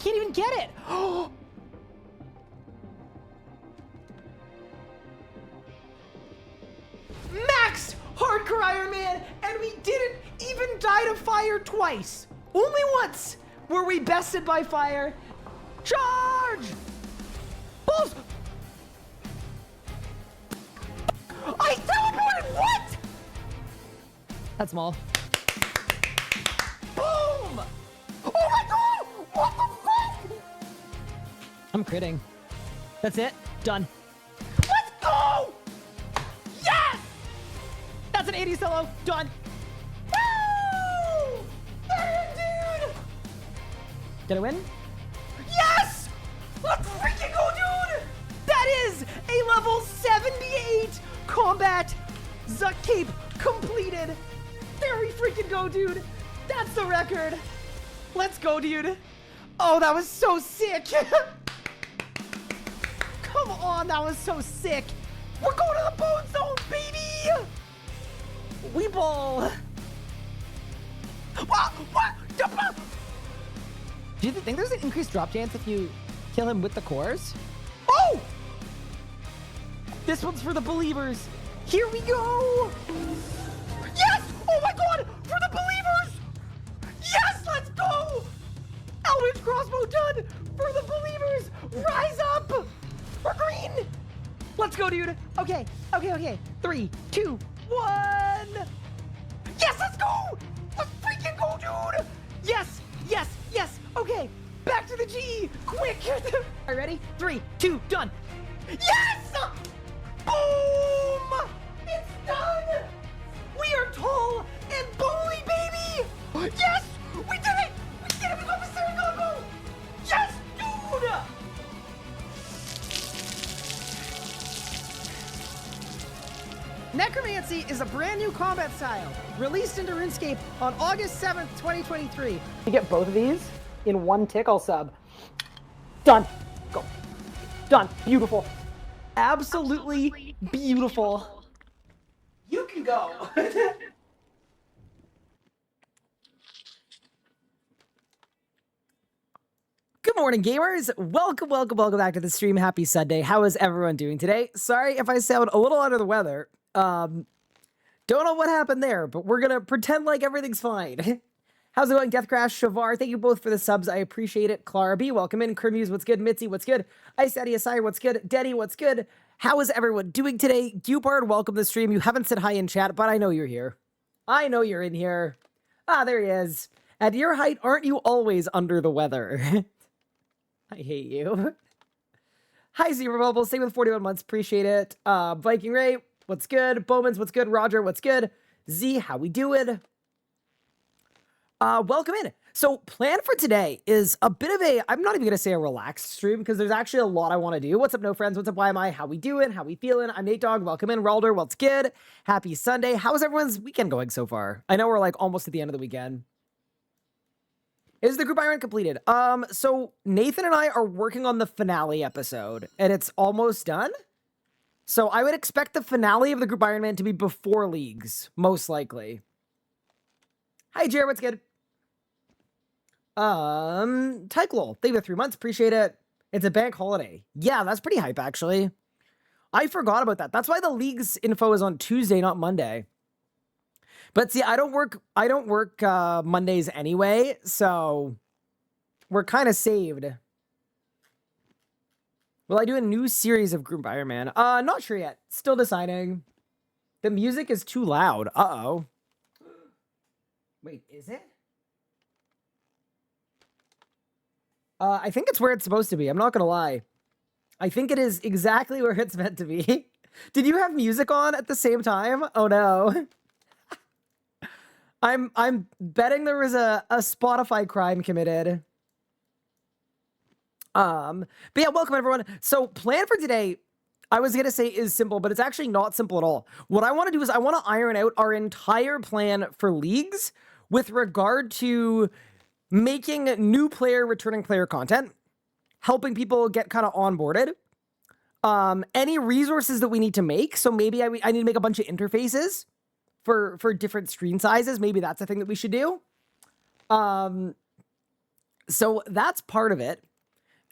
can't even get it. Max Hardcore Iron Man, and we didn't even die to fire twice. Only once were we bested by fire. Charge! Balls! I teleported! What? That's small. Boom! Oh my god! What the fuck? I'm critting. That's it. Done. Let's go! Yes! That's an 80 solo. Done. Woo! Dude! Did I win? Yes! Let's freaking go, dude! That is a level 78 combat Zuck Cape completed. There we freaking go, dude. That's the record. Let's go, dude. Oh, that was so sick. Come on, that was so sick. We're going to the bone zone, baby. We ball. What? Do you think there's an increased drop chance if you kill him with the cores? Oh! This one's for the believers. Here we go. Yes! Oh my god! For the believers! Yes! Let's go! Eldritch crossbow done! For the believers! Rise up! We're green! Let's go, dude. Okay. 3, 2, 1. Yes, let's go! Let's freaking go, dude! Yes! Okay, back to the G! Quick! Are you ready? 3, 2, done! Yes! Boom! It's done! We are tall and bony, baby! Yes! We did it! We got Mr. Combo! Yes, dude! Necromancy is a brand new combat style, released into RuneScape on August 7th, 2023. You get both of these in one tick, I'll sub. Done. Go. Done. Beautiful. Absolutely beautiful. You can go. Good morning, gamers. Welcome back to the stream. Happy Sunday. How is everyone doing today? Sorry if I sound a little under the weather. Don't know what happened there, but we're gonna pretend like everything's fine. How's it going, Death Crash, Shavar? Thank you both for the subs. I appreciate it. Clara B, welcome in. Kermuse, what's good? Mitzi, what's good? Ice Daddy Asai, what's good? Denny, what's good? How is everyone doing today? Gupard, welcome to the stream. You haven't said hi in chat, but I know you're here. I know you're in here. Ah, there he is. At your height, aren't you always under the weather? I hate you. Hi, Zero Bubbles. Stay with 41 months. Appreciate it. Viking Ray, what's good? Bowman's, what's good? Roger, what's good? Z, how we doing? Welcome in. So plan for today is a bit of a, I'm not even going to say a relaxed stream because there's actually a lot I want to do. What's up, no friends? What's up, why am I? How we doing? How we feeling? I'm Nate Dogg. Welcome in. Relder, what's good? Happy Sunday. How's everyone's weekend going so far? I know we're like almost at the end of the weekend. Is the group Iron completed? So Nathan and I are working on the finale episode and it's almost done. So I would expect the finale of the group Iron Man to be before leagues, most likely. Hi, Jared, what's good? Tyclol, thank you for 3 months. Appreciate it. It's a bank holiday. Yeah, that's pretty hype, actually. I forgot about that. That's why the league's info is on Tuesday, not Monday. But see, I don't work Mondays anyway, so we're kind of saved. Will I do a new series of Group Iron Man? Not sure yet. Still deciding. The music is too loud. Uh-oh. Wait, is it? I think it's where it's supposed to be. I'm not gonna lie. I think it is exactly where it's meant to be. Did you have music on at the same time? Oh no. I'm betting there was a Spotify crime committed. But yeah, welcome everyone. So plan for today, I was gonna say is simple, but it's actually not simple at all. What I want to do is I want to iron out our entire plan for leagues with regard to making new player, returning player content, helping people get kind of onboarded, any resources that we need to make. So maybe I need to make a bunch of interfaces for different screen sizes. Maybe that's a thing that we should do. So that's part of it.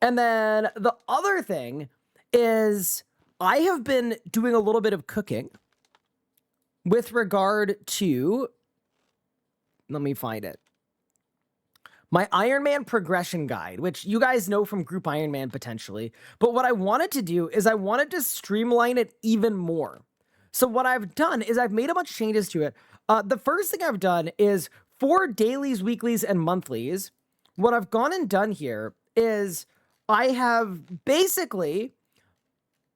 And then the other thing is I have been doing a little bit of cooking with regard to, let me find it, my Iron Man progression guide, which you guys know from Group Iron Man potentially. But what I wanted to do is I wanted to streamline it even more. So what I've done is I've made a bunch of changes to it. The first thing I've done is for dailies, weeklies, and monthlies, what I've gone and done here is I have basically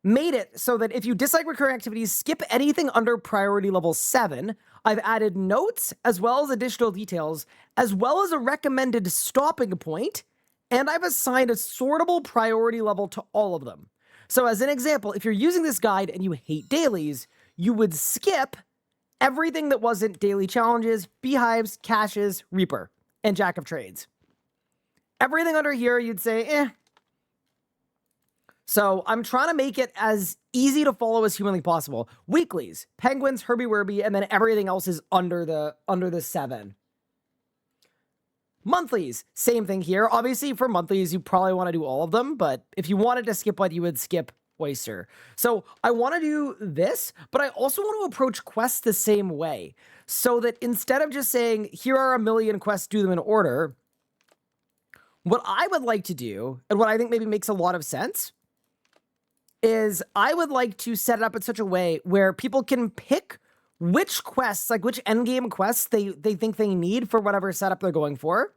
made it so that if you dislike recurring activities, skip anything under priority level 7. I've added notes as well as additional details, as well as a recommended stopping point, and I've assigned a sortable priority level to all of them. So as an example, if you're using this guide and you hate dailies, you would skip everything that wasn't daily challenges, beehives, caches, Reaper, and Jack of Trades. Everything under here, you'd say, eh. So I'm trying to make it as easy to follow as humanly possible. Weeklies, penguins, Herbie Werby, and then everything else is under the 7. Monthlies, same thing here. Obviously, for monthlies, you probably want to do all of them, but if you wanted to skip one, you would skip Oyster. So I want to do this, but I also want to approach quests the same way, so that instead of just saying, here are a million quests, do them in order, what I would like to do, and what I think maybe makes a lot of sense, is I would like to set it up in such a way where people can pick which quests, like which endgame quests they think they need for whatever setup they're going for.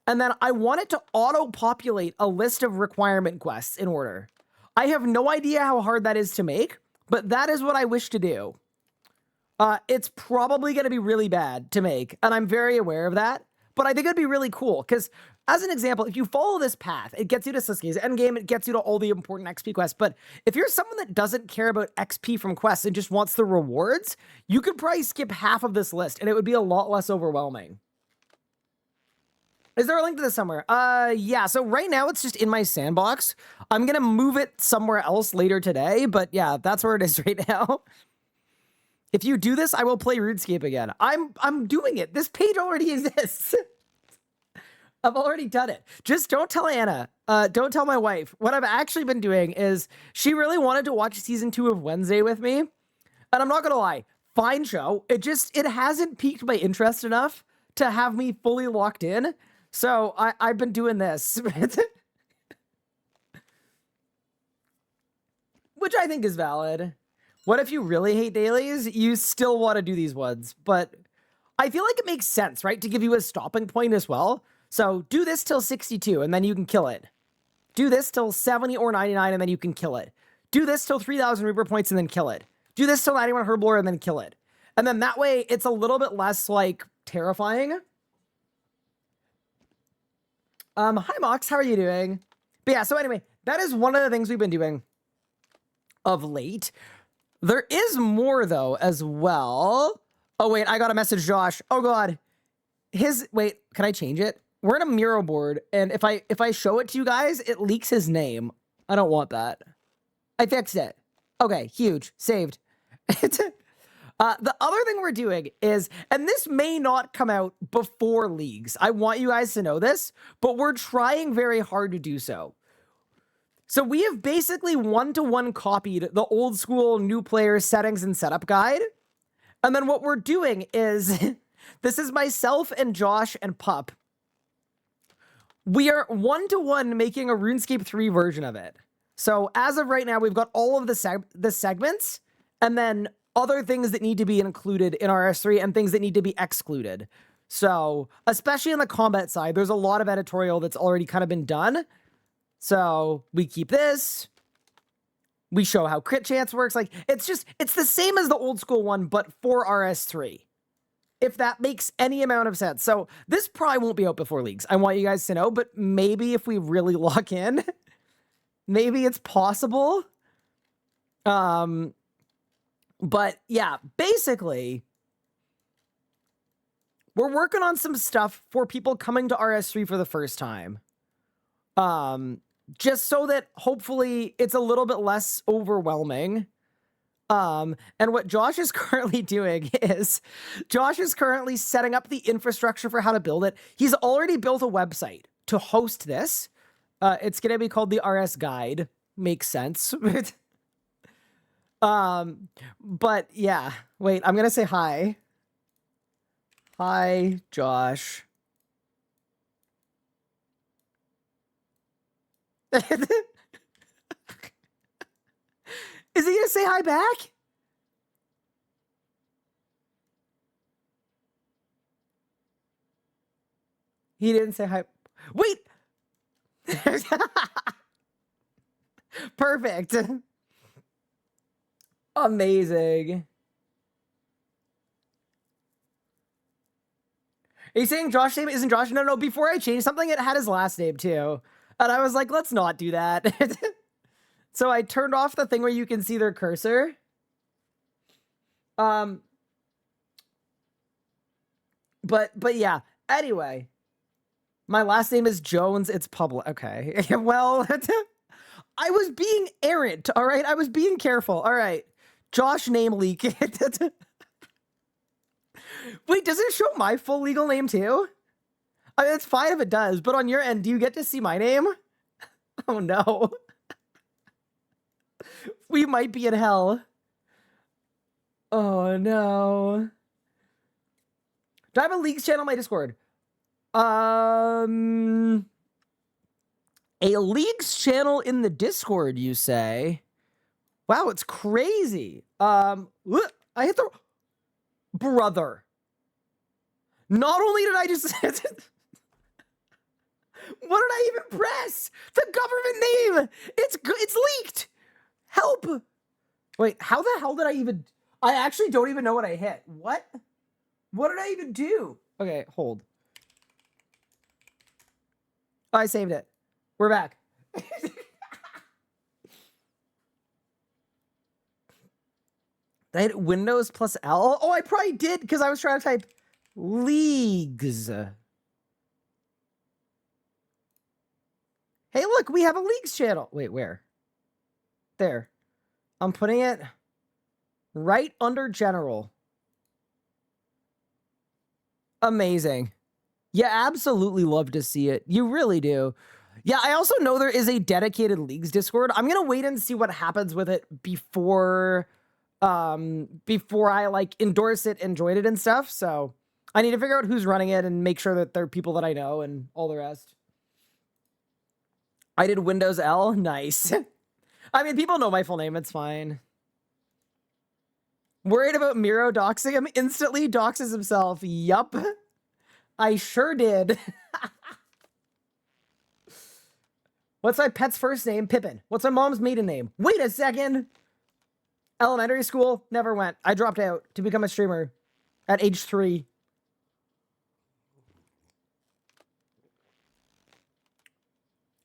And then I want it to auto-populate a list of requirement quests in order. I have no idea how hard that is to make, but that is what I wish to do. It's probably going to be really bad to make, and I'm very aware of that, but I think it'd be really cool, because as an example, if you follow this path, it gets you to Sasuke's endgame, it gets you to all the important XP quests, but if you're someone that doesn't care about XP from quests and just wants the rewards, you could probably skip half of this list, and it would be a lot less overwhelming. Is there a link to this somewhere? Yeah, so right now it's just in my sandbox. I'm gonna move it somewhere else later today, but yeah, that's where it is right now. If you do this, I will play RuneScape again. I'm doing it. This page already exists. I've already done it. Just don't tell Anna. Don't tell my wife. What I've actually been doing is she really wanted to watch season 2 of Wednesday with me. And I'm not going to lie. Fine show. It hasn't piqued my interest enough to have me fully locked in. So I've been doing this. Which I think is valid. What if you really hate dailies? You still want to do these ones. But I feel like it makes sense, right? To give you a stopping point as well. So do this till 62 and then you can kill it. Do this till 70 or 99 and then you can kill it. Do this till 3,000 Reaper points and then kill it. Do this till 91 Herblore and then kill it. And then that way it's a little bit less like terrifying. Hi Mox, how are you doing? But yeah, so anyway, that is one of the things we've been doing of late. There is more though as well. Oh wait, I got a message, Josh. Oh god. Wait, can I change it? We're in a Miro board, and if I show it to you guys, it leaks his name. I don't want that. I fixed it. Okay, huge. Saved. The other thing we're doing is, and this may not come out before leagues. I want you guys to know this, but we're trying very hard to do so. So we have basically one-to-one copied the old school new player settings and setup guide. And then what we're doing is, this is myself and Josh and Pup. We are one-to-one making a RuneScape 3 version of it. So as of right now, we've got all of the segments, and then other things that need to be included in RS3 and things that need to be excluded. So especially on the combat side, there's a lot of editorial that's already kind of been done. So we keep this. We show how crit chance works. Like, it's the same as the old school one, but for RS3. If that makes any amount of sense. So this probably won't be out before leagues. I want you guys to know, but maybe if we really lock in, maybe it's possible. But yeah, basically, we're working on some stuff for people coming to RS3 for the first time. Just so that hopefully it's a little bit less overwhelming. And what Josh is currently doing is, Josh is currently setting up the infrastructure for how to build it. He's already built a website to host this. It's going to be called the RS Guide. Makes sense. But yeah, wait, I'm going to say hi. Hi, Josh. Is he going to say hi back? He didn't say hi. Wait. Perfect. Amazing. Are you saying Josh's name isn't Josh? No, before I changed something, it had his last name too. And I was like, let's not do that. So I turned off the thing where you can see their cursor. But yeah, anyway. My last name is Jones. It's public. Okay. Well, I was being errant. All right. I was being careful. All right. Josh name leak. Wait, does it show my full legal name too? I mean, it's fine if it does, but on your end, do you get to see my name? Oh no. We might be in hell. Oh no. Do I have a leagues channel on my Discord? A leagues channel in the Discord, you say? Wow, it's crazy. I hit the brother. Not only did I just what did I even press? The government name. It's leaked. Help. Wait, how the hell did I even I actually don't even know what I hit. What did I even do? Okay, hold. I saved it. We're back. I hit Windows plus L. Oh, I probably did because I was trying to type leagues. Hey, look, we have a leagues channel. Wait, where? There. I'm putting it right under general. Amazing. You absolutely love to see it. You really do. Yeah, I also know there is a dedicated leagues Discord. I'm going to wait and see what happens with it before I like endorse it and join it and stuff. So I need to figure out who's running it and make sure that they're people that I know and all the rest. I did Windows L. Nice. I mean, people know my full name. It's fine. Worried about Miro doxing him? Instantly doxes himself. Yup. I sure did. What's my pet's first name? Pippin. What's my mom's maiden name? Wait a second. Elementary school, never went. I dropped out to become a streamer at age 3.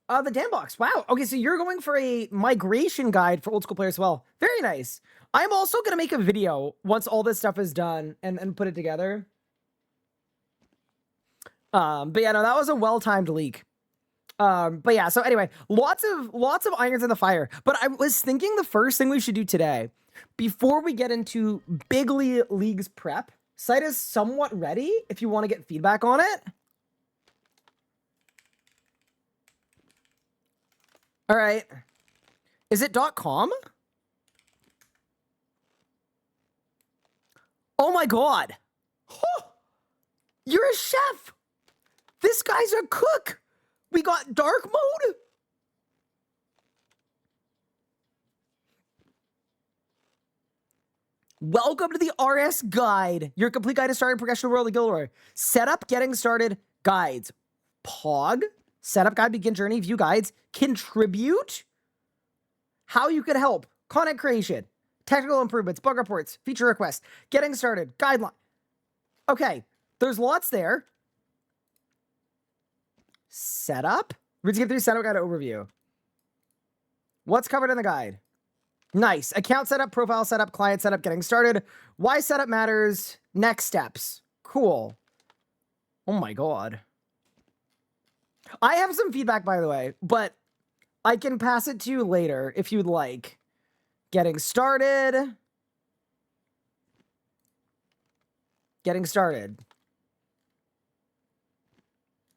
The Dan box. Wow. Okay, so you're going for a migration guide for old school players as well. Very nice. I'm also going to make a video once all this stuff is done and put it together. But yeah, no, that was a well-timed leak. But yeah, so anyway, lots of irons in the fire. But I was thinking the first thing we should do today, before we get into big leagues prep, site is somewhat ready if you want to get feedback on it. All right. Is it .com? Oh my God. Oh, you're a chef. This guy's a cook. We got dark mode. Welcome to the RS Guide, your complete guide to starting progression world of Guild War. Setup, getting started, guides. Pog, setup guide, begin journey, view guides, contribute, how you can help, content creation, technical improvements, bug reports, feature requests, getting started, guideline. Okay, there's lots there. Setup. We're going to get through setup guide overview. What's covered in the guide? Nice. Account setup, profile setup, client setup, getting started. Why setup matters. Next steps. Cool. Oh my God. I have some feedback, by the way, but I can pass it to you later if you'd like. Getting started. Getting started.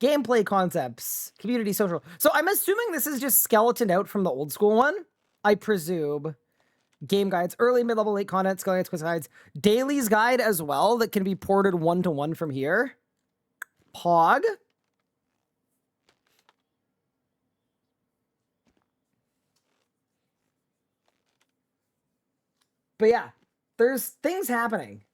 Gameplay concepts, community social. So I'm assuming this is just skeletoned out from the old school one. I presume. Game guides, early, mid-level, late content, skill guides, quiz guides. Dailies guide as well that can be ported one-to-one from here. Pog. But yeah, there's things happening.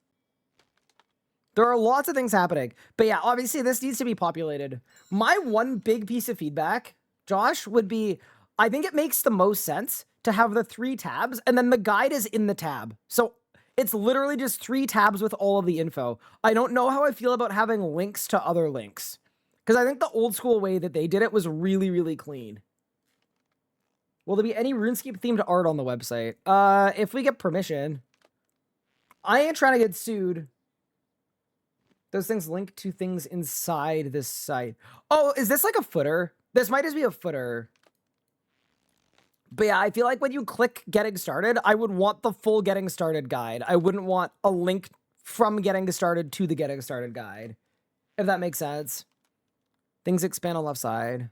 There are lots of things happening. But yeah, obviously this needs to be populated. My one big piece of feedback, Josh, would be, I think it makes the most sense to have the 3 tabs and then the guide is in the tab. So it's literally just 3 tabs with all of the info. I don't know how I feel about having links to other links. Because I think the old school way that they did it was really, really clean. Will there be any RuneScape themed art on the website? If we get permission. I ain't trying to get sued. Those things link to things inside this site. Oh, is this like a footer? This might just be a footer. But yeah, I feel like when you click getting started, I would want the full getting started guide. I wouldn't want a link from getting started to the getting started guide. If that makes sense. Things expand on left side.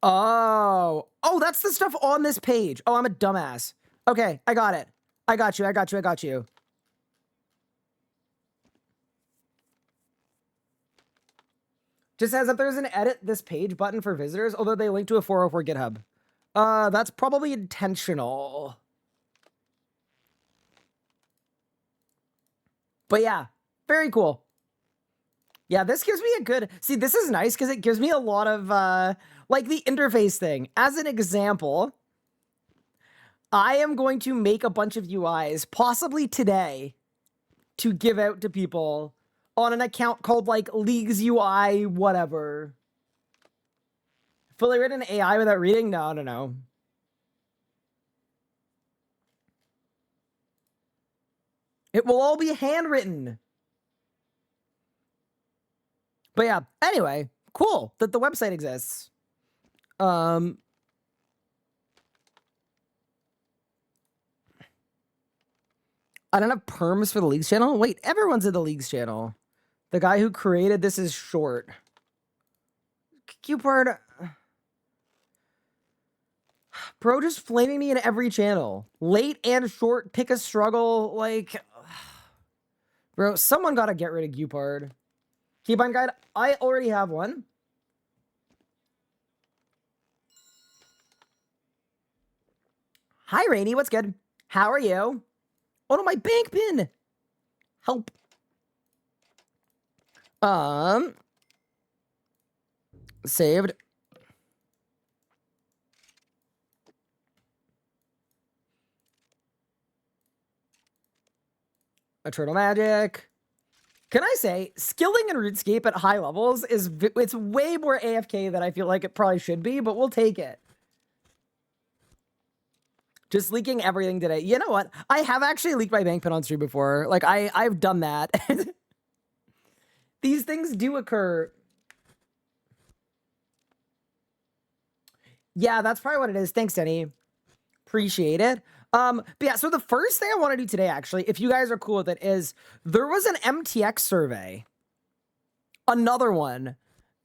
Oh. Oh, that's the stuff on this page. Oh, I'm a dumbass. Okay, I got it. I got you, I got you, I got you. Just says that there's an edit this page button for visitors, although they link to a 404 GitHub. That's probably intentional. But yeah, very cool. Yeah, this gives me a good... See, this is nice because it gives me a lot of, like the interface thing. As an example, I am going to make a bunch of UIs, possibly today, to give out to people on an account called, like, Leagues UI whatever. Fully written AI without reading? No, no, no. It will all be handwritten. But yeah, anyway, cool that the website exists. I don't have perms for the Leagues channel? Wait, everyone's in the Leagues channel. The guy who created this is short. Cupard. Bro, just flaming me in every channel. Late and short, pick a struggle. Like, bro, someone gotta get rid of Cupard. Keybind guide, I already have one. Hi, Rainy, what's good? How are you? Oh no, my bank pin! Help. Saved. Eternal Magic. Can I say, skilling in RuneScape at high levels it's way more AFK than I feel like it probably should be, but we'll take it. Just leaking everything today. You know what? I have actually leaked my bank pin on stream before. Like, I've done that. These things do occur. Yeah, that's probably what it is. Thanks, Denny. Appreciate it. But yeah, so the first thing I want to do today, actually, if you guys are cool with it, is there was an MTX survey. Another one.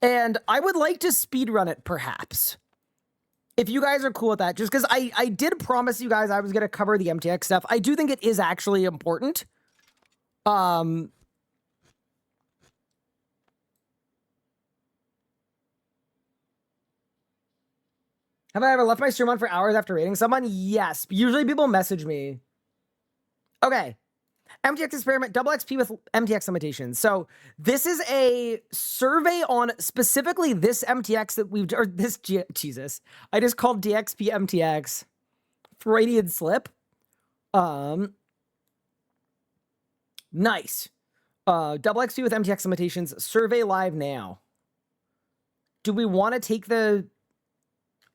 And I would like to speedrun it, perhaps. If you guys are cool with that, just because I did promise you guys I was going to cover the MTX stuff. I do think it is actually important. Have I ever left my stream on for hours after rating someone? Yes. Usually people message me. Okay. MTX experiment, double XP with MTX limitations. So this is a survey on specifically this MTX that we've, or this, Jesus. I just called DXP MTX. Freudian slip. Nice. Double XP with MTX limitations. Survey live now. Do we want to take the...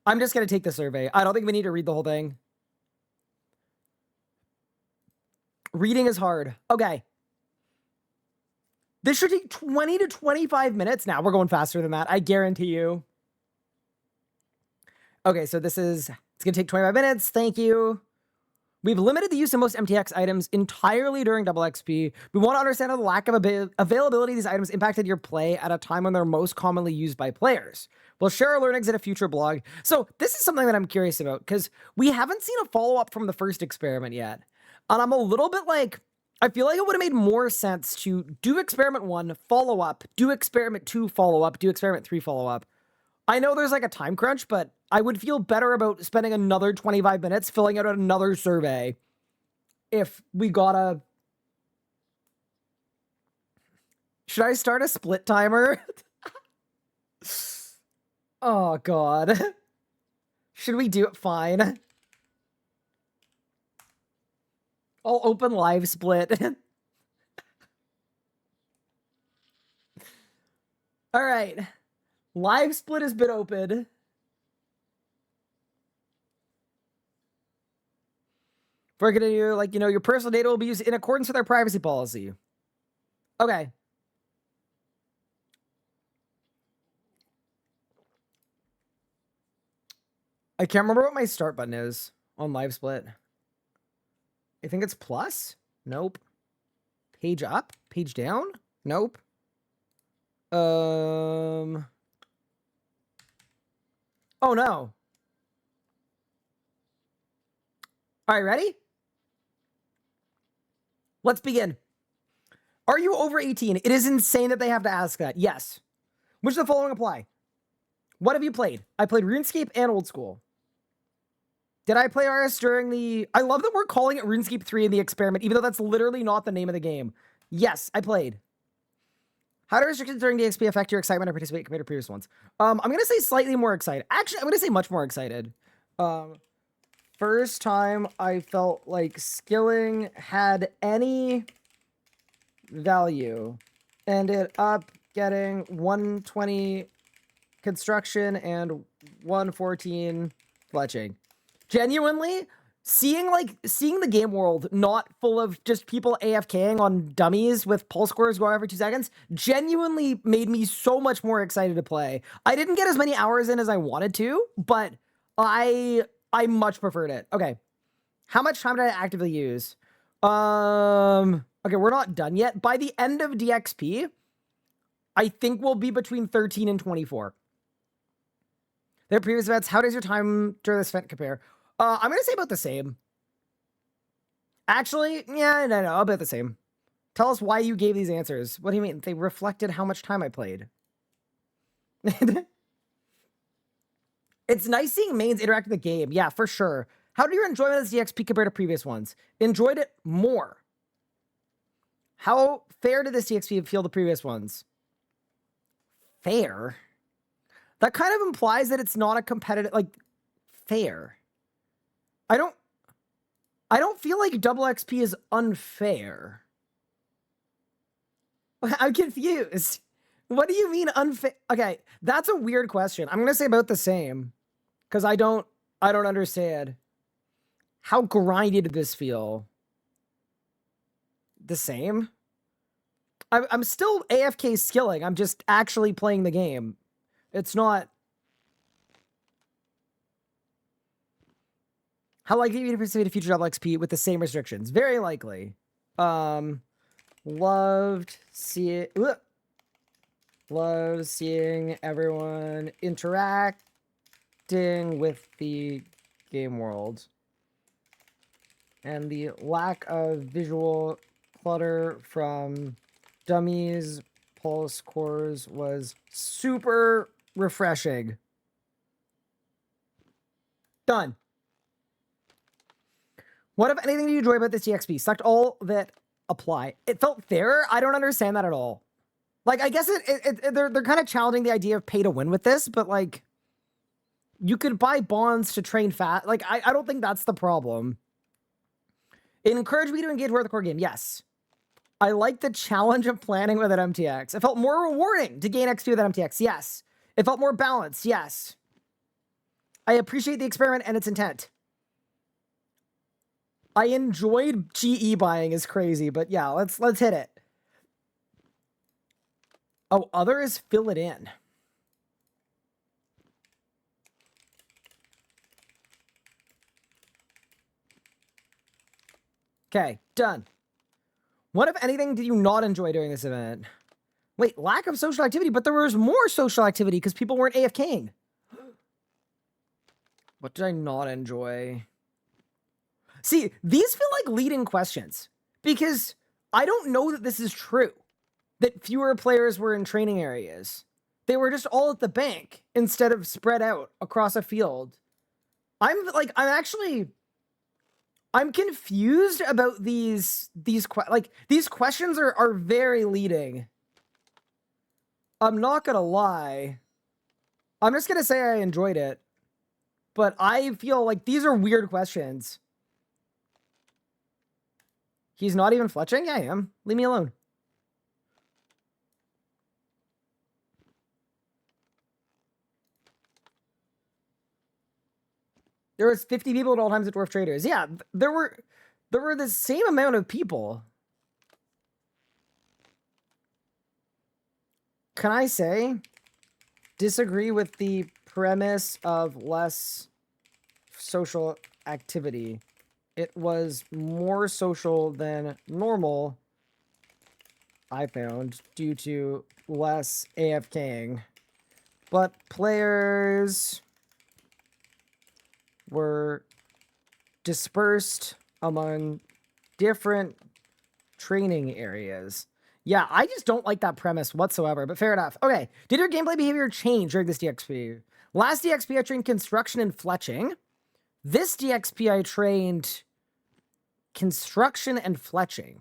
I'm just going to take the survey. I don't think we need to read the whole thing. Reading is hard. Okay. This should take 20 to 25 minutes. Now we're going faster than that. I guarantee you. Okay, so this is... It's going to take 25 minutes. Thank you. We've limited the use of most MTX items entirely during double XP. We want to understand how the lack of availability of these items impacted your play at a time when they're most commonly used by players. We'll share our learnings in a future blog. So this is something that I'm curious about because we haven't seen a follow-up from the first experiment yet. And I'm a little bit like, I feel like it would have made more sense to do experiment 1, follow up, do experiment 2, follow up, do experiment 3, follow up. I know there's like a time crunch, but I would feel better about spending another 25 minutes filling out another survey if we got a... Should I start a split timer? Oh, God. Should we do it? Fine. I'll open live split. All right. Live split has been opened. We're gonna do, like, you know, your personal data will be used in accordance with our privacy policy. Okay. I can't remember what my start button is on live split. I think it's plus? Nope. Page up? Page down? Nope. Oh no. All right, ready? Let's begin. Are you over 18? It is insane that they have to ask that. Yes. Which of the following apply? What have you played? I played RuneScape and Old School. Did I play RS during the... I love that we're calling it RuneScape 3 in the experiment, even though that's literally not the name of the game. Yes, I played. How do restrictions during DXP affect your excitement or participate compared to previous ones? I'm going to say slightly more excited. Actually, I'm going to say much more excited. First time I felt like skilling had any value. Ended up getting 120 construction and 114 fletching. Genuinely, seeing the game world not full of just people AFKing on dummies with pulse scores going every 2 seconds genuinely made me so much more excited to play. I didn't get as many hours in as I wanted to, but I much preferred it. Okay. How much time did I actively use? Okay, we're not done yet. By the end of DXP, I think we'll be between 13 and 24. Their previous events, how does your time during this event compare? I'm going to say about the same. Actually, yeah, no, about the same. Tell us why you gave these answers. What do you mean? They reflected how much time I played. It's nice seeing mains interact with the game. Yeah, for sure. How did your enjoyment of this DXP compare to previous ones? Enjoyed it more. How fair did this DXP feel to previous ones? Fair? That kind of implies that it's not a competitive, like, fair. I don't feel like double XP is unfair. I'm confused. What do you mean unfair? Okay, that's a weird question. I'm gonna say about the same, because I don't understand. How grindy did this feel? The same? I'm still AFK skilling. I'm just actually playing the game. It's not... How likely are you to participate in future double XP with the same restrictions? Very likely. Loved seeing everyone interacting with the game world. And the lack of visual clutter from dummies, pulse cores was super refreshing. Done. What, if anything, do you enjoy about this DXP? Sucked all that apply. It felt fair. I don't understand that at all. Like, I guess they're kind of challenging the idea of pay to win with this, but like, you could buy bonds to train fast. Like, I don't think that's the problem. It encouraged me to engage more with the core game. Yes. I like the challenge of planning with an MTX. It felt more rewarding to gain XP with an MTX. Yes. It felt more balanced. Yes. I appreciate the experiment and its intent. I enjoyed GE buying is crazy, but yeah, let's hit it. Oh, others, fill it in. Okay, done. What, if anything, did you not enjoy during this event? Wait, lack of social activity, but there was more social activity because people weren't AFKing. What did I not enjoy? See, these feel like leading questions because I don't know that this is true, that fewer players were in training areas. They were just all at the bank instead of spread out across a field. I'm confused about these questions are very leading. I'm not gonna lie. I'm just gonna say I enjoyed it. But I feel like these are weird questions. He's not even fletching? Yeah, I am. Leave me alone. There was 50 people at all times at Dwarf Traders. Yeah, there were the same amount of people. Can I say, disagree with the premise of less social activity. It was more social than normal, I found, due to less AFKing. But players were dispersed among different training areas. Yeah, I just don't like that premise whatsoever, but fair enough. Okay, did your gameplay behavior change during this DXP? Last DXP, I trained construction and fletching. This DXP, I trained construction and fletching.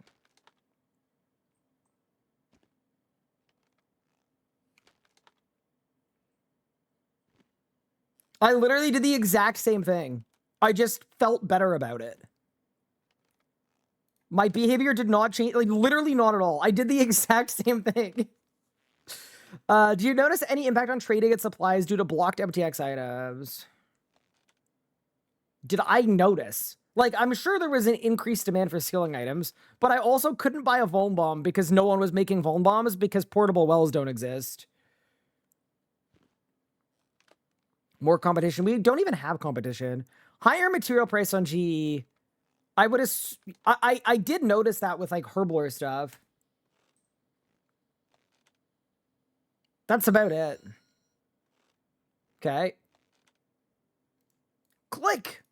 I literally did the exact same thing. I just felt better about it. My behavior did not change, like literally not at all. I did the exact same thing. Do you notice any impact on trading and supplies due to blocked MTX items? Did I notice? Like, I'm sure there was an increased demand for skilling items, but I also couldn't buy a Vuln Bomb because no one was making Vuln Bombs because portable wells don't exist. More competition. We don't even have competition. Higher material price on GE. I did notice that with like Herblore stuff. That's about it. Okay. Click.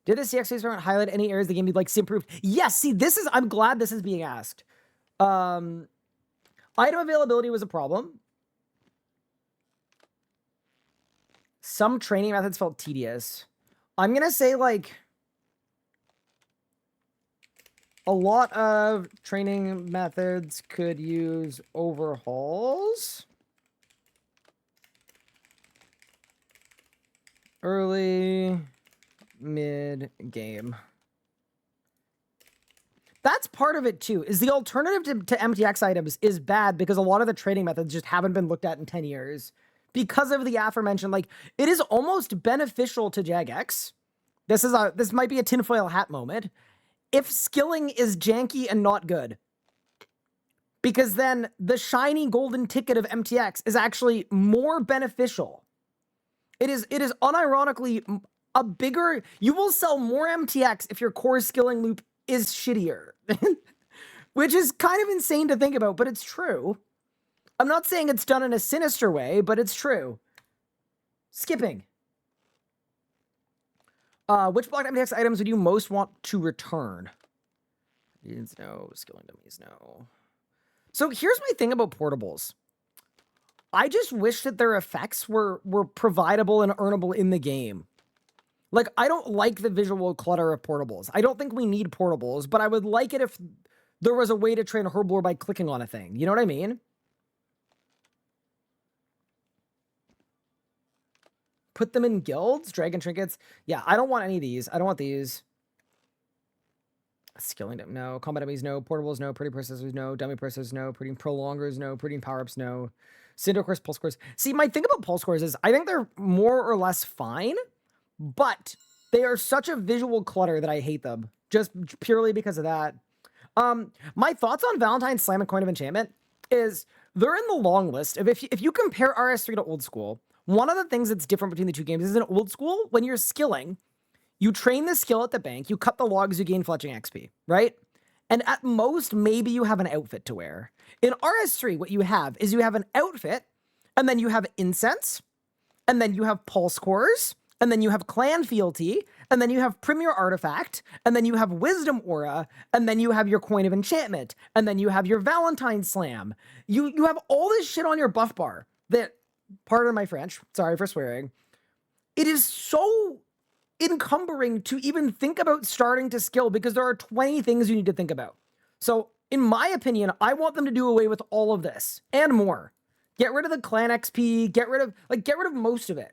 Did the CX experiment highlight any areas of the game you'd like to see improved? Yes, see, I'm glad this is being asked. Item availability was a problem. Some training methods felt tedious. I'm gonna say, like, a lot of training methods could use overhauls. Early, mid-game. That's part of it, too, is the alternative to MTX items is bad because a lot of the training methods just haven't been looked at in 10 years. Because of the aforementioned, like, it is almost beneficial to Jagex. This might be a tinfoil hat moment. If skilling is janky and not good. Because then the shiny golden ticket of MTX is actually more beneficial. It is unironically a bigger... You will sell more MTX if your core skilling loop is shittier. Which is kind of insane to think about, but it's true. I'm not saying it's done in a sinister way, but it's true. Skipping. Which blocked MTX items would you most want to return? No. Skilling dummies, no. So here's my thing about portables. I just wish that their effects were providable and earnable in the game. Like, I don't like the visual clutter of portables. I don't think we need portables, but I would like it if there was a way to train Herblore by clicking on a thing. You know what I mean? Put them in guilds, dragon trinkets. Yeah, I don't want any of these. I don't want these. Skilling them, no. Combat dummies, no. Portables, no. Pretty processors, no. Dummy processors, no. Pretty prolongers, no. Pretty power-ups, no. Cinder cores, pulse cores. See, my thing about pulse cores is I think they're more or less fine, but they are such a visual clutter that I hate them. Just purely because of that. My thoughts on Valentine's Slam and Coin of Enchantment is they're in the long list. If you compare RS3 to Old School, one of the things that's different between the two games is in Old School, when you're skilling, You train the skill at the bank, you cut the logs, you gain fletching XP, right? And at most, maybe you have an outfit to wear. In RS3, what you have is you have an outfit, and then you have incense, and then you have pulse cores, and then you have clan fealty, and then you have premier artifact, and then you have wisdom aura, and then you have your coin of enchantment, and then you have your Valentine slam. You have all this shit on your buff bar that, pardon my French, sorry for swearing, it is so encumbering to even think about starting to skill because there are 20 things you need to think about. So in my opinion, I want them to do away with all of this and more. Get rid of the clan XP, get rid of most of it.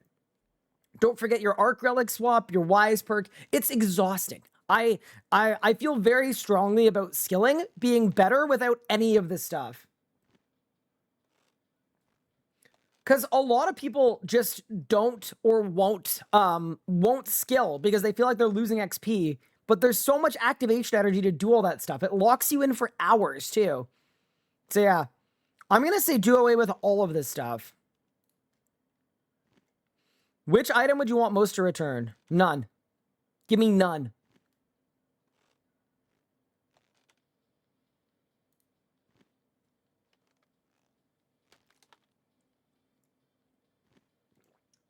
Don't forget your arc relic swap, your wise perk. It's exhausting. I feel very strongly about skilling being better without any of this stuff. Because a lot of people just don't or won't skill because they feel like they're losing XP, but there's so much activation energy to do all that stuff. It locks you in for hours too. So yeah, I'm going to say do away with all of this stuff. Which item would you want most to return? None. Give me none.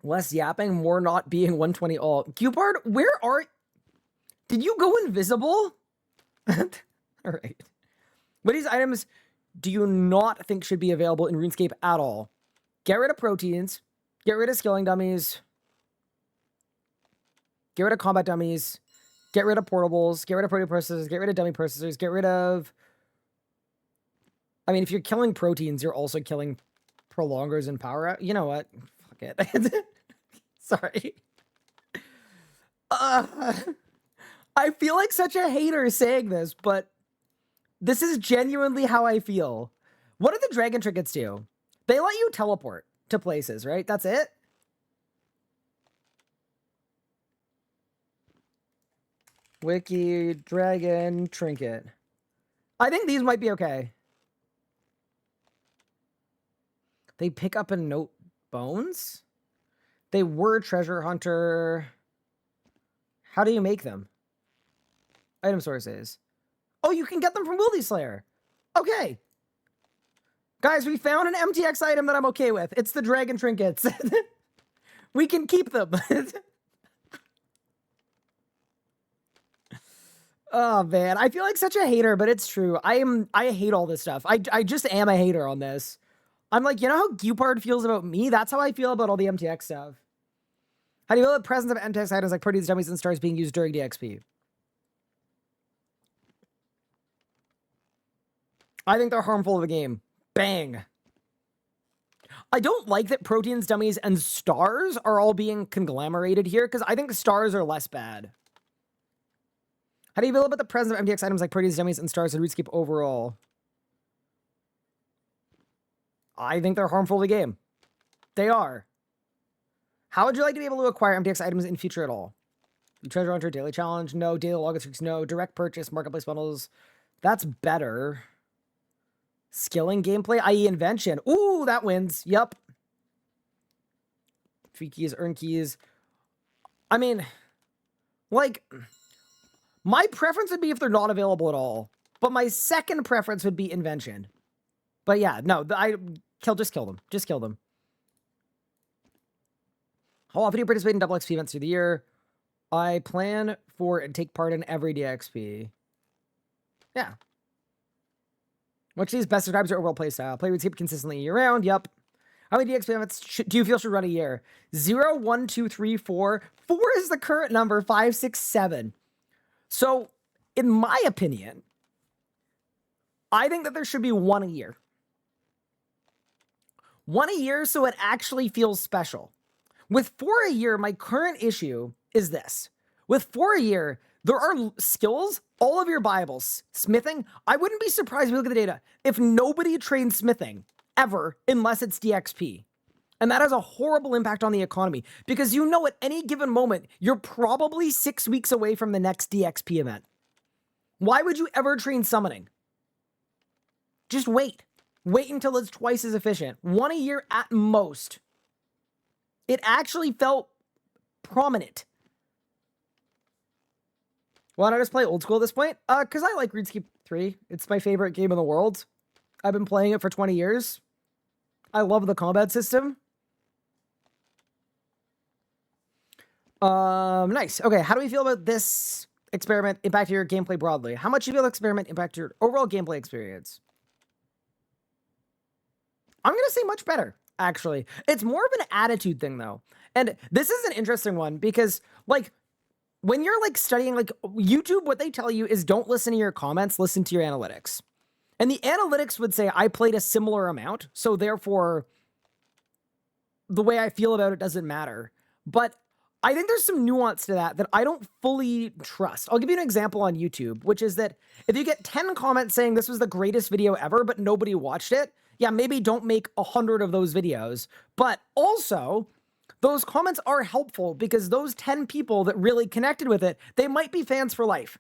Less yapping, more not being 120 all. Cupard, where are... Did you go invisible? All right. What these items do you not think should be available in RuneScape at all? Get rid of proteins. Get rid of skilling dummies. Get rid of combat dummies. Get rid of portables. Get rid of protein processors. Get rid of dummy processors. Get rid of... I mean, if you're killing proteins, you're also killing prolongers and power out. You know what? Fuck it. Sorry. I feel like such a hater saying this, but this is genuinely how I feel. What do the dragon trinkets do? They let you teleport to places, right? That's it? Wiki dragon trinket. I think these might be okay. They pick up and note bones? They were treasure hunter. How do you make them? Item sources. Oh, you can get them from Wildy Slayer. Okay. Guys, we found an MTX item that I'm okay with. It's the dragon trinkets. We can keep them. Oh, man. I feel like such a hater, but it's true. I hate all this stuff. I just am a hater on this. I'm like, you know how Gupard feels about me? That's how I feel about all the MTX stuff. How do you feel the presence of MTX items like proteins, dummies, and stars being used during DXP? I think they're harmful to the game. Bang. I don't like that proteins, dummies, and stars are all being conglomerated here, because I think stars are less bad. How do you feel about the presence of MTX items like proteins, dummies, and stars in RuneScape overall? I think they're harmful to the game. They are. How would you like to be able to acquire MTX items in future at all? Treasure Hunter, Daily Challenge, no. Daily Logos Streaks, no. Direct Purchase, Marketplace Bundles. That's better. Skilling gameplay, i.e. Invention. Ooh, that wins. Yep. Free keys, earn keys. I mean, like, my preference would be if they're not available at all. But my second preference would be Invention. But yeah, no, just kill them. Just kill them. How often do you participate in double XP events through the year? I plan for and take part in every DXP. Yeah. Which of these best describes your overall playstyle? Play RuneScape consistently year-round. Yep. How many DXP events do you feel should run a year? 0, 1, 2, 3, 4. 4 is the current number. 5, 6, 7. So, in my opinion, I think that there should be one a year. One a year so it actually feels special. With 4 a year, my current issue is this. With 4 a year, there are skills, all of your Bibles, smithing. I wouldn't be surprised if you look at the data if nobody trains smithing ever unless it's DXP. And that has a horrible impact on the economy because you know at any given moment, you're probably 6 weeks away from the next DXP event. Why would you ever train summoning? Just wait. Wait until it's twice as efficient. 1 a year at most. It actually felt prominent. Why not just play old school at this point? Because I like RuneScape 3. It's my favorite game in the world. I've been playing it for 20 years. I love the combat system. Nice. Okay, how do we feel about this experiment impact your gameplay broadly? How much do you feel the experiment impact your overall gameplay experience? I'm going to say much better, actually. It's more of an attitude thing, though. And this is an interesting one because, like, when you're, like, studying, like, YouTube, what they tell you is don't listen to your comments, listen to your analytics. And the analytics would say I played a similar amount, so therefore the way I feel about it doesn't matter. But I think there's some nuance to that I don't fully trust. I'll give you an example on YouTube, which is that if you get 10 comments saying this was the greatest video ever, but nobody watched it, yeah, maybe don't make 100 of those videos. But also, those comments are helpful because those 10 people that really connected with it, they might be fans for life.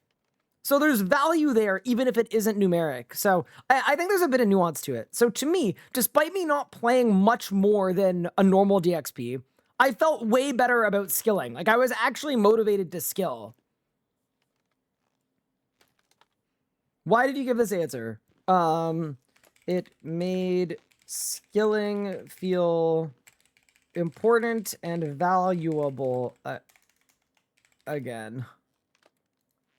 So there's value there, even if it isn't numeric. So I think there's a bit of nuance to it. So to me, despite me not playing much more than a normal DXP, I felt way better about skilling. Like, I was actually motivated to skill. Why did you give this answer? It made skilling feel important and valuable again.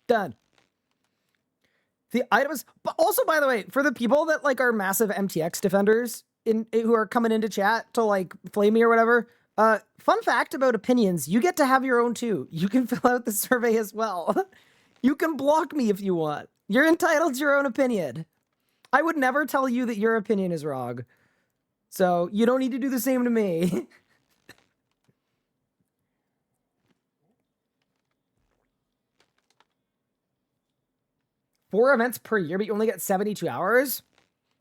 Done. The items, but also, by the way, for the people that, like, are massive MTX defenders who are coming into chat to, like, flame me or whatever, fun fact about opinions, you get to have your own too. You can fill out the survey as well. You can block me if you want. You're entitled to your own opinion. I would never tell you that your opinion is wrong. So you don't need to do the same to me. Four events per year, but you only get 72 hours?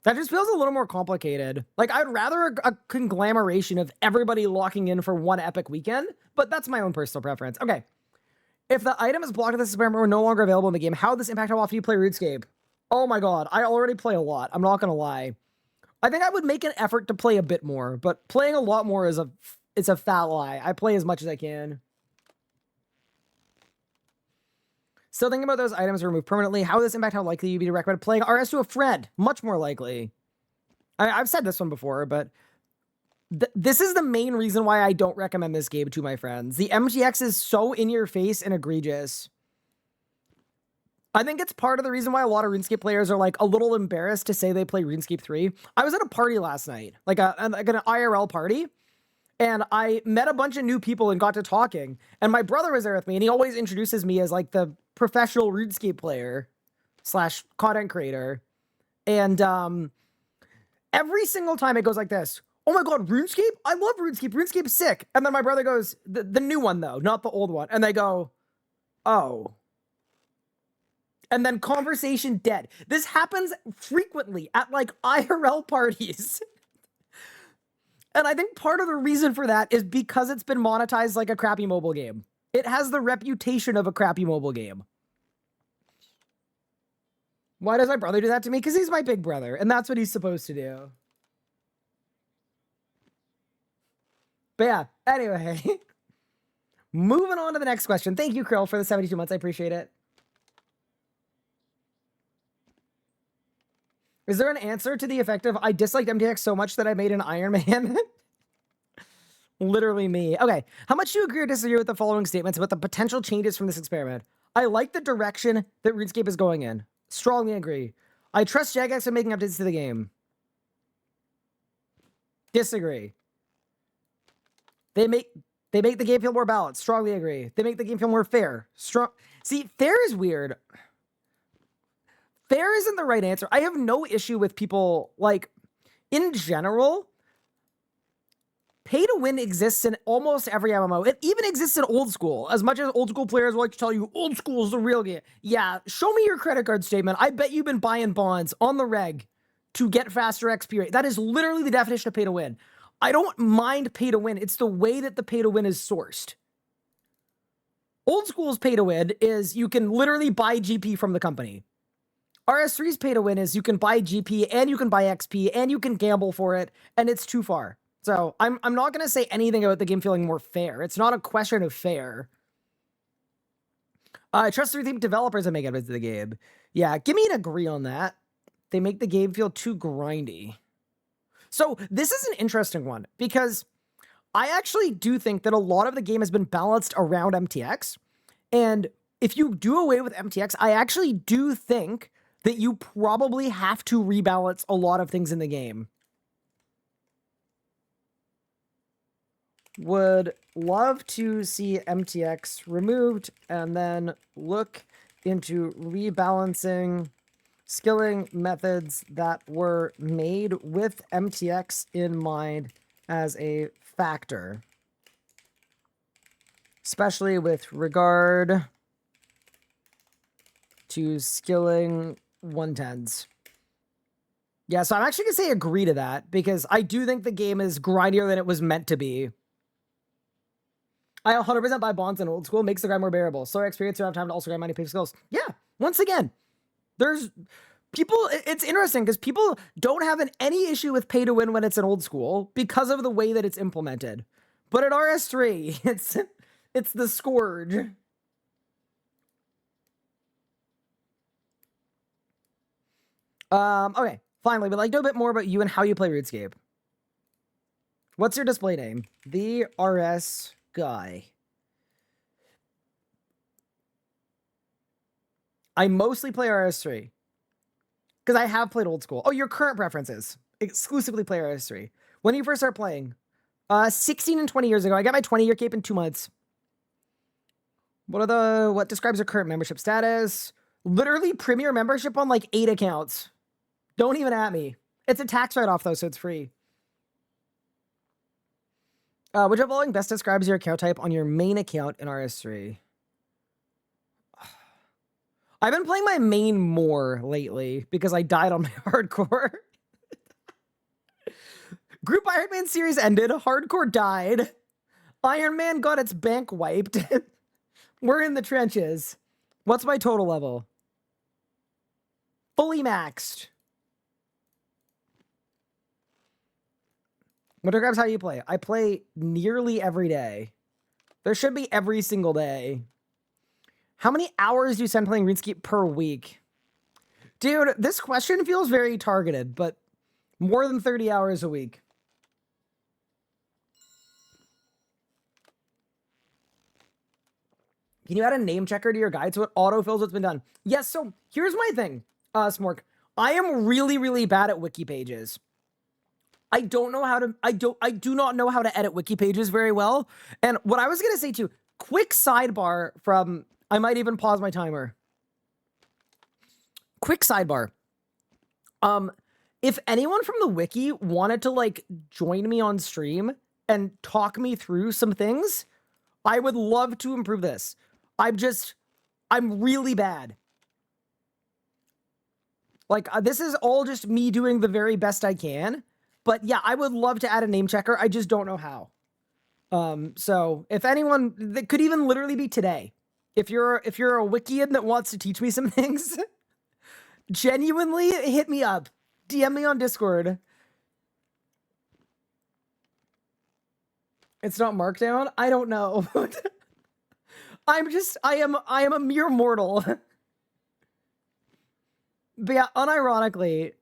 That just feels a little more complicated. Like, I'd rather a conglomeration of everybody locking in for one epic weekend, but that's my own personal preference. Okay. If the item is blocked at this experiment or no longer available in the game, how would this impact how often you play RuneScape? Oh my god, I already play a lot. I'm not gonna lie. I think I would make an effort to play a bit more, but playing a lot more is a fat lie. I play as much as I can. Still thinking about those items removed permanently. How would this impact how likely you'd be to recommend playing RS to a friend? Much more likely. I've said this one before, but this is the main reason why I don't recommend this game to my friends. The MTX is so in your face and egregious. I think it's part of the reason why a lot of RuneScape players are, like, a little embarrassed to say they play RuneScape 3. I was at a party last night, like an IRL party, and I met a bunch of new people and got to talking, and my brother was there with me, and he always introduces me as, like, the professional RuneScape player / content creator. And every single time it goes like this. Oh my god, RuneScape? I love RuneScape. RuneScape's sick. And then my brother goes, the new one though, not the old one. And they go, oh. And then conversation dead. This happens frequently at, like, IRL parties. And I think part of the reason for that is because it's been monetized like a crappy mobile game. It has the reputation of a crappy mobile game. Why does my brother do that to me? Because he's my big brother, and that's what he's supposed to do. But yeah, anyway. Moving on to the next question. Thank you, Krill, for the 72 months. I appreciate it. Is there an answer to the effect of I disliked MTX so much that I made an Iron Man? Literally me. Okay, how much do you agree or disagree with the following statements about the potential changes from this experiment? I like the direction that RuneScape is going in. Strongly agree. I trust Jagex in making updates to the game. Disagree. They make the game feel more balanced. Strongly agree. They make the game feel more fair. See, fair is weird. Fair isn't the right answer. I have no issue with people, like, in general, pay to win exists in almost every MMO. It even exists in old school. As much as old school players like to tell you old school is the real game. Yeah, show me your credit card statement. I bet you've been buying bonds on the reg to get faster XP rate. That is literally the definition of pay to win. I don't mind pay to win. It's the way that the pay to win is sourced. Old school's pay to win is you can literally buy GP from the company. RS3's pay to win is you can buy GP and you can buy XP and you can gamble for it, and it's too far. So I'm not going to say anything about the game feeling more fair. It's not a question of fair. I trust 3D developers that make it into the game. Yeah, give me an agree on that. They make the game feel too grindy. So this is an interesting one because I actually do think that a lot of the game has been balanced around MTX. And if you do away with MTX, I actually do think that you probably have to rebalance a lot of things in the game. Would love to see MTX removed and then look into rebalancing skilling methods that were made with MTX in mind as a factor, especially with regard to skilling 110s. Yeah, so I'm actually going to say agree to that, because I do think the game is grindier than it was meant to be. I 100% buy bonds in old school, makes the grind more bearable. Slower experience, you don't have time to also grind money, pay for skills. Yeah, once again, there's people, it's interesting because people don't have any issue with pay to win when it's an old school because of the way that it's implemented. But at RS3, it's the scourge. Okay, finally, we'd like to know a bit more about you and how you play RuneScape. What's your display name? The RS Guy. I mostly play RS3 because I have played old school. Oh, your current preferences. Exclusively play RS3. When did you first start playing? 16 and 20 years ago. I got my 20-year cape in 2 months. What describes your current membership status? Literally premier membership on like 8 accounts. Don't even at me. It's a tax write-off though, so it's free. Which of the following best describes your account type on your main account in RS3? I've been playing my main more lately because I died on my hardcore. Group Iron Man series ended. Hardcore died. Iron Man got its bank wiped. We're in the trenches. What's my total level? Fully maxed. What describes how you play? I play nearly every day. There should be every single day. How many hours do you spend playing RuneScape per week? Dude, this question feels very targeted, but more than 30 hours a week. Can you add a name checker to your guide so it autofills what's been done? Yes, so here's my thing, Smork. I am really, really bad at wiki pages. I don't know how to, I do not know how to edit wiki pages very well. And what I was going to say too, quick sidebar from, I might even pause my timer. Quick sidebar. If anyone from the wiki wanted to like join me on stream and talk me through some things, I would love to improve this. I'm really bad. Like, this is all just me doing the very best I can. But yeah, I would love to add a name checker. I just don't know how. So if anyone, that could even literally be today. If you're a Wikian that wants to teach me some things, genuinely hit me up. DM me on Discord. It's not Markdown? I don't know. I am a mere mortal. But yeah, unironically,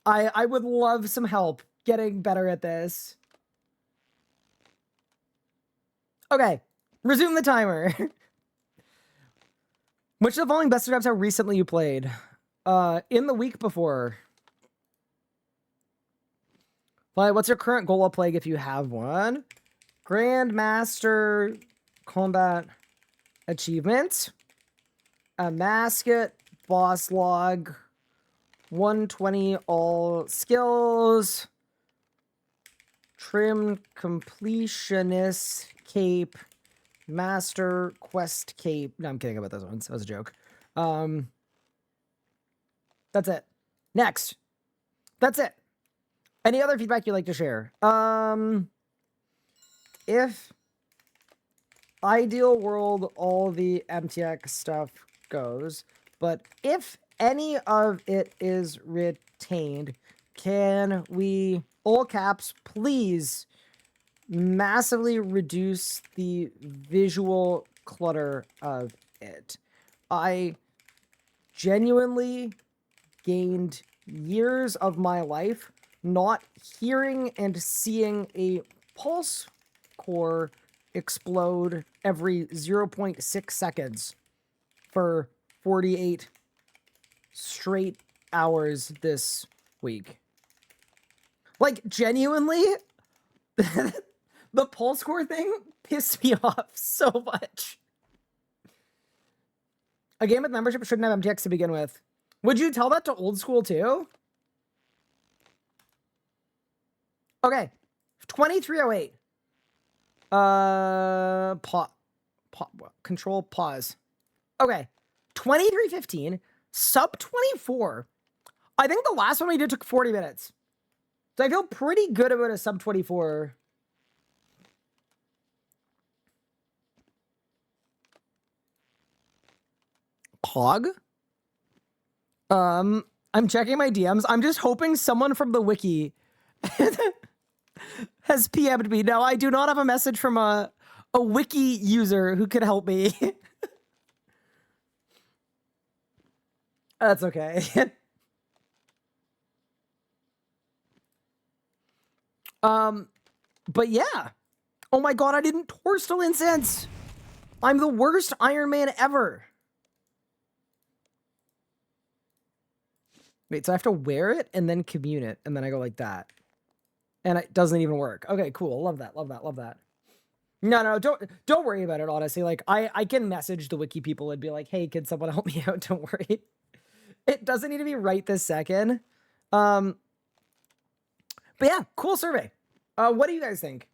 I would love some help getting better at this. Okay, resume the timer. Which of the following best describes how recently you played? In the week before. What's your current goal of plague if you have one? Grandmaster combat achievement. A mascot boss log. 120 all skills. Trim completionist cape. Master quest cape. No, I'm kidding about those ones. That was a joke. That's it. Next. That's it. Any other feedback you'd like to share? If ideal world, all the MTX stuff goes, but if any of it is retained, can we, all caps, please massively reduce the visual clutter of it? I genuinely gained years of my life not hearing and seeing a pulse core explode every 0.6 seconds for 48 straight hours this week. Like, genuinely, the pulse core thing pissed me off so much. A game with membership shouldn't have MTX to begin with. Would you tell that to old school too? Okay. 2308. Control pause. Okay. 2315. Sub 24. I think the last one we did took 40 minutes. So I feel pretty good about a sub 24. Pog? I'm checking my DMs. I'm just hoping someone from the wiki has PM'd me. No, I do not have a message from a wiki user who could help me. That's okay. But yeah. Oh my god, I didn't Torstal incense. I'm the worst Iron Man ever. Wait, so I have to wear it and then commune it, and then I go like that. And it doesn't even work. Okay, cool. Love that, love that, love that. No, don't worry about it, honestly. Like, I can message the wiki people and be like, hey, can someone help me out? Don't worry. It doesn't need to be right this second. But yeah, cool survey. What do you guys think?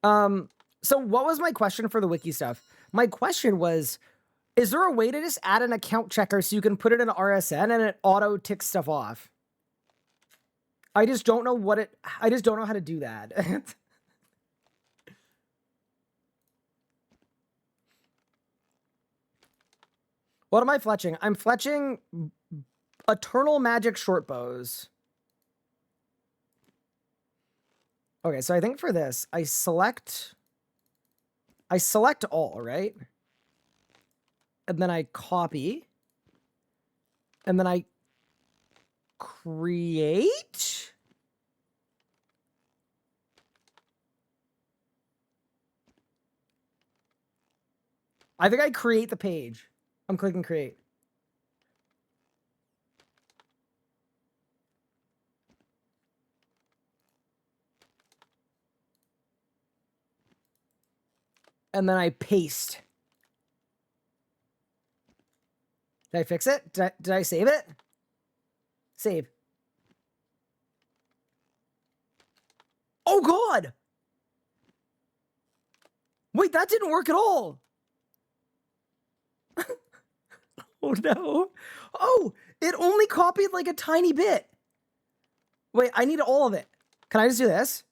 So what was my question for the wiki stuff? My question was, is there a way to just add an account checker so you can put it in RSN and it auto ticks stuff off? I just don't know I just don't know how to do that. What am I fletching? I'm fletching Eternal Magic short bows. Okay, so I think for this, I select all, right? And then I copy. And then I create. I think I create the page. I'm clicking create. And then I paste. Did I fix it? Did I save it? Save. Oh, God! Wait, that didn't work at all! Oh, no. Oh, it only copied like a tiny bit. Wait, I need all of it. Can I just do this?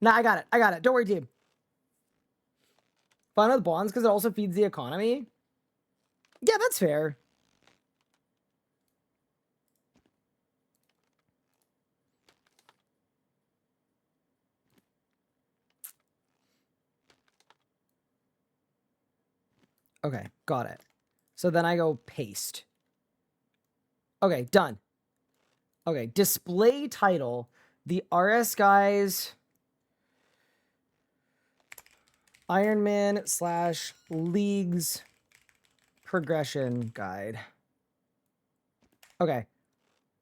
Nah, I got it. I got it. Don't worry, team. Fun with bonds because it also feeds the economy. Yeah, that's fair. Okay, got it. So then I go paste. Okay, done. Okay, display title. The RS guys Iron Man / Leagues progression guide. Okay.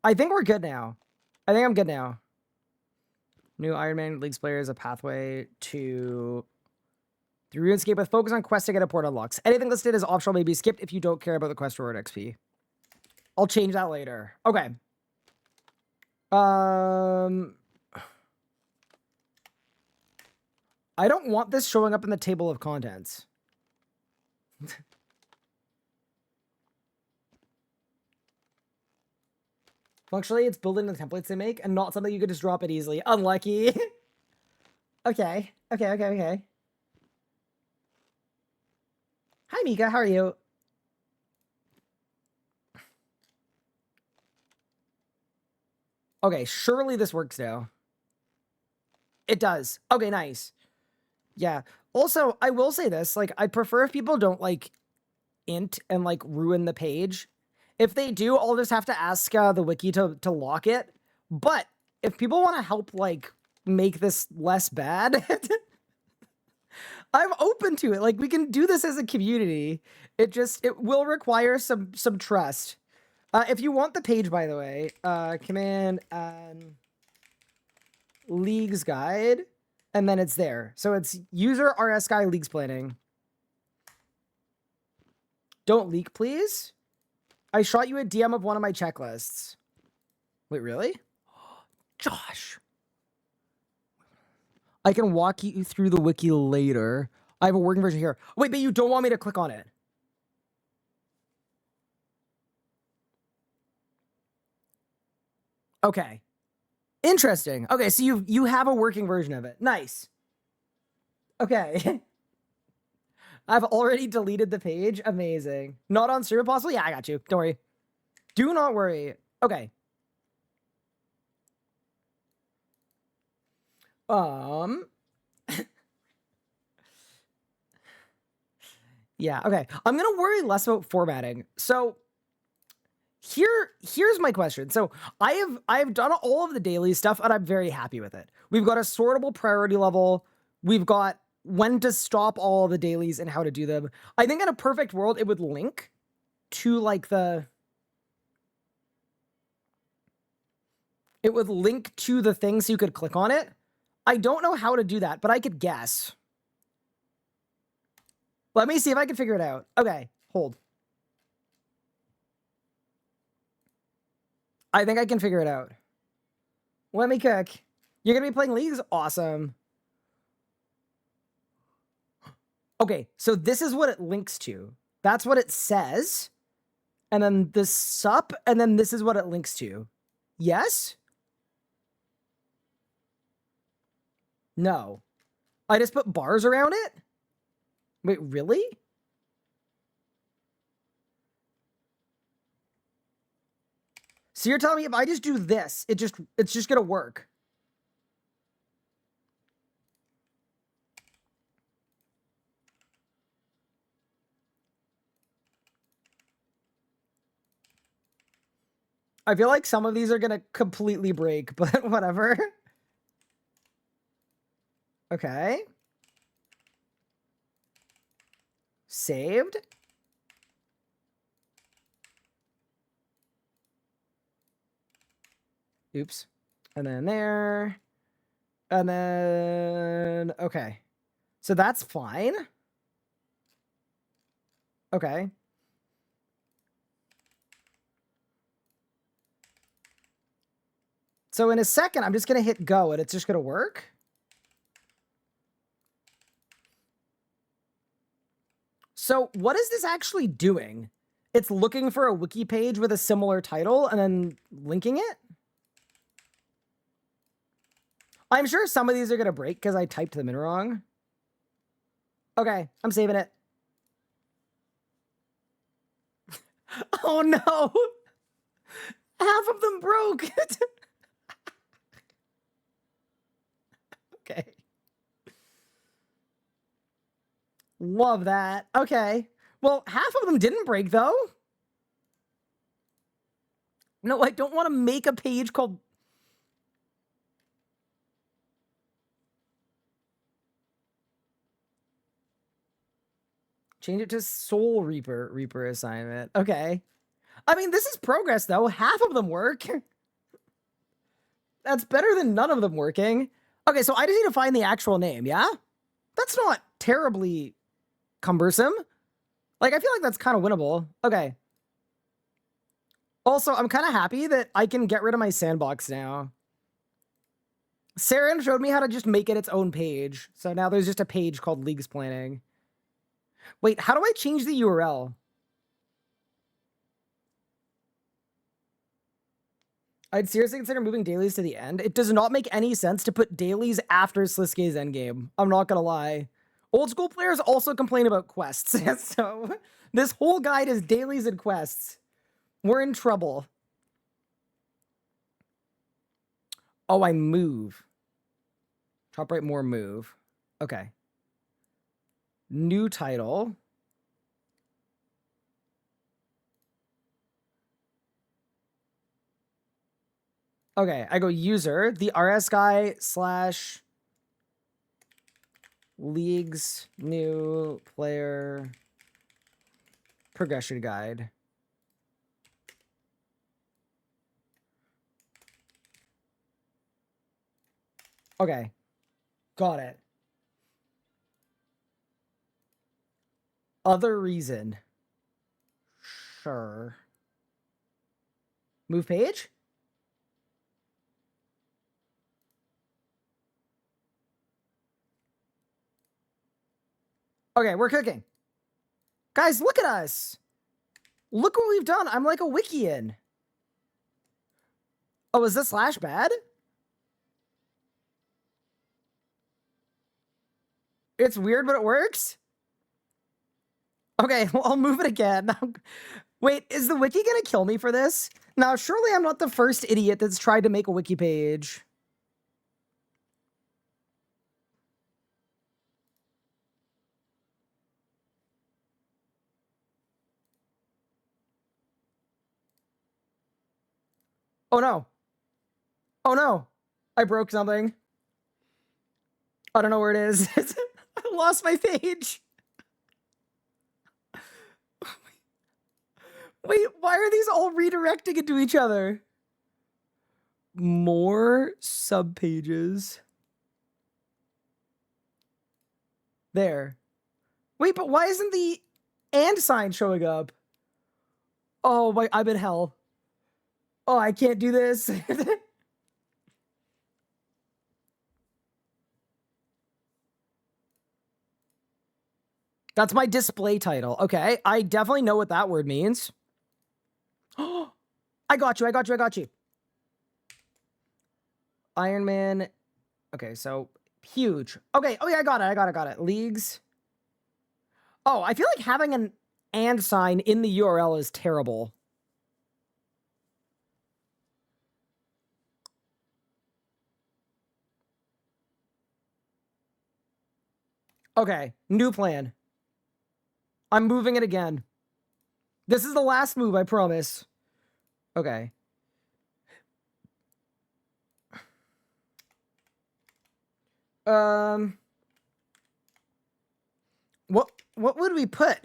I think we're good now. I think I'm good now. New Iron Man Leagues players, a pathway to the RuneScape with focus on quest to get a port unlocks. Anything listed as optional may be skipped if you don't care about the quest reward XP. I'll change that later. Okay. I don't want this showing up in the table of contents. Functionally, it's building the templates they make and not something you could just drop it easily. Unlucky. Okay. Okay. Hi, Mika. How are you? Okay, surely this works now. It does. Okay, nice. Yeah. Also, I will say this. Like, I prefer if people don't, like, int and like ruin the page. If they do, I'll just have to ask the wiki to lock it. But if people want to help like make this less bad, I'm open to it. Like we can do this as a community. It will require some trust. If you want the page, by the way, command leagues guide, and then it's there. So it's user RS guy leagues planning. Don't leak, please. I shot you a DM of one of my checklists. Wait, really? Josh. I can walk you through the wiki later. I have a working version here. Wait, but you don't want me to click on it. Okay. Interesting. Okay, so you have a working version of it. Nice. Okay. I've already deleted the page. Amazing. Not on stream possible? Yeah, I got you. Don't worry. Do not worry. Okay. Yeah, okay. I'm gonna worry less about formatting. So here's my question. So I have done all of the daily stuff and I'm very happy with it. We've got a sortable priority level. We've got when to stop all of the dailies and how to do them. I think in a perfect world, it would link to like it would link to the thing so you could click on it. I don't know how to do that, but I could guess. Let me see if I can figure it out. Okay, hold. I think I can figure it out. Let me cook. You're going to be playing leagues? Awesome. Okay, so this is what it links to. That's what it says. And then the sup, and then this is what it links to. Yes? No. I just put bars around it? Wait, really? So you're telling me if I just do this, it's just gonna work? I feel like some of these are gonna completely break, but whatever. Okay. Saved. Oops. And then there. And then, okay. So that's fine. Okay. So in a second, I'm just going to hit go and it's just going to work. So what is this actually doing? It's looking for a wiki page with a similar title and then linking it? I'm sure some of these are going to break because I typed them in wrong. Okay, I'm saving it. Oh no! Half of them broke! Okay. Love that. Okay. Well, half of them didn't break, though. No, I don't want to make a page called... Change it to Soul Reaper assignment. Okay. I mean, this is progress, though. Half of them work. That's better than none of them working. Okay, so I just need to find the actual name, yeah? That's not terribly cumbersome. Like, I feel like that's kind of winnable. Okay. Also, I'm kind of happy that I can get rid of my sandbox now. Saren showed me how to just make it its own page. So now there's just a page called Leagues Planning. Wait, how do I change the URL? I'd seriously consider moving dailies to the end. It does not make any sense to put dailies after Sliske's endgame. I'm not gonna lie. Old school players also complain about quests. So this whole guide is dailies and quests. We're in trouble. Oh, I move. Top right, more move. Okay. New title. Okay, I go user, the RS guy slash leagues new player progression guide. Okay, got it. Other reason. Sure. Move page? Okay, we're cooking. Guys, look at us. Look what we've done. I'm like a Wikian. Oh, is this slash bad? It's weird, but it works? Okay, well, I'll move it again. Wait, is the wiki gonna kill me for this? Now, surely I'm not the first idiot that's tried to make a wiki page. Oh no. Oh no. I broke something. I don't know where it is. I lost my page. Wait, why are these all redirecting into each other? More subpages. There. Wait, but why isn't the and sign showing up? Oh, my, I'm in hell. Oh, I can't do this. That's my display title. Okay, I definitely know what that word means. Oh, I got you, I got you, I got you. Iron Man. Okay, so huge. Okay, oh yeah, I got it. Leagues. Oh, I feel like having an and sign in the URL is terrible. Okay, new plan. I'm moving it again. This is the last move, I promise. Okay. What would we put?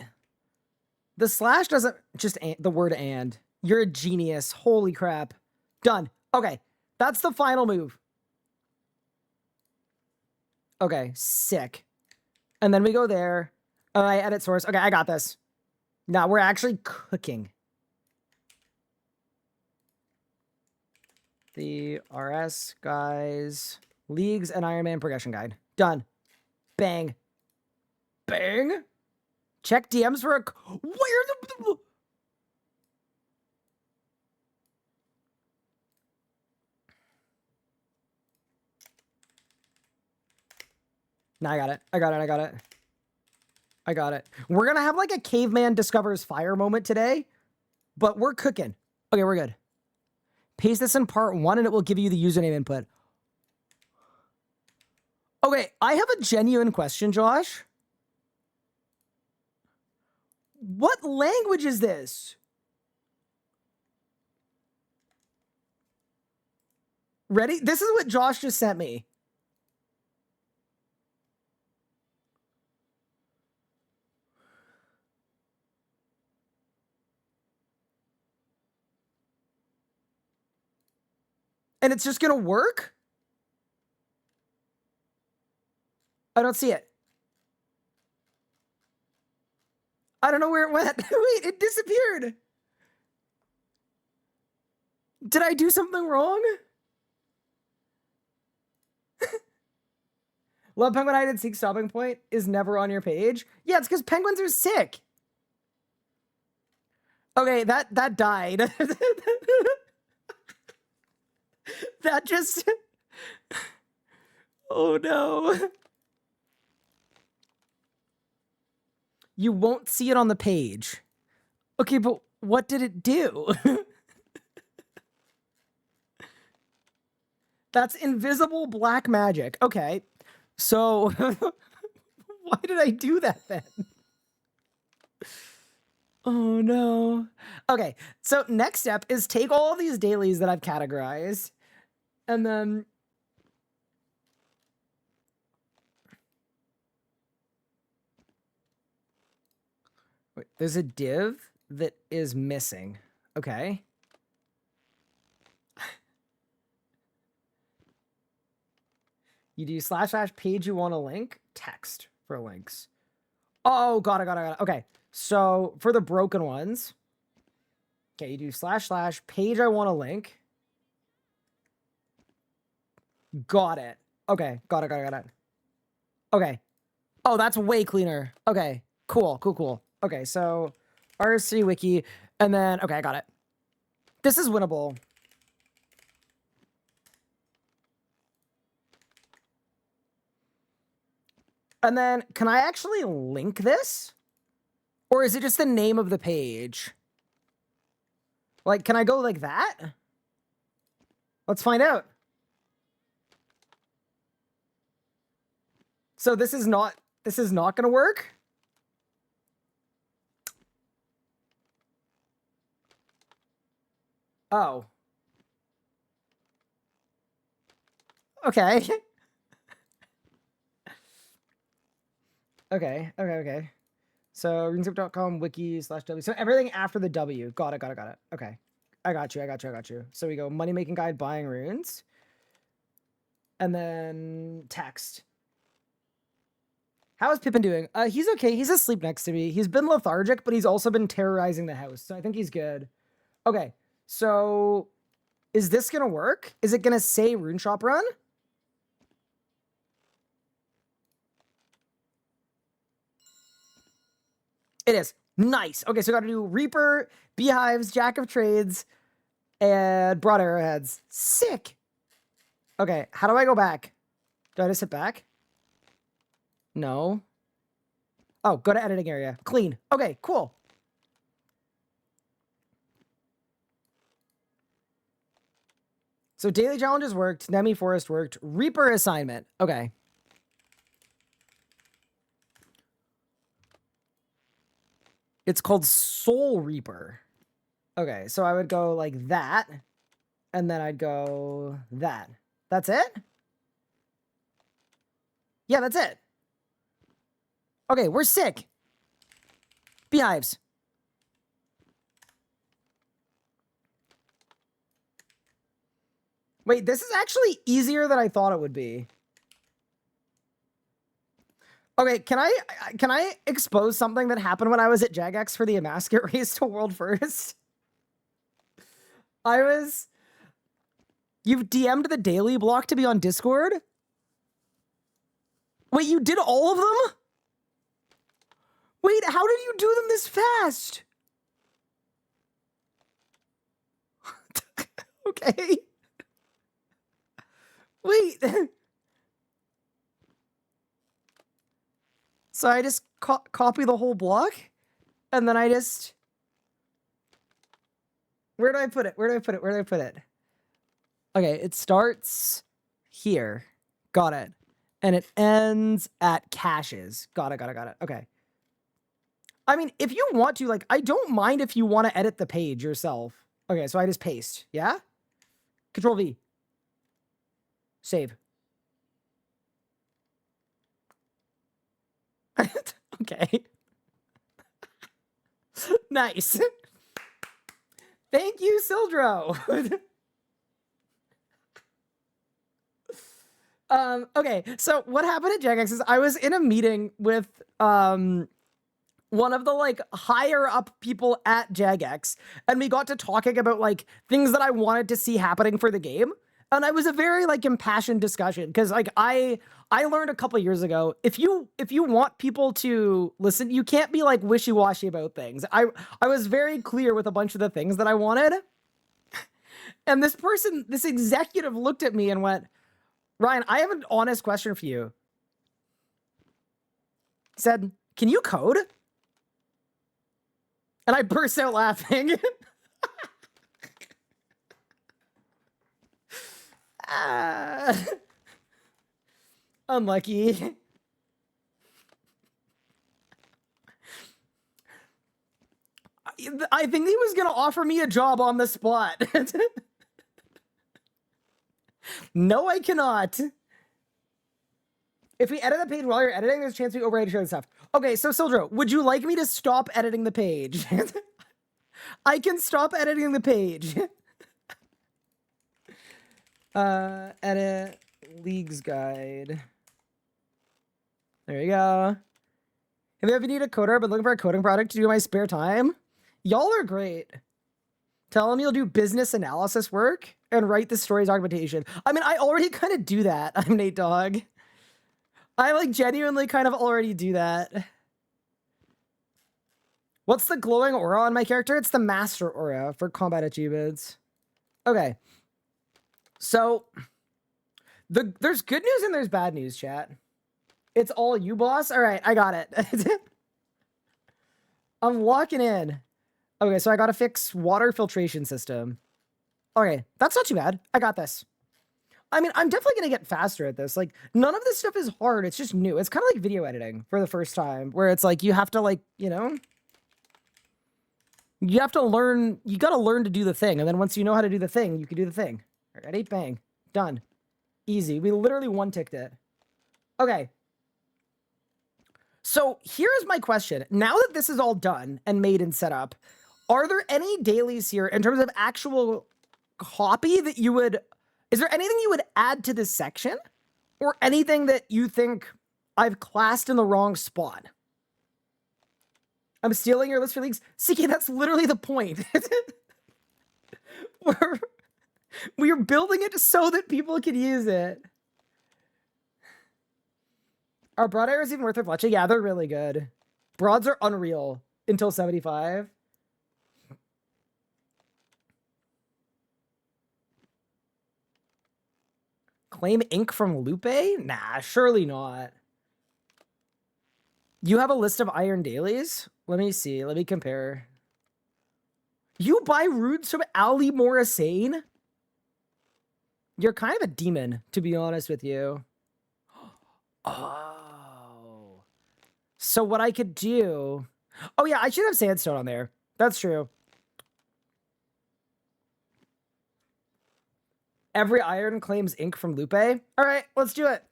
The slash doesn't just the word and. You're a genius. Holy crap. Done. Okay. That's the final move. Okay, sick. And then we go there. I edit source. Okay, I got this. Now we're actually cooking. The RS guys, leagues, and Iron Man progression guide. Done. Bang. Bang. Check DMs for a... Where the... No, I got it. I got it. I got it. I got it. We're going to have like a caveman discovers fire moment today, but we're cooking. Okay, we're good. Paste this in part 1 and it will give you the username input. Okay, I have a genuine question, Josh. What language is this? Ready? This is what Josh just sent me. And it's just gonna work? I don't see it. I don't know where it went. Wait, it disappeared. Did I do something wrong? Love Penguin Hide and Seek stopping point is never on your page. Yeah, it's because penguins are sick. Okay, that died. That just... Oh no. You won't see it on the page. Okay, but what did it do? That's invisible black magic. Okay, so why did I do that then? Oh no. Okay, so next step is take all these dailies that I've categorized, And then wait, there's a div that is missing. Okay. You do / page you want to link, text for links. Oh, got it. Okay. So for the broken ones, okay, you do / page I want to link. Got it. Okay, got it. Okay. Oh, that's way cleaner. Okay, cool. Okay, so RC wiki, and then, okay, I got it. This is winnable. And then, can I actually link this? Or is it just the name of the page? Like, can I go like that? Let's find out. So this is not gonna work? Oh. Okay. Okay. So runescape.com wiki /w. So everything after the W. Got it. Okay. I got you. So we go money making guide, buying runes. And then text. How is Pippin doing? He's okay. He's asleep next to me. He's been lethargic, but he's also been terrorizing the house. So I think he's good. Okay. So is this gonna work? Is it gonna say rune shop run? It is. Nice. Okay, so I got to do Reaper, Beehives, Jack of Trades, and Broad Arrowheads. Sick. Okay, how do I go back? Do I just hit back? No. Oh, go to editing area. Clean. Okay, cool. So daily challenges worked. Nemi Forest worked. Reaper assignment. Okay. It's called Soul Reaper. Okay, so I would go like that. And then I'd go that. That's it? Yeah, that's it. Okay, we're sick. Beehives. Wait, this is actually easier than I thought it would be. Okay, can I expose something that happened when I was at Jagex for the Emascot race to World First? You've DM'd the daily block to be on Discord? Wait, you did all of them? Wait, how did you do them this fast? Okay. Wait. So I just copy the whole block? And then I just... Where do I put it? Okay, it starts here. Got it. And it ends at caches. Got it. Okay. I mean, if you want to, like, I don't mind if you want to edit the page yourself. Okay, so I just paste. Yeah? Control V. Save. Okay. Nice. Thank you, Sildro. Okay, so what happened at Jagex is I was in a meeting with one of the like higher up people at Jagex, and we got to talking about like things that I wanted to see happening for the game. And it was a very like impassioned discussion because like I learned a couple years ago, if you want people to listen, you can't be like wishy-washy about things. I was very clear with a bunch of the things that I wanted. And this executive looked at me and went, Ryan, I have an honest question for you. He said, can you code? And I burst out laughing. Unlucky. I think he was going to offer me a job on the spot. No, I cannot. If we edit the page while you're editing, there's a chance we overwrite show stuff. Okay, so Sildro, would you like me to stop editing the page? I can stop editing the page. Edit leagues guide. There you go. If you ever need a coder, but looking for a coding product to do in my spare time, y'all are great. Tell them you'll do business analysis work and write the stories documentation. I mean, I already kind of do that. I'm Nate Dogg. I like genuinely kind of already do that. What's the glowing aura on my character? It's the master aura for combat achievements. Okay. So there's good news and there's bad news, chat. It's all you, boss. All right, I got it. I'm locking in. Okay, so I got to fix water filtration system. Okay, that's not too bad. I got this. I mean, I'm definitely going to get faster at this. Like, none of this stuff is hard. It's just new. It's kind of like video editing for the first time, where it's like, you have to, like, you know, you have to learn, you got to learn to do the thing. And then once you know how to do the thing, you can do the thing. Ready? Bang. Done. Easy. We literally one-ticked it. Okay. So here's my question. Now that this is all done and made and set up, are there any dailies here in terms of actual copy that you would... Is there anything you would add to this section? Or anything that you think I've classed in the wrong spot? I'm stealing your list for leagues. CK, that's literally the point. We're building it so that people can use it. Are broad arrows even worth their fletching? Yeah, they're really good. Broads are unreal until 75. Claim ink from Lupe? Nah, surely not. You have a list of iron dailies? Let me see. Let me compare. You buy runes from Ali Morrisane? You're kind of a demon, to be honest with you. Oh. So what I could do... Oh, yeah, I should have sandstone on there. That's true. Every iron claims ink from Lupe. All right, let's do it.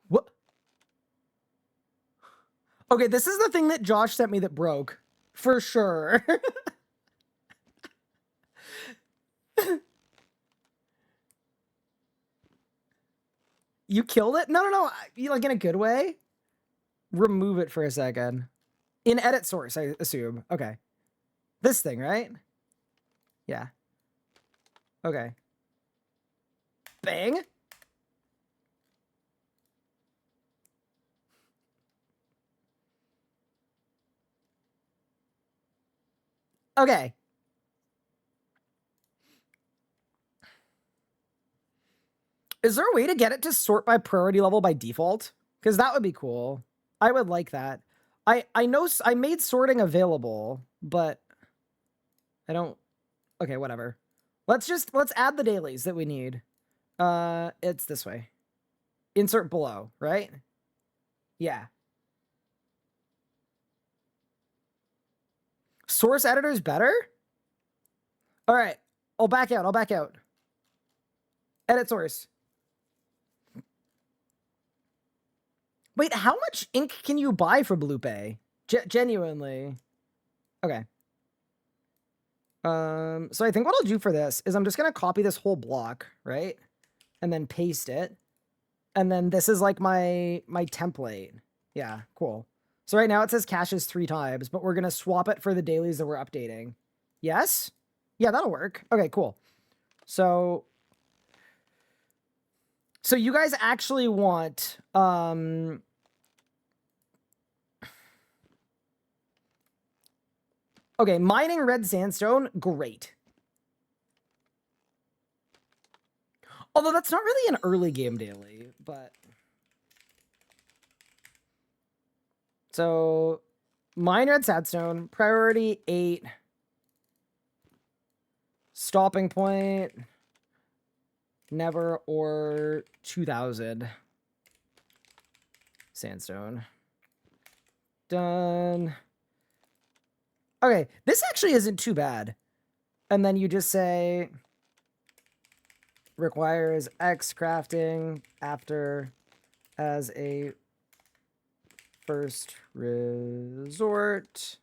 What? Okay, this is the thing that Josh sent me that broke. For sure. You killed it? No. You like in a good way? Remove it for a second. In edit source, I assume. Okay. This thing, right? Yeah. Okay. Bang. Okay. Is there a way to get it to sort by priority level by default? Because that would be cool. I would like that. I know I made sorting available, but I don't... Okay, whatever. Let's add the dailies that we need. It's this way. Insert below, right? Yeah. Source editor is better? All right. I'll back out. Edit source. Wait, how much ink can you buy from Lupe? Genuinely. Okay. So I think what I'll do for this is I'm just going to copy this whole block, right? And then paste it. And then this is like my template. Yeah, cool. So right now it says caches 3 times, but we're going to swap it for the dailies that we're updating. Yes? Yeah, that'll work. Okay, cool. So you guys actually want, okay, mining red sandstone, great. Although that's not really an early game daily, but... So, mine red sandstone, priority 8. Stopping point, never or 2000. sandstone. Done. Okay, this actually isn't too bad. And then you just say requires X crafting after as a first resort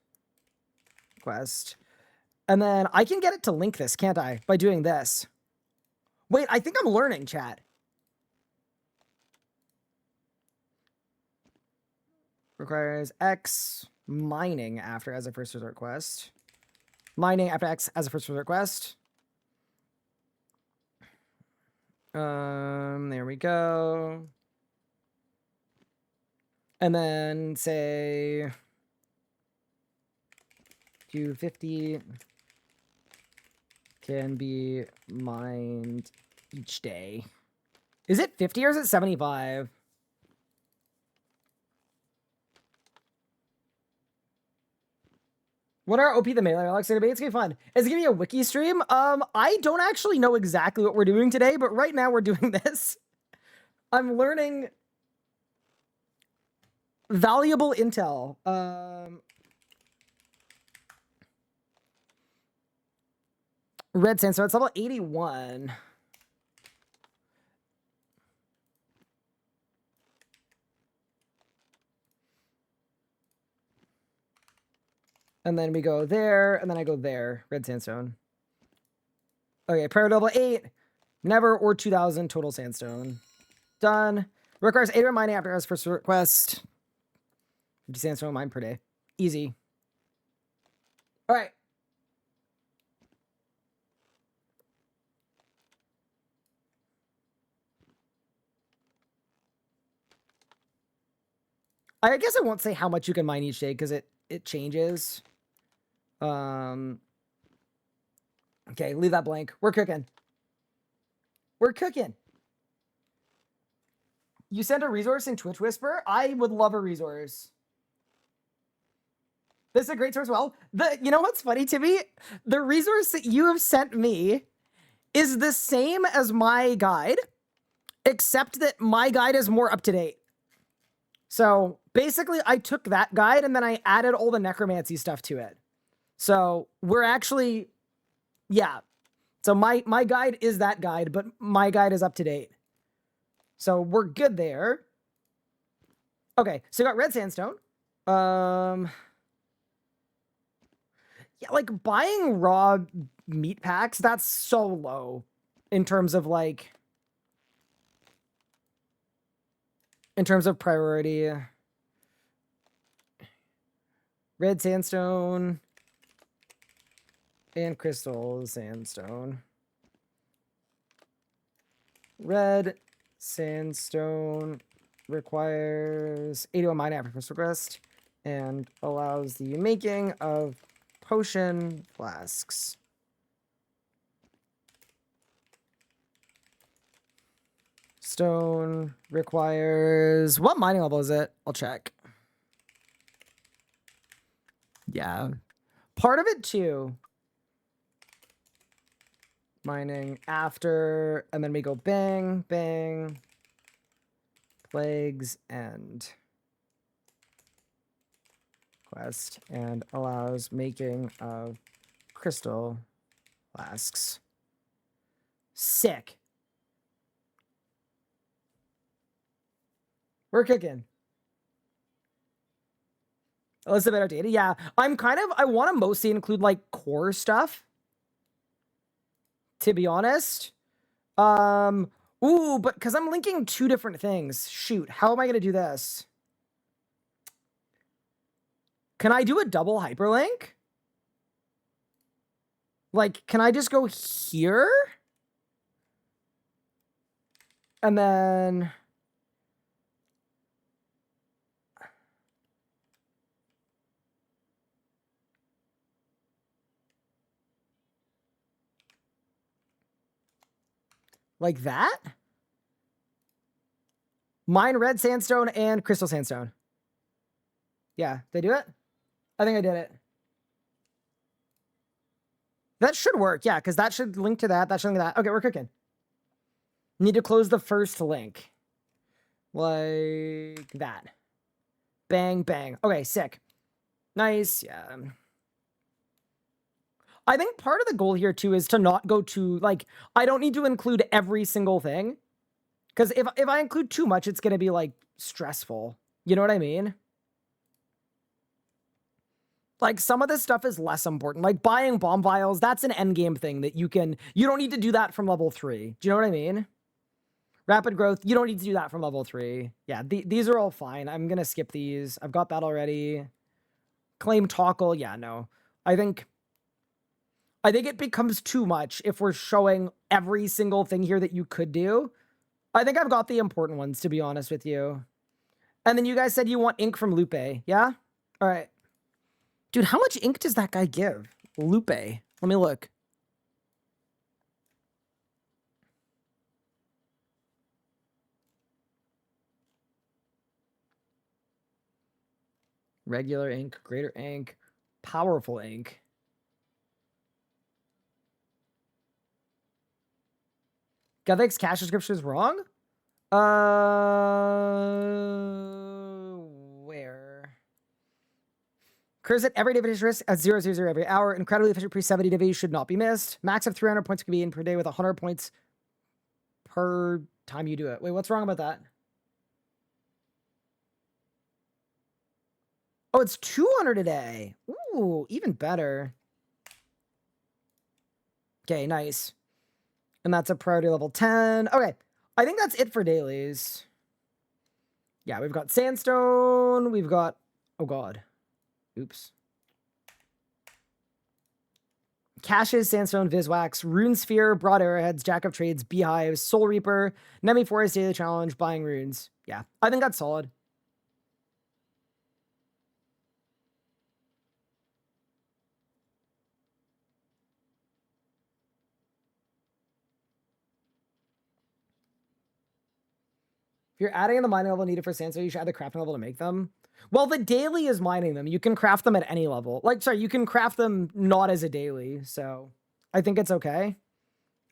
quest. And then I can get it to link this, can't I? By doing this. Wait, I think I'm learning, chat. Requires X mining after as a first resort quest. Mining after X as a first resort quest. There we go. And then say do 50 can be mined each day. Is it 50 or is it 75? What are OP the Melee Alex debate? It's gonna be fun. Is it gonna be a wiki stream? I don't actually know exactly what we're doing today, but right now we're doing this. I'm learning valuable intel. Red sand, so it's level 81. And then we go there, and then I go there. Red sandstone. Okay, priority level 8. Never or 2,000 total sandstone. Done. Requires 8 mining after our first request. 50 sandstone mine per day. Easy. All right. I guess I won't say how much you can mine each day because it changes. Okay, leave that blank. We're cooking. We're cooking. You sent a resource in Twitch Whisper? I would love a resource. This is a great source. Well, you know what's funny to me? The resource that you have sent me is the same as my guide, except that my guide is more up to date. So basically, I took that guide and then I added all the necromancy stuff to it. So we're actually, yeah. So my guide is that guide, but my guide is up to date. So we're good there. Okay, so we got red sandstone. Yeah, like buying raw meat packs, that's so low in terms of like, in terms of priority. Red sandstone and crystal sandstone. Red sandstone requires 81 mine after first request and allows the making of potion flasks. Stone requires... What mining level is it? I'll check. Yeah. Part of it too. Mining after, and then we go bang, bang. Plagues end. Quest and allows making of crystal flasks. Sick. We're kicking. Elizabeth data. Yeah, I'm kind of, I want to mostly include like core stuff. To be honest. Ooh, but because I'm linking two different things. Shoot, how am I going to do this? Can I do a double hyperlink? Like, can I just go here? And then... like that? Mine red sandstone and crystal sandstone. Yeah, they do it? I think I did it. That should work, yeah, because that should link to that. That should link to that. Okay, we're cooking. Need to close the first link. Like that. Bang, bang. Okay, sick. Nice, yeah. I think part of the goal here, too, is to not go too, like, I don't need to include every single thing. Because if I include too much, it's going to be, like, stressful. You know what I mean? Like, some of this stuff is less important. Like, buying bomb vials, that's an endgame thing that you don't need to do that from level 3. Do you know what I mean? Rapid growth, you don't need to do that from level 3. Yeah, these are all fine. I'm going to skip these. I've got that already. Claim Toggle, yeah, no. I think it becomes too much if we're showing every single thing here that you could do. I think I've got the important ones, to be honest with you. And then you guys said you want ink from Lupe, yeah? All right. Dude, how much ink does that guy give? Lupe. Let me look. Regular ink, greater ink, powerful ink. Gothics cash description is wrong? Where? Occurs at every division risk at 000 every hour. Incredibly efficient pre-70 divi should not be missed. Max of 300 points can be in per day with 100 points per time you do it. Wait, what's wrong about that? Oh, it's 200 a day. Ooh, even better. Okay, nice. And that's a priority level 10. Okay, I think that's it for dailies. Yeah, we've got sandstone. We've got... Oh, God. Oops. Caches, Sandstone, Viswax, Rune Sphere, Broad Arrowheads, Jack of Trades, Beehives, Soul Reaper, Nemi Forest Daily Challenge, Buying Runes. Yeah, I think that's solid. If you're adding in the mining level needed for Sandstone, you should add the crafting level to make them. Well, the daily is mining them. You can craft them at any level. Like, sorry, you can craft them not as a daily, so I think it's okay.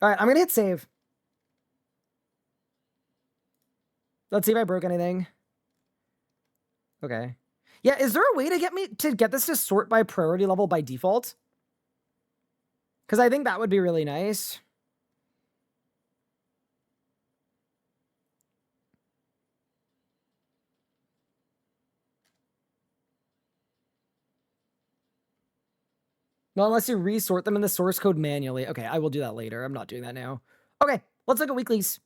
All right, I'm going to hit save. Let's see if I broke anything. Okay. Yeah, is there a way to get this to sort by priority level by default? Because I think that would be really nice. Not unless you resort them in the source code manually. Okay, I will do that later. I'm not doing that now. Okay, let's look at weeklies.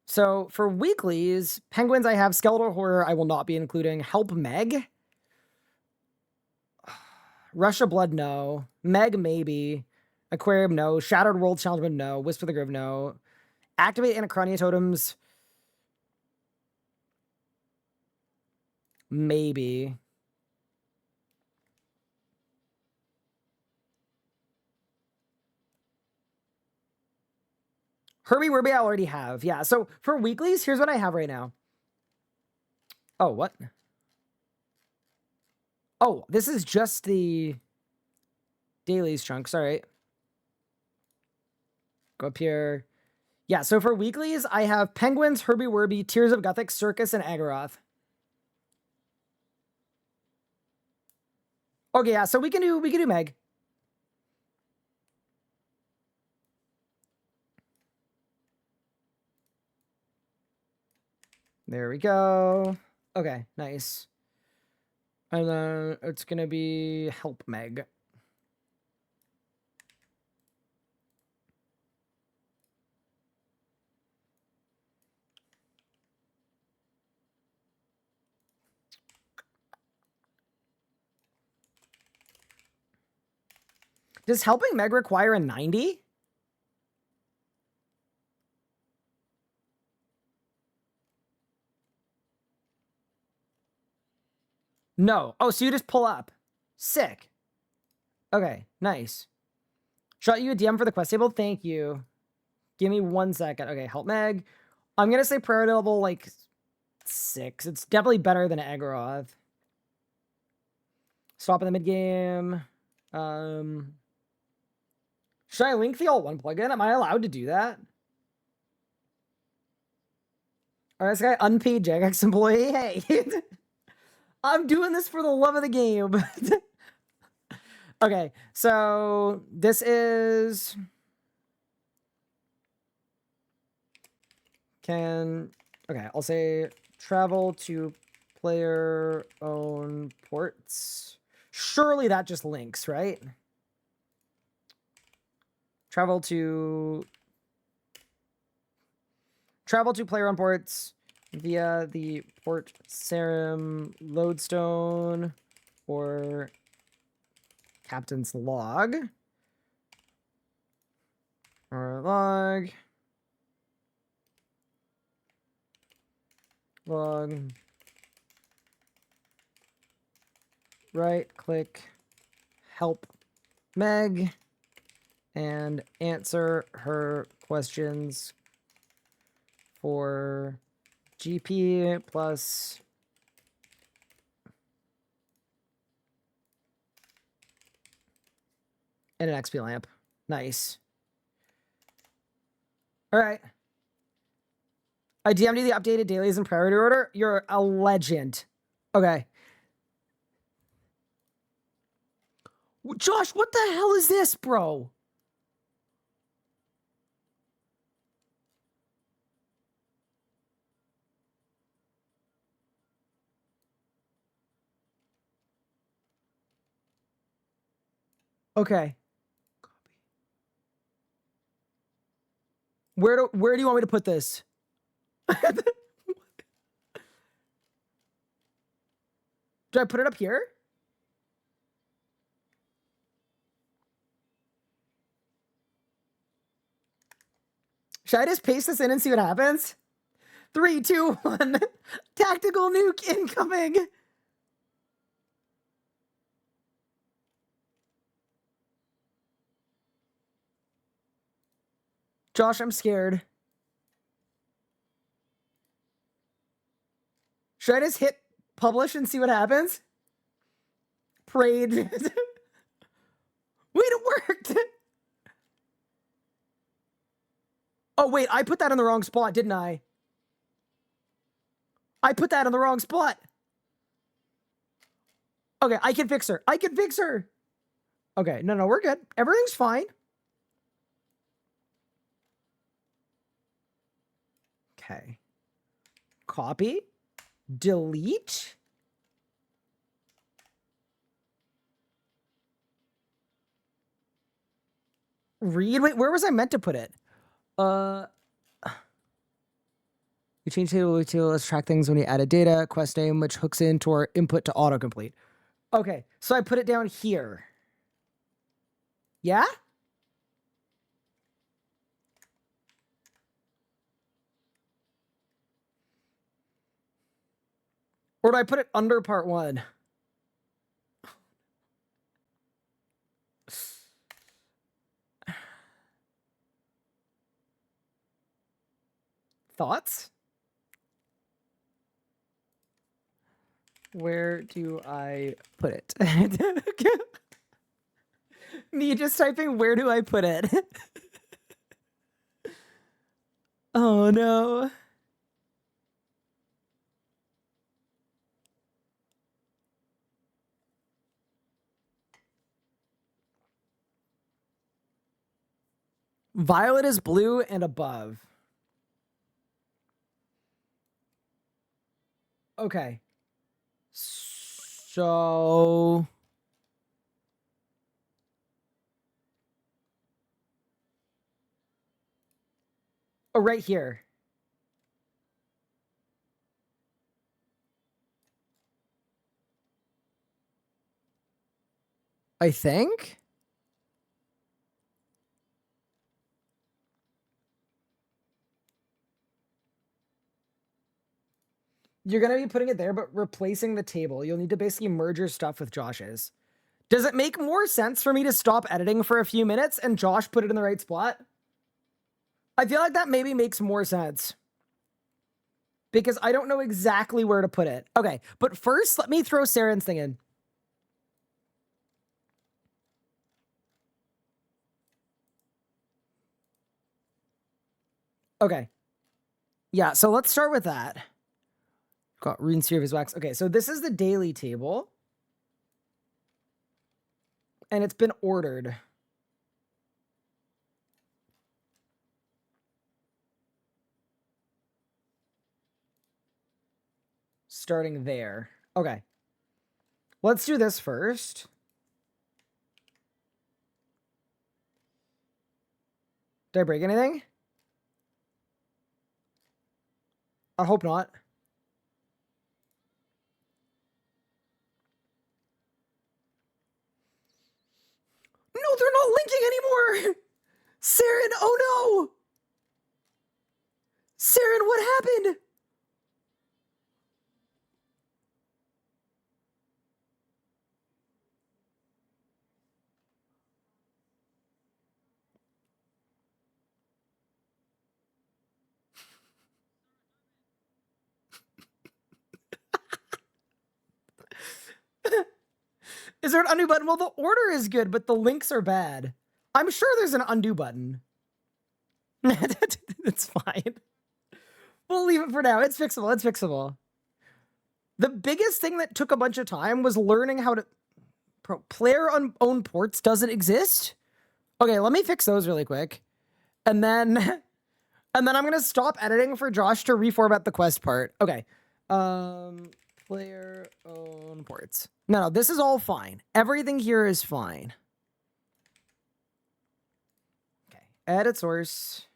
So for weeklies, Penguins I have, Skeletal Horror I will not be including. Help Meg? Russia Blood, no. Meg, maybe. Aquarium, no. Shattered World Challenge, no. Whisper the Grove, no. Activate Anachronia Totems. Maybe. Herbie Werby I already have. Yeah, so for weeklies, here's what I have right now. Oh, what? Oh, this is just the dailies chunks. All right. Go up here. Yeah, so for weeklies, I have Penguins, Herbie Werby, Tears of Gothic, Circus, and Agaroth. Okay, yeah, so we can do Meg. There we go. Okay, nice. And then it's gonna be Help Meg. Does Helping Meg require a 90? No. Oh, so you just pull up. Sick. Okay, nice. Shot you a DM for the quest table. Thank you. Give me 1 second. Okay, Help Meg. I'm going to say priority level, like, 6. It's definitely better than Agaroth. Stop in the mid-game. Should I link the all-1 plugin? Am I allowed to do that? All right, this guy, unpaid Jagex employee. Hey, I'm doing this for the love of the game. Okay, so this is... Okay, I'll say travel to player-owned ports. Surely that just links, right? Travel to player-owned ports via the port serum lodestone or captain's log. Or log. Log. Right click help Meg and answer her questions for GP plus and an XP lamp. Nice. All right. I DM'd you the updated dailies in priority order. You're a legend. Okay. Josh, what the hell is this, bro? Okay. Where do you want me to put this? Do I put it up here? Should I just paste this in and see what happens? 3, 2, 1. Tactical nuke incoming. Josh, I'm scared. Should I just hit publish and see what happens? Prayed. Wait, it worked. Oh, wait, I put that in the wrong spot, didn't I? I put that in the wrong spot. Okay, I can fix her. I can fix her. Okay, no, we're good. Everything's fine. Okay. Copy. Delete. Read. Wait, where was I meant to put it? We change table to let's track things when we added data, quest name, which hooks into our input to autocomplete. Okay, so I put it down here. Yeah? Or do I put it under part 1? Thoughts? Where do I put it? Me just typing, where do I put it? Oh no. Violet is blue and above. Okay. So... Oh, right here. I think? You're going to be putting it there, but replacing the table. You'll need to basically merge your stuff with Josh's. Does it make more sense for me to stop editing for a few minutes and Josh put it in the right spot? I feel like that maybe makes more sense. Because I don't know exactly where to put it. Okay, but first, let me throw Saren's thing in. Okay. Yeah, so let's start with that. Got Rune Sphere of his wax. Okay, so this is the daily table. And it's been ordered. Starting there. Okay. Let's do this first. Did I break anything? I hope not. No, they're not linking anymore! Saren, oh no! Saren, what happened? Is there an undo button? Well, the order is good, but the links are bad. I'm sure there's an undo button. It's fine. We'll leave it for now. It's fixable. It's fixable. The biggest thing that took a bunch of time was learning how to... player owned ports doesn't exist? Okay, let me fix those really quick. And then... and then I'm going to stop editing for Josh to reformat the quest part. Okay. Player owned ports. No, this is all fine. Everything here is fine. Okay. Edit source.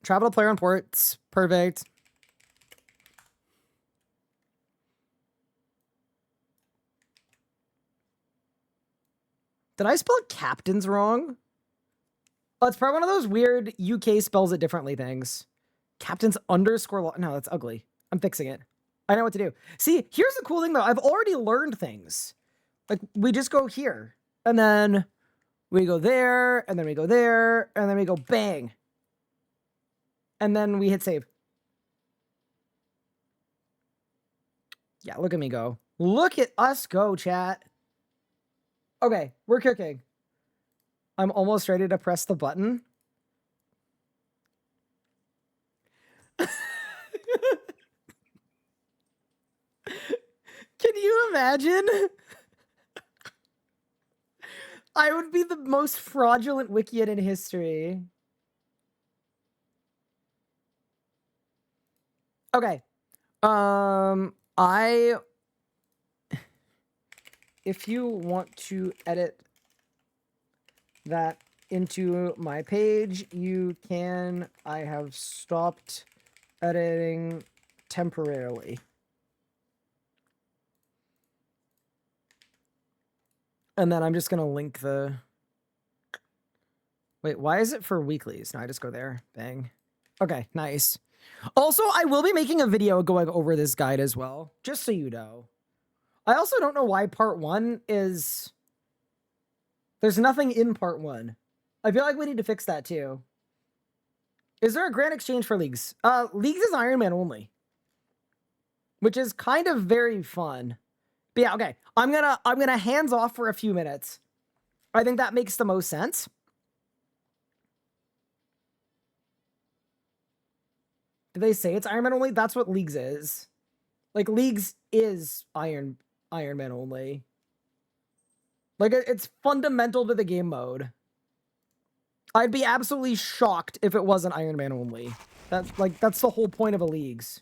Travel to player on ports. Perfect. Did I spell captains wrong? Oh, it's probably one of those weird UK spells it differently things. Captains underscore... No, that's ugly. I'm fixing it. I know what to do. See, here's the cool thing, though. I've already learned things. Like, we just go here. And then we go there. And then we go there. And then we go bang. And then we hit save. Yeah, look at me go. Look at us go, chat. Okay, we're cooking. I'm almost ready to press the button. Can you imagine? I would be the most fraudulent Wiccan in history. Okay. If you want to edit that into my page, you can. I have stopped editing temporarily. And then I'm just going to link the... Wait, why is it for weeklies? No, I just go there. Bang. Okay, nice. Also, I will be making a video going over this guide as well, just so you know. I also don't know why part 1 is... There's nothing in part 1. I feel like we need to fix that too. Is there a grand exchange for leagues? Leagues is Iron Man only. Which is kind of very fun. But yeah, okay. I'm gonna hands off for a few minutes. I think that makes the most sense. Did they say it's Iron Man only? That's what Leagues is. Like, Leagues is Iron Man only. Like, it's fundamental to the game mode. I'd be absolutely shocked if it wasn't Iron Man only. That's the whole point of a Leagues.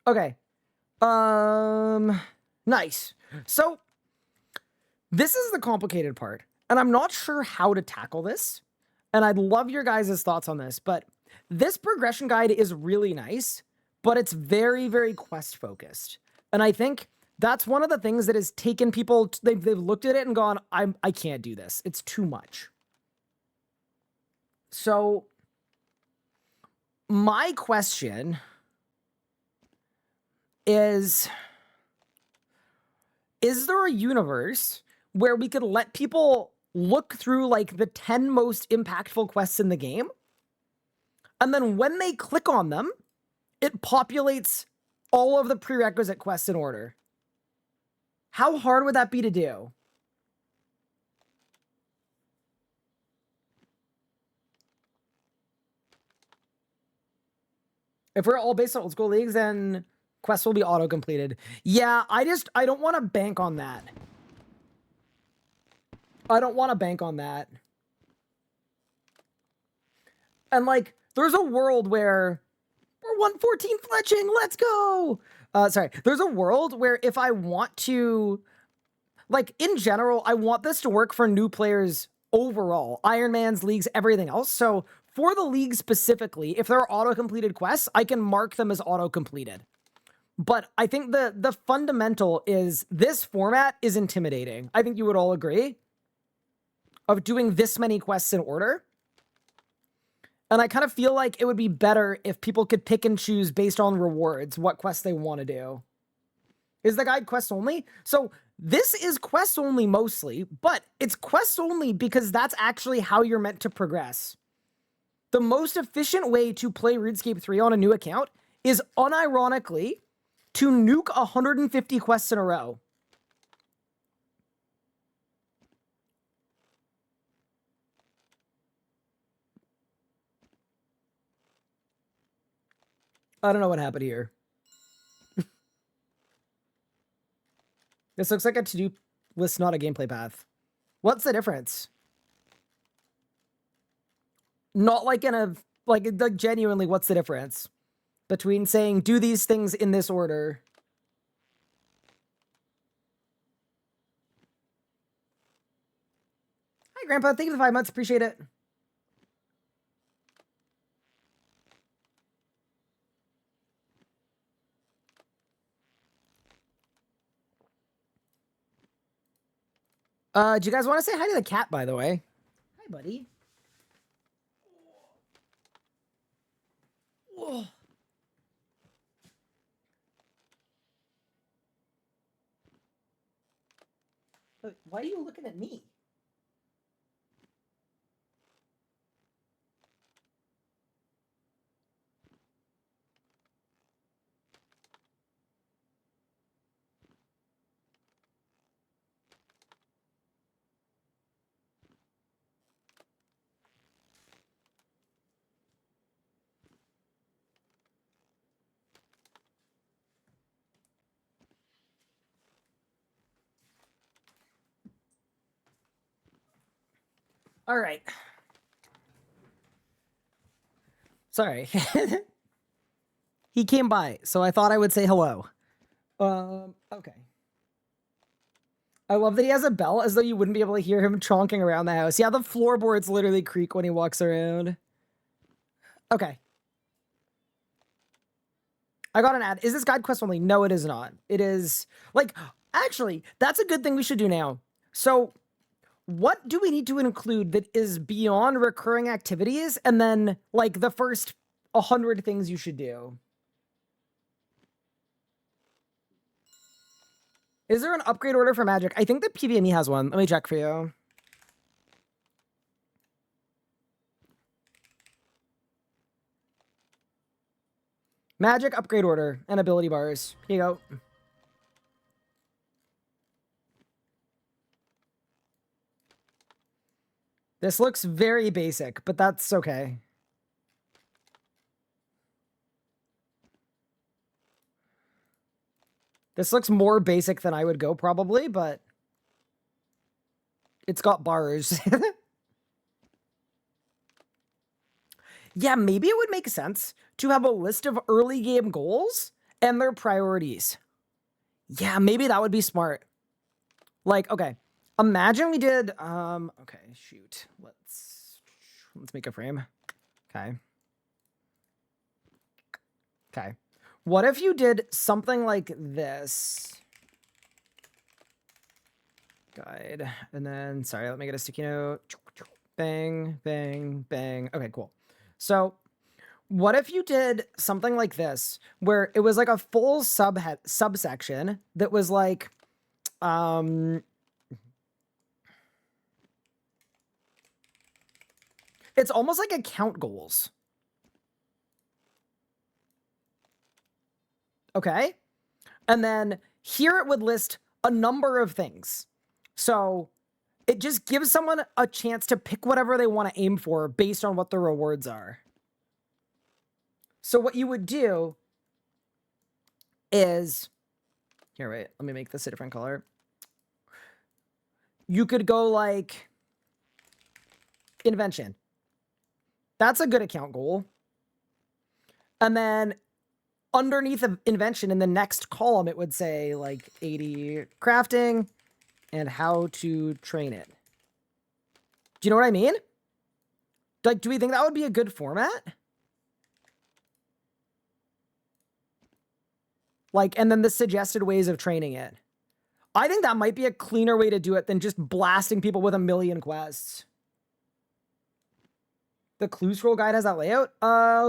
Okay. Nice. So, this is the complicated part. And I'm not sure how to tackle this. And I'd love your guys' thoughts on this. But this progression guide is really nice. But it's very, very quest focused. And I think that's one of the things that has taken people... They've looked at it and gone, I can't do this. It's too much. So, my question is there a universe where we could let people look through, like, the 10 most impactful quests in the game? And then when they click on them, it populates all of the prerequisite quests in order. How hard would that be to do? If we're all based on old school leagues, then quests will be auto-completed. Yeah, I don't want to bank on that. I don't want to bank on that. And, like, there's a world where we're 114 fletching, let's go! Sorry. There's a world where if I want to... Like, in general, I want this to work for new players overall. Ironmans, leagues, everything else. So, for the league specifically, if there are auto-completed quests, I can mark them as auto-completed. But I think the fundamental is this format is intimidating. I think you would all agree of doing this many quests in order. And I kind of feel like it would be better if people could pick and choose based on rewards what quests they want to do. Is the guide quests only? So this is quests only mostly, but it's quests only because that's actually how you're meant to progress. The most efficient way to play RuneScape 3 on a new account is unironically to nuke 150 quests in a row. I don't know what happened here. This looks like a to-do list, not a gameplay path. What's the difference? Not like in a... Like genuinely, what's the difference between saying, do these things in this order? Hi, Grandpa. Thank you for the 5 months. Appreciate it. Do you guys want to say hi to the cat, by the way? Hi, buddy. Whoa. Why are you looking at me? All right. Sorry. He came by, so I thought I would say hello. Okay. I love that he has a bell as though you wouldn't be able to hear him chonking around the house. Yeah, the floorboards literally creak when he walks around. Okay. I got an ad. Is this guide quest only? No, it is not. It is... Like, actually, that's a good thing we should do now. So... What do we need to include that is beyond recurring activities and then, like, the first 100 things you should do? Is there an upgrade order for Magic? I think the PVME has one. Let me check for you. Magic upgrade order and ability bars. Here you go. This looks very basic, but that's okay. This looks more basic than I would go, probably, but... It's got bars. Yeah, maybe it would make sense to have a list of early game goals and their priorities. Yeah, maybe that would be smart. Like, okay. Imagine we did, okay, shoot. Let's make a frame. Okay. Okay. What if you did something like this? Guide. And then, sorry, let me get a sticky note. Bang, bang, bang. Okay, cool. So, what if you did something like this, where it was like a full subsection that was like, it's almost like account goals. Okay? And then here it would list a number of things. So it just gives someone a chance to pick whatever they want to aim for based on what the rewards are. So what you would do is, here, wait, let me make this a different color. You could go like invention. That's a good account goal. And then underneath of invention in the next column, it would say like 80 crafting and how to train it. Do you know what I mean? Like, do we think that would be a good format? Like, and then the suggested ways of training it. I think that might be a cleaner way to do it than just blasting people with a million quests. The clue scroll guide has that layout?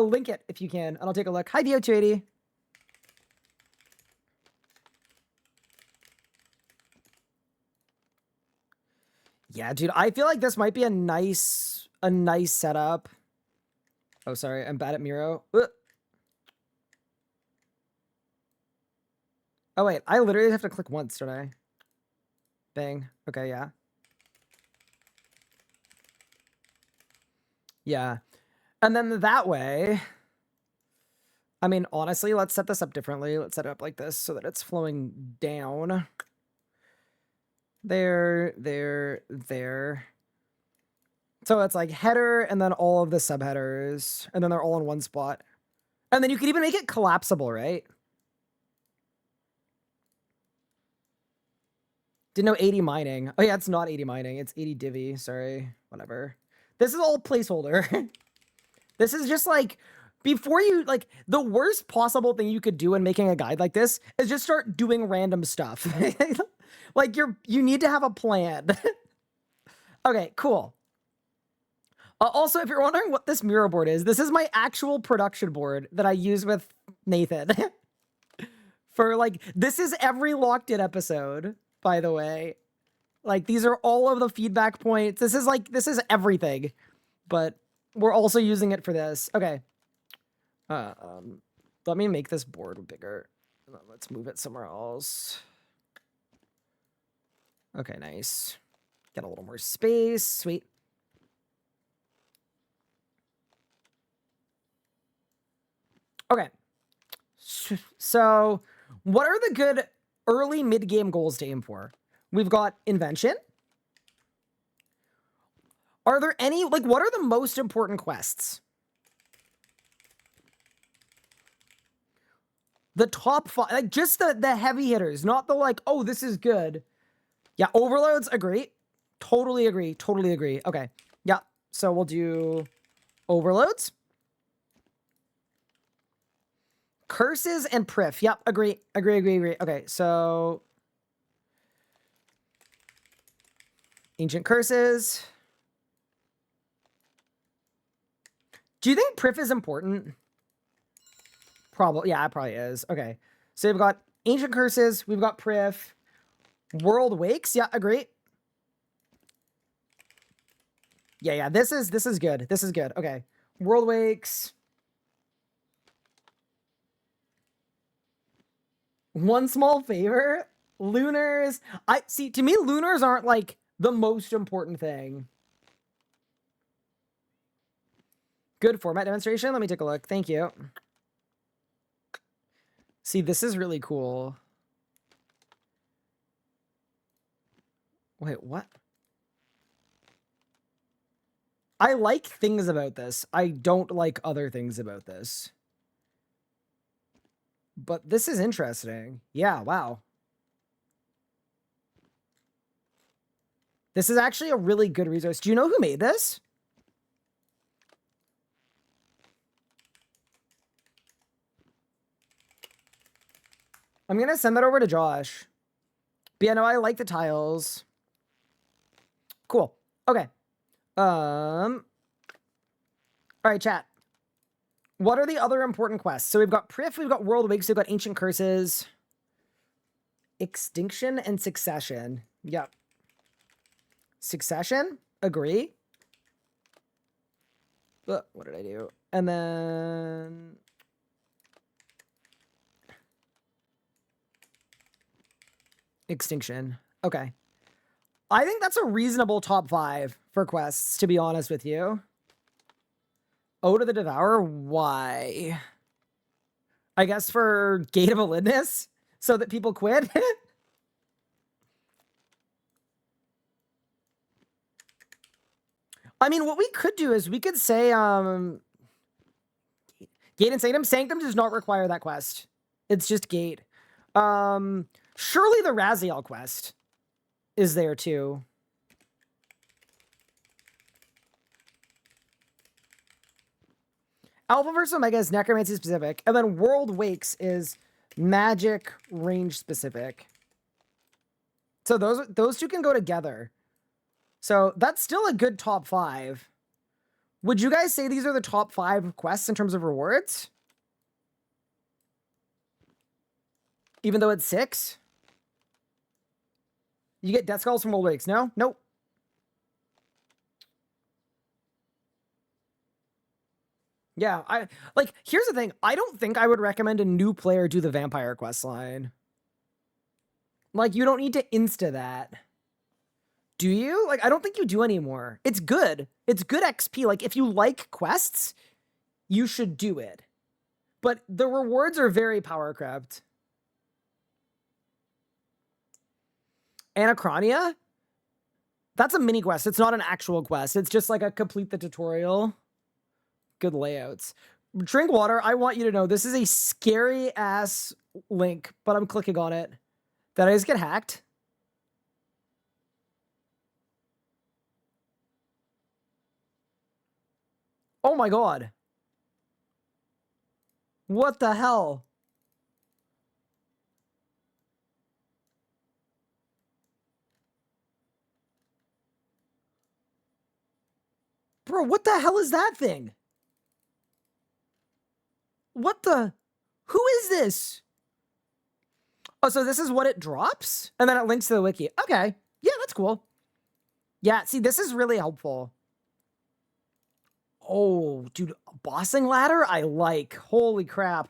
Link it if you can, and I'll take a look. Hi, VO280. Yeah, dude, I feel like this might be a nice setup. Oh, sorry, I'm bad at Miro. Ugh. Oh, wait, I literally have to click once, don't I? Bang. Okay, yeah. Yeah. And then that way, I mean, honestly, let's set this up differently. Let's set it up like this so that it's flowing down. There, there, there. So it's like header and then all of the subheaders, and then they're all in one spot. And then you could even make it collapsible, right? Didn't know 80 mining. Oh yeah, it's not 80 mining. It's 80 divvy. Sorry, whatever. This is all placeholder. This is just like, before you, like, the worst possible thing you could do in making a guide like this is just start doing random stuff. Like, you need to have a plan. Okay, cool. Also, if you're wondering what this Miro board is, this is my actual production board that I use with Nathan. For, like, this is every Locked In episode, by the way. Like, these are all of the feedback points. This is everything. But we're also using it for this. Okay. Let me make this board bigger. Let's move it somewhere else. Okay, nice. Get a little more space. Sweet. Okay. So, what are the good early mid-game goals to aim for? We've got invention. Are there any, like, what are the most important quests? The top 5, like, just the heavy hitters, not the, like, oh, this is good. Yeah, overloads, agree. Totally agree, totally agree. Okay, yeah, so we'll do overloads. Curses and Priff, yep, agree. Okay, so ancient curses. Do you think Priff is important? Probably, yeah, it probably is. Okay, so we've got ancient curses, we've got Priff. World wakes, yeah, agree. Yeah, this is good. This is good. Okay, world wakes. One small favor, lunars. I see. To me, lunars aren't like the most important thing. Good format demonstration. Let me take a look. Thank you. See, this is really cool. Wait, what? I like things about this. I don't like other things about this. But this is interesting. Yeah, wow. This is actually a really good resource. Do you know who made this? I'm going to send that over to Josh. But yeah, no, I like the tiles. Cool. Okay. All right, chat. What are the other important quests? So we've got Priff, we've got World Wakes, we've got Ancient Curses, Extinction, and Succession. Yep. Succession, agree. What did I do? And then Extinction. Okay. I think that's a reasonable top 5 for quests, to be honest with you. Ode to the Devourer, why? I guess for gate of validness, so that people quit. I mean, what we could do is we could say, Gate and Sanctum. Sanctum does not require that quest. It's just Gate. Surely the Raziel quest is there too. Alpha versus Omega is Necromancy specific, and then World Wakes is Magic range specific. So those two can go together. So that's still a good top 5. Would you guys say these are the top 5 quests in terms of rewards? Even though it's 6? You get Death Skulls from World Wakes. No? Nope. Yeah, here's the thing. I don't think I would recommend a new player do the Vampire quest line. Like, you don't need to insta that. Do you? Like, I don't think you do anymore. It's good. It's good XP. Like, if you like quests, you should do it. But the rewards are very power crept. Anachronia? That's a mini quest. It's not an actual quest. It's just like a complete the tutorial. Good layouts. Drink water. I want you to know this is a scary ass link, but I'm clicking on it. Did I just get hacked? Oh my god. What the hell? Bro, what the hell is that thing? What the? Who is this? Oh, so this is what it drops? And then it links to the wiki. Okay. Yeah, that's cool. Yeah, see, this is really helpful. Oh, dude, bossing ladder? I like. Holy crap.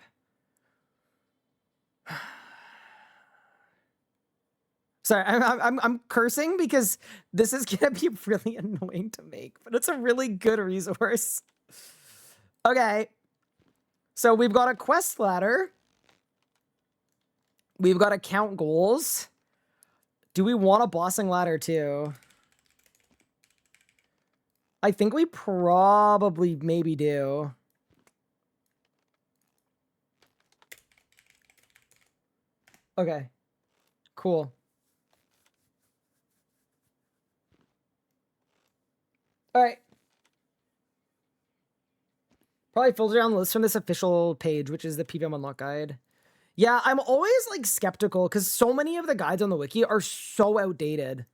Sorry, I'm cursing because this is gonna be really annoying to make, but it's a really good resource. Okay. So we've got a quest ladder. We've got to count goals. Do we want a bossing ladder too? I think we probably maybe do. Okay. Cool. All right. Probably filter down the list from this official page, which is the PVM Unlock Guide. Yeah, I'm always like skeptical because so many of the guides on the wiki are so outdated.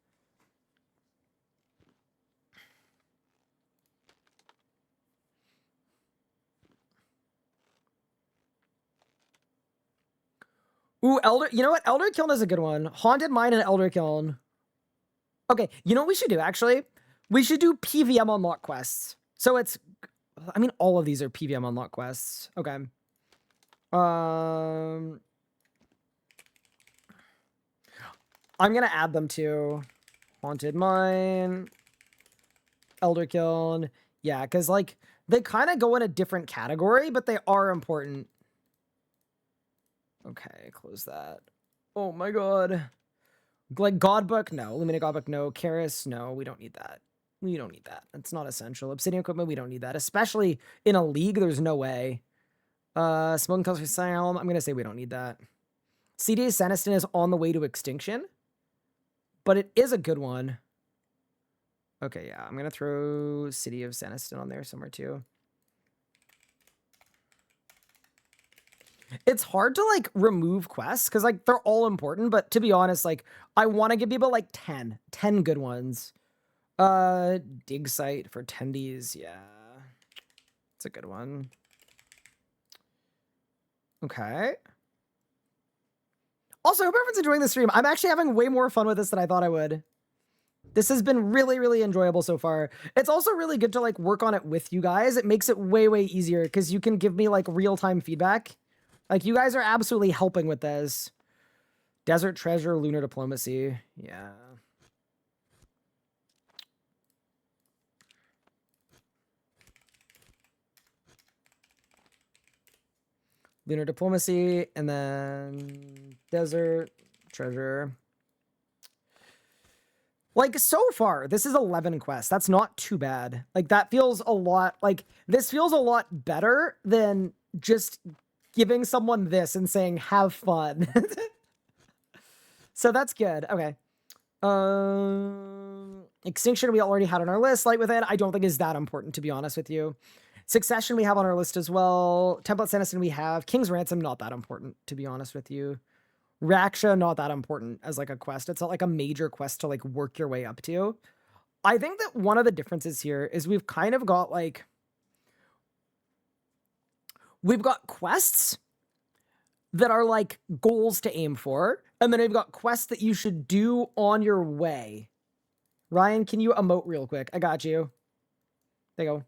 Ooh, you know what? Elder Kiln is a good one. Haunted Mine and Elder Kiln. Okay, you know what we should do, actually? We should do PVM Unlock quests. So it's... I mean, all of these are PVM Unlock quests. Okay. I'm gonna add them to Haunted Mine, Elder Kiln. Yeah, because, like, they kind of go in a different category, but they are important. Okay, close that. Oh my god. Like, Godbook, no. Lumina Godbook, no. Karis, no. We don't need that. We don't need that. It's not essential. Obsidian equipment, we don't need that. Especially in a league, there's no way. Smoking Culture Asylum, I'm going to say we don't need that. CD Seniston is on the way to extinction. But it is a good one. Okay, yeah. I'm going to throw City of Seniston on there somewhere too. It's hard to, like, remove quests because, like, they're all important. But to be honest, like, I want to give people, like, 10 good ones. Dig site for attendees. Yeah. It's a good one. Okay. Also, I hope everyone's enjoying the stream. I'm actually having way more fun with this than I thought I would. This has been really, really enjoyable so far. It's also really good to, like, work on it with you guys. It makes it way, way easier because you can give me, like, real-time feedback. Like, you guys are absolutely helping with this. Desert Treasure, Lunar Diplomacy. Yeah. Lunar Diplomacy, and then Desert Treasure. Like, so far, this is 11 quests. That's not too bad. Like, that feels a lot, like, this feels a lot better than just giving someone this and saying, have fun. So that's good. Okay. Extinction we already had on our list. Light Within, I don't think is that important, to be honest with you. Succession we have on our list as well. Template Citizen we have. King's Ransom, not that important, to be honest with you. Raksha, not that important as like a quest. It's not like a major quest to like work your way up to. I think that one of the differences here is we've kind of got like, we've got quests that are like goals to aim for. And then we've got quests that you should do on your way. Ryan, can you emote real quick? I got you. There you go.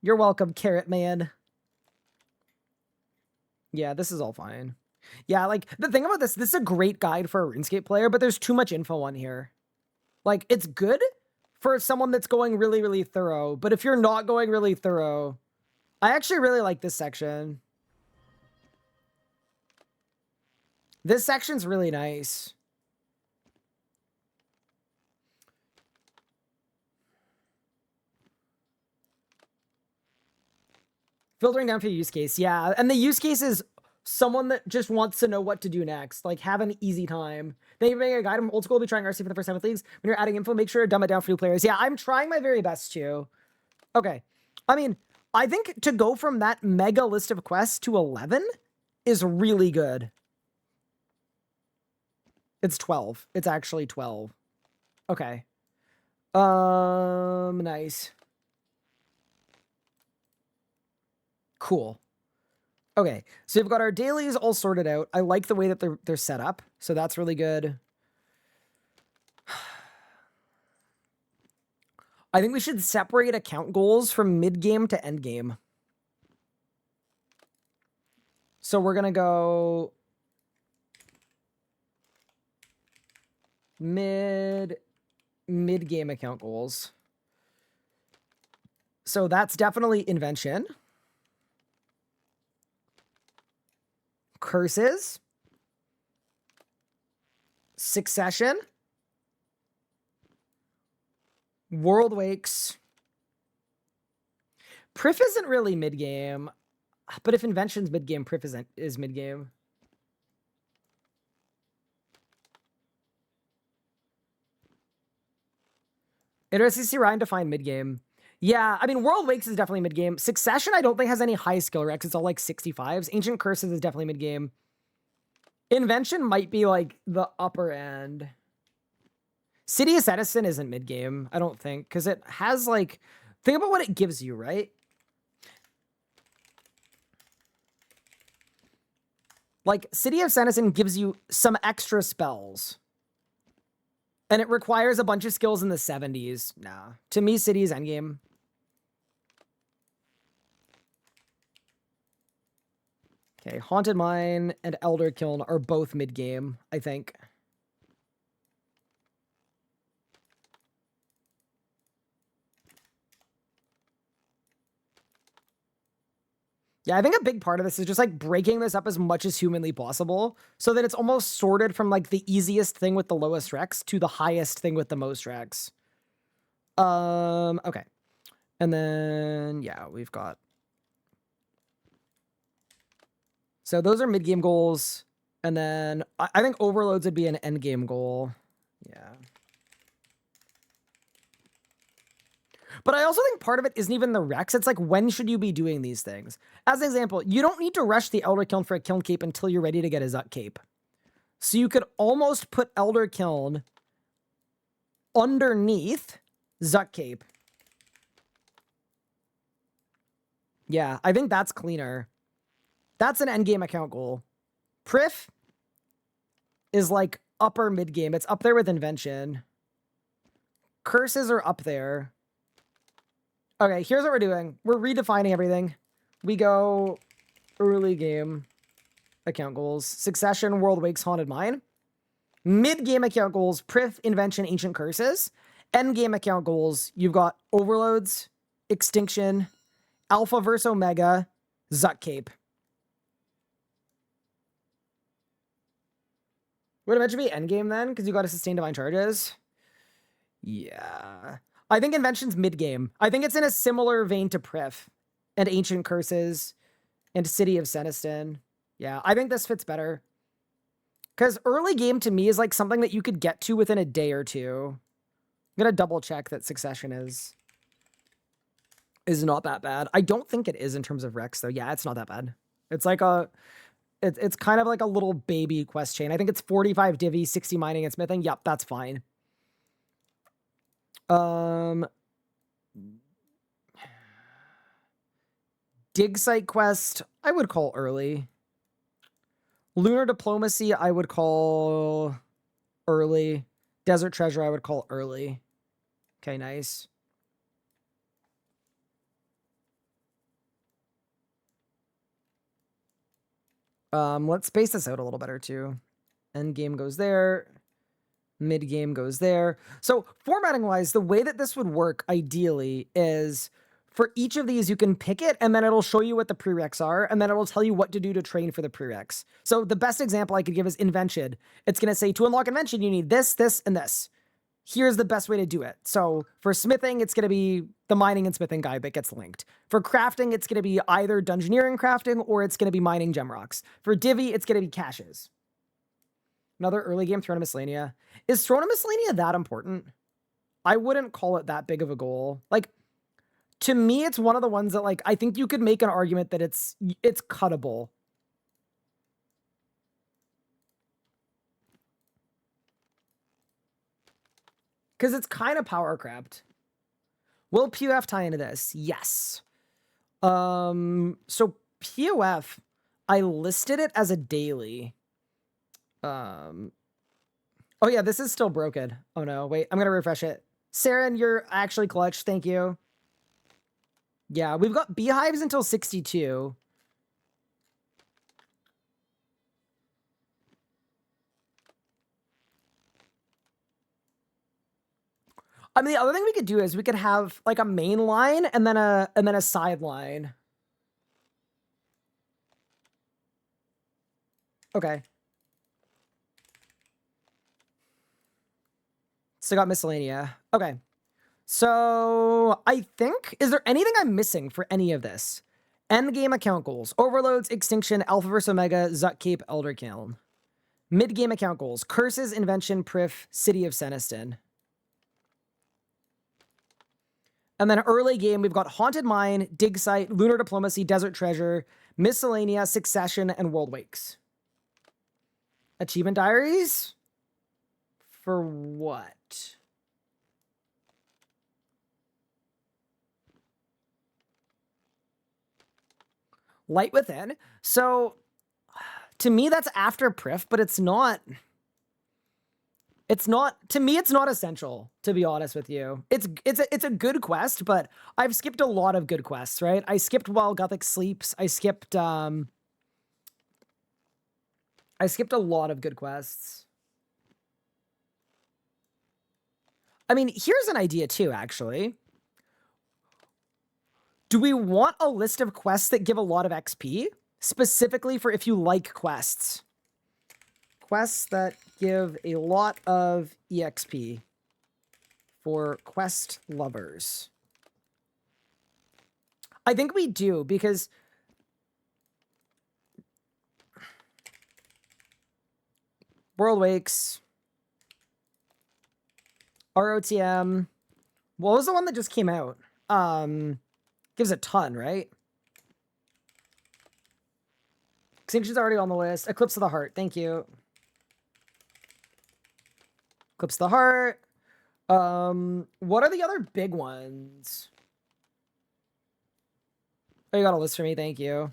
You're welcome, Carrot Man. Yeah, this is all fine. Yeah, like, the thing about this is a great guide for a RuneScape player, but there's too much info on here. Like, it's good for someone that's going really, really thorough, but if you're not going really thorough, I actually really like this section. This section's really nice. Filtering down for use case, yeah. And the use case is someone that just wants to know what to do next. Like, have an easy time. Thank you for making a guide. I'm old school. I'll be trying RC for the first time with leagues. When you're adding info, make sure to dumb it down for new players. Yeah, I'm trying my very best to. Okay. I mean, I think to go from that mega list of quests to 11 is really good. It's 12. It's actually 12. Okay. Nice. Cool. Okay, so we've got our dailies all sorted out. I like the way that they're set up, so that's really good. I think we should separate account goals from mid-game to end-game. So we're gonna go mid-game account goals. So that's definitely invention. Curses, Succession, World Wakes. Prif isn't really mid-game, but if Invention's mid-game, Prif is mid-game. Interesting to see Ryan define mid-game. Yeah, I mean, World Wakes is definitely mid-game. Succession, I don't think has any high skill recs. It's all like 65s. Ancient Curses is definitely mid-game. Invention might be like the upper end. City of Citizen isn't mid-game, I don't think, because it has like... Think about what it gives you, right? Like, City of Citizen gives you some extra spells. And it requires a bunch of skills in the 70s. Nah. To me, City is endgame. Okay, Haunted Mine and Elder Kiln are both mid-game, I think. Yeah, I think a big part of this is just like breaking this up as much as humanly possible so that it's almost sorted from like the easiest thing with the lowest recs to the highest thing with the most recs. Okay. And then, yeah, we've got... So those are mid-game goals. And then I think overloads would be an end-game goal. Yeah. But I also think part of it isn't even the recs. It's like, when should you be doing these things? As an example, you don't need to rush the Elder Kiln for a Kiln Cape until you're ready to get a Zut Cape. So you could almost put Elder Kiln underneath Zut Cape. Yeah, I think that's cleaner. That's an endgame account goal. Prif is like upper mid-game. It's up there with Invention. Curses are up there. Okay, here's what we're doing. We're redefining everything. We go early game account goals. Succession, World Wakes, Haunted Mine. Mid-game account goals, Prif, Invention, Ancient Curses. End-game account goals, you've got Overloads, Extinction, Alpha versus Omega, Zut Cape. Would it eventually be endgame then? Because you got to sustain divine charges? Yeah. I think Invention's mid-game. I think it's in a similar vein to Prif and Ancient Curses and City of Seniston. Yeah, I think this fits better. Because early game to me is like something that you could get to within a day or two. I'm going to double check that Succession is not that bad. I don't think it is in terms of Rex, though. Yeah, it's not that bad. It's like a... It's kind of like a little baby quest chain. I think it's 45 divvy, 60 mining and smithing. Yep, that's fine. Dig site quest, I would call early. Lunar diplomacy, I would call early. Desert treasure, I would call early. Okay, nice. Let's space this out a little better too. End game goes there. Mid game goes there. So formatting wise, the way that this would work ideally is for each of these, you can pick it and then it'll show you what the prereqs are. And then it will tell you what to do to train for the prereqs. So the best example I could give is Invention. It's going to say to unlock Invention, you need this, this, and this. Here's the best way to do it. So for smithing, it's going to be the mining and smithing guide that gets linked. For crafting, it's going to be either dungeoneering crafting or it's going to be mining gem rocks. For divvy, it's going to be caches. Another early game Throne of Miscellanea. Is Throne of Miscellanea that important? I wouldn't call it that big of a goal. Like, to me, it's one of the ones that, like, I think you could make an argument that it's cuttable. Because it's kind of power crapped. Will POF tie into this? Yes. So POF, I listed it as a daily. Oh yeah, this is still broken. Oh no, wait, I'm gonna refresh it. Saren, you're actually clutch. Thank you. Yeah, we've got beehives until 62. I mean, the other thing we could do is we could have like a main line and then a side line. Okay. Still got Miscellanea. Okay. So I think, is there anything I'm missing for any of this? Endgame account goals. Overloads, Extinction, Alpha vs. Omega, Zuck Cape, Elder Kiln. Mid-game account goals. Curses, Invention, Prif, City of Seniston. And then early game, we've got Haunted Mine, Dig Site, Lunar Diplomacy, Desert Treasure, Miscellanea, Succession, and World Wakes. Achievement Diaries? For what? Light Within. So, to me, that's after Prif, but it's not... It's not, to me, it's not essential, to be honest with you. It's a good quest, but I've skipped a lot of good quests, right? I skipped While Gothic Sleeps. I skipped a lot of good quests. I mean, here's an idea too, actually. Do we want a list of quests that give a lot of XP? Specifically for if you like quests. Quests that give a lot of EXP for quest lovers. I think we do, because World Wakes, ROTM, what was the one that just came out? Gives a ton, right? Extinction's already on the list. Eclipse of the Heart, thank you. Eclipse of the Heart. What are the other big ones? Oh, you got a list for me, thank you.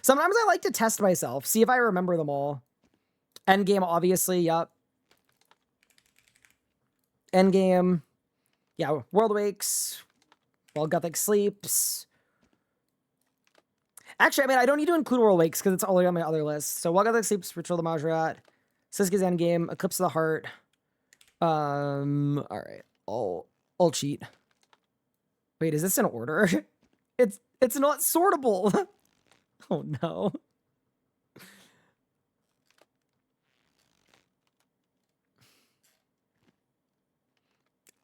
Sometimes I like to test myself, see if I remember them all. Endgame, obviously, yup. Endgame. Yeah, World Wakes. While Gothic Sleeps. Actually, I mean, I don't need to include World Wakes because it's already on my other list. So While Gothic Sleeps, Ritual of the Majorat, Siska's Endgame, Eclipse of the Heart. All right, I'll cheat. Wait, is this in order? It's not sortable. Oh no.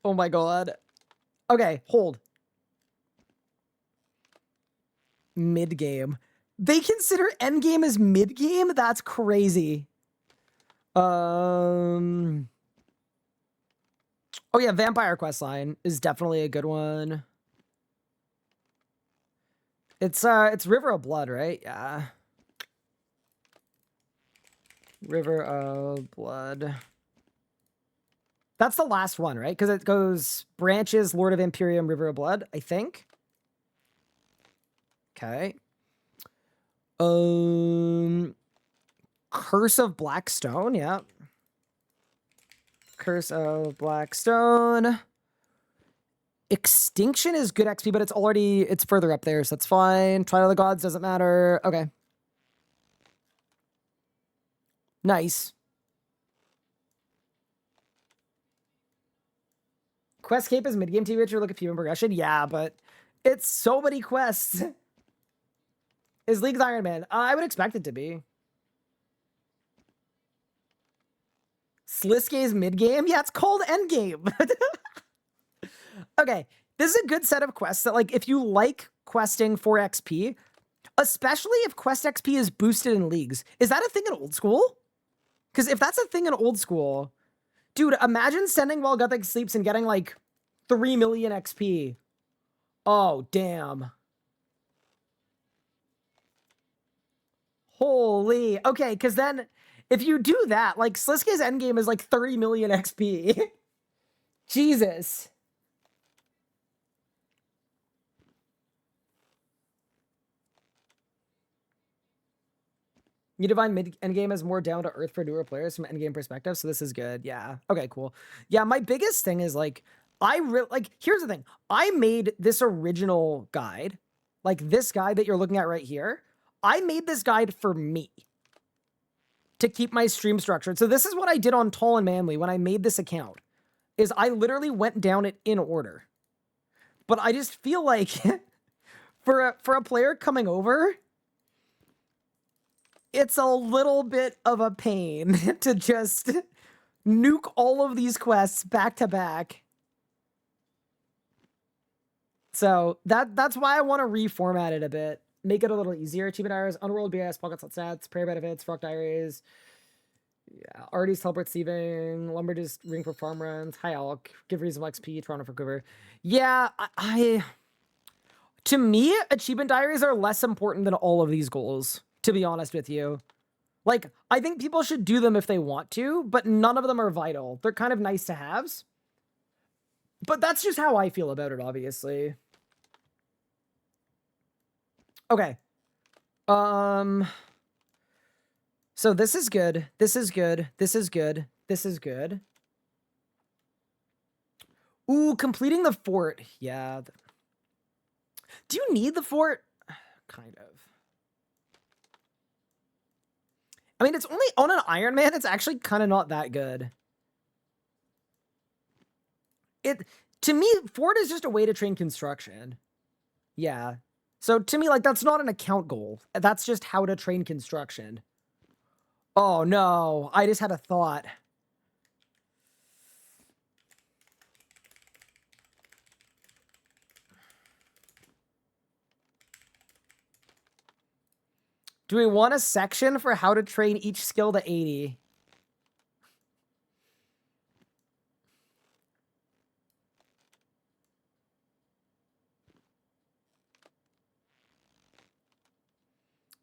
Oh my god. Okay, hold. Mid-game. They consider endgame as mid-game? That's crazy. Oh yeah, Vampire Questline is definitely a good one. It's River of Blood, right? Yeah. River of Blood. That's the last one, right? Because it goes branches, Lord of Imperium, River of Blood, I think. Okay. Curse of Blackstone, yeah. Curse of Blackstone. Extinction is good XP, but it's further up there, so that's fine. Trial of the Gods doesn't matter. Okay. Nice. Quest Cape is mid-game TV, look at PM progression. Yeah, but it's so many quests. Is League's Iron Man? I would expect it to be. Sliske's mid-game? Yeah, it's called endgame. Okay, this is a good set of quests that, like, if you like questing for XP, especially if quest XP is boosted in leagues. Is that a thing in old school? Because if that's a thing in old school, dude, imagine sending while Gothic sleeps and getting, like, 3 million XP. Oh, damn. Holy. Okay, because then if you do that, like, Sliske's endgame is like 30 million XP. Jesus. You define mid-endgame as more down to earth for newer players from an endgame perspective, so this is good. Yeah. Okay, cool. Yeah, my biggest thing is, like, here's the thing. I made this original guide, like this guide that you're looking at right here. I made this guide for me to keep my stream structured. So this is what I did on Tall and Manly when I made this account, is I literally went down it in order. But I just feel like for a player coming over, it's a little bit of a pain to just nuke all of these quests back to back. So that's why I want to reformat it a bit. Make it a little easier. Achievement Diaries, Underworld BS, Pockets Stats, Prayer Benefits, Frog Diaries. Yeah, Artie's Teleport Thieving, Lumberja's Ring for Farm Runs, High Elk, Give Reasonable XP, Toronto for Quiver. Yeah, to me, Achievement Diaries are less important than all of these goals, to be honest with you. Like, I think people should do them if they want to, but none of them are vital. They're kind of nice to haves. But that's just how I feel about it, obviously. Okay. So this is good. This is good. This is good. This is good. Ooh, completing the fort. Yeah. Do you need the fort? Kind of. I mean, it's only on an Iron Man. It's actually kind of not that good. To me, fort is just a way to train construction. Yeah. So to me, like, that's not an account goal. That's just how to train construction. Oh no, I just had a thought. Do we want a section for how to train each skill to 80?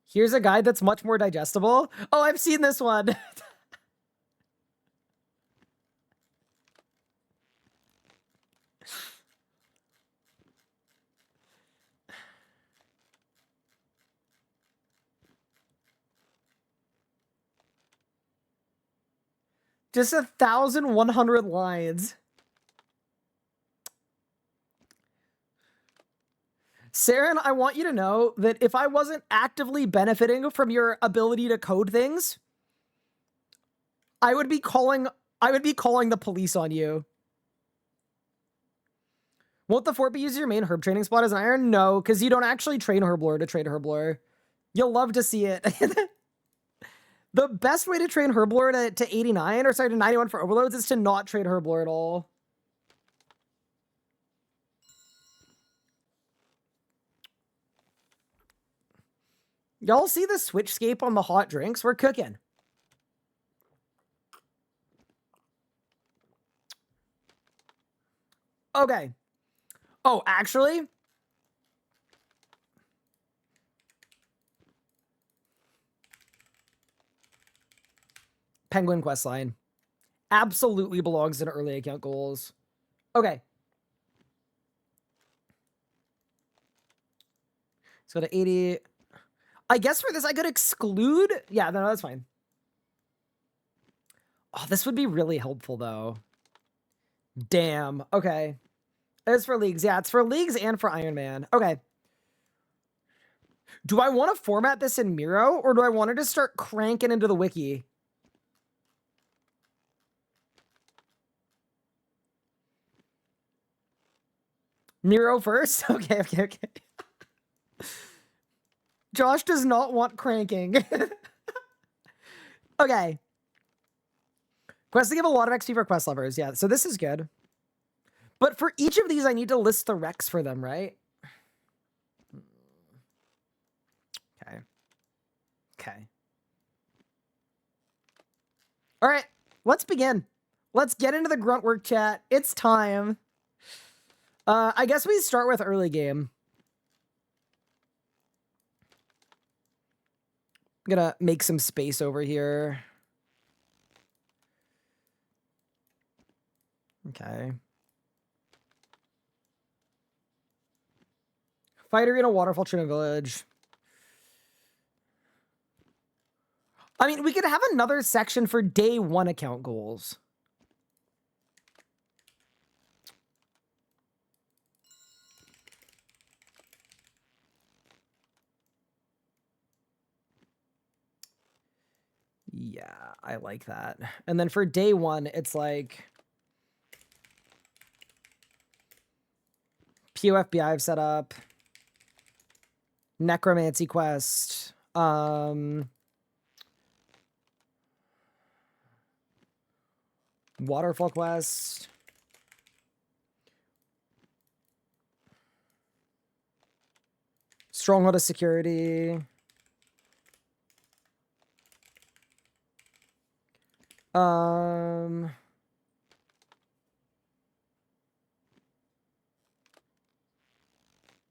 Here's a guide that's much more digestible. Oh, I've seen this one. Just 1,100 lines. Saren, I want you to know that if I wasn't actively benefiting from your ability to code things, I would be calling the police on you. Won't the fort be used as your main herb training spot as an iron? No, because you don't actually train herblore to train herblore. You'll love to see it. The best way to train herblore to 89, or sorry, to 91 for overloads is to not train herblore at all. Y'all see the switchscape on the hot drinks? We're cooking. Okay. Oh, actually, Penguin questline absolutely belongs in early account goals. Okay. Let's go to 80. I guess for this, I could exclude. Yeah, no, that's fine. Oh, this would be really helpful, though. Damn. Okay. It's for leagues. Yeah, it's for leagues and for Iron Man. Okay. Do I want to format this in Miro, or do I want to just start cranking into the wiki? Miro first? Okay, okay, okay. Josh does not want cranking. Okay. Quests to give a lot of XP for quest lovers. Yeah, so this is good. But for each of these, I need to list the recs for them, right? Okay. Okay. All right, let's begin. Let's get into the grunt work chat. It's time. I guess we start with early game. I'm gonna make some space over here. Okay. Fighter in a waterfall training village. I mean, we could have another section for day 1 account goals. Yeah, I like that. And then for day 1, it's like POFBI I've set up. Necromancy quest. Waterfall quest. Stronghold of security.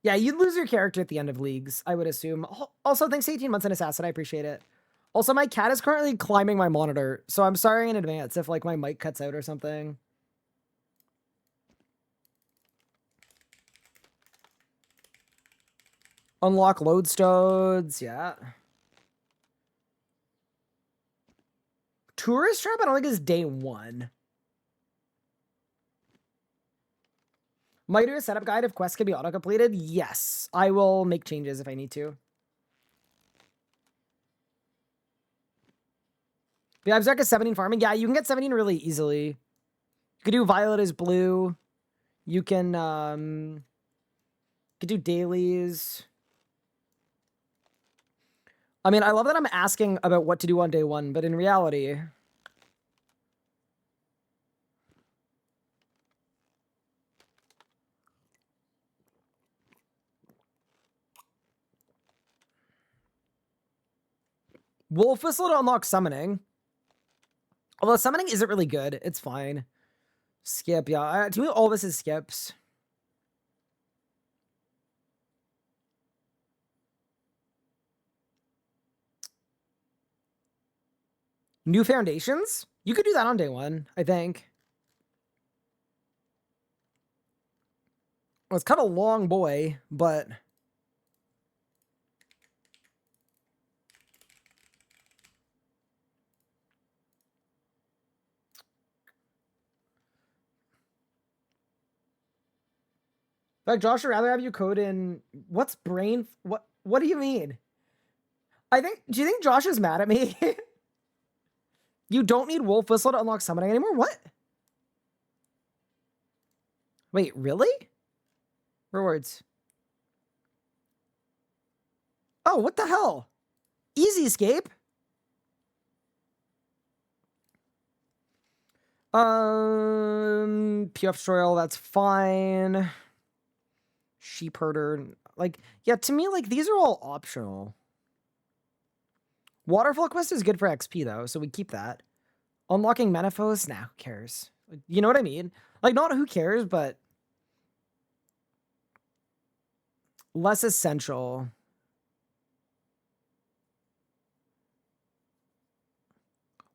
Yeah, you'd lose your character at the end of leagues, I would assume. Also, thanks to 18 months in Assassin, I appreciate it. Also, my cat is currently climbing my monitor, so I'm sorry in advance if, like, my mic cuts out or something. Unlock lodestones, yeah. Tourist trap, I don't think is day 1. Might do a setup guide if quests can be auto-completed? Yes, I will make changes if I need to. Yeah, I've started 17 farming. Yeah, you can get 17 really easily. You could do violet is blue. You can do dailies. I mean, I love that I'm asking about what to do on day 1, but in reality... Wolf Whistle to unlock summoning. Although summoning isn't really good. It's fine. Skip, yeah. To me, all this is skips. New foundations? You could do that on day 1, I think. Well, it's kind of long, boy, but... In fact, Josh, I'd rather have you code in... What's brain... What do you mean? Do you think Josh is mad at me? You don't need Wolf Whistle to unlock summoning anymore? What? Wait, really? Rewards. Oh, what the hell? Easy escape? PF Stroil, that's fine. Sheep herder. Like, yeah, to me, like, these are all optional. Waterfall Quest is good for XP, though, so we keep that. Unlocking Menaphos? Nah, who cares? You know what I mean? Like, not who cares, but less essential.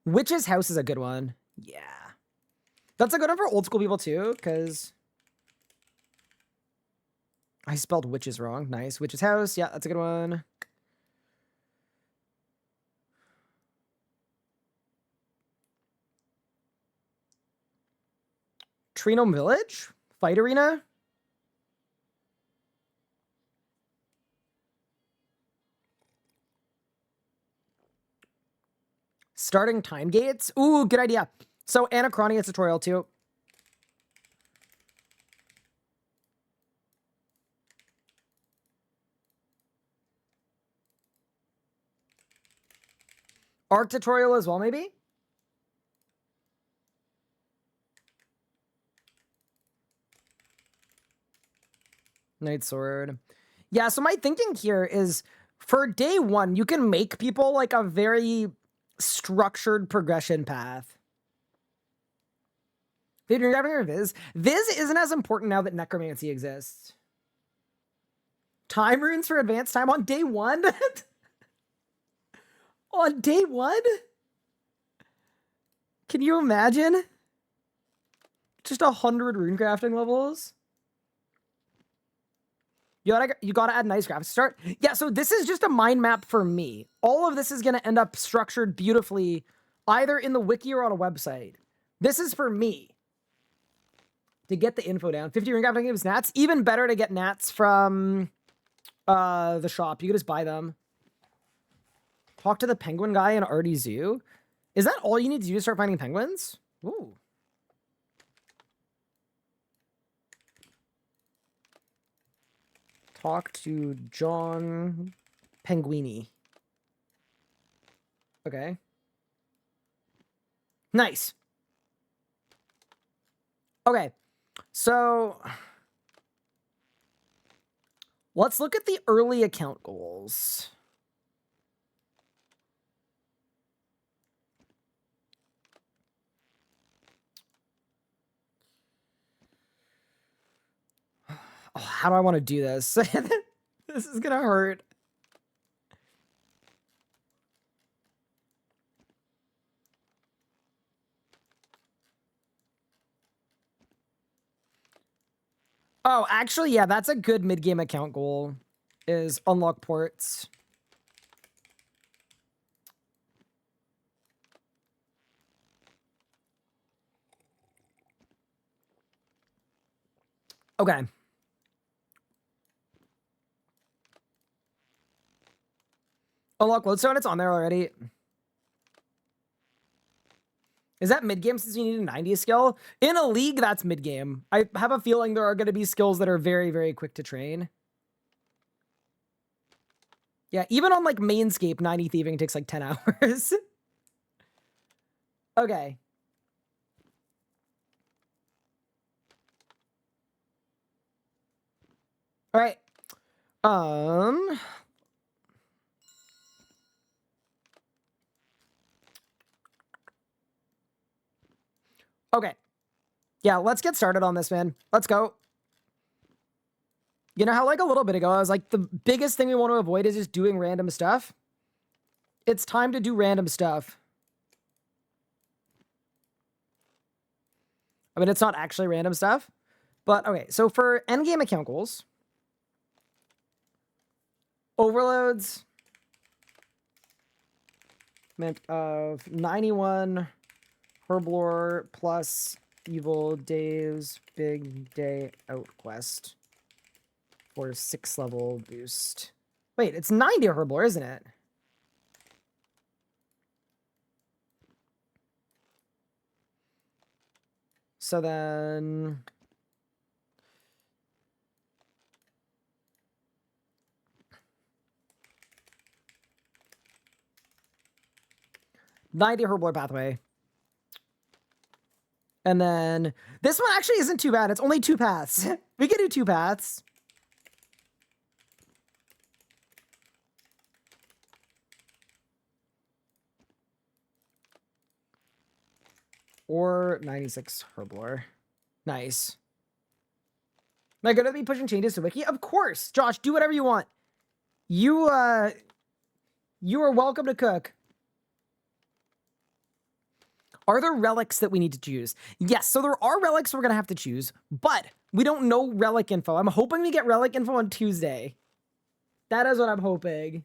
Witch's House is a good one. Yeah. That's a good one for old school people, too, because I spelled witches wrong. Nice. Witch's House. Yeah, that's a good one. Trinome Village? Fight Arena? Starting time gates? Ooh, good idea. So Anachronia tutorial too. Arc tutorial as well, maybe? Night Sword. Yeah, so my thinking here is for day one, you can make people like a very structured progression path. Viz isn't as important now that necromancy exists. Time runes for advanced time on day one? On day one? Can you imagine? Just 100 rune crafting levels? You gotta add nice graphics to start. Yeah, so this is just a mind map for me. All of this is gonna end up structured beautifully, either in the wiki or on a website. This is for me. To get the info down. 50 rune crafting gives nats. Even better to get nats from the shop. You can just buy them. Talk to the penguin guy in Artie Zoo. Is that all you need to do to start finding penguins? Ooh. Talk to John Penguini. Okay. Nice. Okay. So let's look at the early account goals. Oh, how do I want to do this? This is gonna hurt. Oh, actually, yeah, that's a good mid-game account goal, is unlock ports. Okay. Unlock lodestone, it's on there already. Is that mid-game since you need a 90 skill? In a league, that's mid-game. I have a feeling there are going to be skills that are very, very quick to train. Yeah, even on like Mainscape, 90 thieving takes like 10 hours. Okay. All right. Okay. Yeah, let's get started on this, man. Let's go. You know how like a little bit ago, I was like, the biggest thing we want to avoid is just doing random stuff. It's time to do random stuff. I mean, it's not actually random stuff, but okay. So for endgame account goals, overloads meant of 91 herblore plus evil days big day out quest for 6 level boost. Wait, it's 90 herblore, isn't it? So then $90 herblore pathway. And then this one actually isn't too bad. It's only 2 paths. We can do 2 paths. or 96 herblore. Nice. Am I gonna be pushing changes to wiki? Of course, Josh. Do whatever you want. You are welcome to cook. Are there relics that we need to choose? Yes, so there are relics we're gonna have to choose, but we don't know relic info. I'm hoping we get relic info on Tuesday. That is what I'm hoping.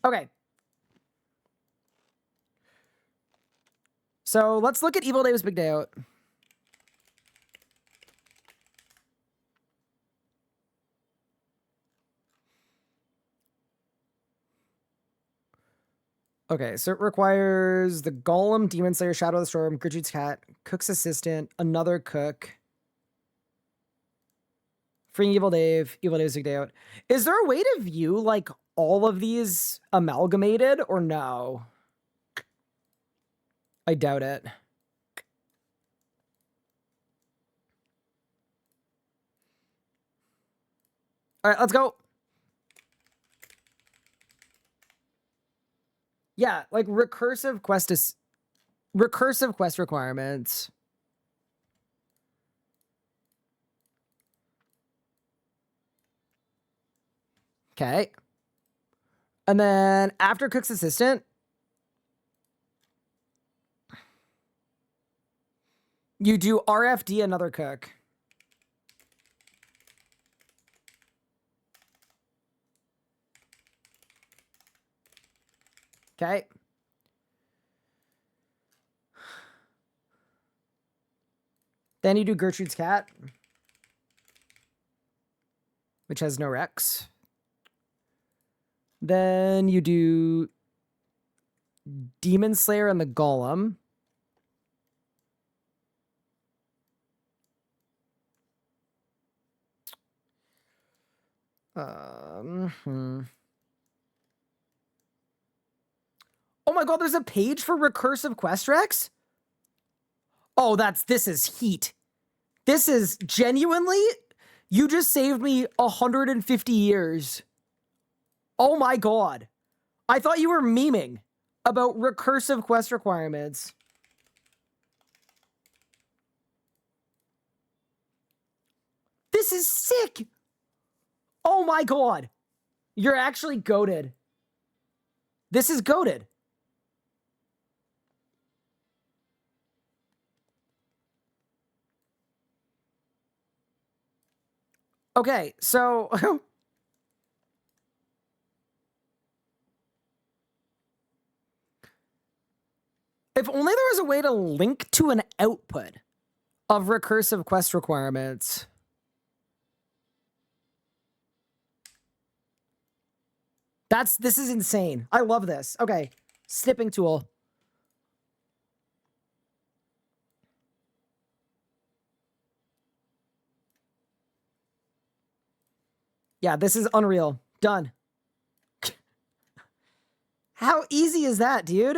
Okay. So let's look at Evil Dave's Big Day Out. Okay, so it requires the Golem, Demon Slayer, Shadow of the Storm, Gertrude's Cat, Cook's Assistant, another Cook, freeing Evil Dave's Big Day Out. Is there a way to view, like, all of these amalgamated, or no? I doubt it. All right, let's go. Yeah, like recursive quest requirements. Okay. And then after Cook's Assistant, you do RFD another Cook. Okay. Then you do Gertrude's Cat, which has no Rex. Then you do Demon Slayer and the Golem. Oh my god, there's a page for recursive quest recs? Oh, this is heat. This is genuinely, you just saved me 150 years. Oh my god. I thought you were memeing about recursive quest requirements. This is sick. Oh my god. You're actually goated. This is goated. Okay, so if only there was a way to link to an output of recursive quest requirements. This is insane. I love this. Okay, snipping tool. Yeah, this is unreal. Done. How easy is that, dude?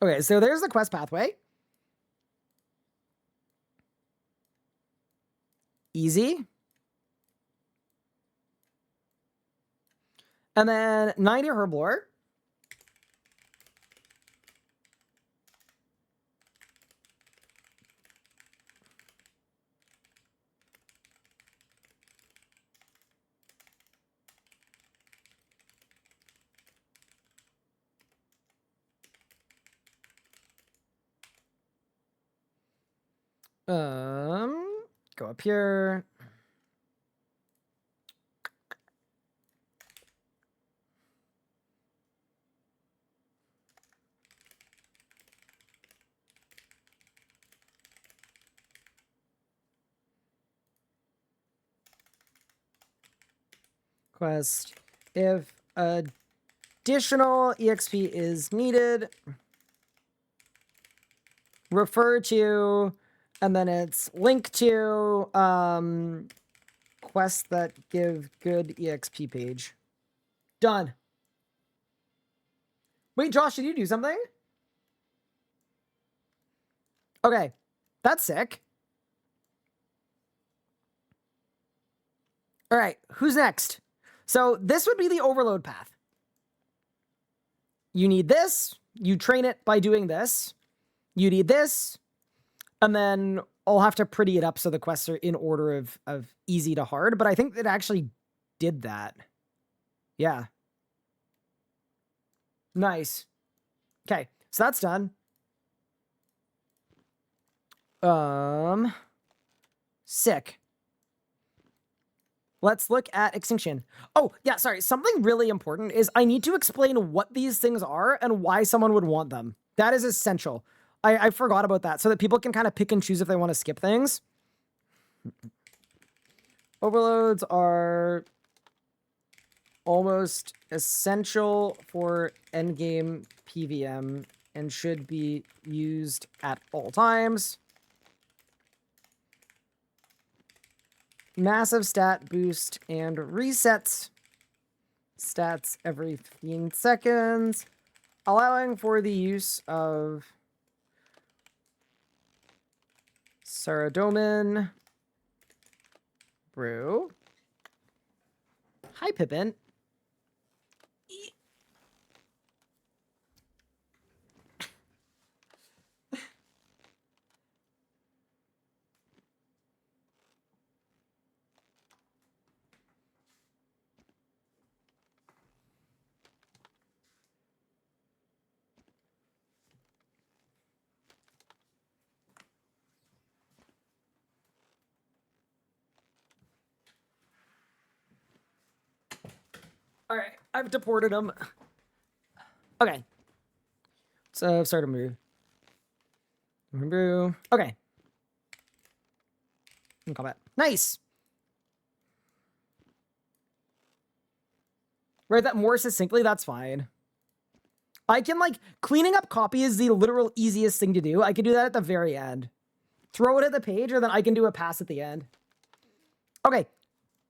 Okay, so there's the quest pathway. Easy. And then 90 herblore. Go up here. Quest. If additional EXP is needed, refer to, and then it's linked to quests that give good EXP page. Done. Wait, Josh, did you do something? Okay, that's sick. All right, who's next? So this would be the overload path. You need this. You train it by doing this. You need this. And then I'll have to pretty it up so the quests are in order of easy to hard. But I think it actually did that. Yeah. Nice. Okay, so that's done. Sick. Let's look at extinction. Oh, yeah, sorry. Something really important is I need to explain what these things are and why someone would want them. That is essential. I forgot about that so that people can kind of pick and choose if they want to skip things. Overloads are almost essential for endgame PVM and should be used at all times. Massive stat boost and resets stats every 15 seconds, allowing for the use of Saradomin Brew. Hi, Pippin. All right, I've deported him. Okay. So, start a move. Brew. Okay. In combat. Nice. Write that more succinctly, that's fine. I can, like, cleaning up copy is the literal easiest thing to do. I can do that at the very end. Throw it at the page, or then I can do a pass at the end. Okay.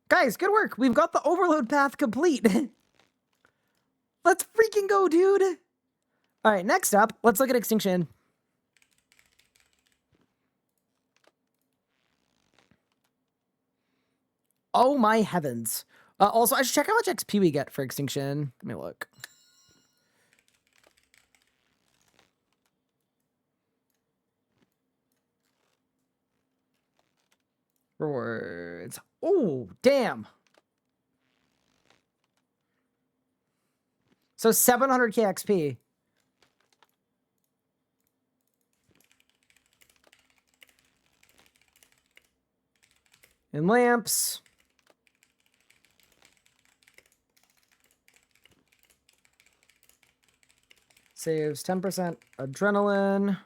Guys, good work. We've got the overload path complete. Let's freaking go, dude. All right, next up, let's look at extinction. Oh my heavens. Also, I should check how much XP we get for extinction. Let me look. Rewards. Oh, damn. So 700k XP. And lamps. Saves 10% adrenaline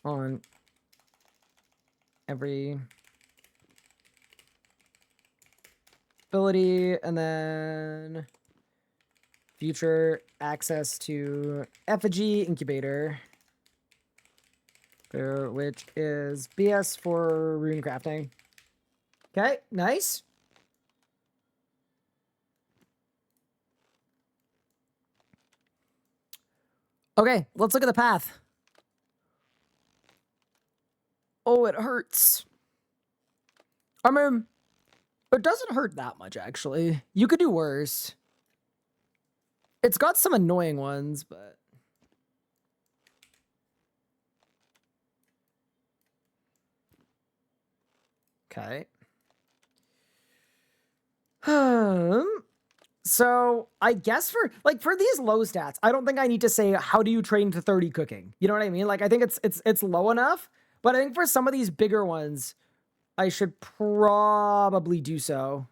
on every ability, and then future access to effigy incubator, which is BS for rune crafting. Okay, nice. Okay, let's look at the path. Oh, it hurts. I mean, it doesn't hurt that much, actually. You could do worse. It's got some annoying ones, but... Okay. So I guess for these low stats, I don't think I need to say how do you train to 30 cooking. You know what I mean? Like I think it's low enough, but I think for some of these bigger ones, I should probably do so.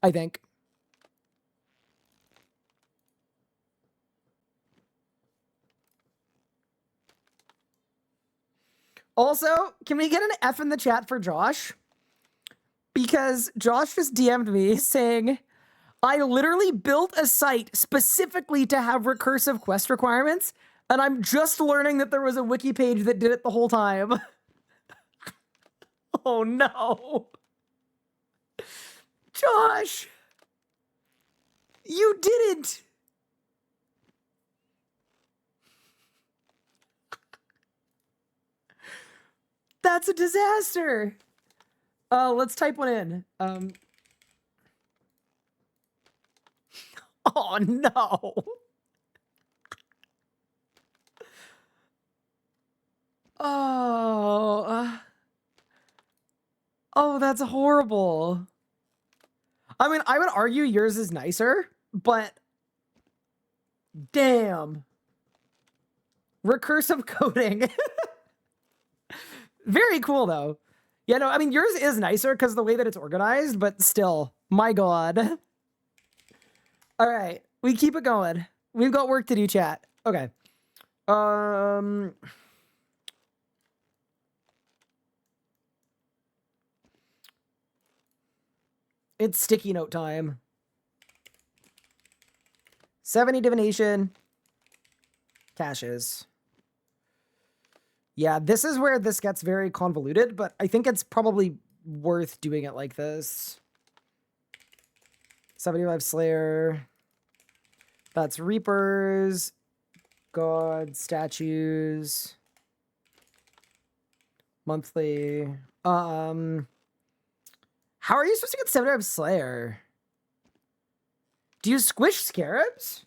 I think. Also, can we get an F in the chat for Josh? Because Josh just DM'd me saying, I literally built a site specifically to have recursive quest requirements, and I'm just learning that there was a wiki page that did it the whole time. Oh no. Josh! You didn't! That's a disaster! Let's type one in. Oh, no. Oh. Oh, that's horrible. I mean, I would argue yours is nicer, but damn. Recursive coding. Very cool, though. Yeah, no, I mean, yours is nicer because of the way that it's organized, but still, my God. All right, we keep it going. We've got work to do, chat. Okay. It's sticky note time. 70 divination. Caches. Yeah, this is where this gets very convoluted, but I think it's probably worth doing it like this. 75 Slayer. That's Reapers. God, statues. Monthly. How are you supposed to get 75 Slayer? Do you squish scarabs?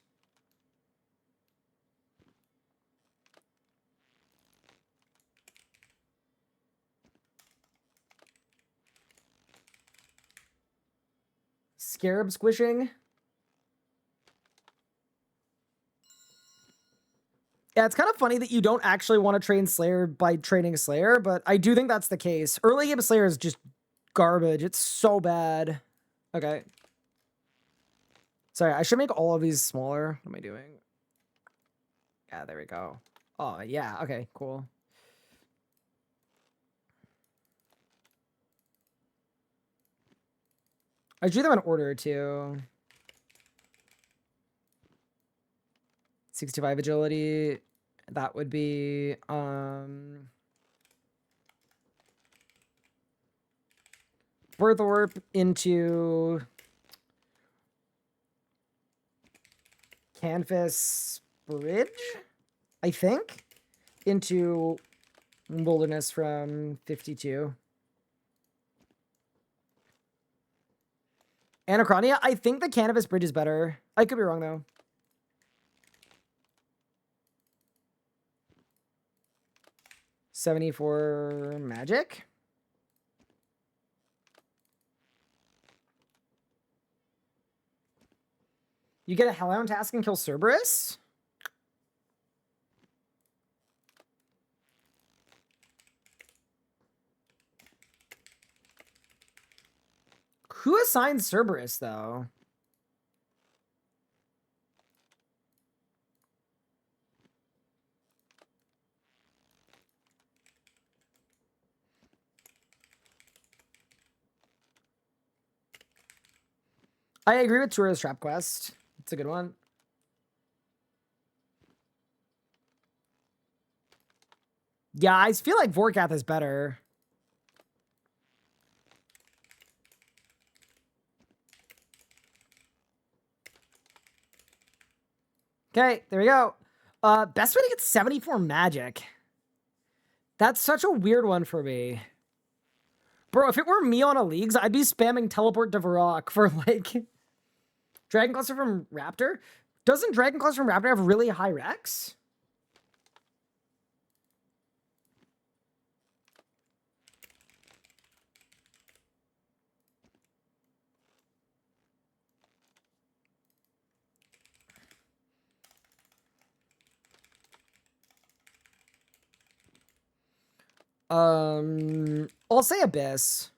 Scarab squishing? Yeah, it's kind of funny that you don't actually want to train Slayer by training Slayer, but I do think that's the case. Early game Slayer is just garbage. It's so bad. Okay. Sorry, I should make all of these smaller. What am I doing? Yeah, there we go. Oh, yeah. Okay, cool. I should do them in order, too. 65 agility. That would be, Birth Warp into Canvas Bridge, I think, into Wilderness from 52. Anachronia, I think the Canvas Bridge is better. I could be wrong, though. $74 magic. You get a Hellhound task and kill Cerberus? Who assigned Cerberus, though? I agree with Tourist Trap Quest. It's a good one. Yeah, I feel like Vorkath is better. Okay, there we go. Best way to get 74 magic. That's such a weird one for me. Bro, if it were me on a Leagues, I'd be spamming Teleport to Varrock for, like, Dragon Cluster from Raptor. Doesn't Dragon Cluster from Raptor have really high Rex? I'll say Abyss.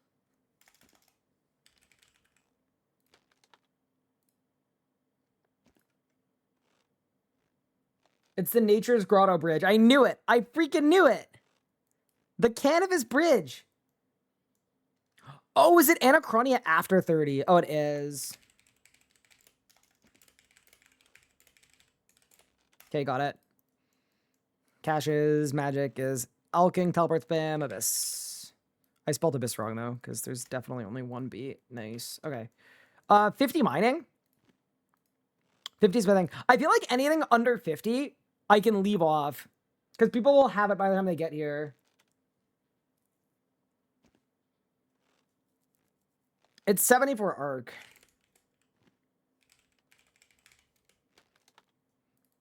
It's the Nature's Grotto Bridge. I knew it. I freaking knew it. The Canvas Bridge. Oh, is it Anachronia after 30? Oh, it is. Okay, got it. Caches, magic is Alking, Teleport Spam, Abyss. I spelled Abyss wrong, though, because there's definitely only one beat. Nice. Okay. 50 mining. 50 smithing. I feel like anything under 50, I can leave off. Because people will have it by the time they get here. It's 70 for Arc.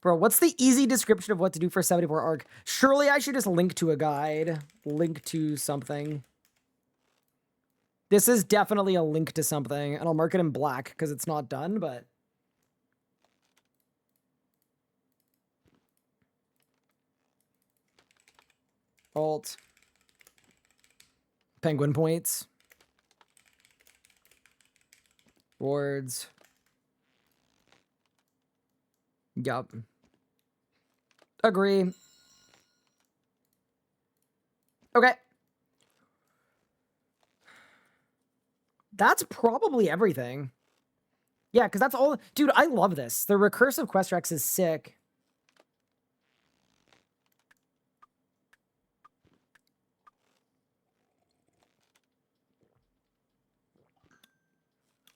Bro, what's the easy description of what to do for 74 arc? Surely I should just link to a guide. Link to something. This is definitely a link to something, and I'll mark it in black because it's not done, but... Alt. Penguin points. Rewards. Yup. Agree. Okay. That's probably everything. Yeah, because that's all... Dude, I love this. The recursive quest rex is sick.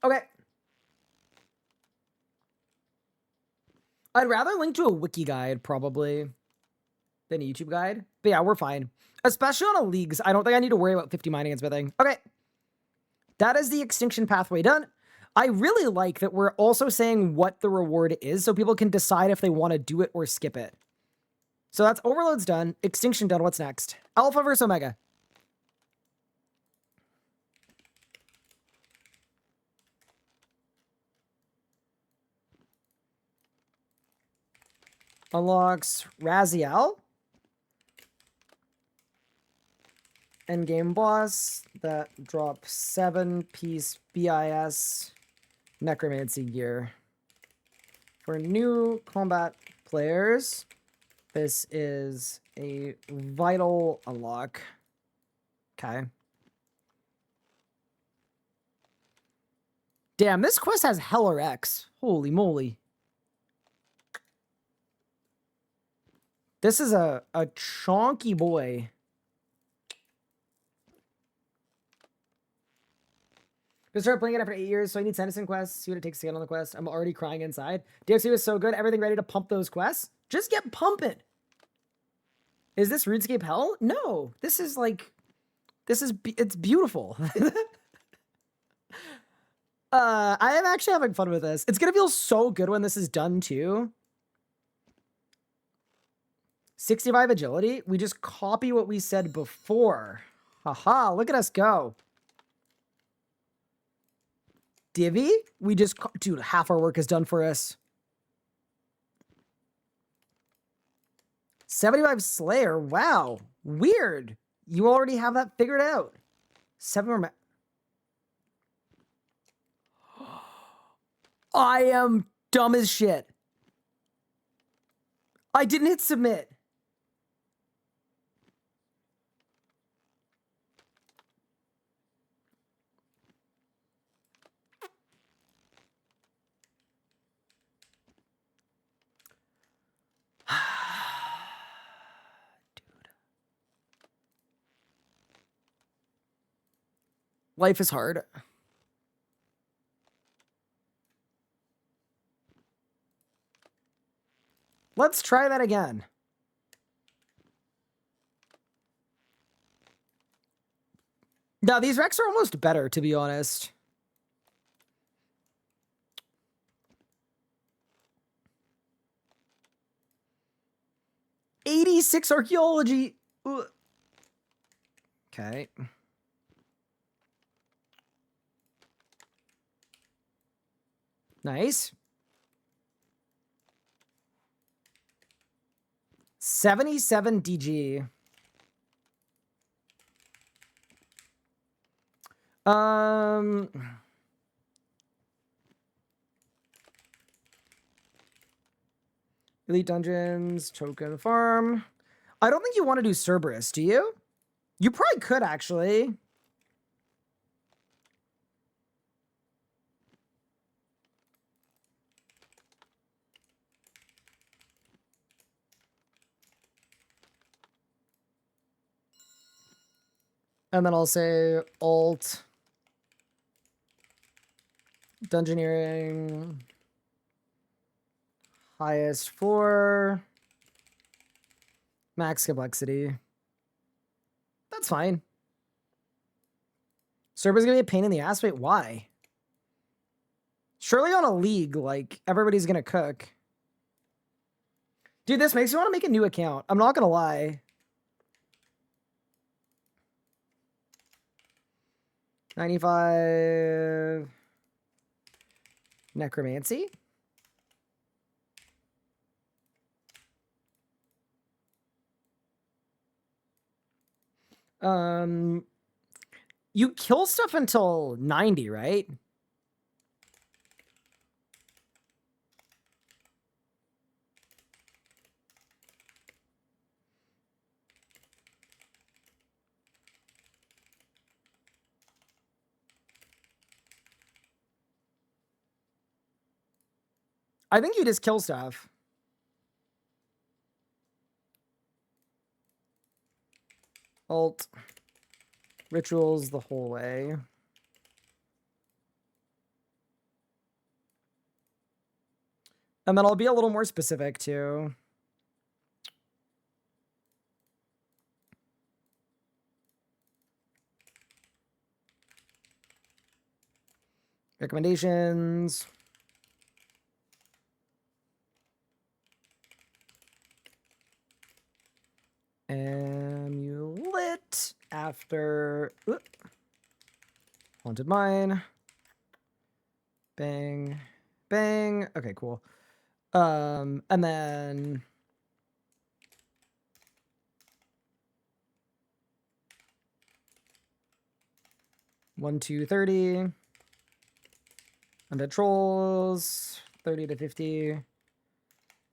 Okay. I'd rather link to a wiki guide, probably, than a YouTube guide. But yeah, we're fine. Especially on a leagues. I don't think I need to worry about 50 mining and smithing. Okay. That is the extinction pathway done. I really like that we're also saying what the reward is so people can decide if they want to do it or skip it. So that's overloads done. Extinction done. What's next? Alpha versus Omega. Unlocks Raziel. Endgame boss that drops 7-piece BIS necromancy gear. For new combat players, this is a vital unlock. Okay. Damn, this quest has Heller X. Holy moly. This is a chonky boy. I started playing it after 8 years, so I need Sanderson quests. See what it takes to get on the quest. I'm already crying inside. DXP was so good. Everything ready to pump those quests. Just get pumping. Is this RuneScape hell? No. This is like... It's beautiful. I am actually having fun with this. It's going to feel so good when this is done, too. 65 agility. We just copy what we said before. Haha, look at us go. Divvy? We just... Dude, half our work is done for us. 75 Slayer. Wow. Weird. You already have that figured out. 7 more... I am dumb as shit. I didn't hit submit. Life is hard. Let's try that again. Now, these Rex are almost better, to be honest. '86 archaeology. Ugh. Okay. Nice. 77 DG. Elite Dungeons, Token Farm. I don't think you want to do Cerberus, do you? You probably could, actually. And then I'll say Alt, Dungeoneering, highest for max complexity. That's fine. Server's gonna be a pain in the ass. Wait, why? Surely on a league, like, everybody's gonna cook. Dude, this makes me want to make a new account. I'm not gonna lie. $95 necromancy. You kill stuff until 90, right? I think you just kill stuff. Alt. Rituals the whole way. And then I'll be a little more specific too. Recommendations. Amulet after Haunted Mine. Bang. Bang. Okay, cool. And then one, 2, 30. Undead Trolls, 30 to 50.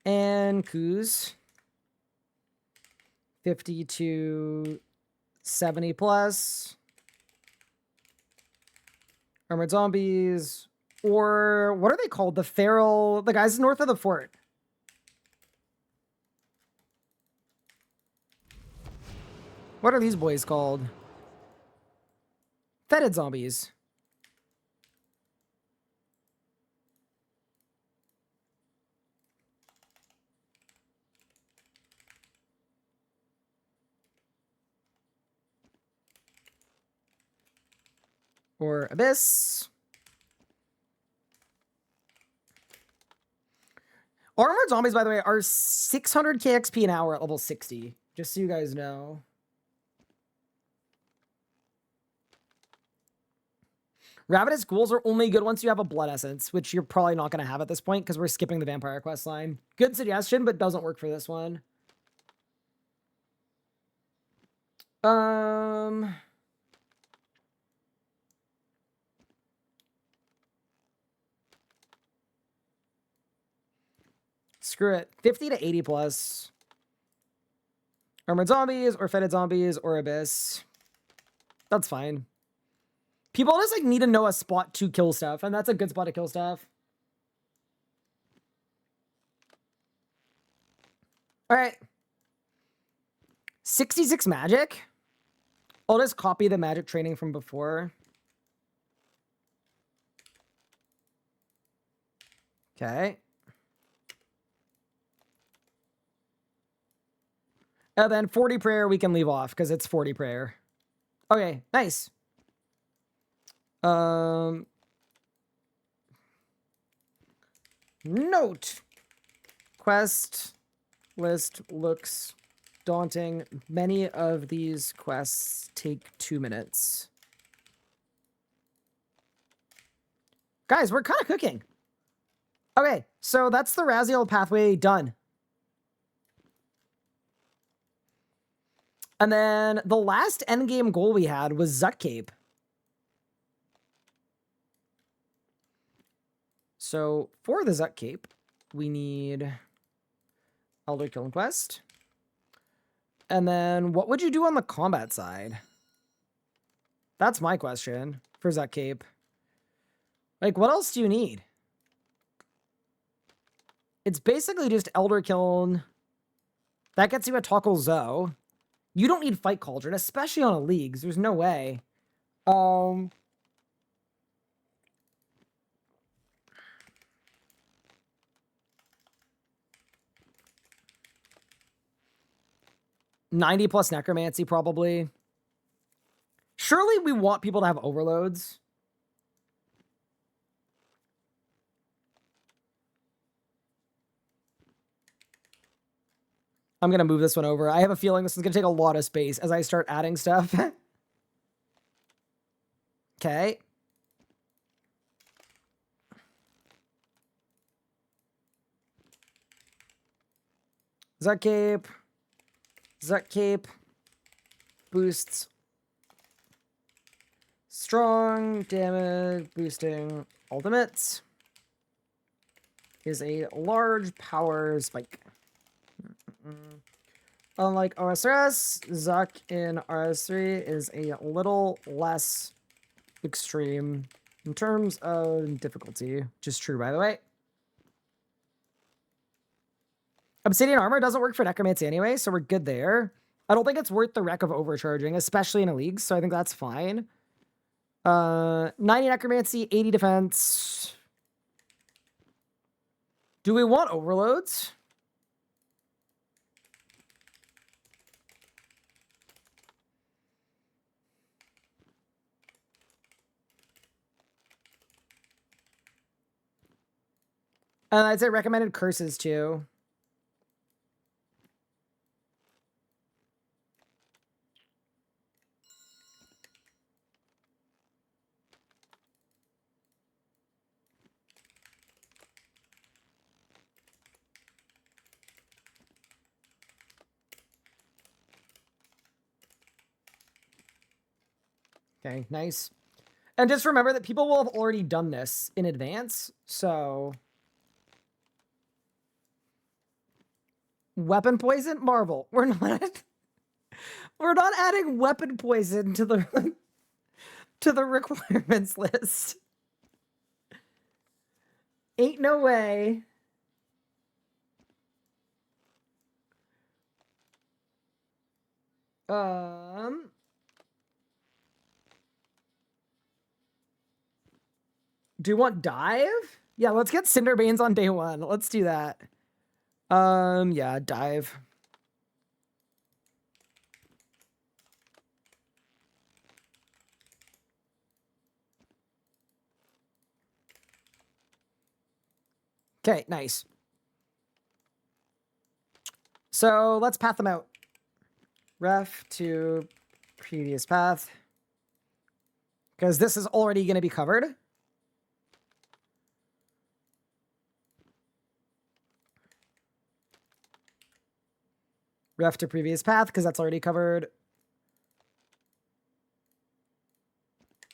And Coos, 50 to 70 plus. Armored Zombies, or what are they called? The Feral, the guys north of the fort. What are these boys called? Fetid Zombies. Or Abyss. Armored Zombies, by the way, are 600 KXP an hour at level 60. Just so you guys know. Ravenous Ghouls are only good once you have a Blood Essence, which you're probably not going to have at this point because we're skipping the Vampire Quest line. Good suggestion, but doesn't work for this one. Screw it. 50 to 80 plus. Armored Zombies or Fetid Zombies or Abyss. That's fine. People just like need to know a spot to kill stuff, and that's a good spot to kill stuff. All right. 66 magic. I'll just copy the magic training from before. Okay. And then 40 prayer we can leave off because it's 40 prayer. Okay, nice. Note. Quest list looks daunting. Many of these quests take 2 minutes. Guys, we're kind of cooking. Okay, so that's the Raziel pathway done. And then the last endgame goal we had was Zut Cape. So for the Zut Cape, we need Elder Killing Quest. And then what would you do on the combat side? That's my question for Zut Cape. Like, what else do you need? It's basically just Elder Kiln. That gets you a Toggle Zoe. You don't need Fight Cauldron, especially on a Leagues. There's no way. 90 plus Necromancy, probably. Surely we want people to have overloads. I'm gonna move this one over. I have a feeling this is gonna take a lot of space as I start adding stuff. Okay. Zut cape boosts strong damage boosting ultimates is a large power spike. Unlike OSRS, Zuck in RS3 is a little less extreme in terms of difficulty, which is true, by the way. Obsidian armor doesn't work for necromancy anyway, so we're good there. I don't think it's worth the wreck of overcharging, especially in a league, so I think that's fine. 90 necromancy, 80 defense. Do we want overloads? I'd say recommended curses too. Okay, nice. And just remember that people will have already done this in advance, so... Weapon poison? Marvel. We're not... We're not adding weapon poison to the... to the requirements list. Ain't no way. Do you want dive? Yeah, let's get Cinderbanes on day one. Let's do that. Yeah, dive. Okay, nice. So let's path them out. Ref to previous path. Because this is already going to be covered. Ref to previous path, because that's already covered.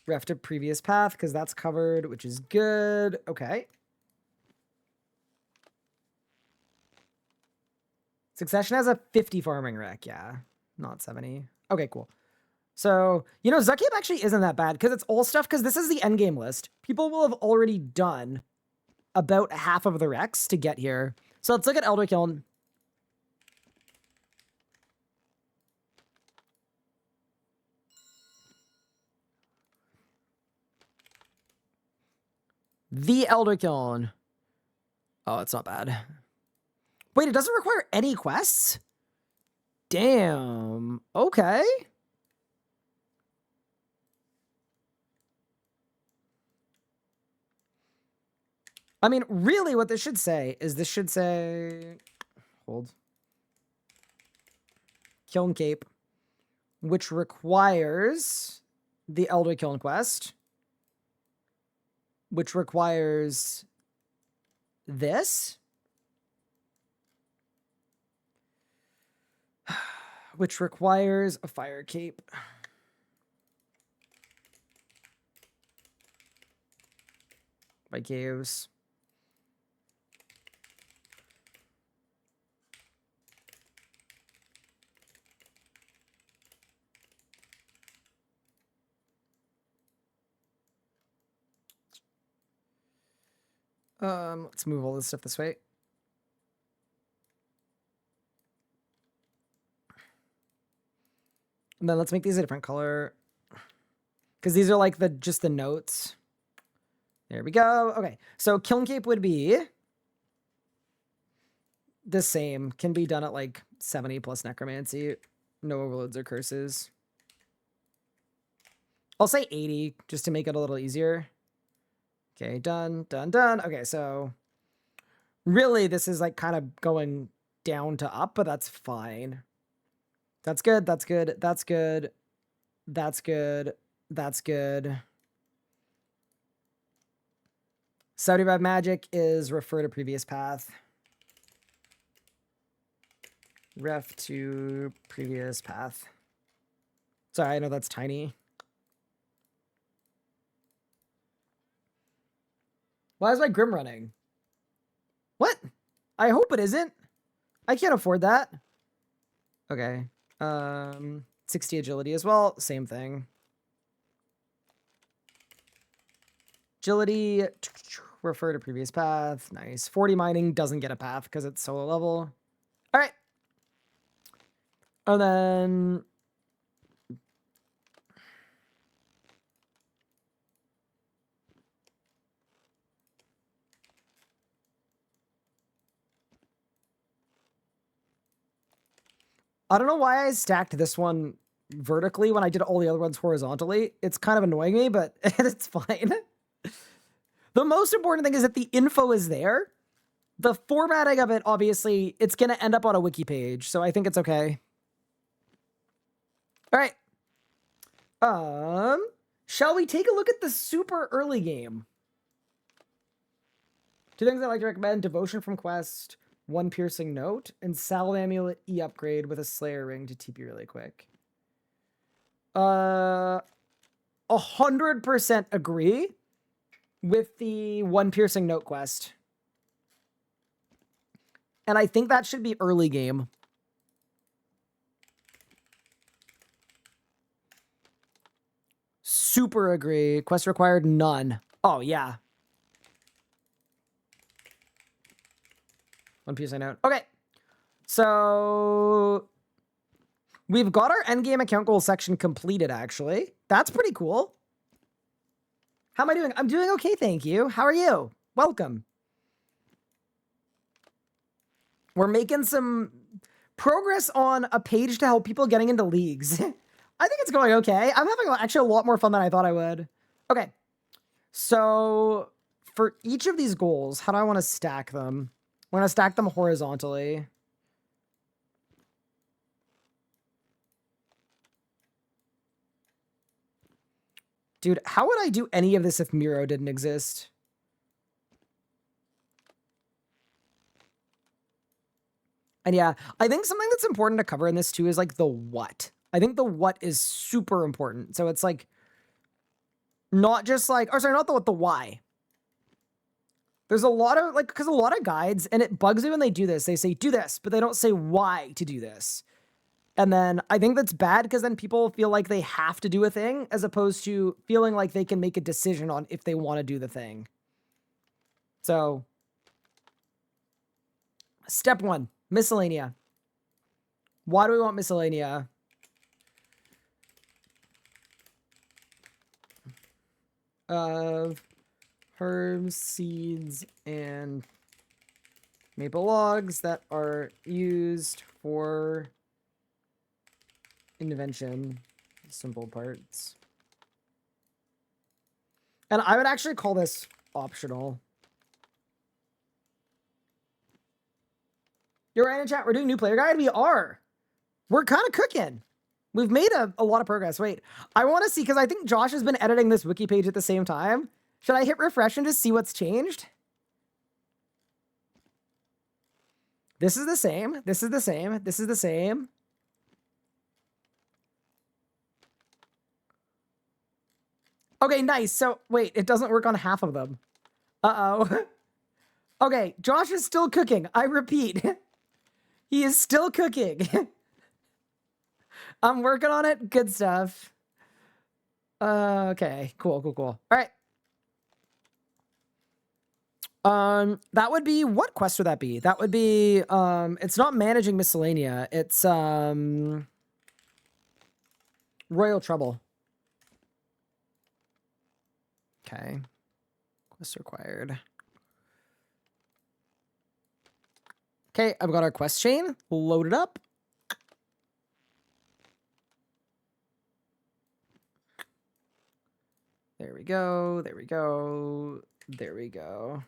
Ref to previous path, because that's covered, which is good. Okay. Succession has a 50 farming rec, yeah. Not 70. Okay, cool. So, you know, Zuckieb actually isn't that bad, because it's all stuff, because this is the endgame list. People will have already done about half of the recs to get here. So let's look at Elder Kiln. The Elder Kiln. Oh, it's not bad. Wait, it doesn't require any quests? Damn. Okay. I mean, really what this should say is this should say... Hold. Kiln Cape, which requires the Elder Kiln quest, which requires this, which requires a fire cape. By caves. Let's move all this stuff this way. And then let's make these a different color. Because these are like just the notes. There we go. Okay, so Kiln Cape would be the same. Can be done at like 70 plus necromancy. No overloads or curses. I'll say 80 just to make it a little easier. Okay, done, done, done. Okay, so really this is like kind of going down to up, but that's fine. That's good. That's good. That's good. That's good. That's good. 75 magic is refer to previous path. Ref to previous path. Sorry, I know that's tiny. Why is my Grim running? What? I hope it isn't. I can't afford that. Okay. 60 agility as well. Same thing. Agility, refer to previous path. Nice. 40 mining doesn't get a path because it's solo level. All right. And then I don't know why I stacked this one vertically when I did all the other ones horizontally. It's kind of annoying me, but it's fine. The most important thing is that the info is there. The formatting of it, obviously, it's going to end up on a wiki page, so I think it's okay. All right. Shall we take a look at the super early game? 2 things I'd like to recommend: Devotion from Quest, 1 Piercing Note, and Salve Amulet E upgrade with a Slayer Ring to TP really quick. 100% agree with the 1 Piercing Note quest. And I think that should be early game. Super agree. Quest required, none. Oh, yeah. 1 Piercing Note. Okay. So we've got our endgame account goal section completed, actually. That's pretty cool. How am I doing? I'm doing okay, thank you. How are you? Welcome. We're making some progress on a page to help people getting into leagues. I think it's going okay. I'm having actually a lot more fun than I thought I would. Okay. So for each of these goals, how do I want to stack them? I'm going to stack them horizontally. Dude, how would I do any of this if Miro didn't exist? And yeah, I think something that's important to cover in this too is like the what. I think the what is super important. So it's like, not just like, or sorry, not the what, the why. There's a lot of like, because a lot of guides, and it bugs me when they do this, they say do this, but they don't say why to do this. And then I think that's bad because then people feel like they have to do a thing as opposed to feeling like they can make a decision on if they want to do the thing. So step 1, miscellanea. Why do we want miscellanea? Of herbs, seeds, and maple logs that are used for invention, simple parts. And I would actually call this optional. You're right in chat. We're doing new player guide. We are. We're kind of cooking. We've made a lot of progress. Wait, I want to see, because I think Josh has been editing this wiki page at the same time. Should I hit refresh and just see what's changed? This is the same. This is the same. This is the same. Okay, nice. So, wait, it doesn't work on half of them. Uh-oh. Okay, Josh is still cooking. I repeat. He is still cooking. I'm working on it. Good stuff. Okay, cool. All right. That would be, what quest would that be? That would be, it's not managing miscellanea. It's, Royal Trouble. Okay. Quest required. Okay, I've got our quest chain loaded up. There we go. There we go. There we go.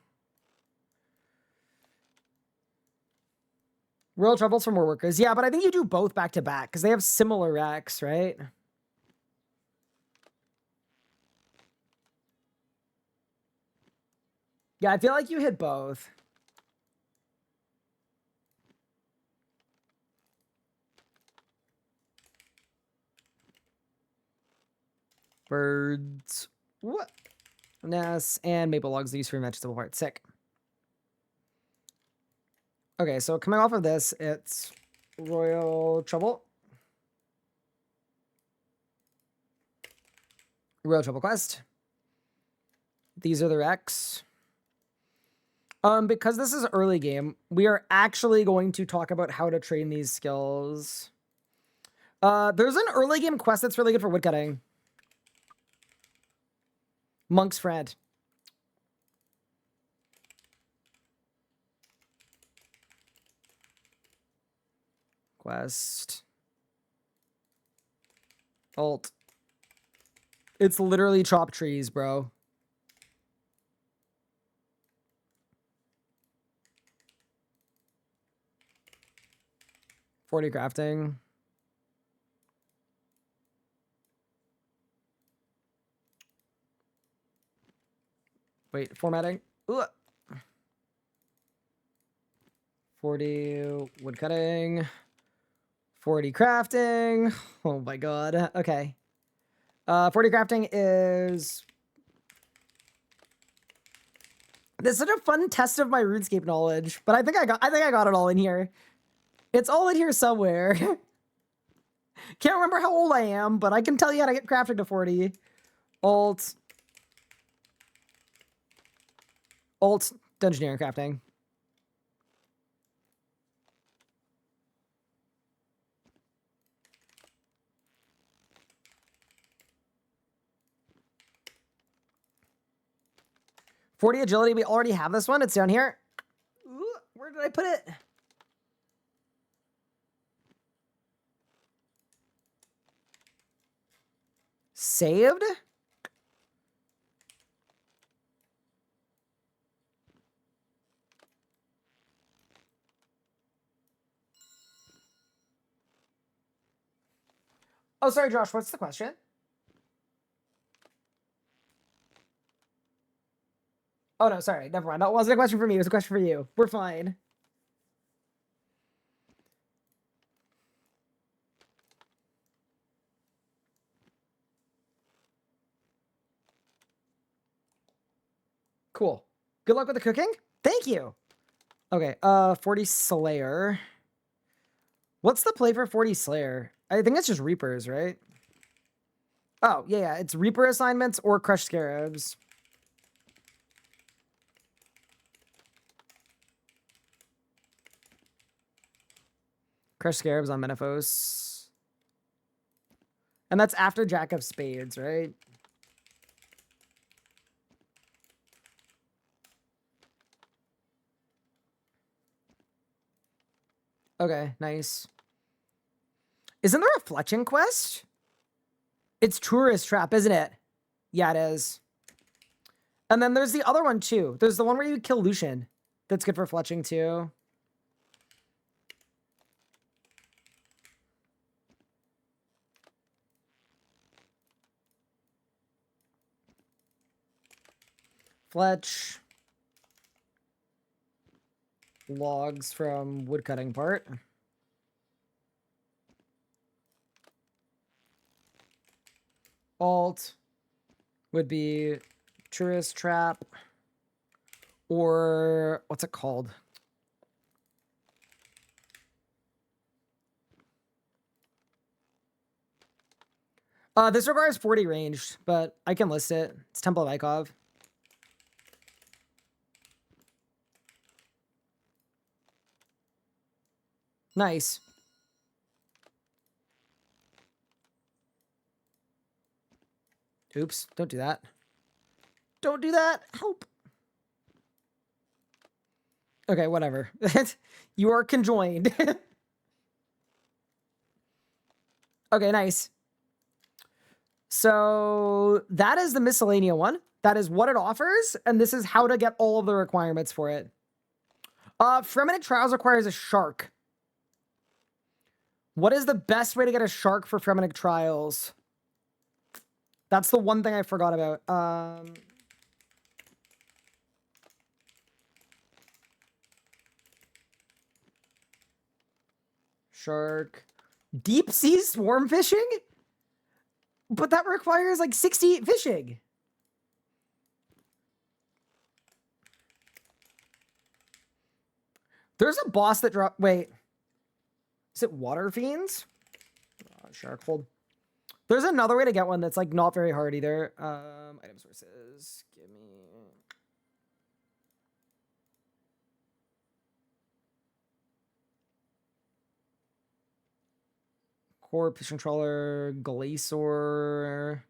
Royal Troubles for more workers. Yeah, but I think you do both back to back because they have similar racks, right? Yeah, I feel like you hit both. Birds. What? Ness and maple logs used for vegetable part. Sick. Okay, so coming off of this, it's Royal Trouble. Royal Trouble Quest. These are the Rex. Because this is early game, we are actually going to talk about how to train these skills. There's an early game quest that's really good for woodcutting. Monk's Friend. Quest. Alt. It's literally chop trees, bro. $40 crafting. Wait, formatting. Ugh. 40 woodcutting. 40 crafting. Oh my god. Okay. 40 crafting is... This is such a fun test of my RuneScape knowledge, but I think I got it all in here. It's all in here somewhere. Can't remember how old I am, but I can tell you how to get crafting to 40. Alt, Dungeoneering crafting. $40 agility, we already have this one. It's down here. Ooh, where did I put it? Saved? Oh, sorry, Josh. What's the question? Oh, no, sorry. Never mind. That wasn't a question for me. It was a question for you. We're fine. Cool. Good luck with the cooking. Thank you. Okay, 40 Slayer. What's the play for 40 Slayer? I think it's just Reapers, right? Oh, yeah. It's Reaper assignments or Crushed Scarabs. Crushed Scarabs on Menaphos. And that's after Jack of Spades, right? Okay, nice. Isn't there a fletching quest? It's Tourist Trap, isn't it? Yeah, it is. And then there's the other one, too. There's the one where you kill Lucian. That's good for fletching, too. Fletch. Logs from woodcutting part. Alt would be Tourist Trap, or what's it called? This requires 40 ranged, but I can list it. It's Temple of Ikov. Nice. Oops, don't do that. Don't do that. Help. Okay, whatever. You are conjoined. Okay, nice. So that is the miscellanea one. That is what it offers, and this is how to get all of the requirements for it. Fremennik Trials requires a shark. What is the best way to get a shark for Fremenic trials? That's the one thing I forgot about. Shark. Deep sea swarm fishing? But that requires like 68 fishing. There's a boss that drop. Wait. Is it water fiends? Shark hold. There's another way to get one that's like not very hard either. Item sources. Give me. Core fish controller, Glacier.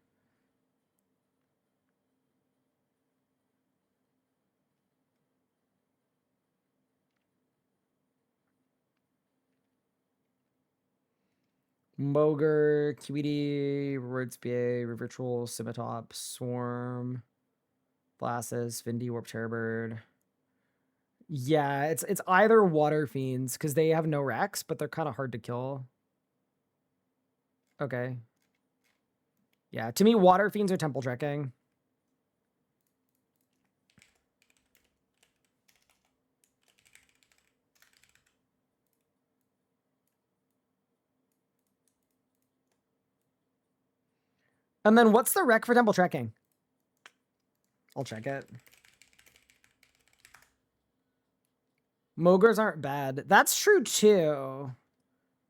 Moger, QED, Reward SPA, Rivertroll, Scimitop, Swarm, Glasses, Vindy, Warp Terrorbird. Yeah, it's either Water Fiends, because they have no Rex, but they're kind of hard to kill. Okay. Yeah, to me, Water Fiends are Temple Trekking. And then what's the rec for Temple Trekking? I'll check it. Mogers aren't bad. That's true too.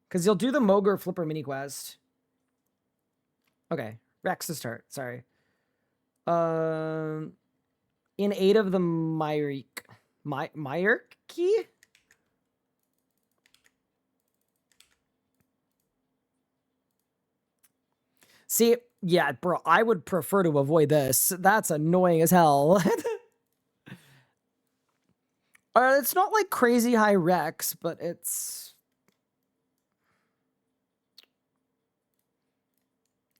Because you'll do the Moger Flipper mini quest. Okay, Rex to start. Sorry. In aid of the Myrick key? See, yeah, bro, I would prefer to avoid this. That's annoying as hell. It's not like crazy high Rex, but it's...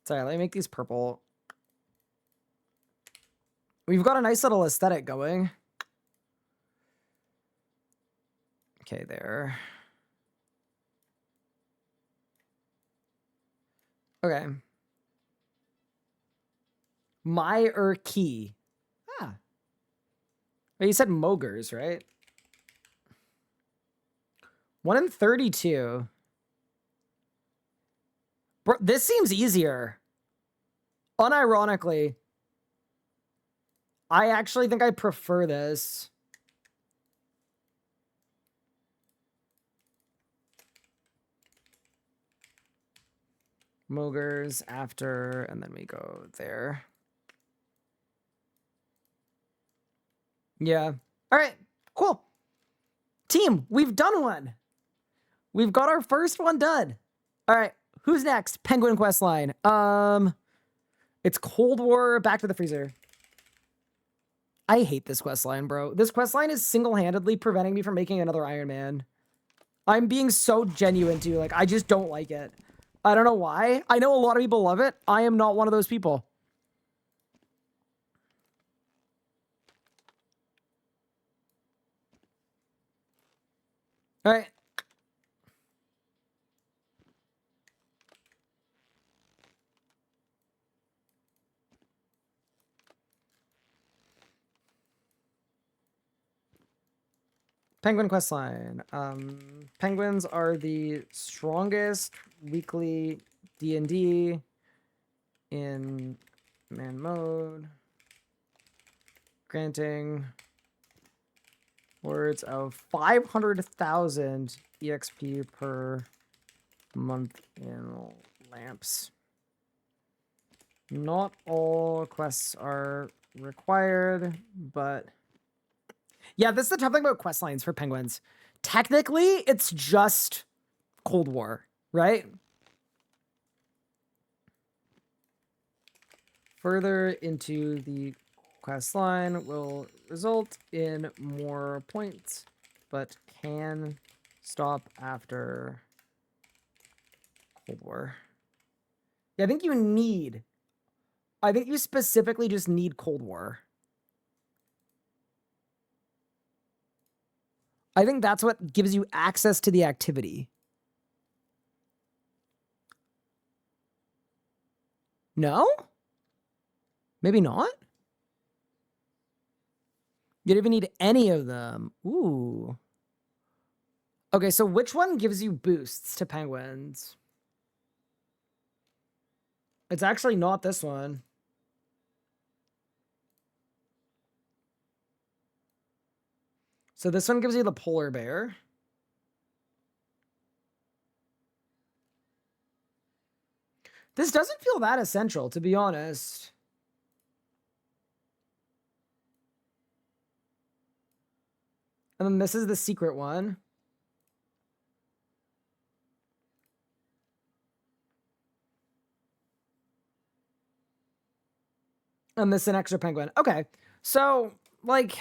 Sorry, let me make these purple. We've got a nice little aesthetic going. Okay, there. Okay. Key. Ah. Oh, you said Mogers, right? 1 in 32. Bro, this seems easier. Unironically. I actually think I prefer this. Mogers after, and then we go there. Yeah. All right, cool. Team, we've done one. We've got our first one done. All right, who's next? Penguin quest line. It's Cold War, Back to the Freezer. I hate this quest line, bro. This quest line is single-handedly preventing me from making another Iron Man. I'm being so genuine to you. Like, I just don't like it. I don't know why. I know a lot of people love it. I am not one of those people. All right. Penguin questline. Penguins are the strongest weekly D&D in man mode, granting words of 500,000 EXP per month in lamps. Not all quests are required, but... Yeah, this is the tough thing about quest lines for penguins. Technically, it's just Cold War, right? Further into the quest line will result in more points, but can stop after Cold War. Yeah, I think you specifically just need Cold War. I think that's what gives you access to the activity. No? Maybe not? You don't even need any of them. Ooh. Okay, so which one gives you boosts to penguins? It's actually not this one. So this one gives you the polar bear. This doesn't feel that essential, to be honest. And then this is the secret one. And this is an extra penguin. Okay, so, like...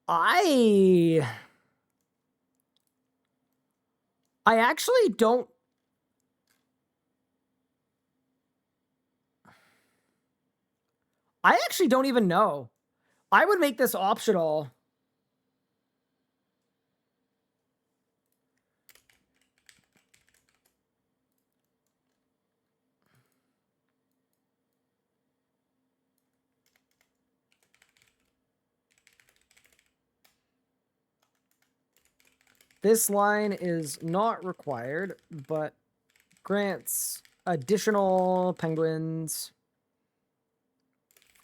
I actually don't... I actually don't even know. I would make this optional. This line is not required, but grants additional penguins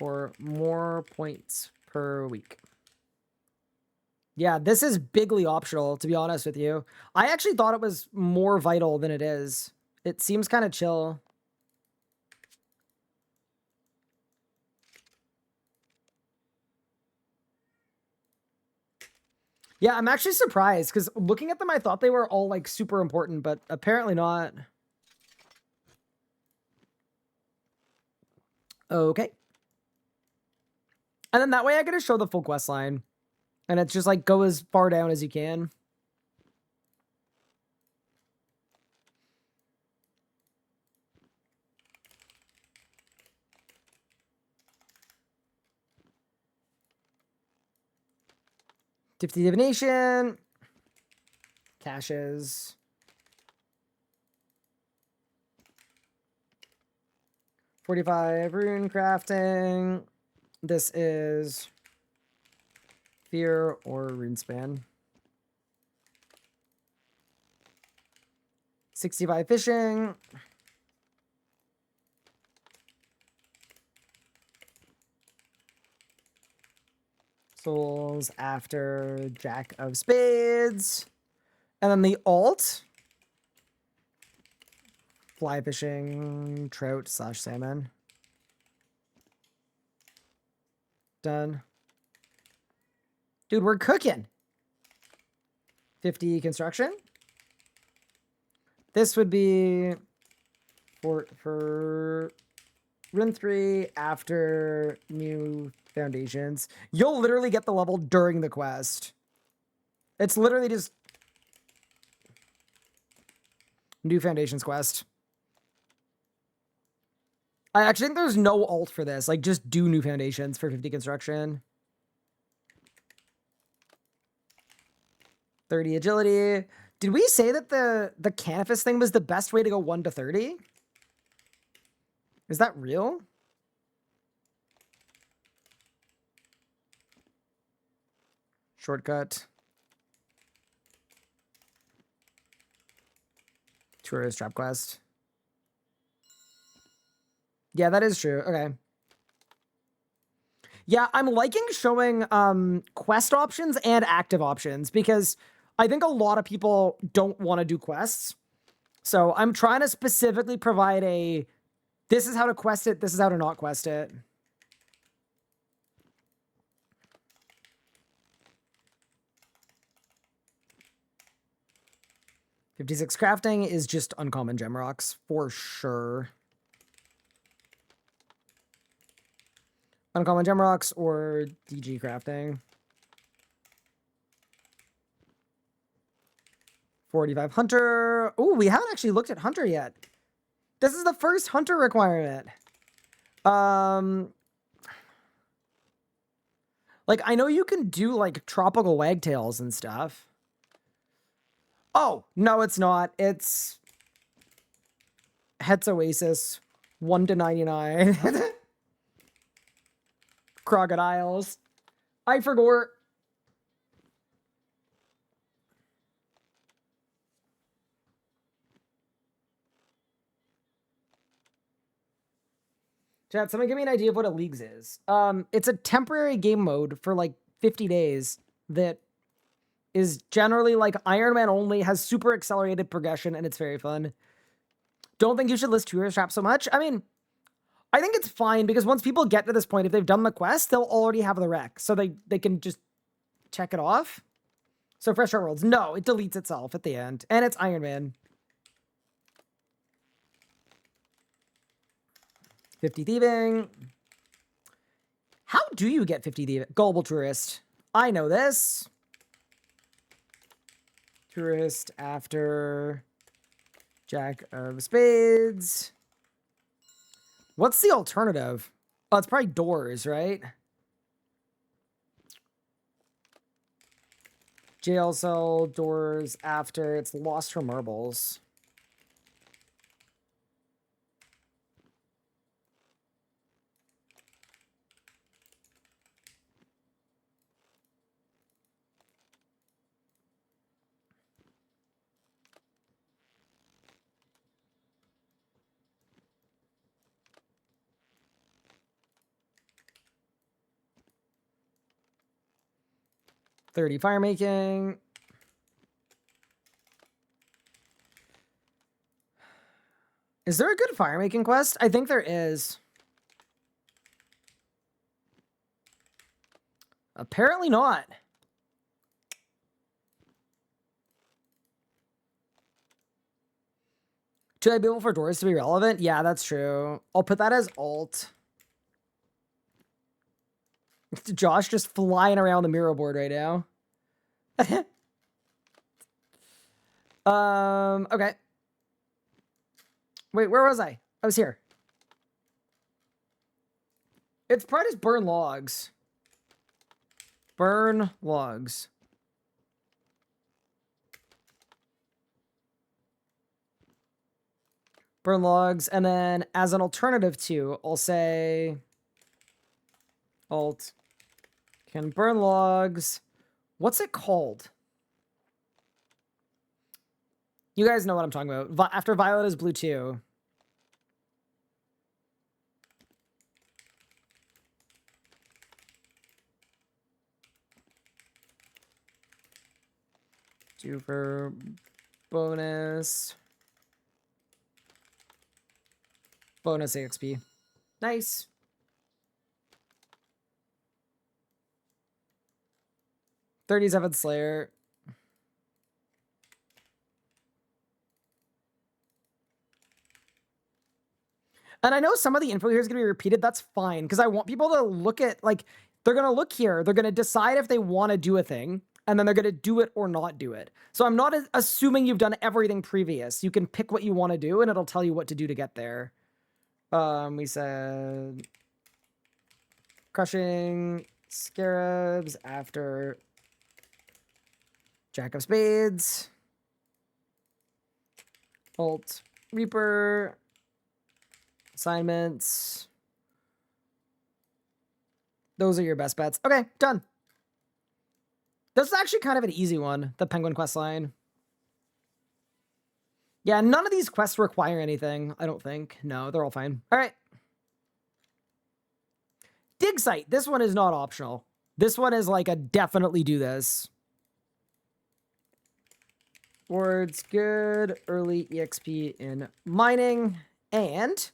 for more points per week. Yeah, this is bigly optional, to be honest with you. I actually thought it was more vital than it is. It seems kind of chill. Yeah, I'm actually surprised, because looking at them, I thought they were all, like, super important, but apparently not. Okay. And then that way I get to show the full quest line. And it's just, like, go as far down as you can. Fifty divination. Caches. $45 rune crafting. This is fear or runespan. 65 fishing. Souls after Jack of Spades. And then the alt. Fly fishing, trout / salmon. Done. Dude, we're cooking. 50 construction. This would be for run 3 after new foundations. You'll literally get the level during the quest. It's literally just new foundations quest. I actually think there's no alt for this. Like, just do new foundations for 50 construction. 30 agility. Did we say that the canvas thing was the best way to go 1 to 30? Is that real? Shortcut. Tourist trap quest. Yeah, that is true. Okay. Yeah, I'm liking showing quest options and active options because I think a lot of people don't want to do quests. So I'm trying to specifically provide a, this is how to quest it, this is how to not quest it. $56 crafting is just uncommon gem rocks for sure. Uncommon gem rocks or DG crafting. 45 hunter. Ooh, we haven't actually looked at hunter yet. This is the first hunter requirement. Like, I know you can do, like, tropical wagtails and stuff. Oh, no, it's not. It's... Hetz Oasis, 1 to 99. Crocodiles. I forgot. Chat, someone give me an idea of what a leagues is. It's a temporary game mode for like 50 days that is generally like Iron Man only, has super accelerated progression, and it's very fun. Don't think you should list tourist trap so much. I mean, I think it's fine because once people get to this point, if they've done the quest, they'll already have the rec. So they can just check it off. So Fresh Start Worlds, no, it deletes itself at the end. And it's Iron Man. 50 thieving. How do you get 50 thieving? Gullible tourist. I know this. Tourist after Jack of Spades. What's the alternative? Oh, it's probably doors, right? Jail cell, doors after. It's lost her marbles. $30 fire making. Is there a good fire making quest? I think there is. Apparently not. Should I be able for doors to be relevant? Yeah, that's true. I'll put that as alt. Josh just flying around the mirror board right now. Okay. Wait, where was I? I was here. It's part is burn logs. Burn logs. Burn logs, and then as an alternative to, I'll say alt can burn logs. What's it called? You guys know what I'm talking about. After violet is blue too. Do for bonus. Bonus AXP. Nice. $37 Slayer. And I know some of the info here is going to be repeated. That's fine, because I want people to look at, like, they're going to look here. They're going to decide if they want to do a thing, and then they're going to do it or not do it. So I'm not assuming you've done everything previous. You can pick what you want to do, and it'll tell you what to do to get there. We said crushing scarabs after Jack of Spades. Alt Reaper. Assignments. Those are your best bets. Okay, done. This is actually kind of an easy one, the Penguin quest line. Yeah, none of these quests require anything, I don't think. No, they're all fine. All right. Dig site. This one is not optional. This one is like a definitely do this. Words good. Early EXP in mining. And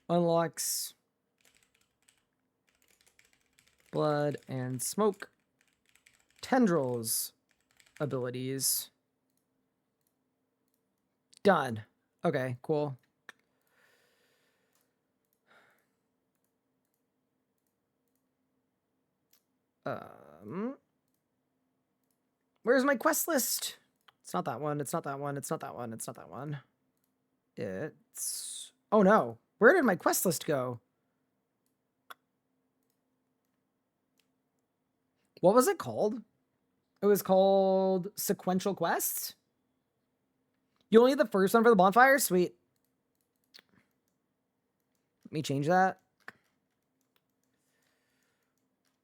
unlocks blood and smoke tendrils abilities. Done. Okay, cool. Where's my quest list? It's not that one. It's not that one. It's not that one. It's not that one. It's... Oh, no. Where did my quest list go? What was it called? It was called Sequential Quests? You only need the first one for the bonfire? Sweet. Let me change that.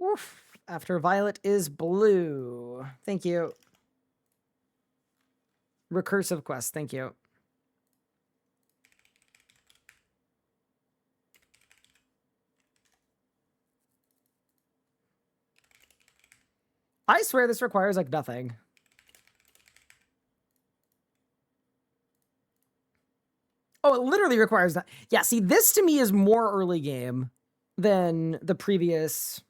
Oof. After violet is blue. Thank you. Recursive quest. Thank you. I swear this requires like nothing. Oh, it literally requires that. Yeah, see, this to me is more early game than the previous.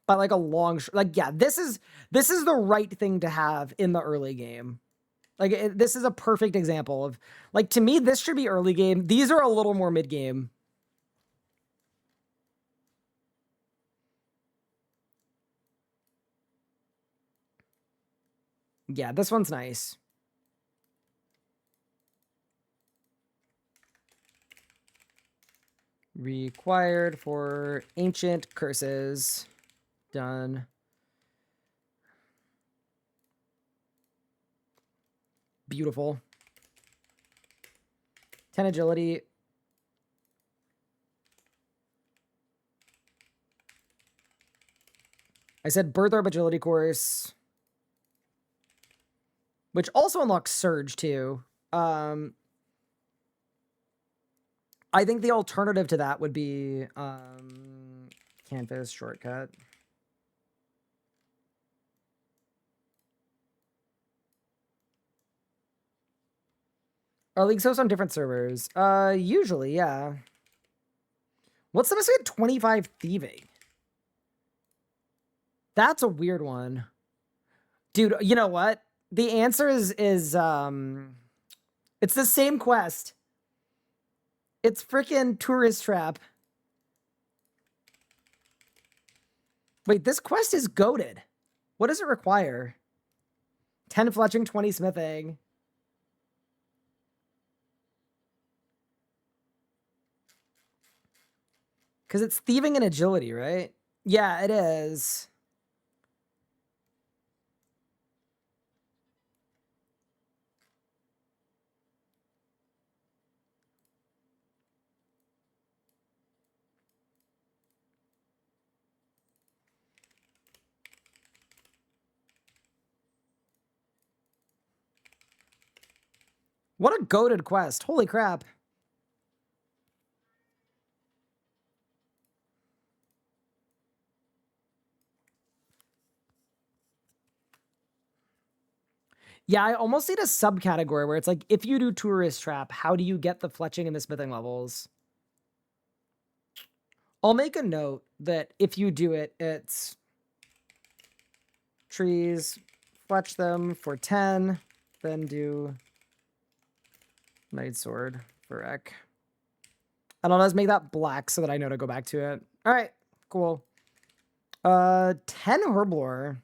By like a long, like, yeah, this is the right thing to have in the early game. Like, this is a perfect example of, like, to me, this should be early game. These are a little more mid game. Yeah, this one's nice. Required for ancient curses. Done. Beautiful. 10 agility. I said Birth Orb agility course. Which also unlocks Surge too. I think the alternative to that would be Canvas shortcut. Are leagues hosts on different servers? Usually, yeah. What's the best way at 25 thieving? That's a weird one. Dude, you know what? The answer is it's the same quest. It's freaking Tourist Trap. Wait, this quest is goated. What does it require? 10 fletching, 20 smithing. Because it's thieving and agility, right? Yeah, it is. What a goated quest. Holy crap. Yeah, I almost need a subcategory where it's like, if you do Tourist Trap, how do you get the fletching and the smithing levels? I'll make a note that if you do it, it's trees, fletch them for 10, then do Night Sword for Ek. And I'll just make that black so that I know to go back to it. All right, cool. 10 Herblore.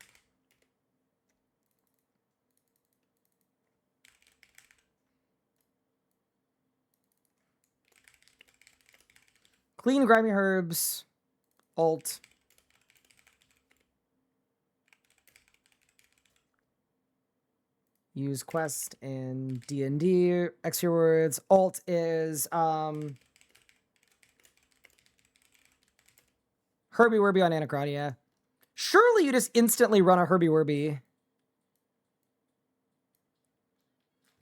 Clean grimy herbs. Alt. Use quest in D&D. Extra words. Alt is Herbie Werby on Anacronia. Surely you just instantly run a Herbie Werby.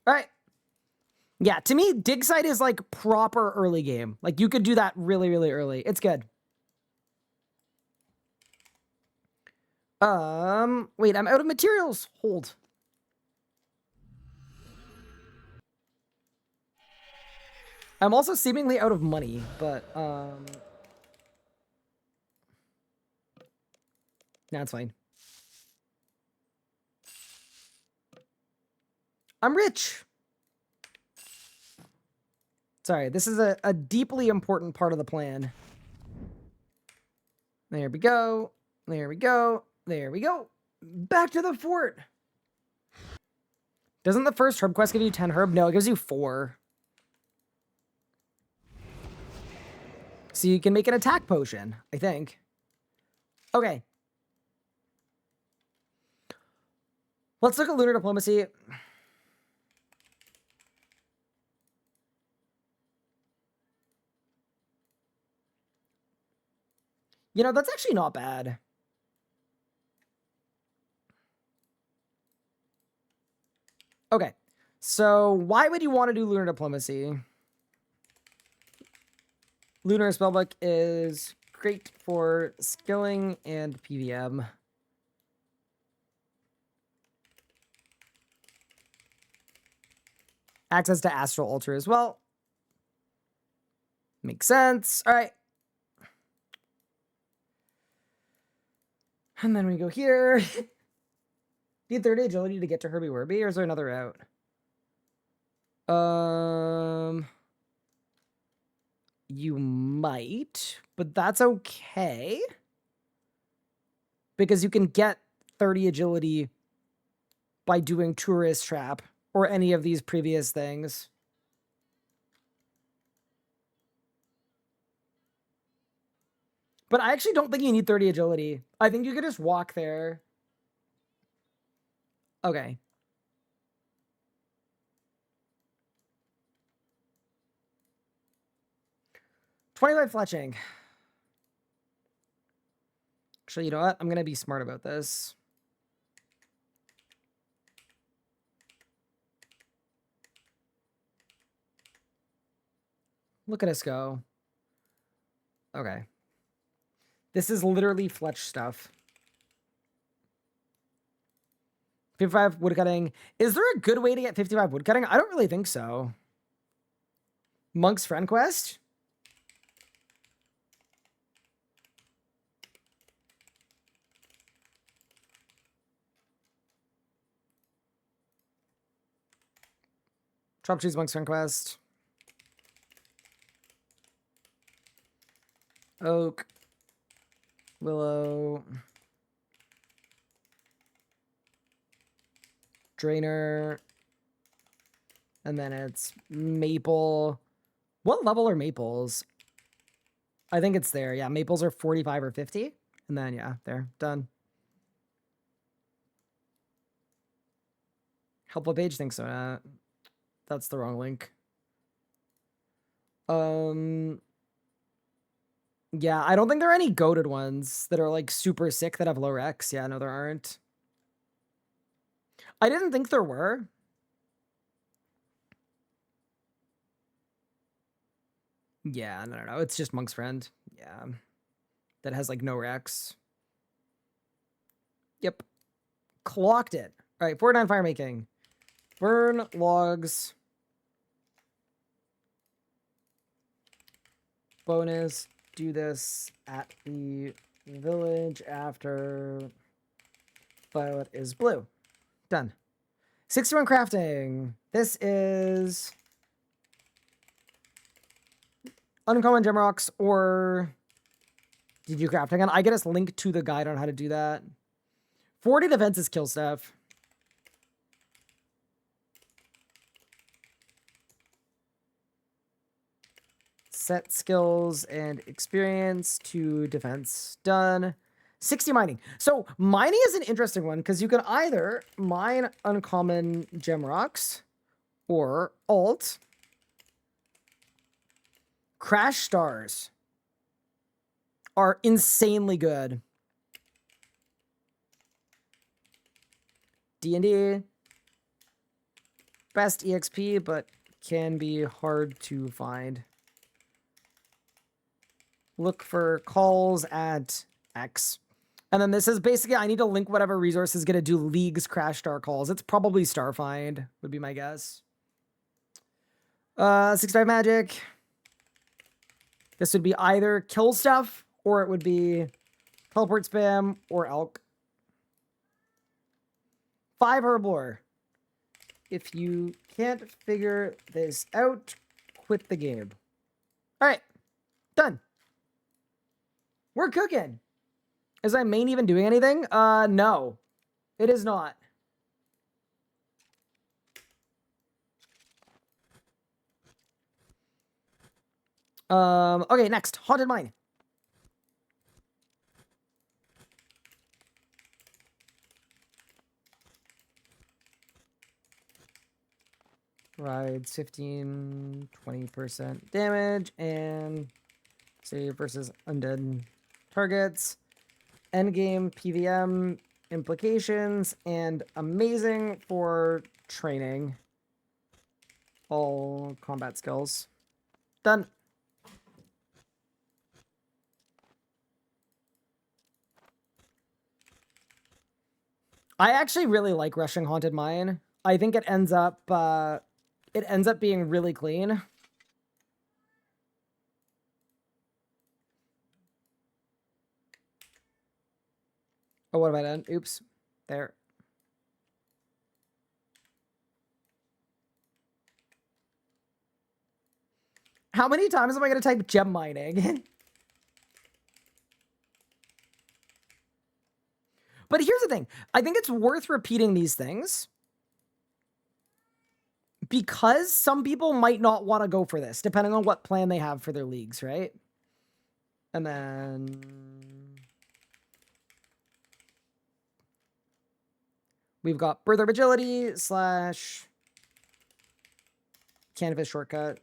All right. Yeah, to me, Dig Site is like proper early game. Like you could do that really, really early. It's good. Wait, I'm out of materials. Hold. I'm also seemingly out of money, but it's fine. I'm rich. Sorry, this is a deeply important part of the plan. There we go. There we go. There we go. Back to the fort. Doesn't the first herb quest give you 10 herb? No, it gives you 4. So you can make an attack potion, I think. Okay. Let's look at lunar diplomacy. You know, that's actually not bad. Okay, so why would you want to do lunar diplomacy? Lunar spellbook is great for skilling and PVM. Access to Astral Altar as well. Makes sense. All right. And then we go here. Need 30 agility to get to Herbie Werby, or is there another route? You might, but that's okay. Because you can get 30 agility by doing Tourist Trap or any of these previous things. But I actually don't think you need 30 agility. I think you could just walk there. Okay. $25 fletching. Actually, you know what? I'm going to be smart about this. Look at us go. Okay. This is literally Fletch stuff. 55 woodcutting. Is there a good way to get 55 woodcutting? I don't really think so. Monk's Friend Quest? Chop Cheese Monk's Friend Quest. Oak. Willow. Drainer. And then it's maple. What level are maples? I think it's there. Yeah, maples are 45 or 50. And then, yeah, there. Done. Help what page thinks so. That's the wrong link. Yeah, I don't think there are any goated ones that are like super sick that have low Rex. Yeah, no, there aren't. I didn't think there were. Yeah, no. It's just Monk's Friend. Yeah. That has like no Rex. Yep. Clocked it. All right, 49 fire making. Burn logs. Bonus. Do this at the village after violet is blue. Done. 61 crafting. This is uncommon gem rocks, or did you craft again? I get us link to the guide on how to do that. 40 defense is kill stuff. Set skills and experience to defense. Done. 60 mining. So mining is an interesting one because you can either mine uncommon gem rocks or alt crash stars are insanely good. D&D best EXP, but can be hard to find. Look for calls at X. And then this is basically, I need to link whatever resource is going to do League's Crash Star calls. It's probably Starfind, would be my guess. 65 magic. This would be either kill stuff, or it would be teleport spam, or elk. 5 herblore. If you can't figure this out, quit the game. All right, done. We're cooking. Is my main even doing anything? No. It is not. Okay, next. Haunted Mine. Rides 15, 20% damage, and save versus undead targets. Endgame PVM implications, and amazing for training all combat skills. Done. I actually really like rushing Haunted Mine. I think it ends up being really clean. Oh, what have I done? Oops. There. How many times am I going to type gem mining? But here's the thing. I think it's worth repeating these things because some people might not want to go for this, depending on what plan they have for their leagues, right? And then we've got Birth of Agility / Canvas Shortcut.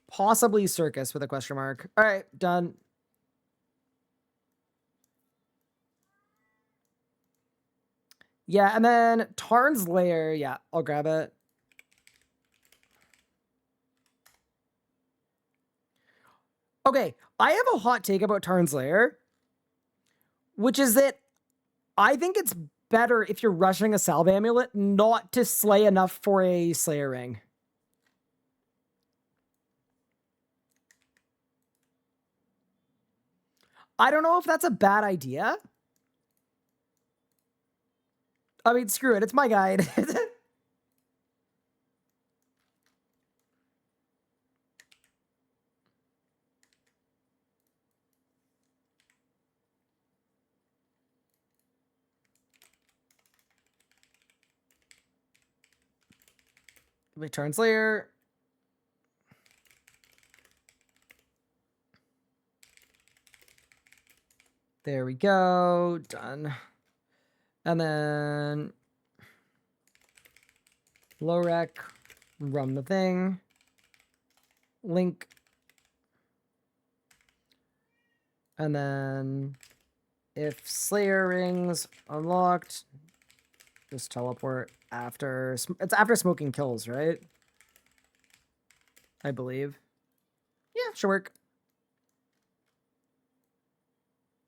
Possibly Circus with a question mark. All right, done. Yeah, and then Tarn's Lair. Yeah, I'll grab it. Okay, I have a hot take about Tarn's Lair, which is that I think it's better if you're rushing a Salve Amulet not to slay enough for a Slayer Ring. I don't know if that's a bad idea. I mean, screw it. It's my guide. Return Slayer. There we go. Done. And then low rec, run the thing. Link. And then if Slayer rings unlocked, just teleport after. It's after smoking kills, right? I believe. Yeah, should work.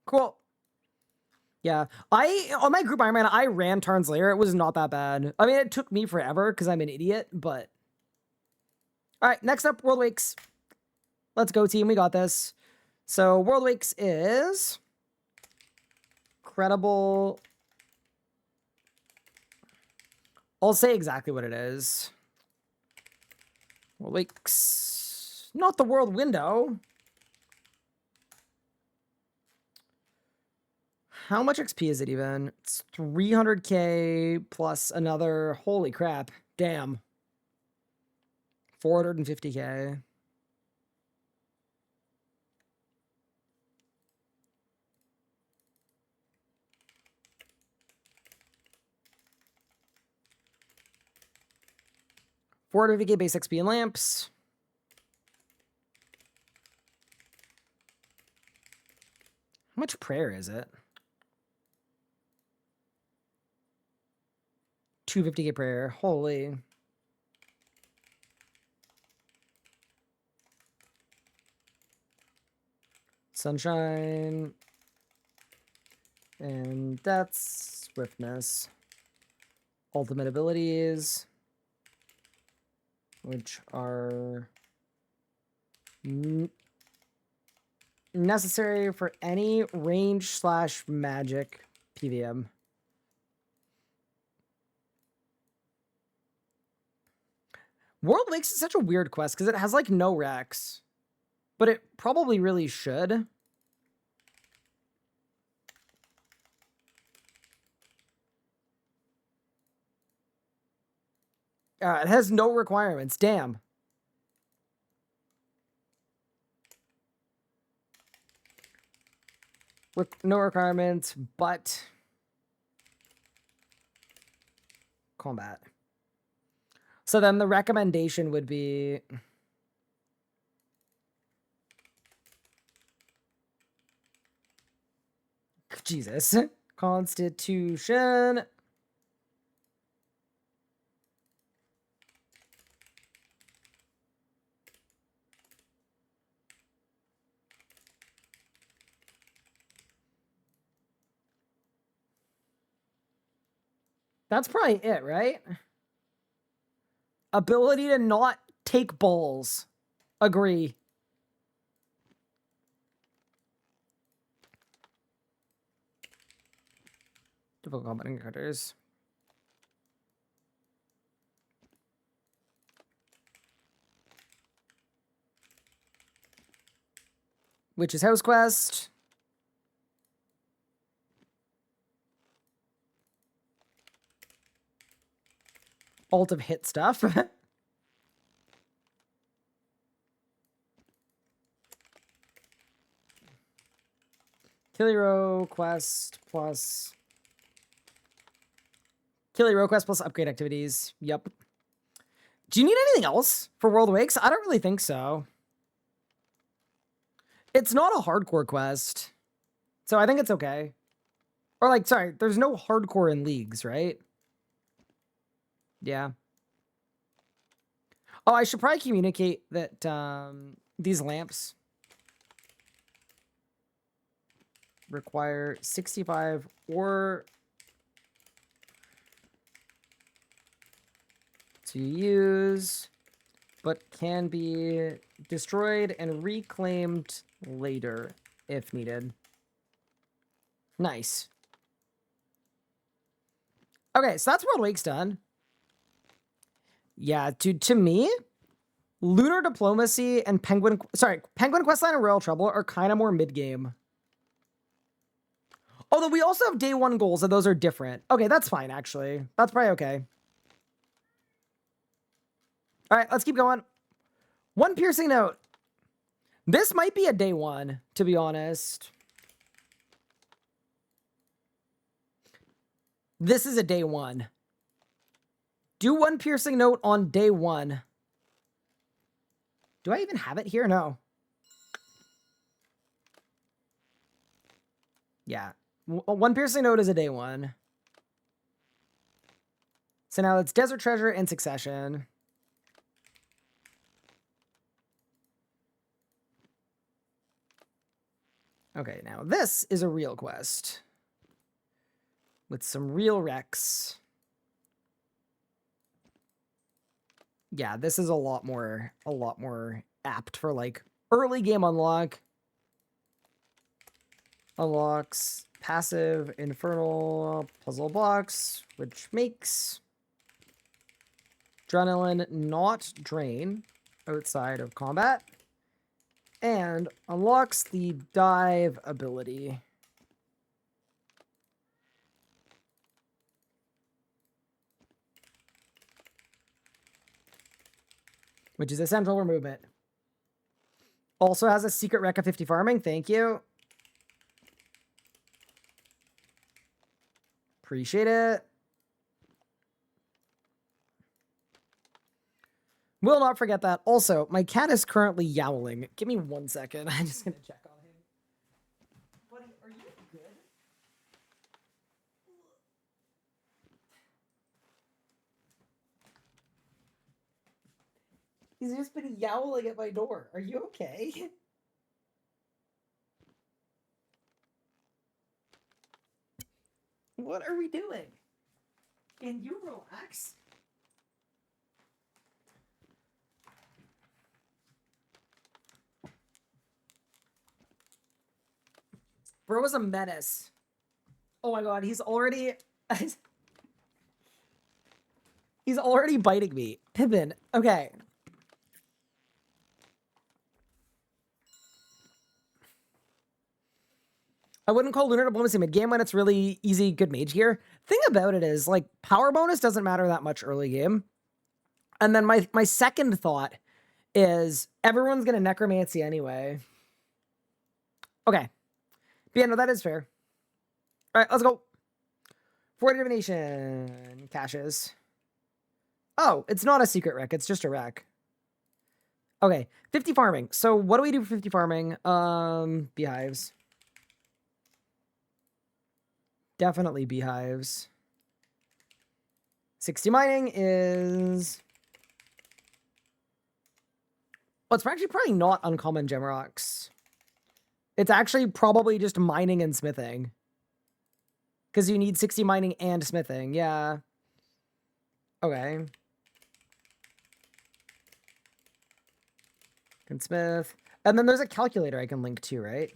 Cool. Yeah, on my group Iron Man, I ran Tarn's Lair. It was not that bad. I mean, it took me forever because I'm an idiot, but... All right, next up, World Wakes. Let's go, team. We got this. So, World Wakes is... Credible... I'll say exactly what it is. World Wakes... Not the World Window. How much XP is it even? It's 300k plus another... Holy crap. Damn. 450k. $450k base XP and lamps. How much prayer is it? 250k prayer. Holy. Sunshine. And that's swiftness. Ultimate abilities, which are necessary for any range / magic PVM. World Lakes is such a weird quest because it has like no Rex, but it probably really should. It has no requirements. Damn. No requirements, but combat. So then the recommendation would be... Jesus. Constitution. That's probably it, right? Ability to not take balls. Agree. Difficult combat encounters. Witch's House Quest. Alt of hit stuff. Kill Hero Quest plus... Kill Hero Quest plus upgrade activities. Yep. Do you need anything else for World Awakes? I don't really think so. It's not a hardcore quest. So I think it's okay. Or like, sorry, there's no hardcore in leagues, right? Yeah. Oh, I should probably communicate that these lamps require 65 or to use, but can be destroyed and reclaimed later if needed. Nice. Okay, so that's World Wake's done. Yeah, dude, to me, Lunar Diplomacy and Penguin Questline and Royal Trouble are kind of more mid-game. Although we also have day one goals, and those are different. Okay, that's fine, actually. That's probably okay. All right, let's keep going. One piercing note. This might be a day one, to be honest. This is a day one. Do one piercing note on day one. Do I even have it here? No. Yeah. One piercing note is a day one. So now it's Desert Treasure in succession. Okay, now this is a real quest. With some real Rex. Yeah, this is a lot more apt for like early game unlock. Unlocks passive infernal puzzle box, which makes adrenaline not drain outside of combat, and unlocks the dive ability. Which is essential for movement. Also has a secret Rekka 50 farming. Thank you. Appreciate it. Will not forget that. Also, my cat is currently yowling. Give me 1 second. I'm just going to check on him. Buddy, are you good? He's just been yowling at my door. Are you okay? What are we doing? Can you relax? Bro is a menace. Oh my god, he's already... he's already biting me. Pippin, okay. I wouldn't call Lunar Diplomacy mid-game when it's really easy, good mage gear. Thing about it is, like, power bonus doesn't matter that much early game. And then my second thought is everyone's going to necromancy anyway. Okay. But yeah, no, that is fair. All right, let's go. 4 divination caches. Oh, it's not a secret rec. It's just a rec. Okay, 50 farming. So what do we do for 50 farming? Beehives. Definitely beehives. 60 mining is... Well, it's actually probably not uncommon gem rocks. It's actually probably just mining and smithing. Because you need 60 mining and smithing. Yeah. Okay. Can smith. And then there's a calculator I can link to, right?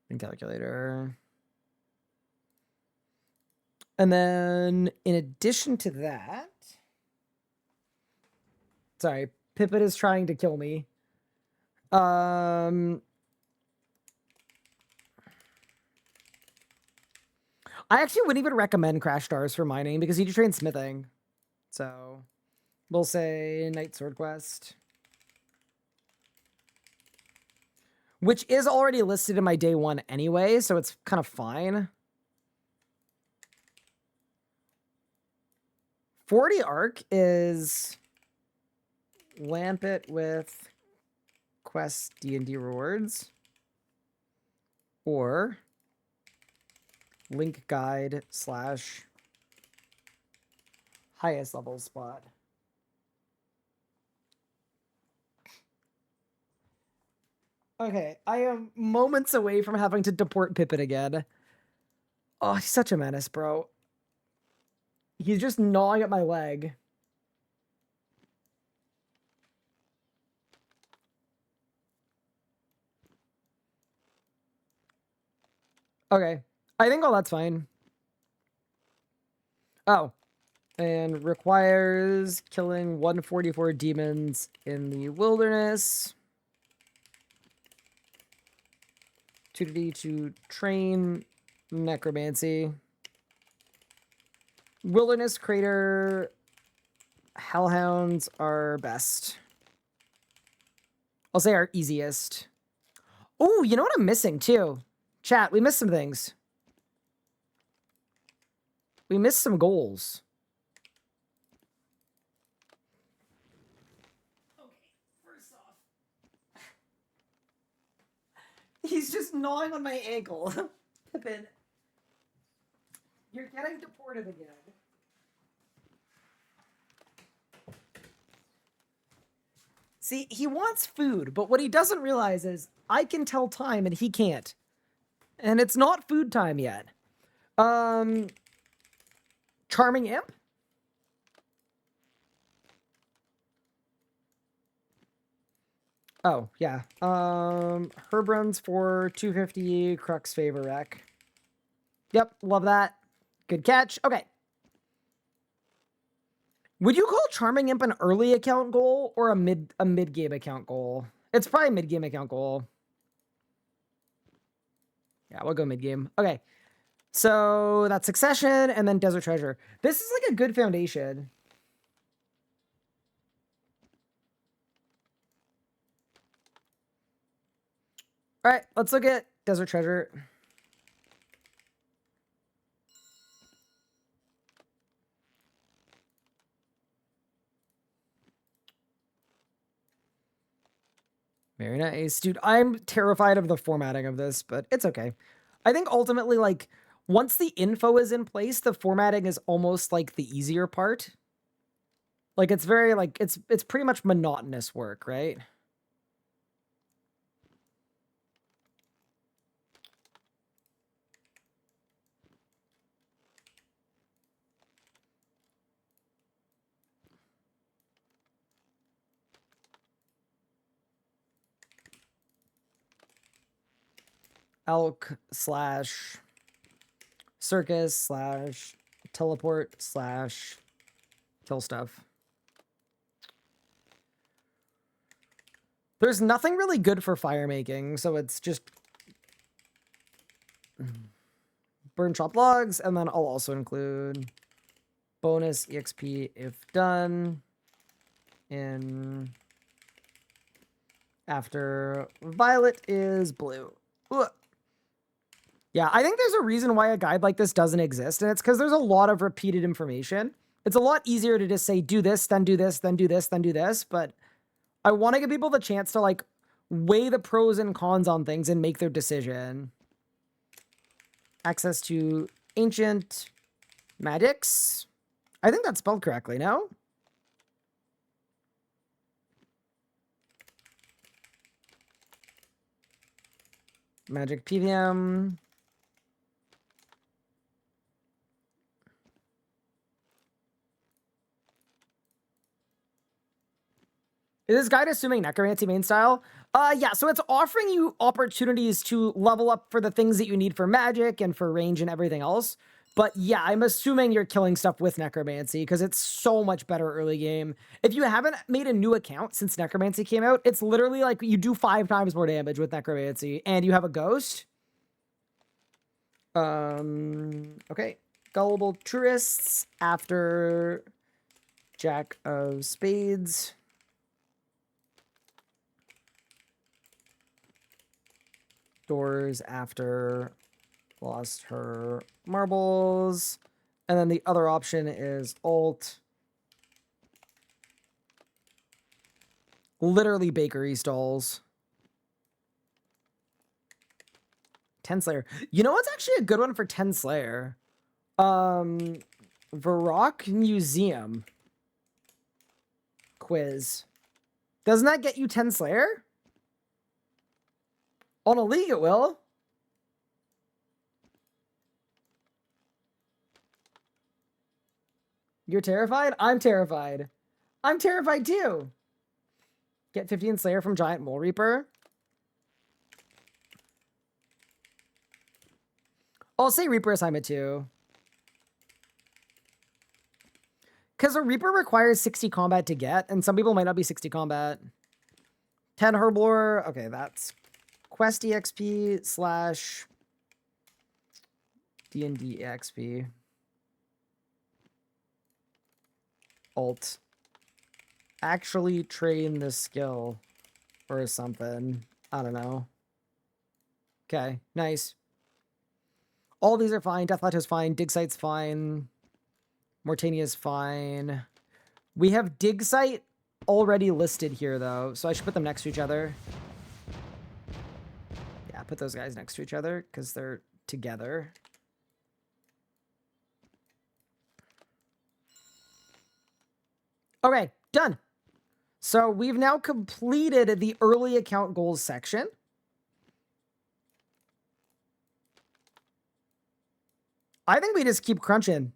And calculator. And then in addition to that... Sorry, Pippet is trying to kill me. I actually wouldn't even recommend Crash Stars for mining because you do train smithing. So we'll say Knight Sword Quest. Which is already listed in my day one anyway, so it's kind of fine. 40 arc is lamp it with quest D&D rewards or link guide / highest level spot. Okay, I am moments away from having to deport Pippin again. Oh, he's such a menace, bro. He's just gnawing at my leg. Okay, I think all that's fine. Oh, and requires killing 144 demons in the wilderness. 2D to train necromancy. Wilderness crater hellhounds are best. I'll say our easiest. Oh, you know what I'm missing too? Chat, we missed some things. We missed some goals. Okay, first off. He's just gnawing on my ankle. Pippin. You're getting deported again. See, he wants food, but what he doesn't realize is I can tell time and he can't. And it's not food time yet. Charming Imp? Oh, yeah. Herb runs for 250, Crux favor rec. Yep, love that. Good catch. Okay. Would you call Charming Imp an early account goal or a mid-game account goal? It's probably mid-game account goal. Yeah, we'll go mid-game. Okay. So that's Succession and then Desert Treasure. This is like a good foundation. All right, let's look at Desert Treasure. Very nice. Dude, I'm terrified of the formatting of this, but it's okay. I think ultimately, like, once the info is in place, the formatting is almost like the easier part. Like, it's very, like, it's pretty much monotonous work, right? Elk / circus / teleport / kill stuff. There's nothing really good for fire making, so it's just burn chopped logs, and then I'll also include bonus EXP if done in after violet is blue. Ugh. Yeah, I think there's a reason why a guide like this doesn't exist, and it's because there's a lot of repeated information. It's a lot easier to just say, do this, then do this, then do this, then do this, but I want to give people the chance to, like, weigh the pros and cons on things and make their decision. Access to ancient magics. I think that's spelled correctly, no? Magic PVM. Is this guide assuming necromancy main style? Yeah, so it's offering you opportunities to level up for the things that you need for magic and for range and everything else. But yeah, I'm assuming you're killing stuff with necromancy because it's so much better early game. If you haven't made a new account since necromancy came out, it's literally like you do 5 times more damage with necromancy and you have a ghost. Okay. Gullible Tourists after Jack of Spades. Doors after lost her marbles. And then the other option is alt. Literally bakery stalls. 10 Slayer. You know what's actually a good one for 10 Slayer? Varrock Museum. Quiz. Doesn't that get you 10 Slayer? On a league it will. You're terrified? I'm terrified. I'm terrified too. Get 15 Slayer from Giant Mole Reaper. I'll say Reaper assignment too. Because a Reaper requires 60 combat to get, and some people might not be 60 combat. 10 Herblore. Okay, that's Quest DXP slash D&D EXP. Alt. Actually train the skill or something. I don't know. Okay, nice. All these are fine. Deathlatch's fine. Dig Site's fine. Mortania's fine. We have Dig Site already listed here, though, so I should put them next to each other. Yeah, put those guys next to each other because they're together. Okay, done. So we've now completed the early account goals section. I think we just keep crunching.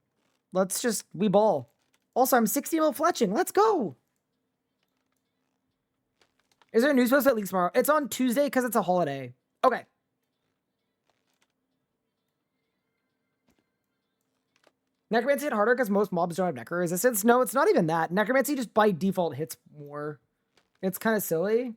We ball. Also, I'm 60 mil fletching. Let's go. Is there a news post that leaks tomorrow? It's on Tuesday because it's a holiday. Okay. Necromancy hit harder because most mobs don't have Necro resistance. No, it's not even that. Necromancy just by default hits more. It's kind of silly.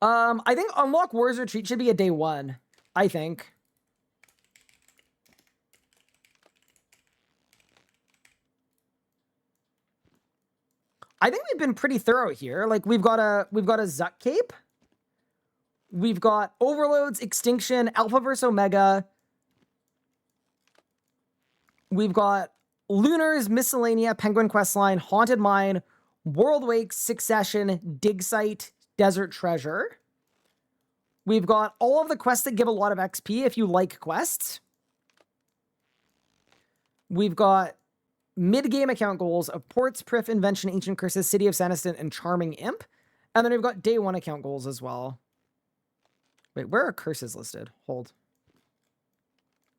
I think Unlock War's Retreat should be a day 1. I think. I think we've been pretty thorough here. Like we've got a Zuck Cape. We've got Overloads, Extinction, Alpha vs Omega. We've got Lunars, Miscellanea, Penguin Questline, Haunted Mine, World Wake, Succession, Dig Site, Desert Treasure. We've got all of the quests that give a lot of XP if you like quests. We've got mid-game account goals of Ports, Prif, Invention, Ancient Curses, City of Saniston, and Charming Imp. And then we've got day 1 account goals as well. Wait, where are curses listed? Hold.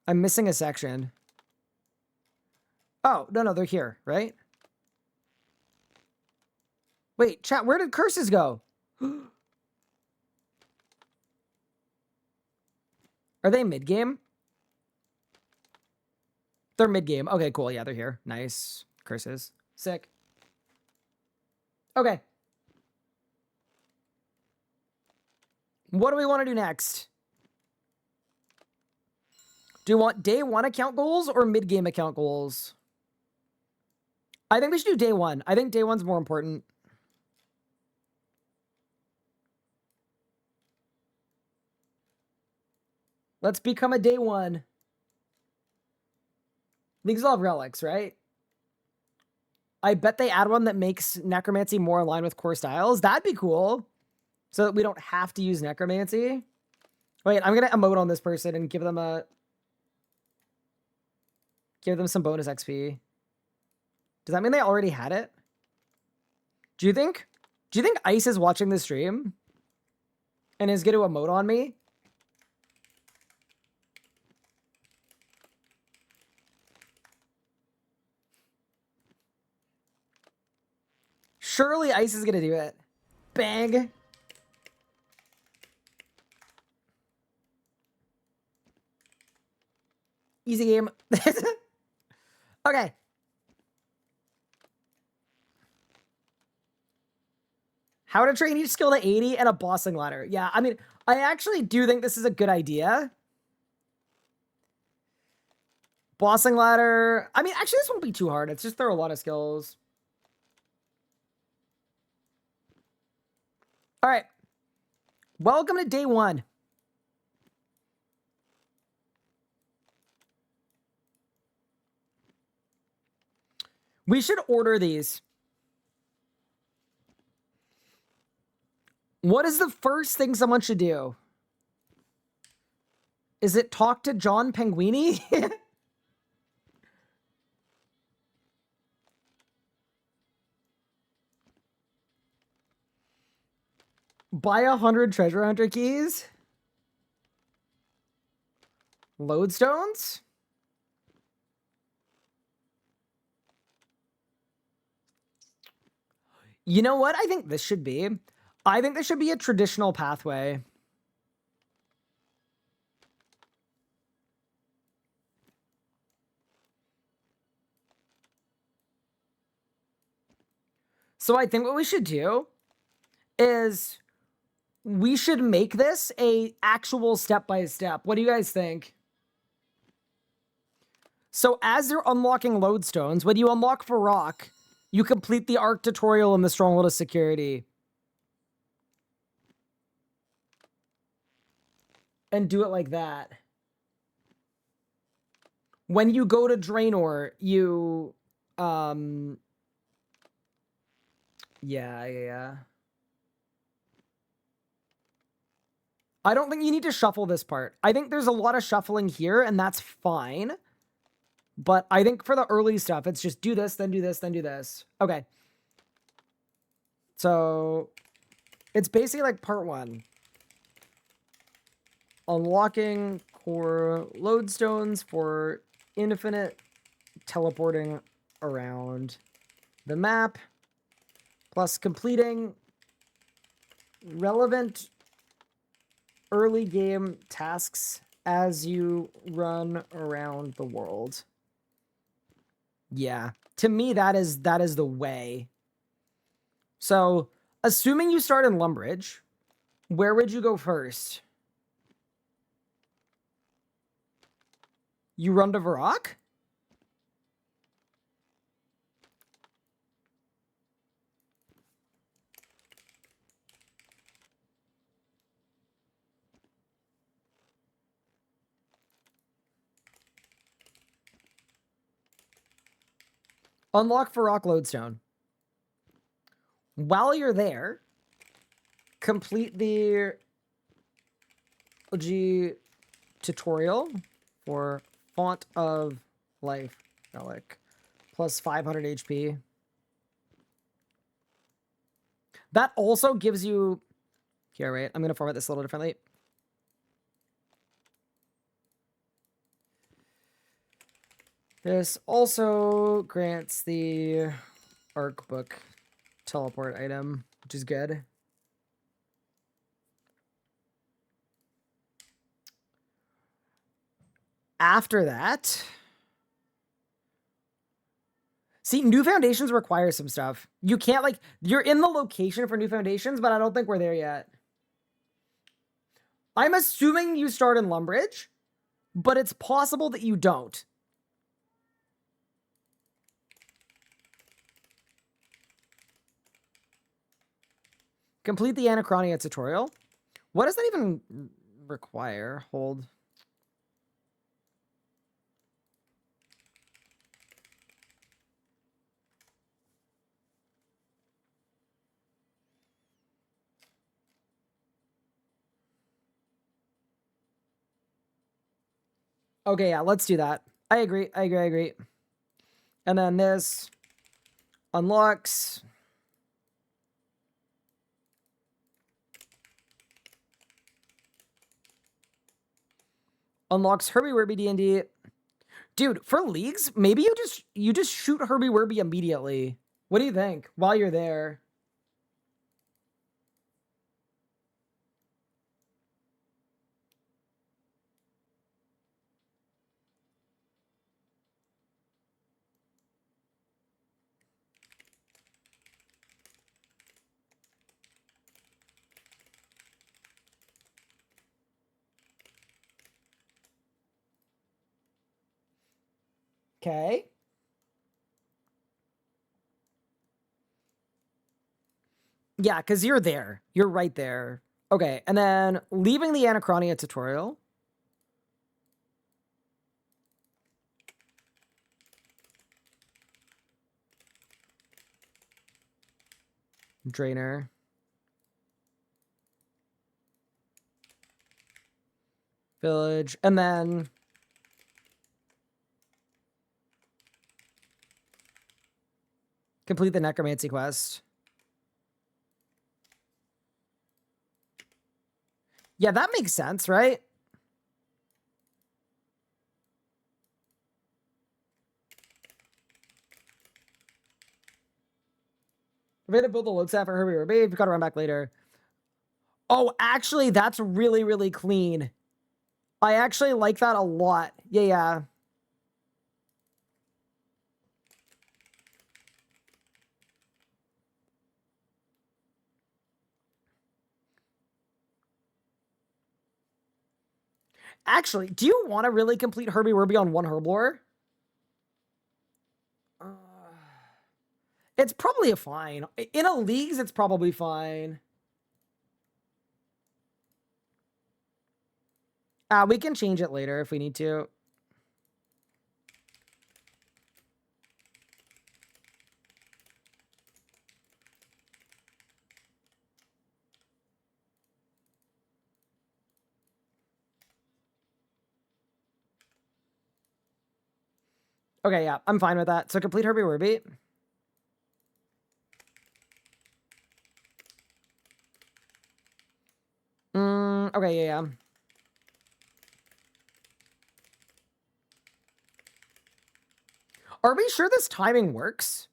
I'm missing a section. Oh, no, they're here, right? Wait, chat, where did curses go? Are they mid-game? They're mid-game. Okay, cool. Yeah, they're here. Nice. Curses. Sick. Okay. What do we want to do next? Do you want day 1 account goals or mid-game account goals? I think we should do day 1. I think day 1's more important. Let's become a day one. These all have relics, right? I bet they add one that makes necromancy more in line with core styles. That'd be cool. So that we don't have to use necromancy. Wait, I'm gonna emote on this person and give them some bonus XP. Does that mean they already had it? Do you think Ice is watching this stream and is gonna emote on me? Surely Ice is gonna do it. Bang. Easy game. Okay. How to train each skill to 80 and a bossing ladder. Yeah, I mean, I actually do think this is a good idea. Bossing ladder. I mean, actually, this won't be too hard. It's just there are a lot of skills. All right. Welcome to day one. We should order these. What is the first thing someone should do? Is it talk to John Penguini? Buy 100 treasure hunter keys? Lodestones? You know what I think this should be? I think this should be a traditional pathway. So I think what we should do is we should make this a actual step-by-step. What do you guys think? So as you're unlocking lodestones, when you unlock for rock, you complete the Arc tutorial in the Stronghold of Security. And do it like that. When you go to Draenor, you... Yeah. I don't think you need to shuffle this part. I think there's a lot of shuffling here, and that's fine. But I think for the early stuff, it's just do this, then do this, then do this. Okay. So it's basically like part one. Unlocking core lodestones for infinite teleporting around the map, plus completing relevant early game tasks as you run around the world. Yeah, to me, that is the way. So, assuming you start in Lumbridge, where would you go first? You run to Varrock? Unlock Varrock Lodestone. While you're there, complete the OG tutorial for Font of Life Relic, plus 500 HP. That also gives you... Here, wait, I'm going to format this a little differently. This also grants the Arc Book teleport item, which is good. After that... See, new foundations require some stuff. You can't, like, you're in the location for new foundations, but I don't think we're there yet. I'm assuming you start in Lumbridge, but it's possible that you don't. Complete the Anachronia tutorial. What does that even require? Hold. Okay, yeah, let's do that. I agree. And then this unlocks. Unlocks Herbie Werby D&D. Dude, for leagues, maybe you just shoot Herbie Werby immediately. What do you think while you're there? Okay. Yeah, because you're there. You're right there. Okay, and then leaving the Anachronia tutorial. Drainer. Village. And then complete the necromancy quest. Yeah, that makes sense, right? We're going to build the load staff for Herbie Werby. We've got to run back later. Oh, actually, that's really, really clean. I actually like that a lot. Yeah. Actually, do you want to really complete Herbie Werby on one Herblore? It's probably a fine. In a leagues, it's probably fine. We can change it later if we need to. Okay, yeah, I'm fine with that. So complete Herbie Werby. Okay, yeah. Are we sure this timing works?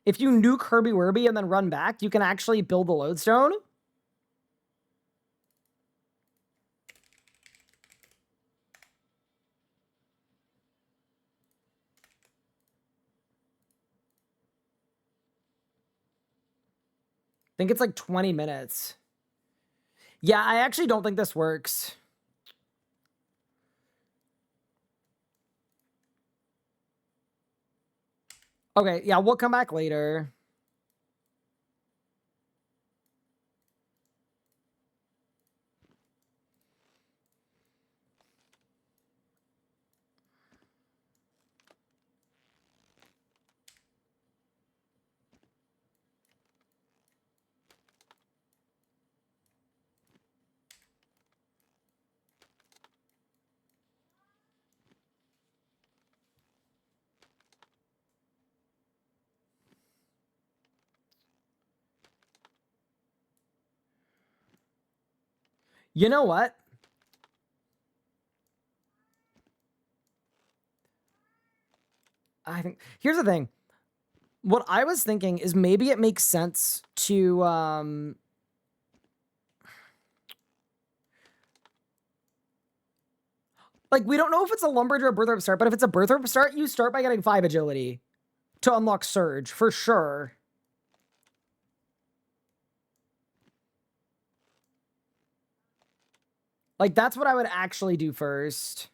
If you nuke Herbie Werby and then run back, you can actually build the lodestone? I think it's like 20 minutes. Yeah, I actually don't think this works. Okay, yeah, we'll come back later. You know what? I think here's the thing. What I was thinking is maybe it makes sense to like we don't know if it's a Lumbridge or a Birthorpe start, but if it's a Birthorpe start, you start by getting 5 agility to unlock Surge for sure. Like that's what I would actually do first.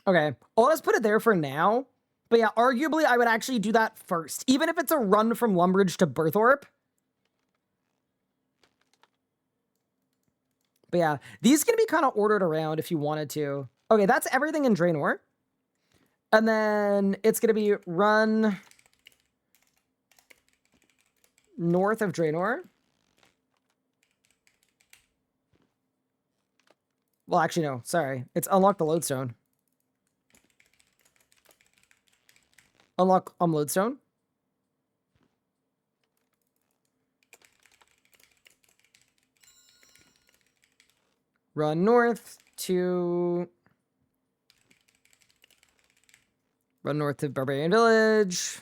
Okay, I'll just put it there for now. But yeah, arguably, I would actually do that first. Even if it's a run from Lumbridge to Birthorpe. But yeah, these can be kind of ordered around if you wanted to. Okay, that's everything in Draenor. And then it's going to be run north of Draenor. Well, actually, no. Sorry. It's unlock the lodestone. Unlock lodestone. Run north to... Run north to Barbarian Village.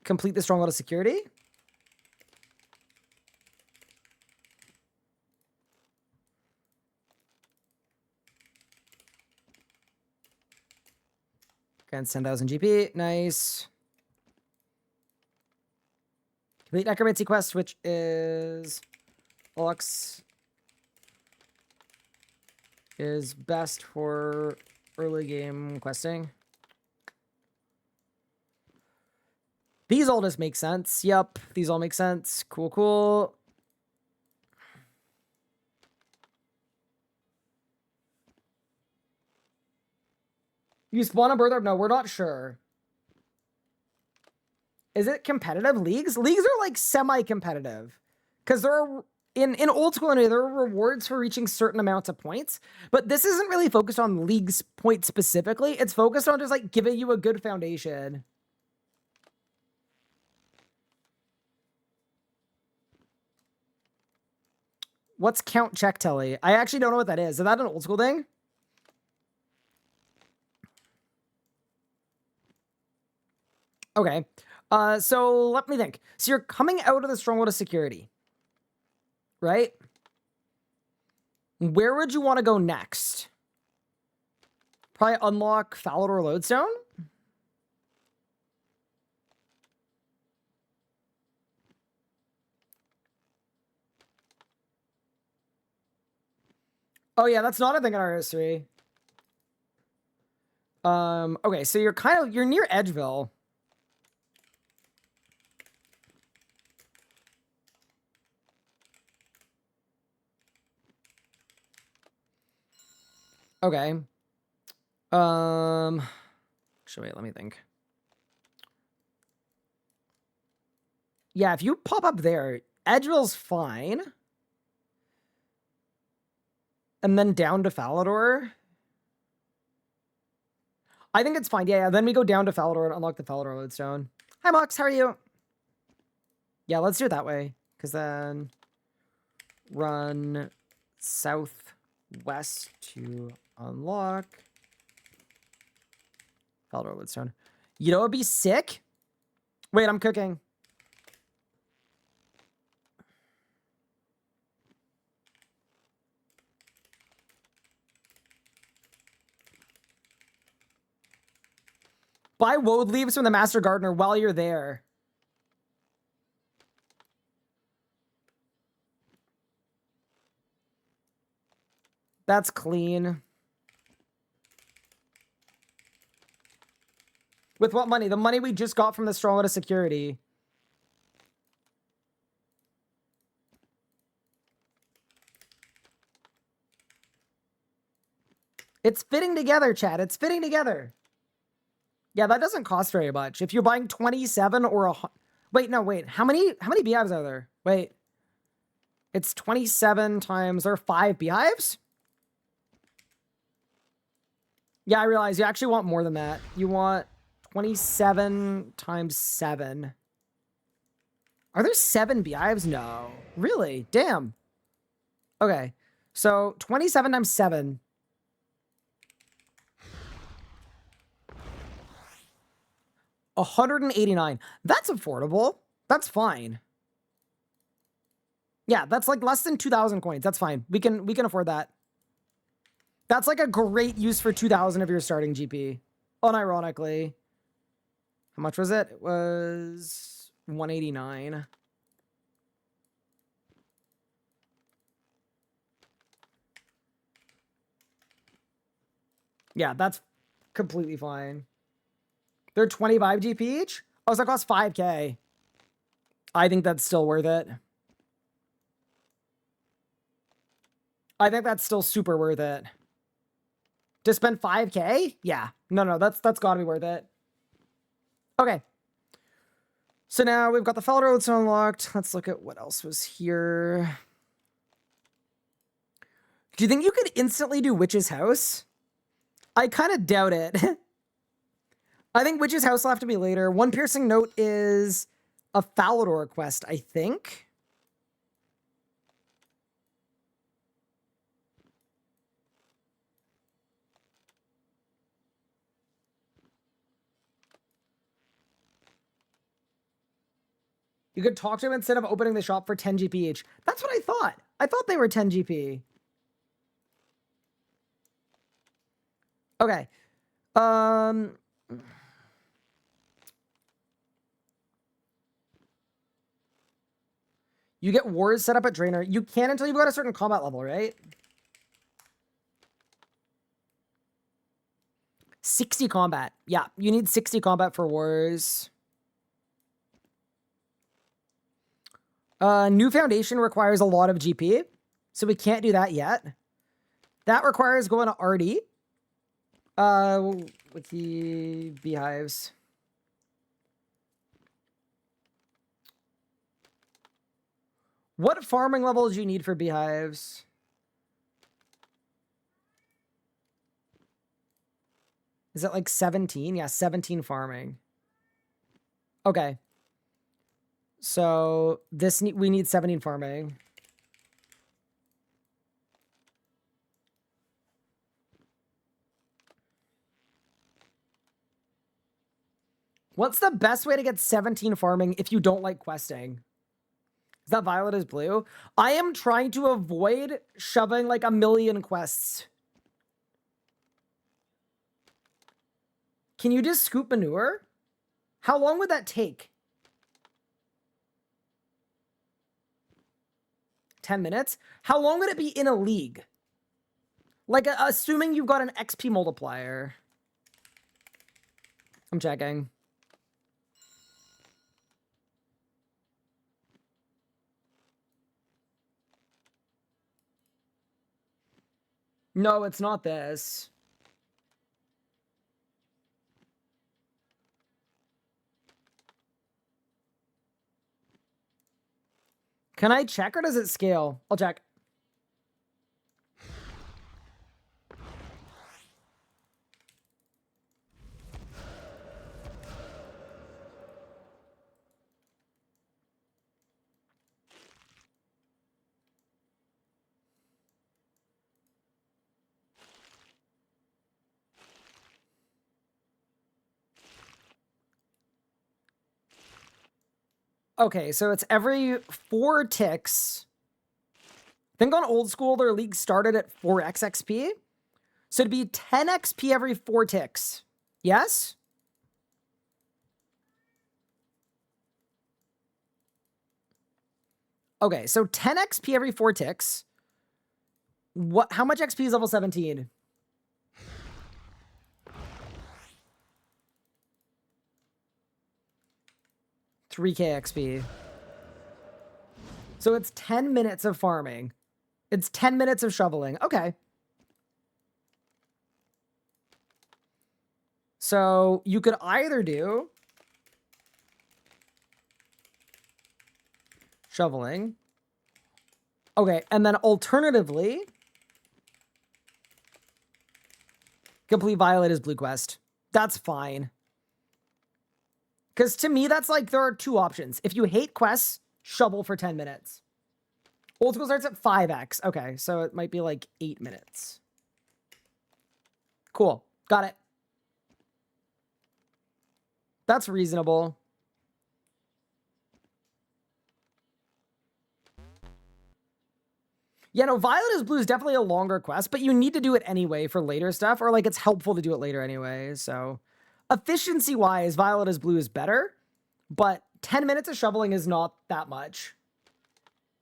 Complete the Stronghold of Security. Grants 10,000 GP. Nice. Complete Necromancy quest, which is... Lux is best for early game questing. These all just make sense. Yep, these all make sense. Cool, cool. You spawn a bird orb? No, we're not sure. Is it competitive leagues? Leagues are like semi-competitive. Because there are, in old school anyway, there are rewards for reaching certain amounts of points. But this isn't really focused on leagues points specifically. It's focused on just like giving you a good foundation. What's Count Check Telly? I actually don't know what that is. Is that an old school thing? Okay. So let me think. So you're coming out of the Stronghold of Security, right? Where would you want to go next? Probably unlock Falador Lodestone? Oh yeah, that's not a thing in our history. Okay, so you're near Edgeville. Okay. Actually, wait, let me think. Yeah, if you pop up there, Edgeville's fine. And then down to Falador. I think it's fine. Yeah, then we go down to Falador and unlock the Falador Lodestone. Hi, Mox. How are you? Yeah, let's do it that way. Because then run southwest to unlock Falador Lodestone. You know what would be sick? Wait, I'm cooking. Buy woad leaves from the Master Gardener while you're there. That's clean. With what money? The money we just got from the Stronghold of Security. It's fitting together, Chad. It's fitting together. Yeah, that doesn't cost very much. If you're buying 27 or a... Wait, no, wait. How many beehives are there? Wait. It's 27 times... There are 5 beehives? Yeah, I realize you actually want more than that. You want 27 times 7. Are there 7 beehives? No. Really? Damn. Okay. So 27 times 7. $189. That's affordable. That's fine. Yeah, that's like less than 2,000 coins. That's fine. We can afford that. That's like a great use for 2,000 of your starting GP. Unironically. How much was it? It was 189. Yeah, that's completely fine. They're 25 GP each? Oh, so that costs 5K. I think that's still worth it. I think that's still super worth it. To spend 5K? Yeah. No, that's gotta be worth it. Okay. So now we've got the Felder Oaths unlocked. Let's look at what else was here. Do you think you could instantly do Witch's House? I kind of doubt it. I think Witch's House will have to be later. One Piercing Note is a Falador quest, I think. You could talk to him instead of opening the shop for 10 GP each. That's what I thought. I thought they were 10 GP. Okay. You get wars set up at Drainer. You can until you've got a certain combat level, right? 60 combat. Yeah, you need 60 combat for wars. New Foundation requires a lot of GP, so we can't do that yet. That requires going to RD. With the beehives. What farming levels do you need for beehives? Is it like 17? Yeah, 17 farming. Okay. So this we need 17 farming. What's the best way to get 17 farming if you don't like questing? Is that Violet is blue? I am trying to avoid shoving like a million quests. Can you just scoop manure? How long would that take? 10 minutes? How long would it be in a league? Like, assuming you've got an XP multiplier. I'm checking. No, it's not this. Can I check or does it scale? I'll check. Okay, so it's every 4 ticks. I think on old school, their league started at 4x XP. So it'd be 10 XP every 4 ticks. Yes? Okay, so 10 XP every 4 ticks. How much XP is level 17? $3K XP. So it's 10 minutes of farming. It's 10 minutes of shoveling. Okay. So you could either do shoveling. Okay, and then alternatively, complete Violet is Blue Quest. That's fine. Because to me, that's like, there are 2 options. If you hate quests, shovel for 10 minutes. Old school starts at 5x. Okay, so it might be like 8 minutes. Cool. Got it. That's reasonable. Yeah, no, Violet is Blue is definitely a longer quest, but you need to do it anyway for later stuff, or like it's helpful to do it later anyway, so... Efficiency-wise, Violet is Blue is better, but 10 minutes of shoveling is not that much.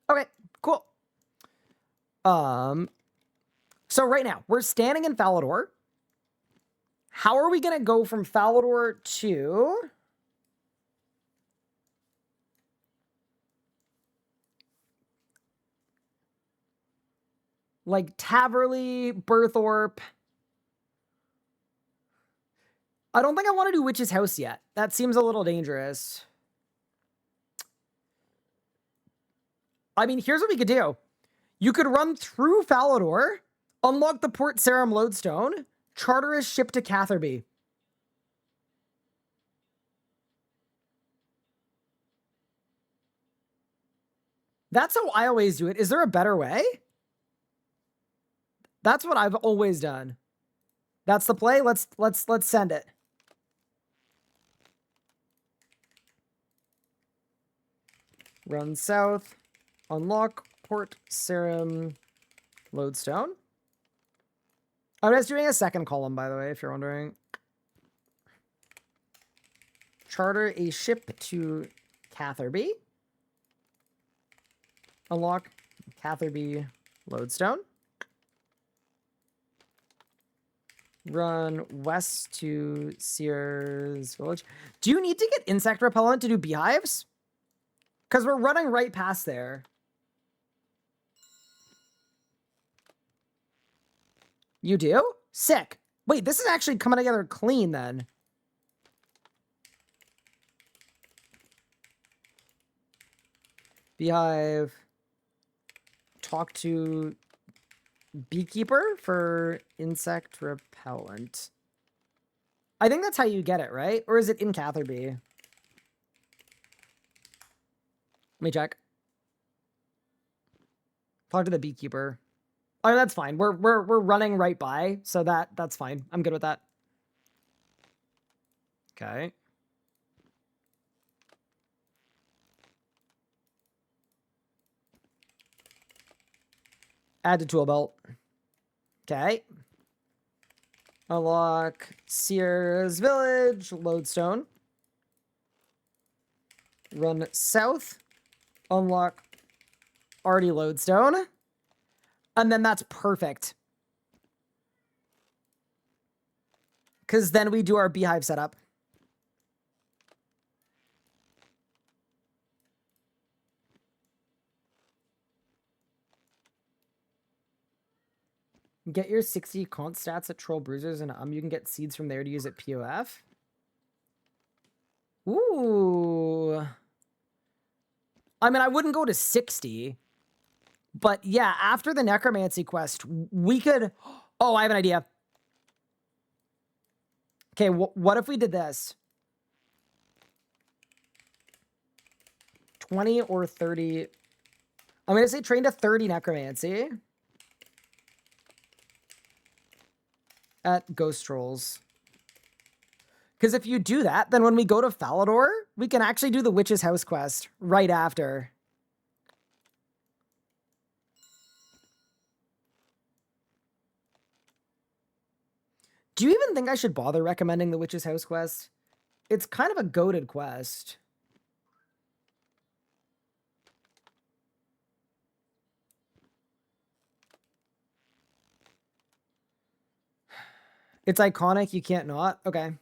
Okay, cool. So right now, we're standing in Falador. How are we going to go from Falador to... like Taverley, Berthorpe... I don't think I want to do Witch's House yet. That seems a little dangerous. I mean, here's what we could do. You could run through Falador, unlock the Port Sarum Lodestone, charter a ship to Catherby. That's how I always do it. Is there a better way? That's what I've always done. That's the play. Let's send it. Run south, unlock Port Sarum Lodestone. I'm just doing a second column, by the way, if you're wondering. Charter a ship to Catherby. Unlock Catherby Lodestone. Run west to Sears Village. Do you need to get insect repellent to do beehives? Because we're running right past there. You do? Sick. Wait, this is actually coming together clean then. Beehive. Talk to beekeeper for insect repellent. I think that's how you get it, right? Or is it in Catherby? Let me check. Talk to the beekeeper. Oh, that's fine. We're running right by, so that's fine. I'm good with that. Okay. Add to tool belt. Okay. Unlock Sears Village, Lodestone. Run south. Unlock Artie Lodestone. And then that's perfect. Because then we do our beehive setup. Get your 60 const stats at Troll Bruisers, and you can get seeds from there to use at POF. Ooh. I mean, I wouldn't go to 60. But yeah, after the Necromancy quest, we could... Oh, I have an idea. Okay, what if we did this? 20 or 30... I'm going to say train to 30 Necromancy. At Ghost Trolls. Because if you do that, then when we go to Falador, we can actually do the Witch's House quest right after. Do you even think I should bother recommending the Witch's House quest? It's kind of a goated quest. It's iconic, you can't not? Okay.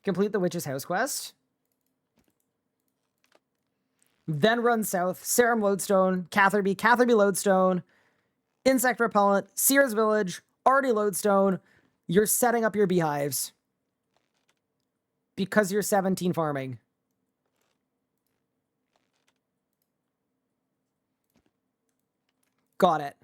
Complete the Witch's House quest. Then run south, Sarum Lodestone, Catherby Lodestone, Insect Repellent, Sears Village, Artie Lodestone. You're setting up your beehives. Because you're 17 farming. Got it.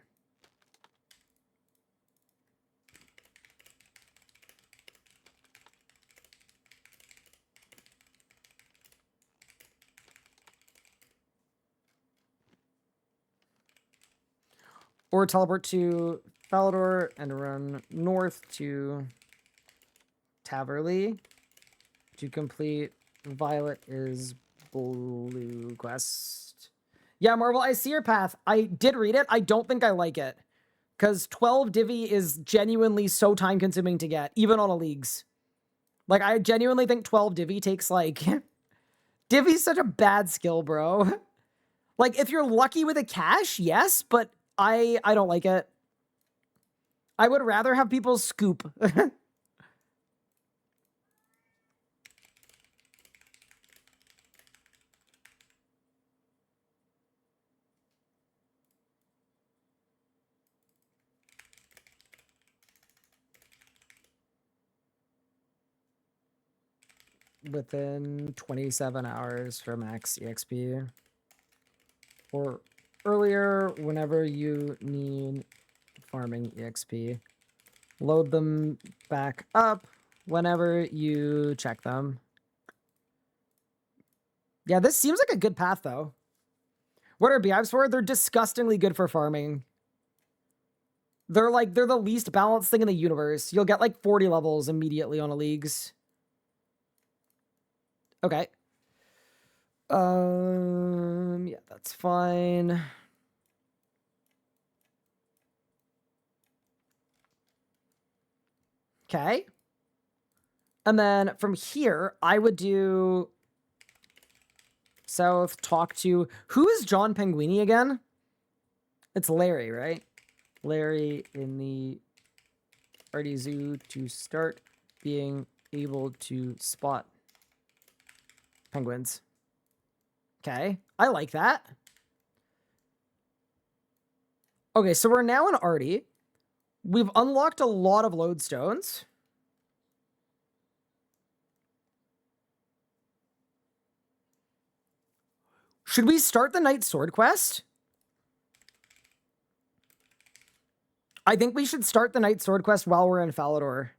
Or teleport to Falador and run north to Taverley to complete Violet is Blue quest. Yeah, Marvel, I see your path. I did read it. I don't think I like it. Because 12 Divi is genuinely so time-consuming to get, even on a Leagues. Like, I genuinely think 12 Divi takes, like... Divi's such a bad skill, bro. Like, if you're lucky with a cache, yes, but I don't like it. I would rather have people scoop. within 27 hours for max EXP. Or earlier whenever you need farming EXP. Load them back up whenever you check them. Yeah, this seems like a good path, though. What are beehives for? They're disgustingly good for farming. They're the least balanced thing in the universe. You'll get like 40 levels immediately on a leagues. Okay. Yeah, that's fine. Okay. And then from here, I would do south, talk to... Who is John Penguini again? It's Larry, right? Larry in the Artie Zoo to start being able to spot penguins. Okay, I like that. Okay, so we're now in Artie. We've unlocked a lot of lodestones. Should we start the Knight Sword quest? I think we should start the Knight Sword quest while we're in Falador.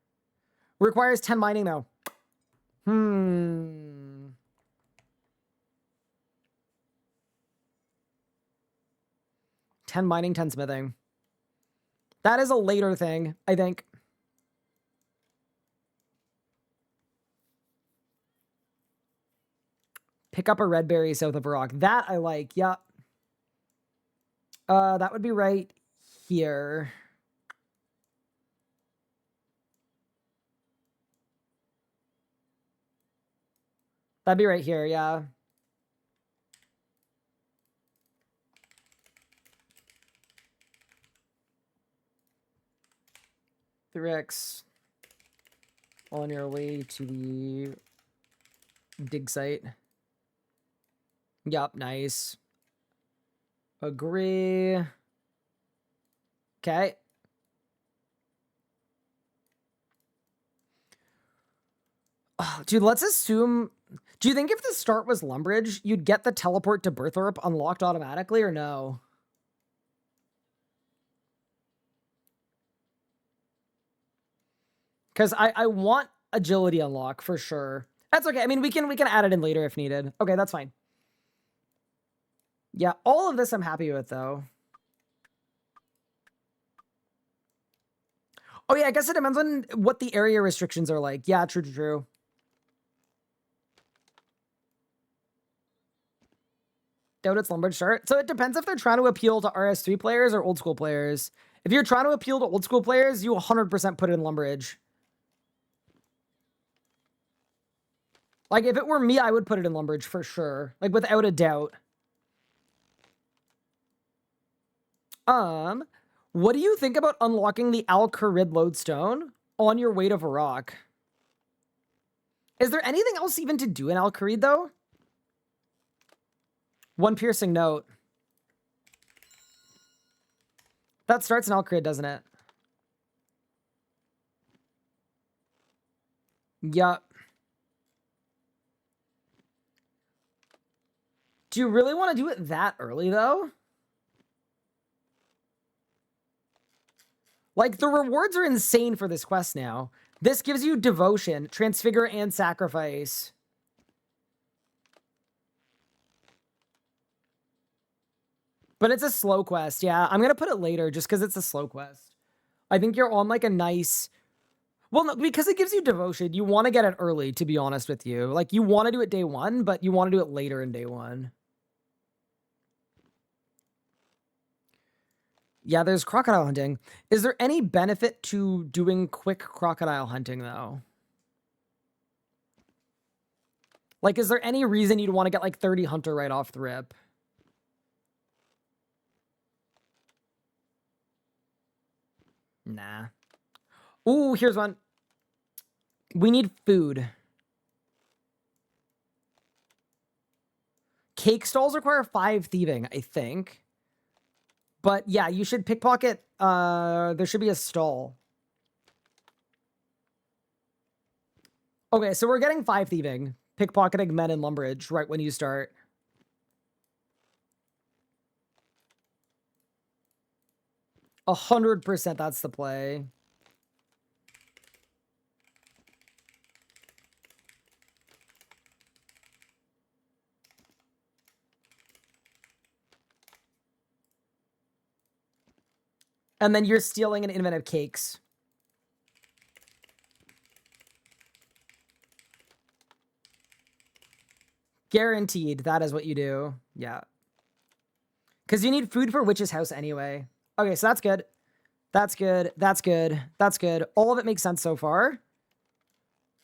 Requires 10 mining, though. 10 mining, 10 smithing. That is a later thing, I think. Pick up a red berry south of a rock. That I like, yeah. That would be right here. That'd be right here, yeah. Rex, on your way to the dig site. Yup, nice. Agree. Okay. Oh, dude, let's assume... Do you think if the start was Lumbridge, you'd get the teleport to Berthorpe unlocked automatically, or no? Because I want agility unlock for sure. That's okay. I mean, we can add it in later if needed. Okay, that's fine. Yeah, all of this I'm happy with, though. Oh, yeah, I guess it depends on what the area restrictions are like. Yeah, true, true, true. Doubt it's Lumbridge start. So it depends if they're trying to appeal to RS3 players or old school players. If you're trying to appeal to old school players, you 100% put it in Lumbridge. Like, if it were me, I would put it in Lumbridge for sure. Like, without a doubt. What do you think about unlocking the Al-Kharid lodestone on your way to Varrock? Is there anything else even to do in Al-Kharid, though? One piercing note. That starts in Al-Kharid, doesn't it? Yup. Do you really want to do it that early, though? Like, the rewards are insane for this quest now. This gives you Devotion, Transfigure, and Sacrifice. But it's a slow quest, yeah. I'm going to put it later just because it's a slow quest. I think you're on, like, a nice... Well, no, because it gives you Devotion, you want to get it early, to be honest with you. Like, you want to do it day one, but you want to do it later in day one. Yeah, there's crocodile hunting. Is there any benefit to doing quick crocodile hunting, though? Like, is there any reason you'd want to get, like, 30 hunter right off the rip? Nah. Ooh, here's one. We need food. Cake stalls require 5 thieving, I think. But yeah, you should pickpocket. There should be a stall. Okay, so we're getting 5 thieving, pickpocketing men in Lumbridge right when you start. A 100% that's the play. And then you're stealing an inventive cakes. Guaranteed, that is what you do. Yeah. Because you need food for Witch's house anyway. Okay, so that's good. That's good. That's good. That's good. All of it makes sense so far.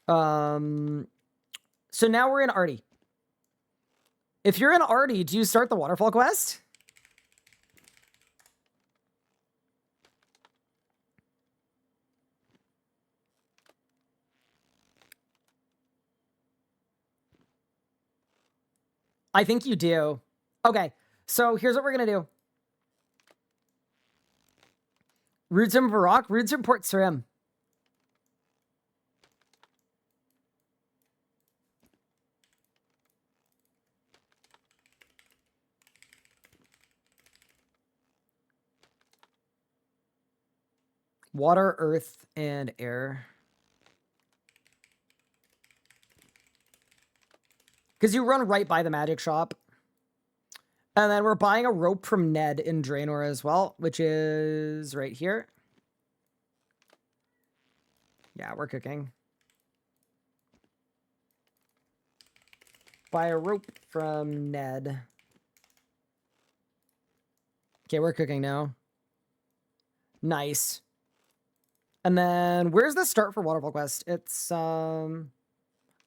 So now we're in Artie. If you're in Artie, do you start the waterfall quest? I think you do. Okay, so here's what we're gonna do. Roots from Varrock, roots from Port Sarim. Water, earth, and air. Because you run right by the magic shop. And then we're buying a rope from Ned in Draenor as well, which is right here. Yeah, we're cooking. Buy a rope from Ned. Okay, we're cooking now. Nice. And then where's the start for Waterfall Quest? It's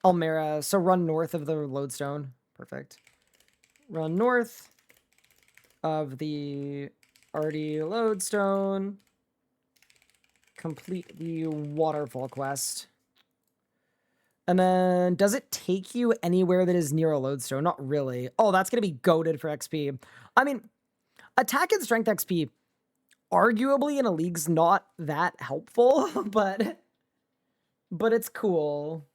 Almera. So run north of the lodestone. Perfect. Run north of the Artie lodestone. Complete the Waterfall Quest. And then, does it take you anywhere that is near a lodestone? Not really. Oh, that's going to be goated for XP. I mean, attack and strength XP, arguably in a league's not that helpful, but it's cool.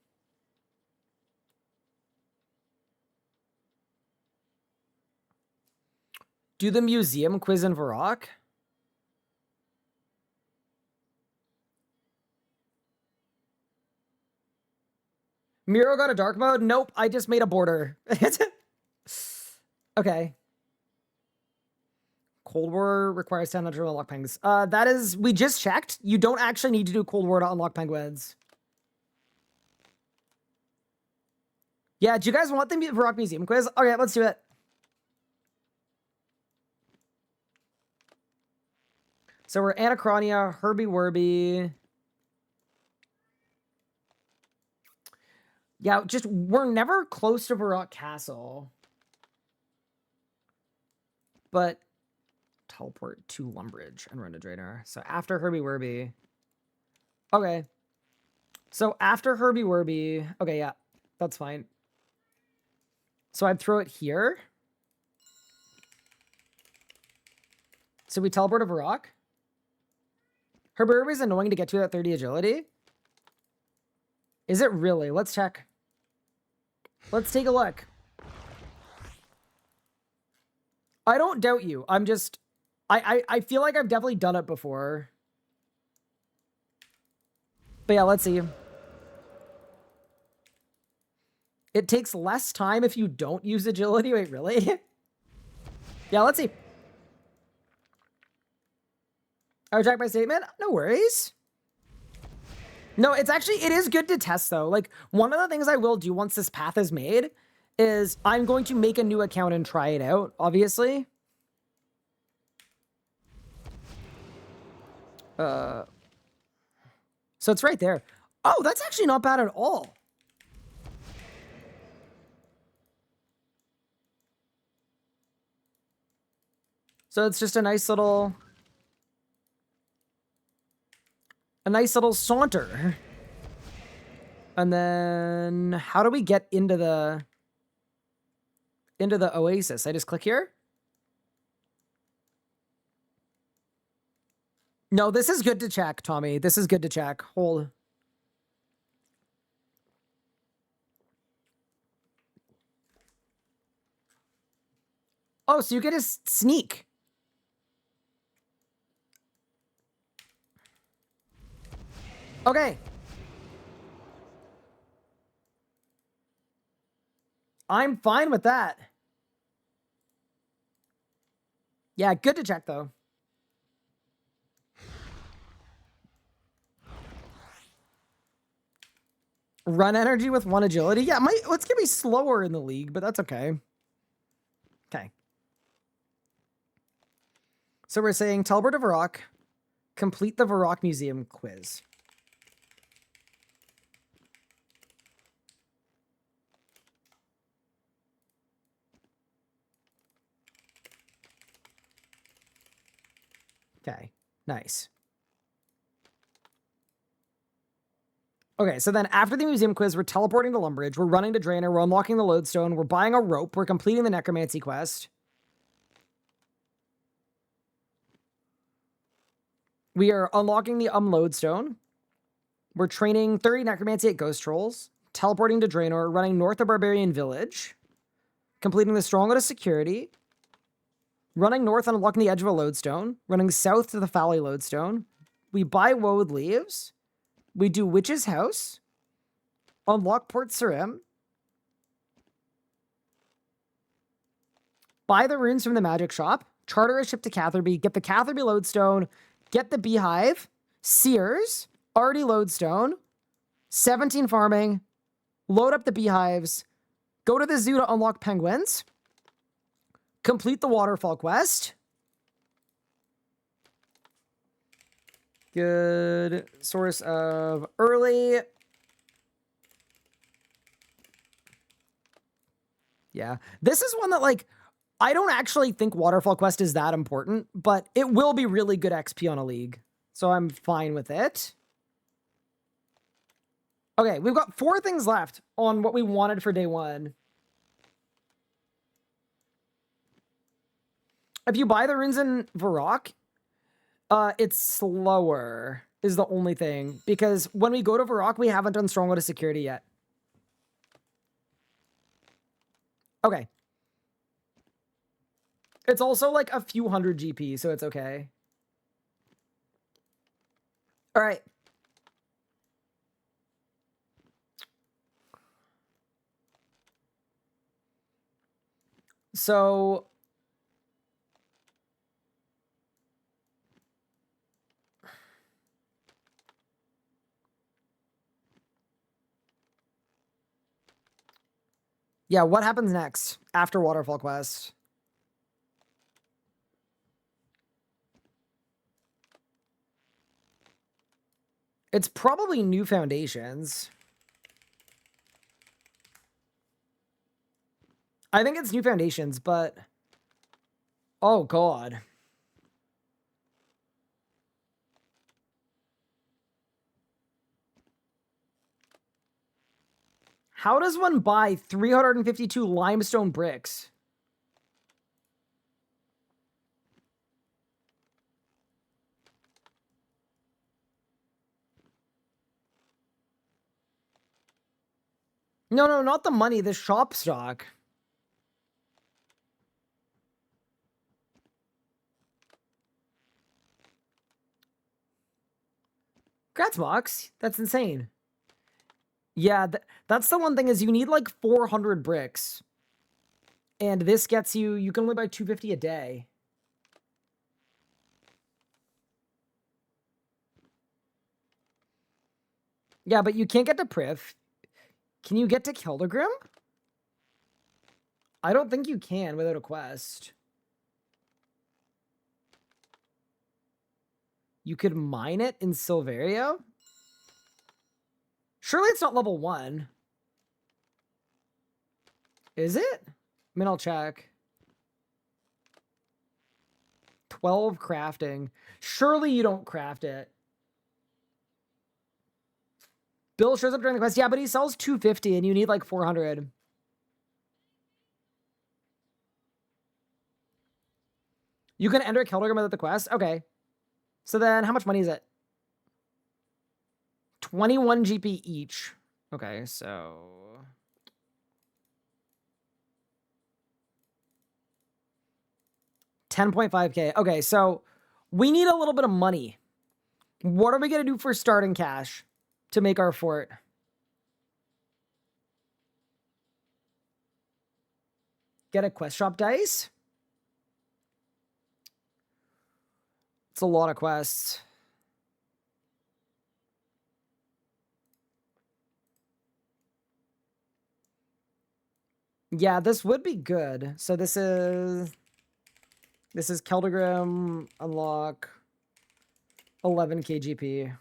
Do the museum quiz in Varrock? Miro got a dark mode? Nope, I just made a border. Okay. Cold War requires 10 to unlock penguins. That is, we just checked. You don't actually need to do Cold War to unlock penguins. Yeah, do you guys want the Varrock Museum quiz? Okay, let's do it. So we're Anachronia, Herbie Werby. Yeah, just, we're never close to Varrock Castle. But teleport to Lumbridge and run to Draenor. So after Herbie Werby. Okay. So after Herbie Werby. Okay, yeah. That's fine. So I'd throw it here. So we teleport to Varrock. Herbie Werby's annoying to get to at 30 agility. Is it really? Let's check. Let's take a look. I don't doubt you. I'm just... I feel like I've definitely done it before. But yeah, let's see. It takes less time if you don't use agility. Wait, really? Yeah, let's see. I retract my statement. No worries. No, it's actually, it is good to test though. Like, one of the things I will do once this path is made is I'm going to make a new account and try it out, obviously. So it's right there. Oh, that's actually not bad at all. So it's just a nice little saunter. And then how do we get into the oasis? I just click here? No, this is good to check, Tommy. This is good to check. Hold. Oh, so you get to sneak. Okay. I'm fine with that. Yeah, good to check, though. Run energy with 1 agility? Yeah, it's going to be slower in the league, but that's okay. Okay. So we're saying teleport to Varrock, complete the Varrock Museum quiz. Okay, nice. Okay, so then after the museum quiz, we're teleporting to Lumbridge, we're running to Draenor, we're unlocking the Lodestone, we're buying a rope, we're completing the Necromancy quest. We are unlocking the Lodestone. We're training 30 Necromancy at Ghost Trolls, teleporting to Draenor, running north of Barbarian Village, completing the Stronghold of Security, running north and unlocking the edge of a Lodestone, running south to the Fally Lodestone. We buy Woad Leaves. We do Witch's House, unlock Port Sarim, buy the runes from the magic shop, charter a ship to Catherby, get the Catherby Lodestone, get the Beehive, Sears, already Lodestone, 17 farming, load up the Beehives, go to the zoo to unlock penguins, complete the waterfall quest. Good source of early. Yeah. This is one that, like, I don't actually think waterfall quest is that important, but it will be really good XP on a league. So I'm fine with it. Okay, we've got 4 things left on what we wanted for day 1. If you buy the runes in Varrock, it's slower is the only thing. Because when we go to Varrock, we haven't done Stronghold of Security yet. Okay. It's also like a few hundred GP, so it's okay. All right. So yeah, what happens next after Waterfall Quest? It's probably new foundations. I think it's new foundations, but oh god. How does one buy 352 limestone bricks? No, not the money, the shop stock. Gratzmox, that's insane. Yeah, that's the one thing is you need like 400 bricks. And this gets you, you can only buy 250 a day. Yeah, but you can't get to Priv. Can you get to Kildegrim? I don't think you can without a quest. You could mine it in Silverio? Surely it's not level 1. Is it? I mean, I'll check. 12 crafting. Surely you don't craft it. Bill shows up during the quest. Yeah, but he sells 250 and you need like 400. You can enter Keldegrim without the quest? Okay. So then how much money is it? 21 GP each. Okay, so 10.5K. Okay, so we need a little bit of money. What are we going to do for starting cash to make our fort? Get a quest shop dice? It's a lot of quests. Yeah, this would be good. So this is Keldagram unlock 11 KGP.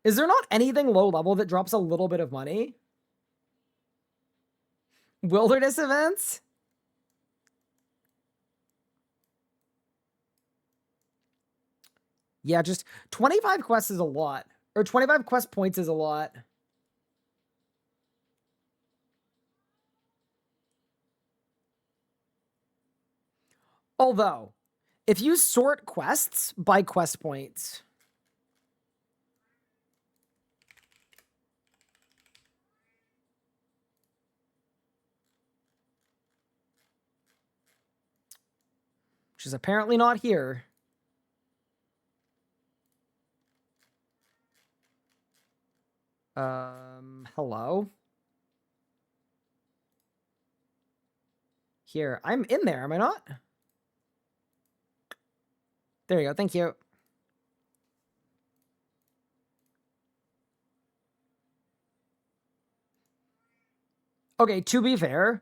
Is there not anything low level that drops a little bit of money? Wilderness events? Yeah, just 25 quests is a lot. Or 25 quest points is a lot. Although, if you sort quests by quest points... which is apparently not here. Hello? Here, I'm in there, am I not? There you go, thank you. Okay, to be fair,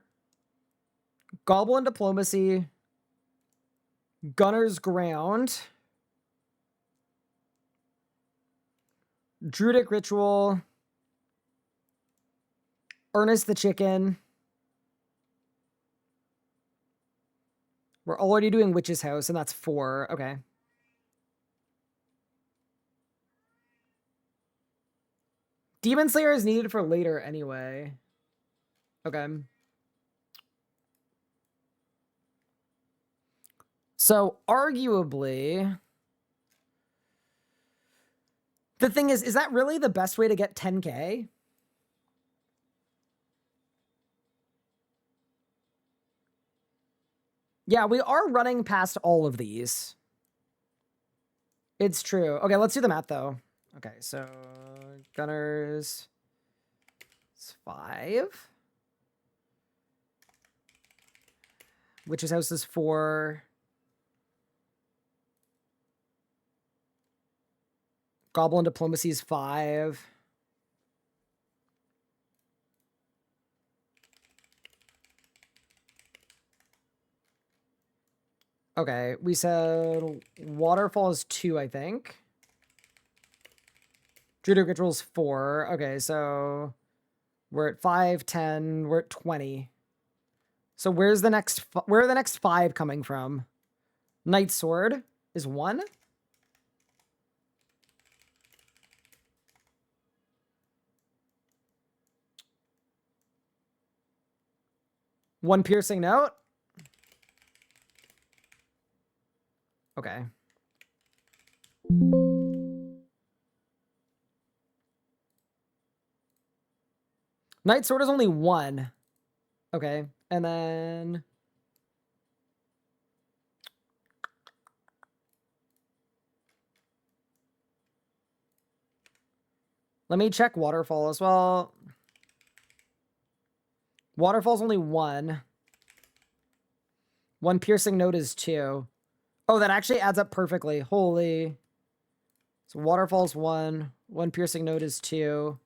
Goblin Diplomacy, Gunner's Ground, Druidic Ritual, Ernest the Chicken. We're already doing Witch's House, and that's 4. Okay. Demon Slayer is needed for later anyway. Okay. So, arguably... the thing is that really the best way to get 10K? Yeah, we are running past all of these. It's true. Okay, let's do the math, though. Okay, so... Gunners... it's 5. Witch's House is 4. Goblin Diplomacy is 5. Okay, we said Waterfall is 2, I think. Druidic Ritual is 4. Okay, so we're at 5, 10, we're at 20. So where's the next, where are the next 5 coming from? Knight's Sword is 1. One Piercing Note. Okay. Knight's Sword is only 1. Okay, and then... let me check Waterfall as well. Waterfall's only 1. One Piercing Note is 2. Oh, that actually adds up perfectly. Holy. So Waterfall's 1. One Piercing Note is 2.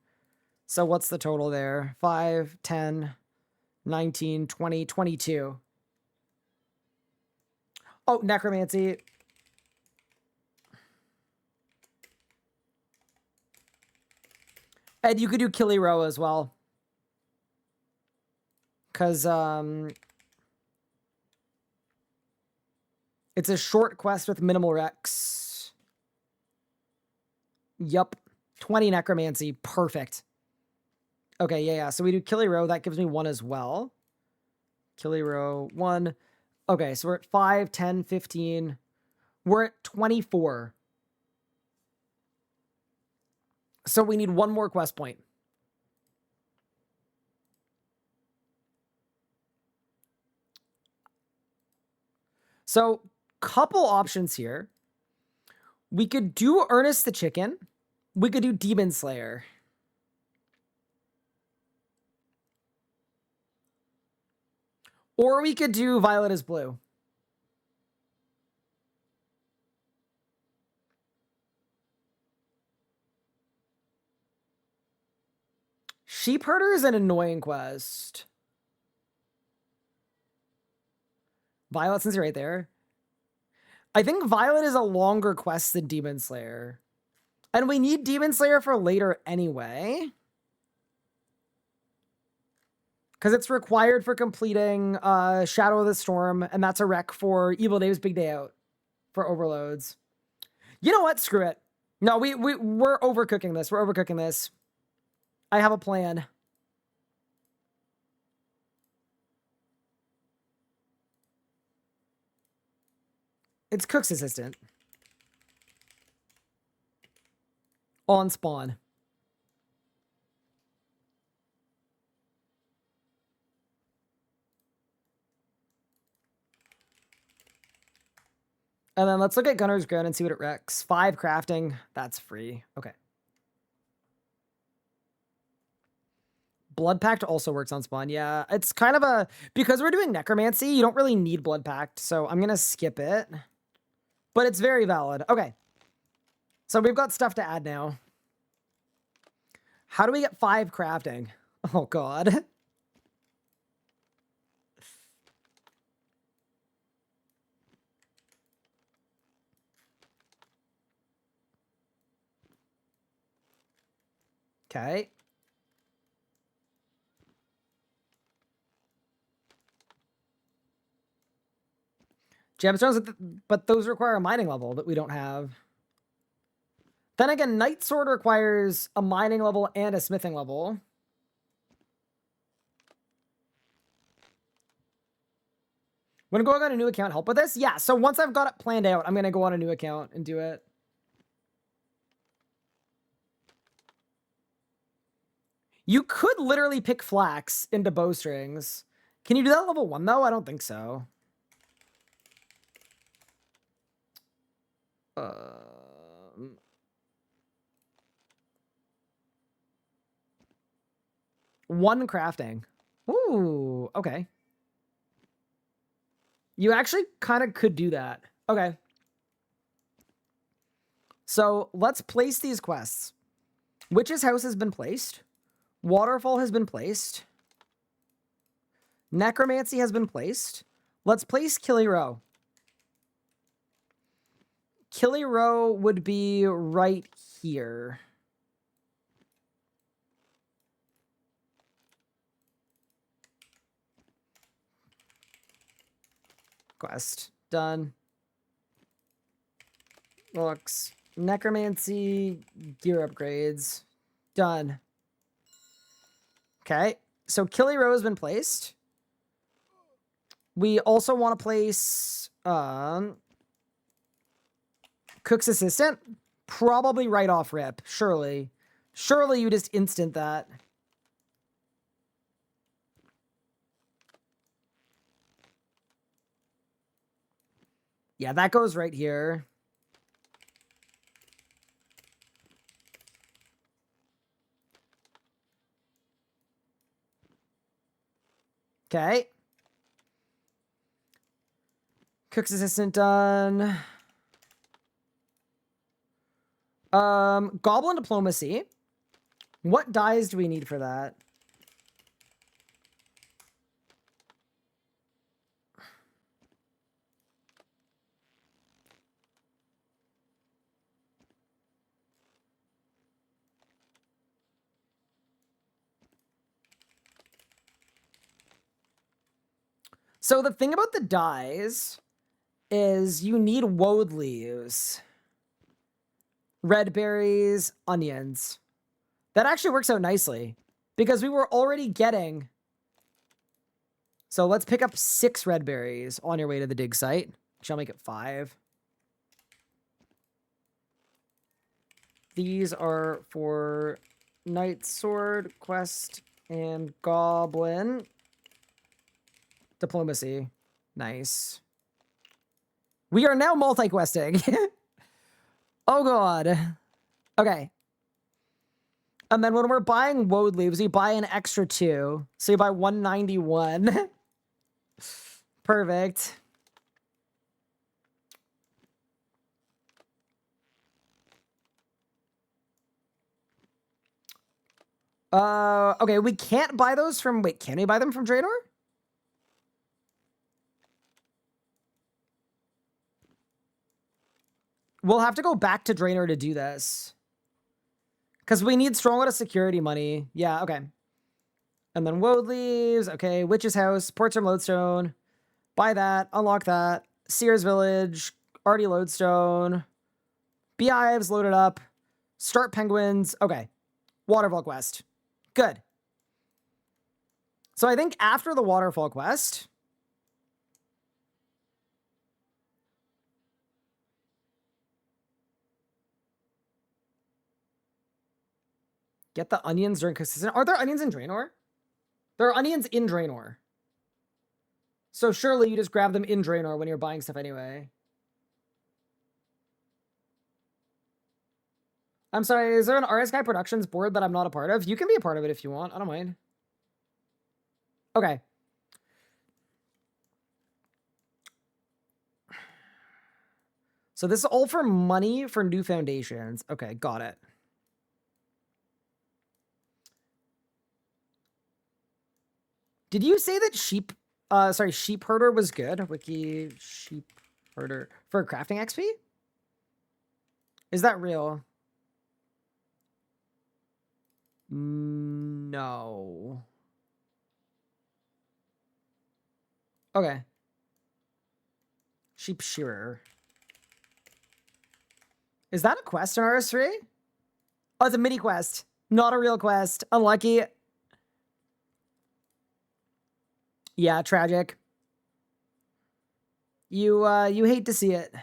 So what's the total there? 5, 10, 19, 20, 22. Oh, Necromancy. And you could do Killy Row as well. Because, it's a short quest with minimal Rex. Yup. 20 Necromancy. Perfect. Okay, yeah. So we do Killy Row. That gives me 1 as well. Killy Row, 1. Okay, so we're at 5, 10, 15. We're at 24. So we need 1 more quest point. So, couple options here. We could do Ernest the Chicken. We could do Demon Slayer. Or we could do Violet is Blue. Sheep Herder is an annoying quest. Violet, since you're right there. I think Violet is a longer quest than Demon Slayer. And we need Demon Slayer for later anyway. Because it's required for completing Shadow of the Storm, and that's a rec for Evil Dave's Big Day Out for overloads. You know what? Screw it. No, we're overcooking this. We're overcooking this. I have a plan. It's Cook's Assistant. On spawn. And then let's look at Gunner's Ground and see what it wrecks. 5 crafting. That's free. Okay. Blood Pact also works on spawn. Yeah, it's kind of a... Because we're doing Necromancy, you don't really need Blood Pact, so I'm going to skip it. But it's very valid. Okay. So we've got stuff to add now. How do we get 5 crafting? Oh, God. Okay. Gemstones, but those require a mining level that we don't have. Then again, Night Sword requires a mining level and a smithing level. Want to go on a new account, help with this? Yeah, so once I've got it planned out, I'm going to go on a new account and do it. You could literally pick flax into bowstrings. Can you do that level 1, though? I don't think so. One crafting. Ooh, okay. You actually kind of could do that. Okay. So let's place these quests. Witch's House has been placed. Waterfall has been placed. Necromancy has been placed. Let's place Killy Row. Killy Row would be right here. Quest. Done. Looks. Necromancy. Gear upgrades. Done. Okay. So Killy Row has been placed. We also want to place Cook's Assistant. Probably right off rip. Surely. Surely you just instant that. Yeah, that goes right here. Okay. Cook's Assistant done. Goblin Diplomacy. What dies do we need for that? So the thing about the dyes is you need woad leaves, red berries, onions. That actually works out nicely because we were already getting... So let's pick up 6 red berries on your way to the dig site. Shall make it 5. These are for Night Sword, Quest, and Goblin. Diplomacy. Nice. We are now multi-questing. Oh, God. Okay. And then when we're buying woad leaves, we buy an extra 2. So you buy 191. Perfect. Okay, we can't buy those from... Wait, can we buy them from Draenor? We'll have to go back to Draenor to do this. Because we need Strongwood of Security money. Yeah, okay. And then Woad Leaves. Okay, Witch's House. Portram Lodestone. Buy that. Unlock that. Sears Village. Already Lodestone. Beehives loaded up. Start Penguins. Okay. Waterfall Quest. Good. So I think after the Waterfall Quest... Get the onions during consistent. Are there onions in Draenor? There are onions in Draenor. So surely you just grab them in Draenor when you're buying stuff anyway. I'm sorry, is there an RS Guy Productions board that I'm not a part of? You can be a part of it if you want. I don't mind. Okay. So this is all for money for new foundations. Okay, got it. Did you say that sheep herder was good? Wiki sheep herder for crafting XP? Is that real? No. Okay. Sheep shearer. Is that a quest in RS3? Oh, it's a mini quest. Not a real quest. Unlucky. Yeah, tragic. You hate to see it.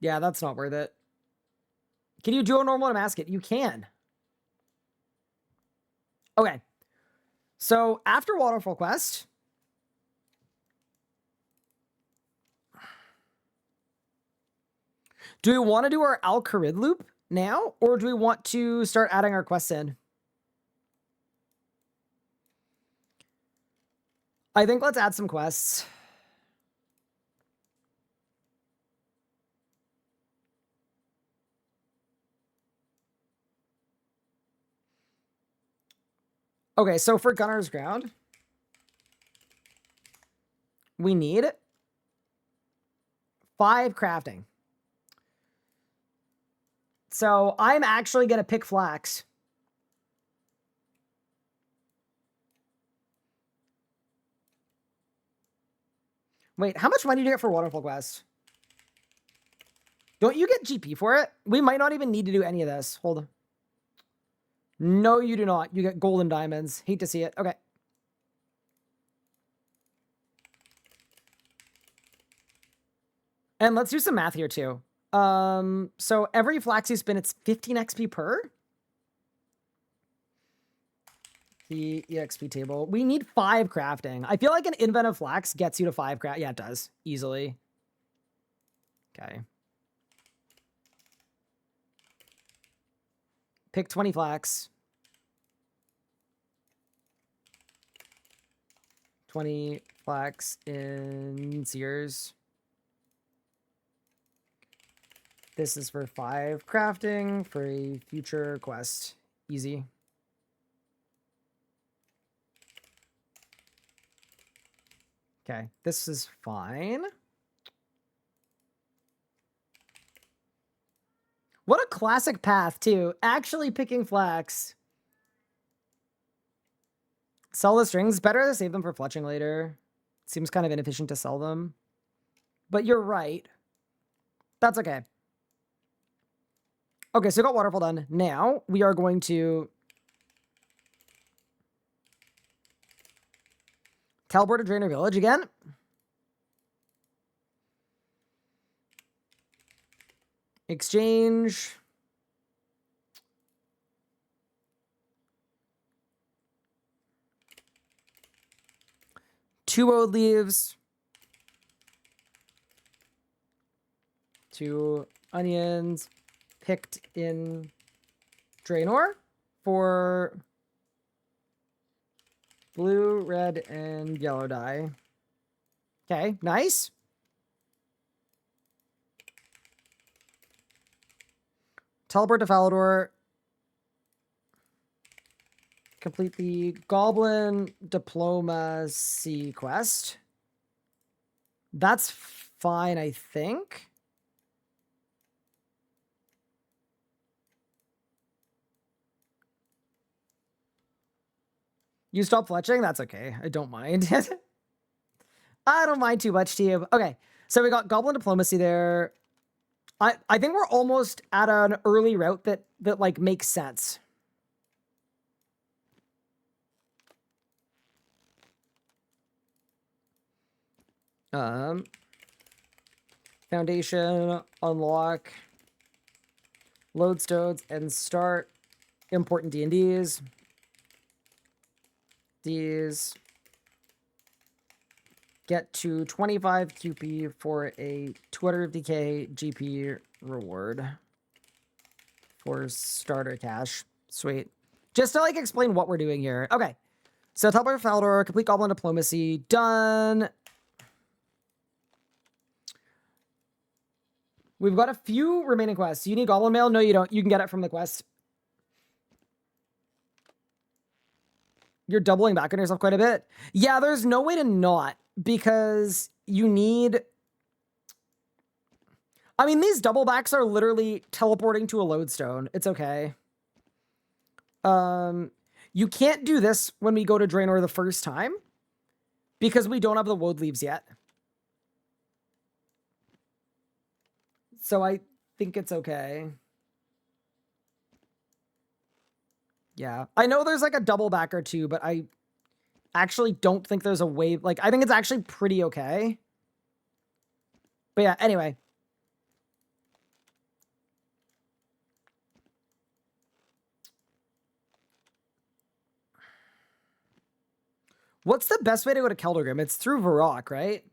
Yeah, that's not worth it. Can you do a normal and mask it? You can. Okay. So after Waterfall Quest, do we want to do our Al-Kharid loop now, or do we want to start adding our quests in? I think let's add some quests. Okay, so for Gunner's Ground, we need 5 crafting. So I'm actually going to pick flax. Wait, how much money do you get for Waterfall Quest? Don't you get GP for it? We might not even need to do any of this. Hold on. No, you do not. You get golden diamonds. Hate to see it. Okay. And let's do some math here too. So every flax you spin, it's 15 XP per. The EXP table. We need 5 crafting. I feel like an invent of flax gets you to 5 craft. Yeah, it does. Easily. Okay. Pick 20 flax. 20 flax in Sears. This is for 5 crafting for a future quest. Easy. Okay, this is fine. What a classic path, too. Actually picking flax. Sell the strings. Better to save them for fletching later. Seems kind of inefficient to sell them. But you're right. That's okay. Okay, so we got Waterfall done. Now, we are going to teleport to Draenor Village again. Exchange. 2 ode leaves. 2 onions picked in Draenor for blue, red, and yellow dye. Okay, nice. Teleport to Falador. Complete the Goblin Diplomacy quest. That's fine, I think. You stop fletching? That's okay. I don't mind. I don't mind too much, team. Okay, so we got Goblin Diplomacy there. I think we're almost at an early route that like makes sense. Foundation, unlock, lodestones, and start important D&Ds. These get to 25 QP for a 250k GP reward for starter cash. Sweet. Just to like explain what we're doing here. Okay. So Teleport Falador, complete Goblin Diplomacy, done. We've got a few remaining quests. You need Goblin Mail? No, you don't. You can get it from the quest. You're doubling back on yourself quite a bit. Yeah, there's no way to not, because you need... I mean, these double backs are literally teleporting to a lodestone. It's okay. You can't do this when we go to Draenor the first time, because we don't have the woad leaves yet. So I think it's okay. Yeah. I know there's like a double back or two, but I actually don't think there's a way. Like, I think it's actually pretty okay. But yeah, anyway. What's the best way to go to Keldorgrim? It's through Varrock, right?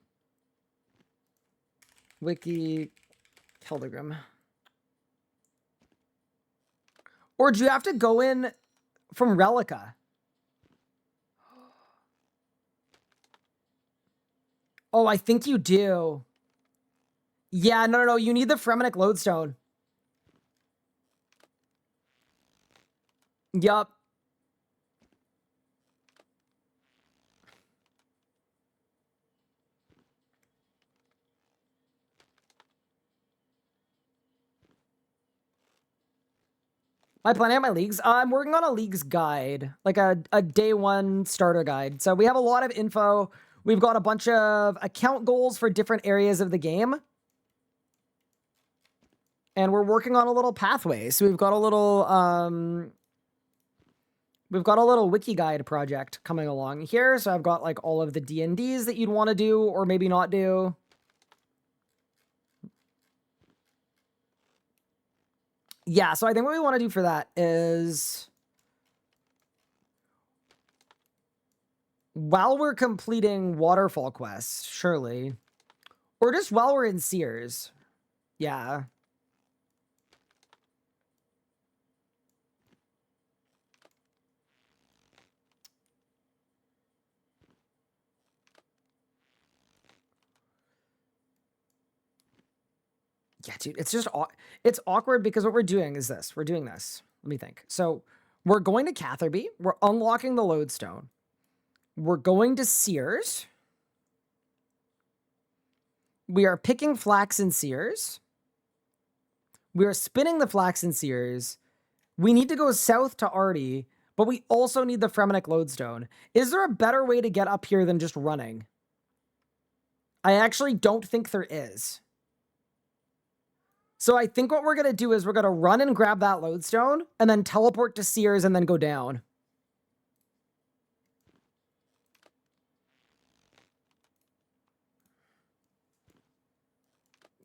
Wiki Keldorgrim. Or do you have to go in from Relica? Oh, I think you do. Yeah, no. You need the Fremenic Lodestone. Yup. Am I planning out my leagues? I'm working on a leagues guide, like a day one starter guide. So we have a lot of info. We've got a bunch of account goals for different areas of the game. And we're working on a little pathway. So we've got a little wiki guide project coming along here. So I've got like all of the D&Ds that you'd want to do or maybe not do. Yeah, so I think what we want to do for that is, while we're completing Waterfall quests, surely, or just while we're in Sears. Yeah. Yeah, dude, it's just, it's awkward because what we're doing is this. We're doing this. Let me think. So we're going to Catherby. We're unlocking the lodestone. We're going to Sears. We are picking flax in Sears. We are spinning the flax in Sears. We need to go south to Artie, but we also need the Fremenic lodestone. Is there a better way to get up here than just running? I actually don't think there is. So I think what we're going to do is we're going to run and grab that lodestone and then teleport to Sears and then go down.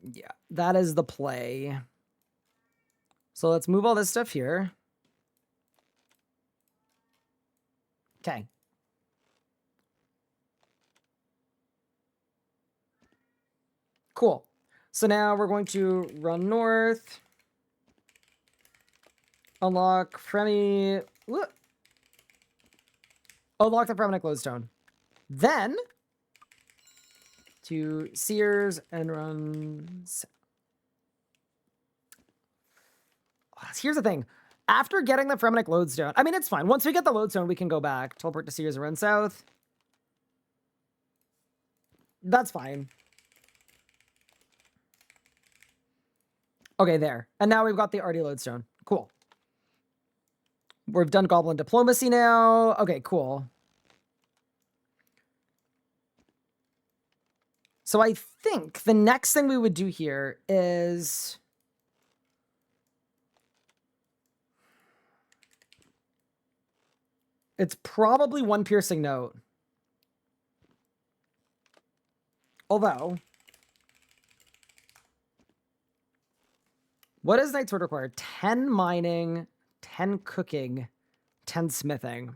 Yeah, that is the play. So let's move all this stuff here. Okay. Cool. So now we're going to run north. Unlock Fremi. Unlock the Fremenic Lodestone. Then to Sears and run. Here's the thing. After getting the Fremenic Lodestone, I mean, it's fine. Once we get the Lodestone, we can go back. Teleport to Sears and run south. That's fine. Okay, there. And now we've got the Artie Lodestone. Cool. We've done Goblin Diplomacy now. Okay, cool. So I think the next thing we would do here is... It's probably one piercing note. Although... What does Night Sword require? 10 mining, 10 cooking, 10 smithing.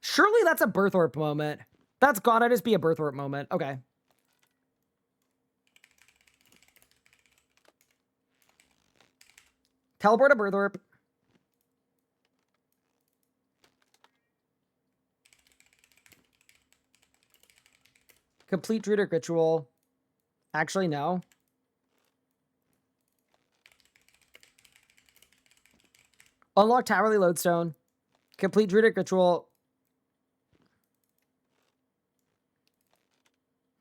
Surely that's a Birthorp moment. That's gotta just be a Birthorp moment. Okay. Teleport to Birthorp. Complete Druidic Ritual. Actually, no. Unlock Towerly Lodestone. Complete Druidic Ritual.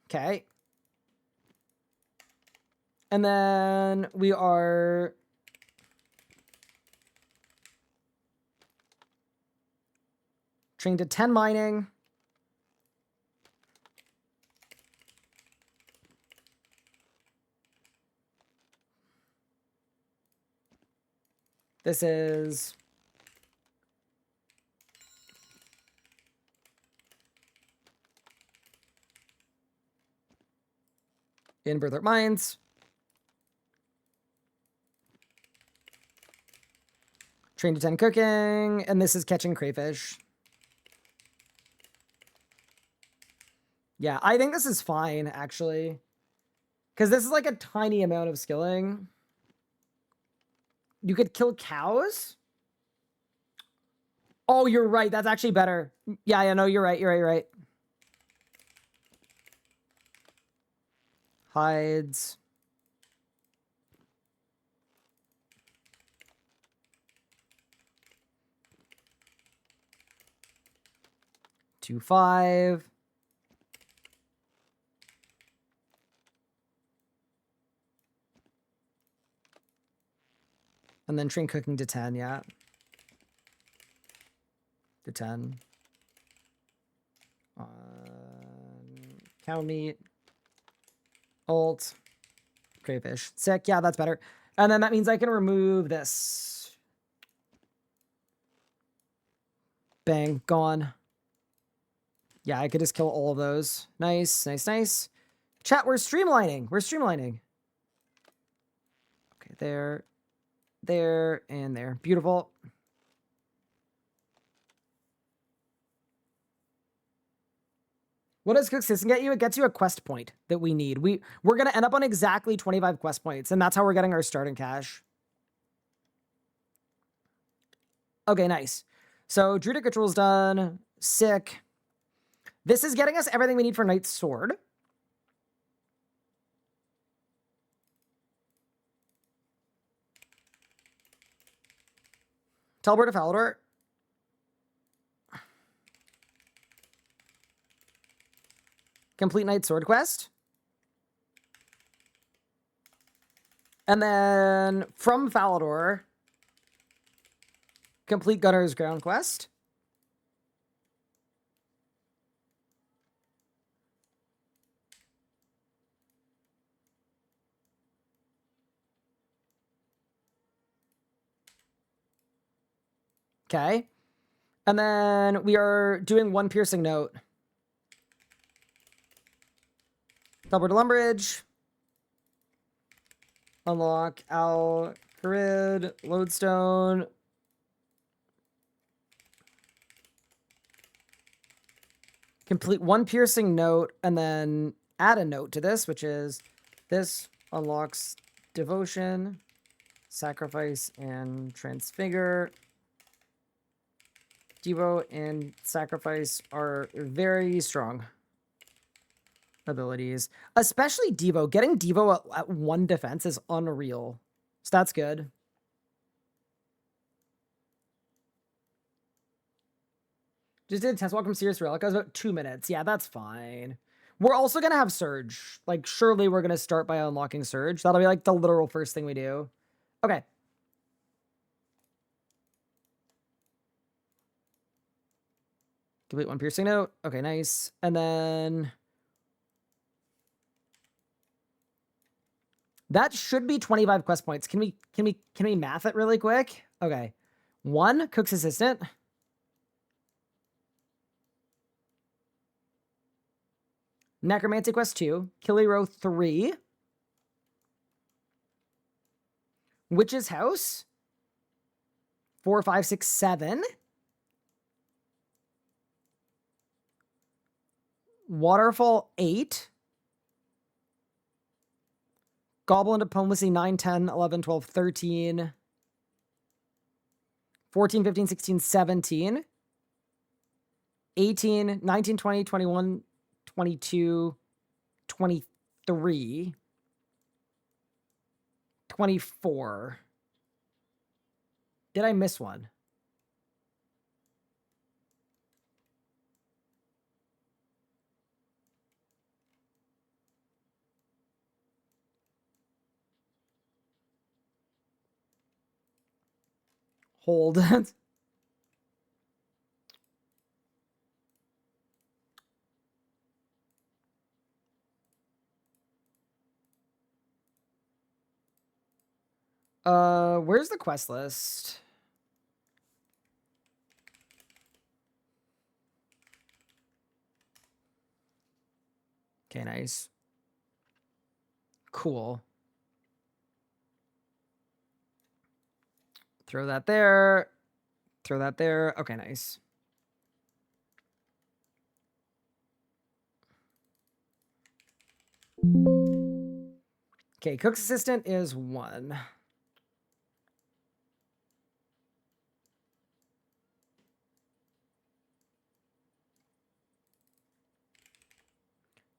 Okay. And then we are... trained to 10 mining. This is... in Birthorp Mines. Train to 10 cooking, and this is catching crayfish. Yeah, I think this is fine, actually. Because this is like a tiny amount of skilling. You could kill cows? Oh, you're right. That's actually better. Yeah, no, you're right. You're right. Hides. Two, 5. And then train cooking to 10, yeah. To 10. Cow meat. Alt. Crayfish. Sick. Yeah, that's better. And then that means I can remove this. Bang. Gone. Yeah, I could just kill all of those. Nice, nice, nice. Chat, we're streamlining. We're streamlining. Okay, there. There, and there. Beautiful. What does Cook System get you? It gets you a quest point that we need. We're going to end up on exactly 25 quest points, and that's how we're getting our starting cash. Okay, nice. So, Druidic Ritual's done. Sick. This is getting us everything we need for Knight's Sword. Teleport to Falador. Complete Knight's Sword quest. And then from Falador, complete Gunner's Ground quest. Okay. And then we are doing one piercing note. Teleport to Lumbridge. Unlock Al Harid, Lodestone. Complete one piercing note and then add a note to this, which is this unlocks devotion, sacrifice, and transfigure. Devo and sacrifice are very strong abilities. Especially Devo. Getting Devo at 1 defense is unreal. So that's good. Just did a test walk from Sirius Relic. I was about 2 minutes. Yeah, that's fine. We're also going to have Surge. Like, surely we're going to start by unlocking Surge. That'll be, like, the literal first thing we do. Okay. Complete one piercing note. Okay, nice. And then... that should be 25 quest points. Can we math it really quick? Okay. 1, Cook's Assistant. Necromancy quest 2. Killy row 3. Witch's House. 4, 5, 6, 7. Waterfall 8. Goblin Diplomacy 9, 10, 11, 12, 13. 14, 15, 16, 17. 18, 19, 20, 21, 22, 23. 24. Did I miss one? Hold. Where's the quest list? Okay, nice. Cool. Throw that there. Throw that there. Okay, nice. Okay, Cook's Assistant is 1.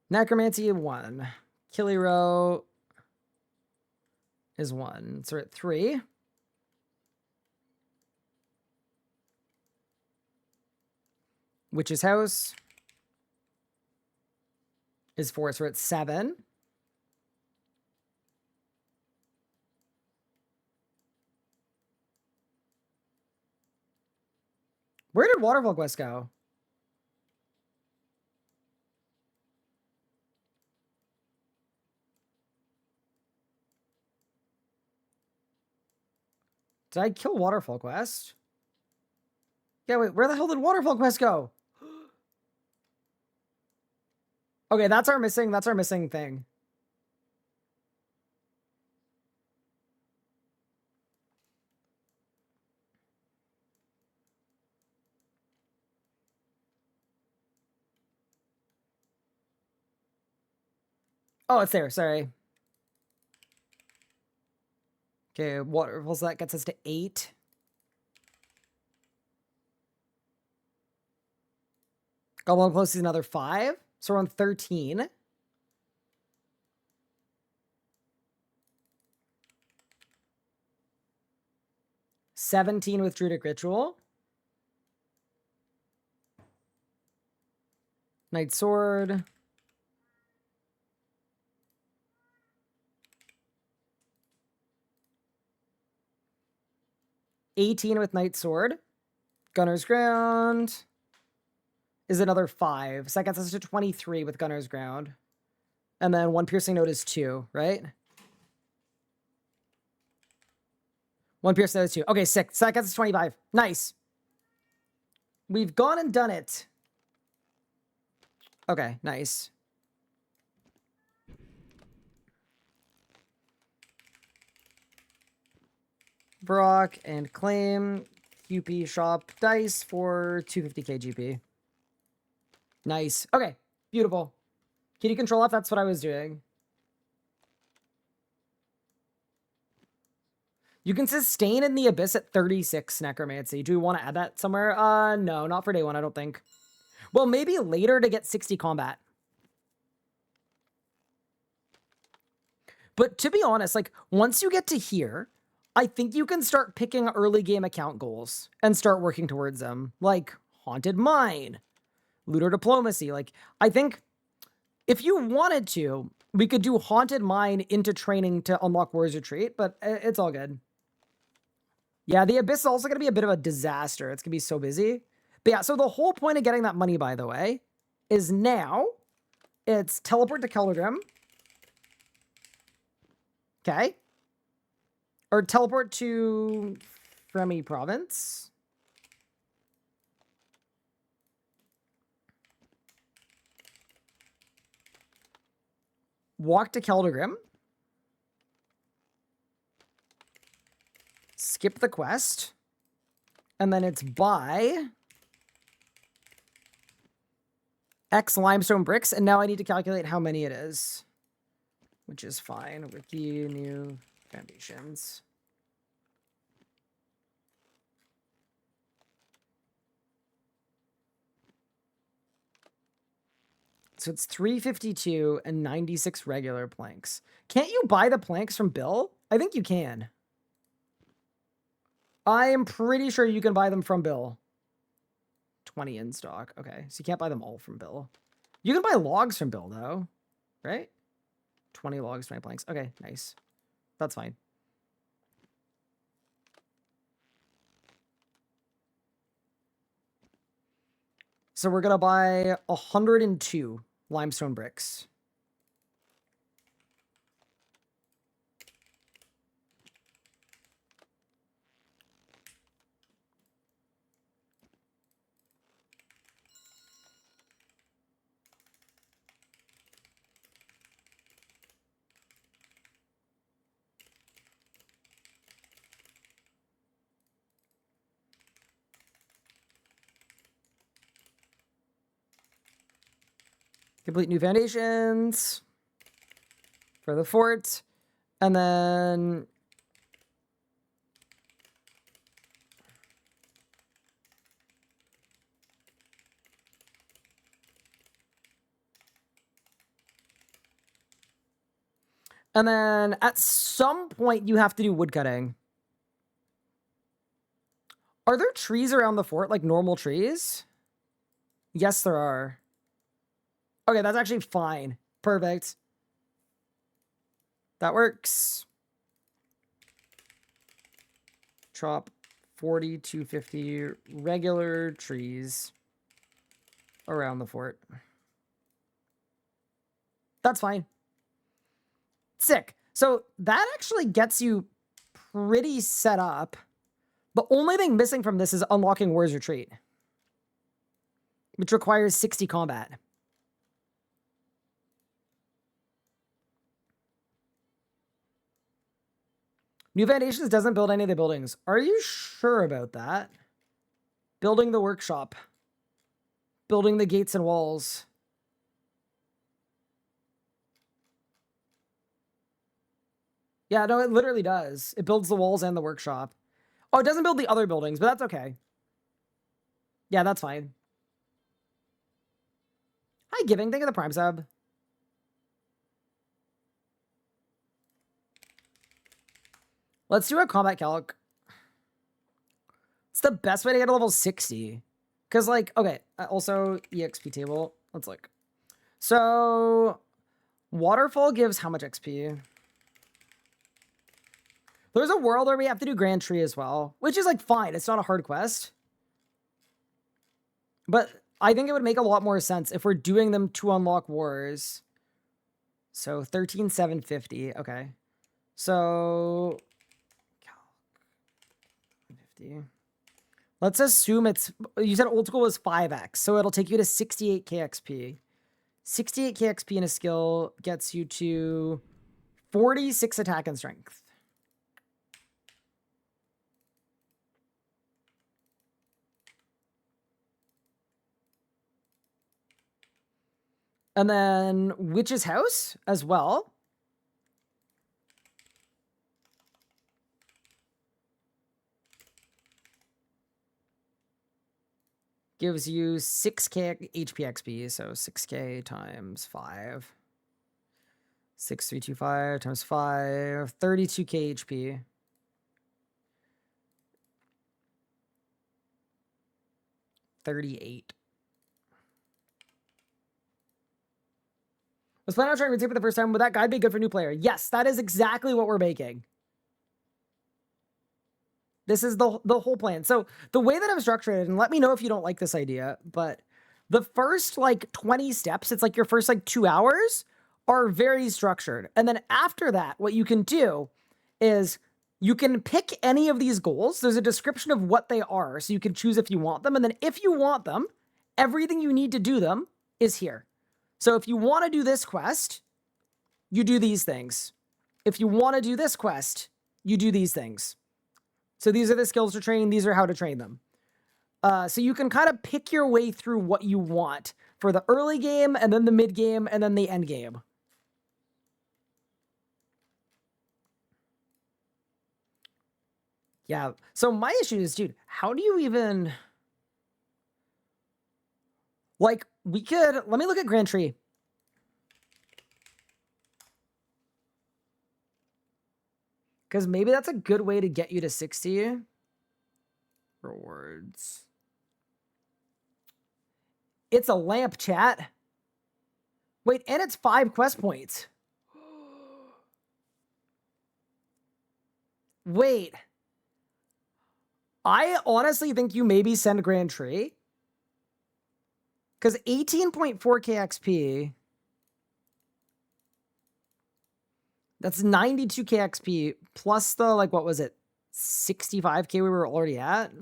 Necromancy 1. Killy row is 1. So we're at 3. Witch's House is 4. So we're at 7. Where did Waterfall Quest go? Did I kill Waterfall Quest? Yeah, wait, where the hell did Waterfall Quest go? Okay, that's our missing thing. Oh, it's there, sorry. Okay, Waterfalls, that gets us to 8. Goblin Close is another 5. So we're on 13. $17 with Druidic Ritual. Knight Sword. $18 with Knight Sword. Gunner's Ground is another 5. So that gets us to 23 with Gunner's Ground. And then 1 piercing note is 2, right? 1 piercing note is 2. Okay, 6. So that gets us 25. Nice. We've gone and done it. Okay, nice. Brock and claim QP shop dice for 250k GP. Nice. Okay, beautiful. Kitty control off, that's what I was doing. You can sustain in the Abyss at 36 Necromancy. Do we want to add that somewhere? No, not for day one, I don't think. Well, maybe later to get 60 combat. But to be honest, like, once you get to here, I think you can start picking early game account goals and start working towards them. Like, Haunted Mine, Looter Diplomacy. Like, I think if you wanted to, we could do Haunted Mine into training to unlock Warrior's Retreat, but it's all good. Yeah, the Abyss is also going to be a bit of a disaster. It's going to be so busy. But yeah, so the whole point of getting that money, by the way, is now it's teleport to Keldrim. Okay. Or teleport to Fremi Province. Walk to Keldrim. Skip the quest. And then it's buy X limestone bricks. And now I need to calculate how many it is. Which is fine with the new foundations. So it's 352 and 96 regular planks. Can't you buy the planks from Bill? I think you can. I am pretty sure you can buy them from Bill. 20 in stock. Okay, so you can't buy them all from Bill. You can buy logs from Bill, though. Right? 20 logs, 20 planks. Okay, nice. That's fine. So we're going to buy 102 limestone bricks. Complete new foundations for the fort. And then at some point you have to do woodcutting. Are there trees around the fort, like normal trees? Yes, there are. Okay, that's actually fine. Perfect. That works. Chop 40 to 50 regular trees around the fort. That's fine. Sick. So that actually gets you pretty set up. The only thing missing from this is unlocking Warrior's Retreat, which requires 60 combat. New Foundations doesn't build any of the buildings. Are you sure about that? Building the workshop. Building the gates and walls. Yeah, no, it literally does. It builds the walls and the workshop. Oh, it doesn't build the other buildings, but that's okay. Yeah, that's fine. Hi, Giving. Thank you for the Prime sub. Let's do a combat calc. It's the best way to get to level 60. Because, like, okay, also EXP table. Let's look. So, Waterfall gives how much XP? There's a world where we have to do Grand Tree as well, which is, like, fine. It's not a hard quest. But I think it would make a lot more sense if we're doing them to unlock wars. So, 13,750. Okay. So, 50. Let's assume it's, you said old school was 5x, so it'll take you to 68k XP. 68k XP in a skill gets you to 46 attack and strength. And then Witch's House as well. Gives you 6k HP XP, so 6k times 5. 6325 times 5, 32k HP. $38. Was planning on trying to retake for the first time. Would that guide be good for new player? Yes, that is exactly what we're making. This is the whole plan. So the way that I'm structured, and let me know if you don't like this idea, but the first like 20 steps, it's like your first like 2 hours are very structured. And then after that, what you can do is you can pick any of these goals. There's a description of what they are, so you can choose if you want them. And then if you want them, everything you need to do them is here. So if you want to do this quest, you do these things. If you want to do this quest, you do these things. So these are the skills to train. These are how to train them. So you can kind of pick your way through what you want for the early game, and then the mid game, and then the end game. Yeah. So my issue is, dude, how do you even... Like, we could... Let me look at Grand Tree. Because maybe that's a good way to get you to 60. Rewards. It's a lamp, chat. Wait, and it's 5 quest points. Wait. I honestly think you maybe send Grand Tree. Because 18.4k XP... That's 92k XP plus the, like, what was it? 65k we were already at?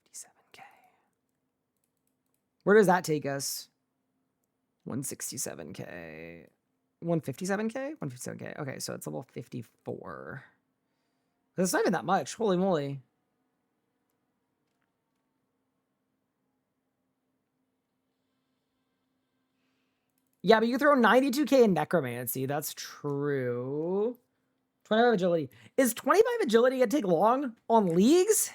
57k. Where does that take us? 167k. 157k? 157k. Okay, so it's level 54. That's not even that much. Holy moly. Yeah, but you throw 92k in Necromancy. That's true. 25 agility. Is 25 agility going to take long on leagues?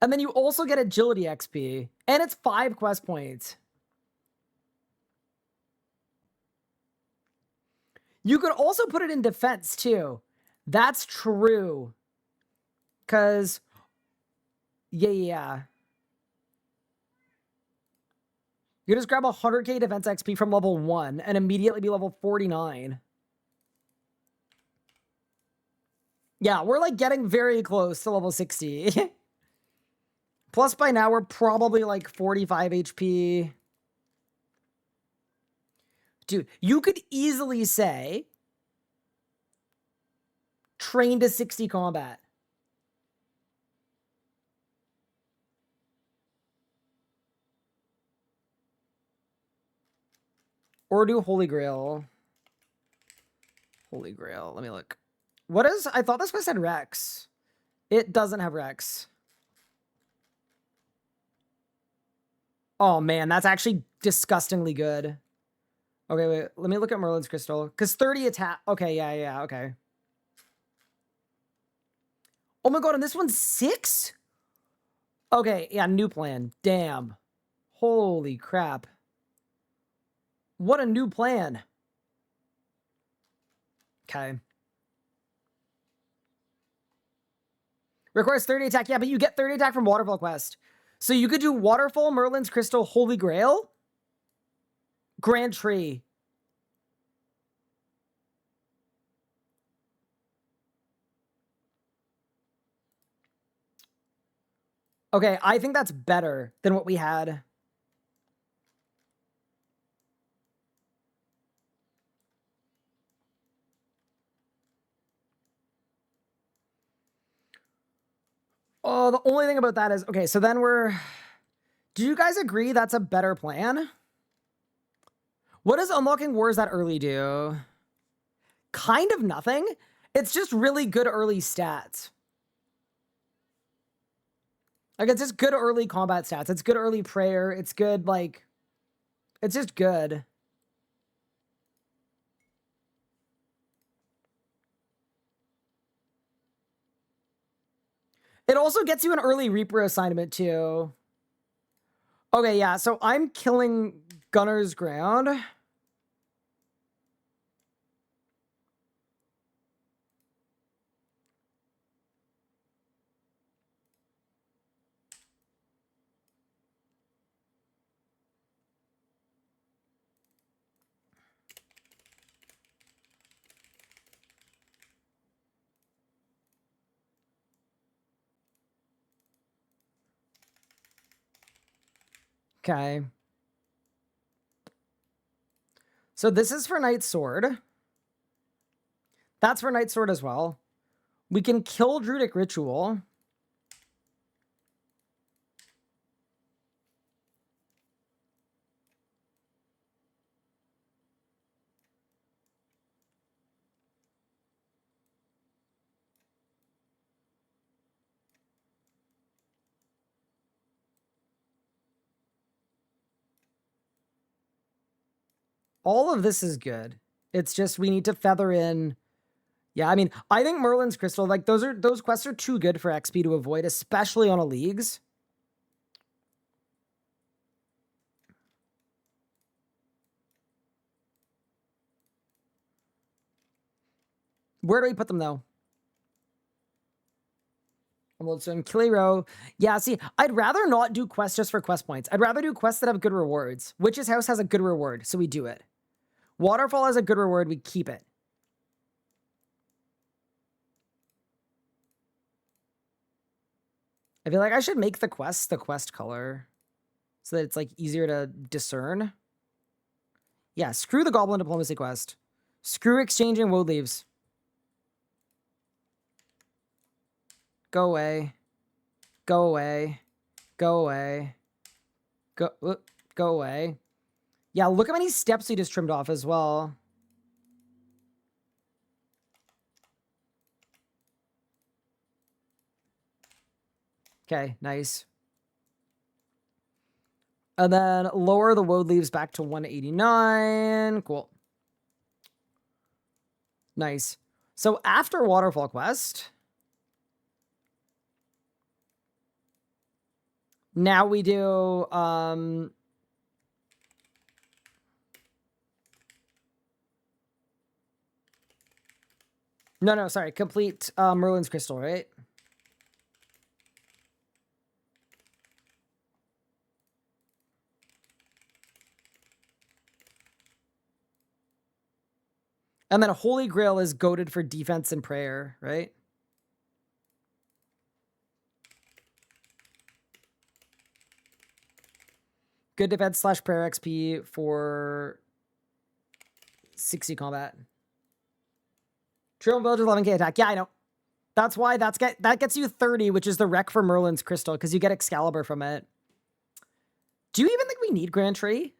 And then you also get agility XP. And it's 5 quest points. You could also put it in defense, too. That's true. Because... Yeah. You just grab 100k defense XP from level 1 and immediately be level 49. Yeah, we're like getting very close to level 60. Plus by now we're probably like 45 HP. Dude, you could easily say train to 60 combat. Or do Holy Grail. Holy Grail. Let me look. What is... I thought this quest had Rex. It doesn't have Rex. Oh, man. That's actually disgustingly good. Okay, wait. Let me look at Merlin's Crystal. Because 30 attack... Okay, yeah, okay. Oh my god, and this one's 6? Okay, yeah, new plan. Damn. Holy crap. What a new plan. Okay. Requires 30 attack. Yeah, but you get 30 attack from Waterfall Quest. So you could do Waterfall, Merlin's Crystal, Holy Grail, Grand Tree. Okay, I think that's better than what we had. Oh, the only thing about that is, okay, so then we're... Do you guys agree that's a better plan? What does unlocking wars that early do? Kind of nothing. It's just really good early stats. Like, it's just good early combat stats. It's good early prayer. It's good, like... It's just good. It also gets you an early Reaper assignment, too. Okay, yeah, so I'm killing Gunner's Ground. Okay. So this is for Knight's Sword. That's for Knight's Sword as well. We can kill Druidic Ritual. All of this is good. It's just we need to feather in... Yeah, I mean, I think Merlin's Crystal, like, those quests are too good for XP to avoid, especially on a Leagues. Where do we put them, though? So in Kiliro, yeah, see, I'd rather not do quests just for quest points. I'd rather do quests that have good rewards. Witch's House has a good reward, so we do it. Waterfall has a good reward, we keep it. I feel like I should make the quest color so that it's, like, easier to discern. Yeah, screw the Goblin Diplomacy quest. Screw exchanging woad leaves. Go away. Go away. Go away. Go away. Yeah, look how many steps we just trimmed off as well. Okay, nice. And then lower the woad leaves back to 189. Cool. Nice. So after Waterfall Quest, now we do no, sorry, complete Merlin's Crystal, right? And then Holy Grail is goated for defense and prayer, right? Good defense / prayer XP for 60 combat. Trail Villager's 11k attack. Yeah, I know. That's why that gets you 30, which is the rec for Merlin's Crystal, because you get Excalibur from it. Do you even think we need Grand Tree?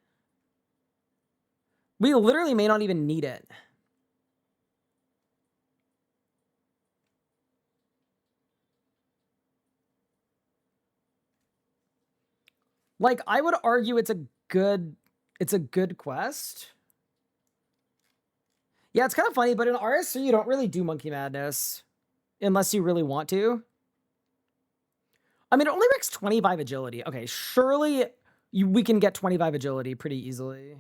We literally may not even need it. Like, I would argue it's a good quest. Yeah, it's kind of funny, but in RS3, you don't really do Monkey Madness. Unless you really want to. I mean, it only makes 25 agility. Okay, surely we can get 25 agility pretty easily.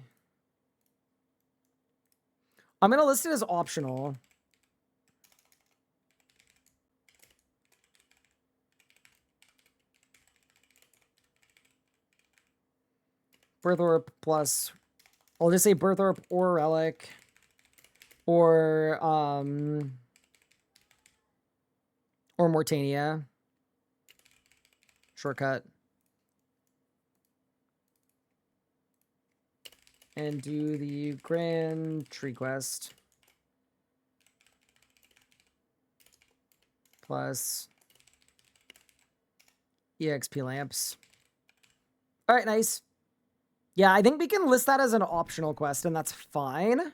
I'm going to list it as optional. Birth Orb plus... I'll just say Birth Orb or Relic. Or Mortania. Shortcut. And do the Grand Tree Quest. Plus EXP lamps. All right, nice. Yeah, I think we can list that as an optional quest, and that's fine.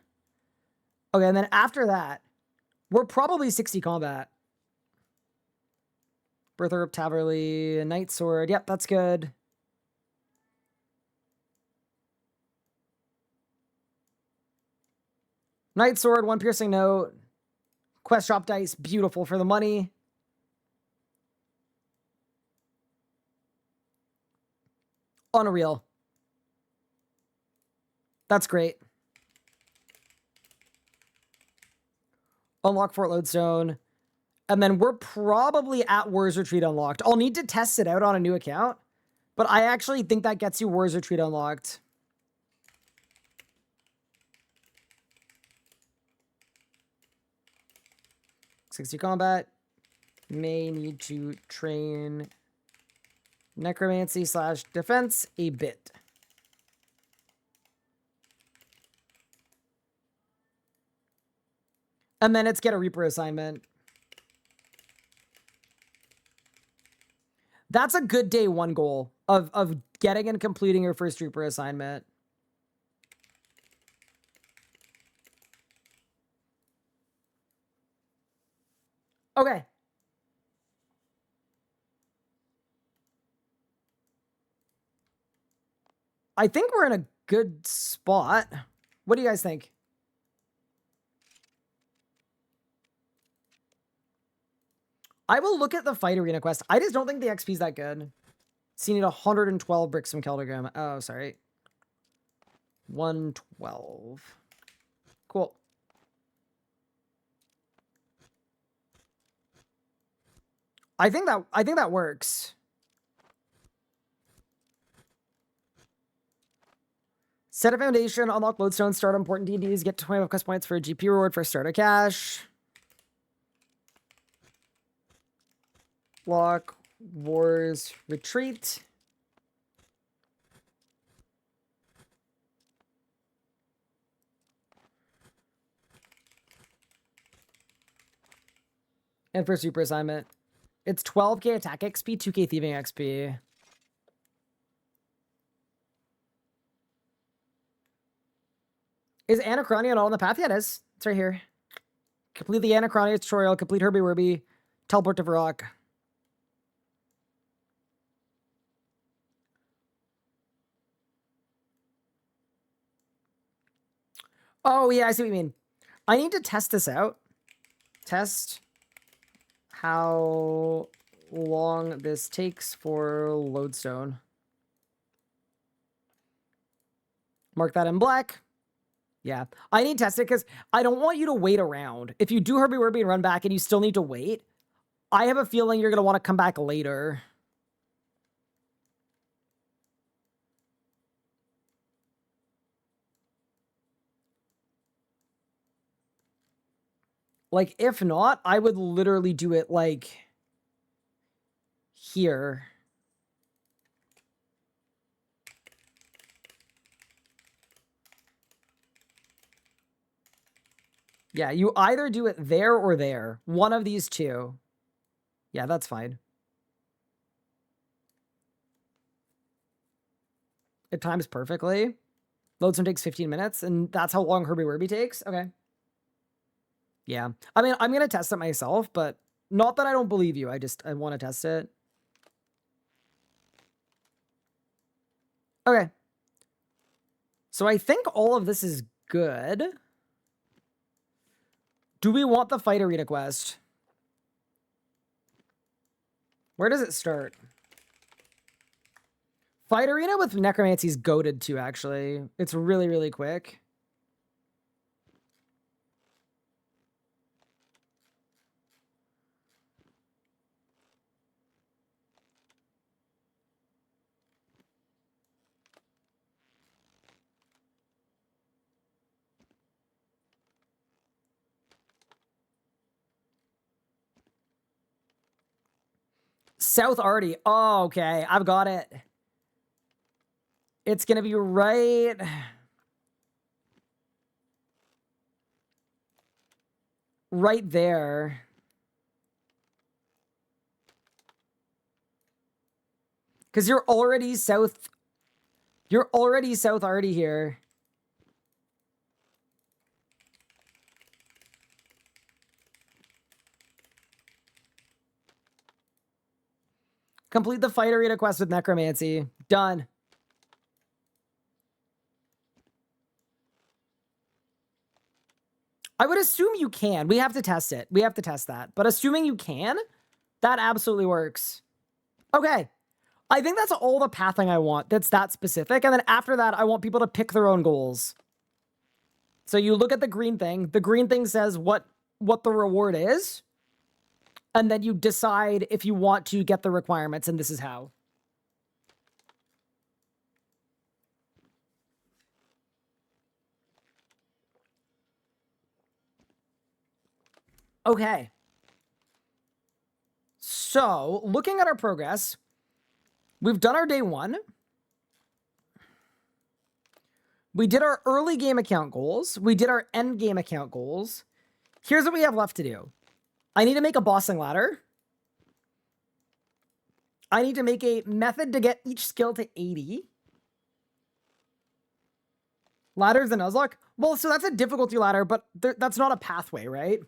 Okay, and then after that, we're probably 60 combat. Bertha Taverley, Knight Sword. Yep, that's good. Knight Sword, 1 Piercing Note. Quest Drop Dice, beautiful for the money. Unreal. That's great. Unlock Fort Lodestone. And then we're probably at Warriors Retreat unlocked. I'll need to test it out on a new account, but I actually think that gets you Warriors Retreat unlocked. '60 combat. May need to train necromancy / defense a bit. And then it's get a Reaper assignment. That's a good day one goal of getting and completing your first Reaper assignment. Okay. I think we're in a good spot. What do you guys think? I will look at the fight arena quest. I just don't think the XP is that good. So you need 112 bricks from Keldergram. Oh, sorry. 112. Cool. I think that works. Set a foundation, unlock lodestone, start important DDs, get 25 quest points for a GP reward for starter cash. Lock Wars Retreat. And for super assignment, it's 12k attack XP, 2k thieving XP. Is Anachronia all on the path? Yeah, it is. It's right here. Complete the Anachronia tutorial, complete Herbie Werby, teleport to Varrock. Oh, yeah, I see what you mean. I need to test this out. Test how long this takes for lodestone. Mark that in black. Yeah, I need to test it because I don't want you to wait around. If you do Herbie Werby and run back and you still need to wait, I have a feeling you're going to want to come back later. Like, if not, I would literally do it, like, here. Yeah, you either do it there or there. One of these two. Yeah, that's fine. It times perfectly. Lodestone takes 15 minutes, and that's how long Herbie Werby takes? Okay. Yeah. I mean, I'm going to test it myself, but not that I don't believe you. I want to test it. Okay. So I think all of this is good. Do we want the fight arena quest? Where does it start? Fight arena with necromancy is goated too, actually. It's really, really quick. South Arty. Oh, okay. I've got it. It's going to be right there. Because you're already South Arty here. Complete the fight arena quest with necromancy. Done. I would assume you can. We have to test it. We have to test that. But assuming you can, that absolutely works. Okay. I think that's all the pathing I want that's that specific. And then after that, I want people to pick their own goals. So you look at the green thing. The green thing says what the reward is. And then you decide if you want to get the requirements, and this is how. Okay. So, looking at our progress, we've done our day 1. We did our early game account goals. We did our end game account goals. Here's what we have left to do. I need to make a bossing ladder. I need to make a method to get each skill to 80. Ladders and Nuzlocke? Well, so that's a difficulty ladder, but that's not a pathway, right?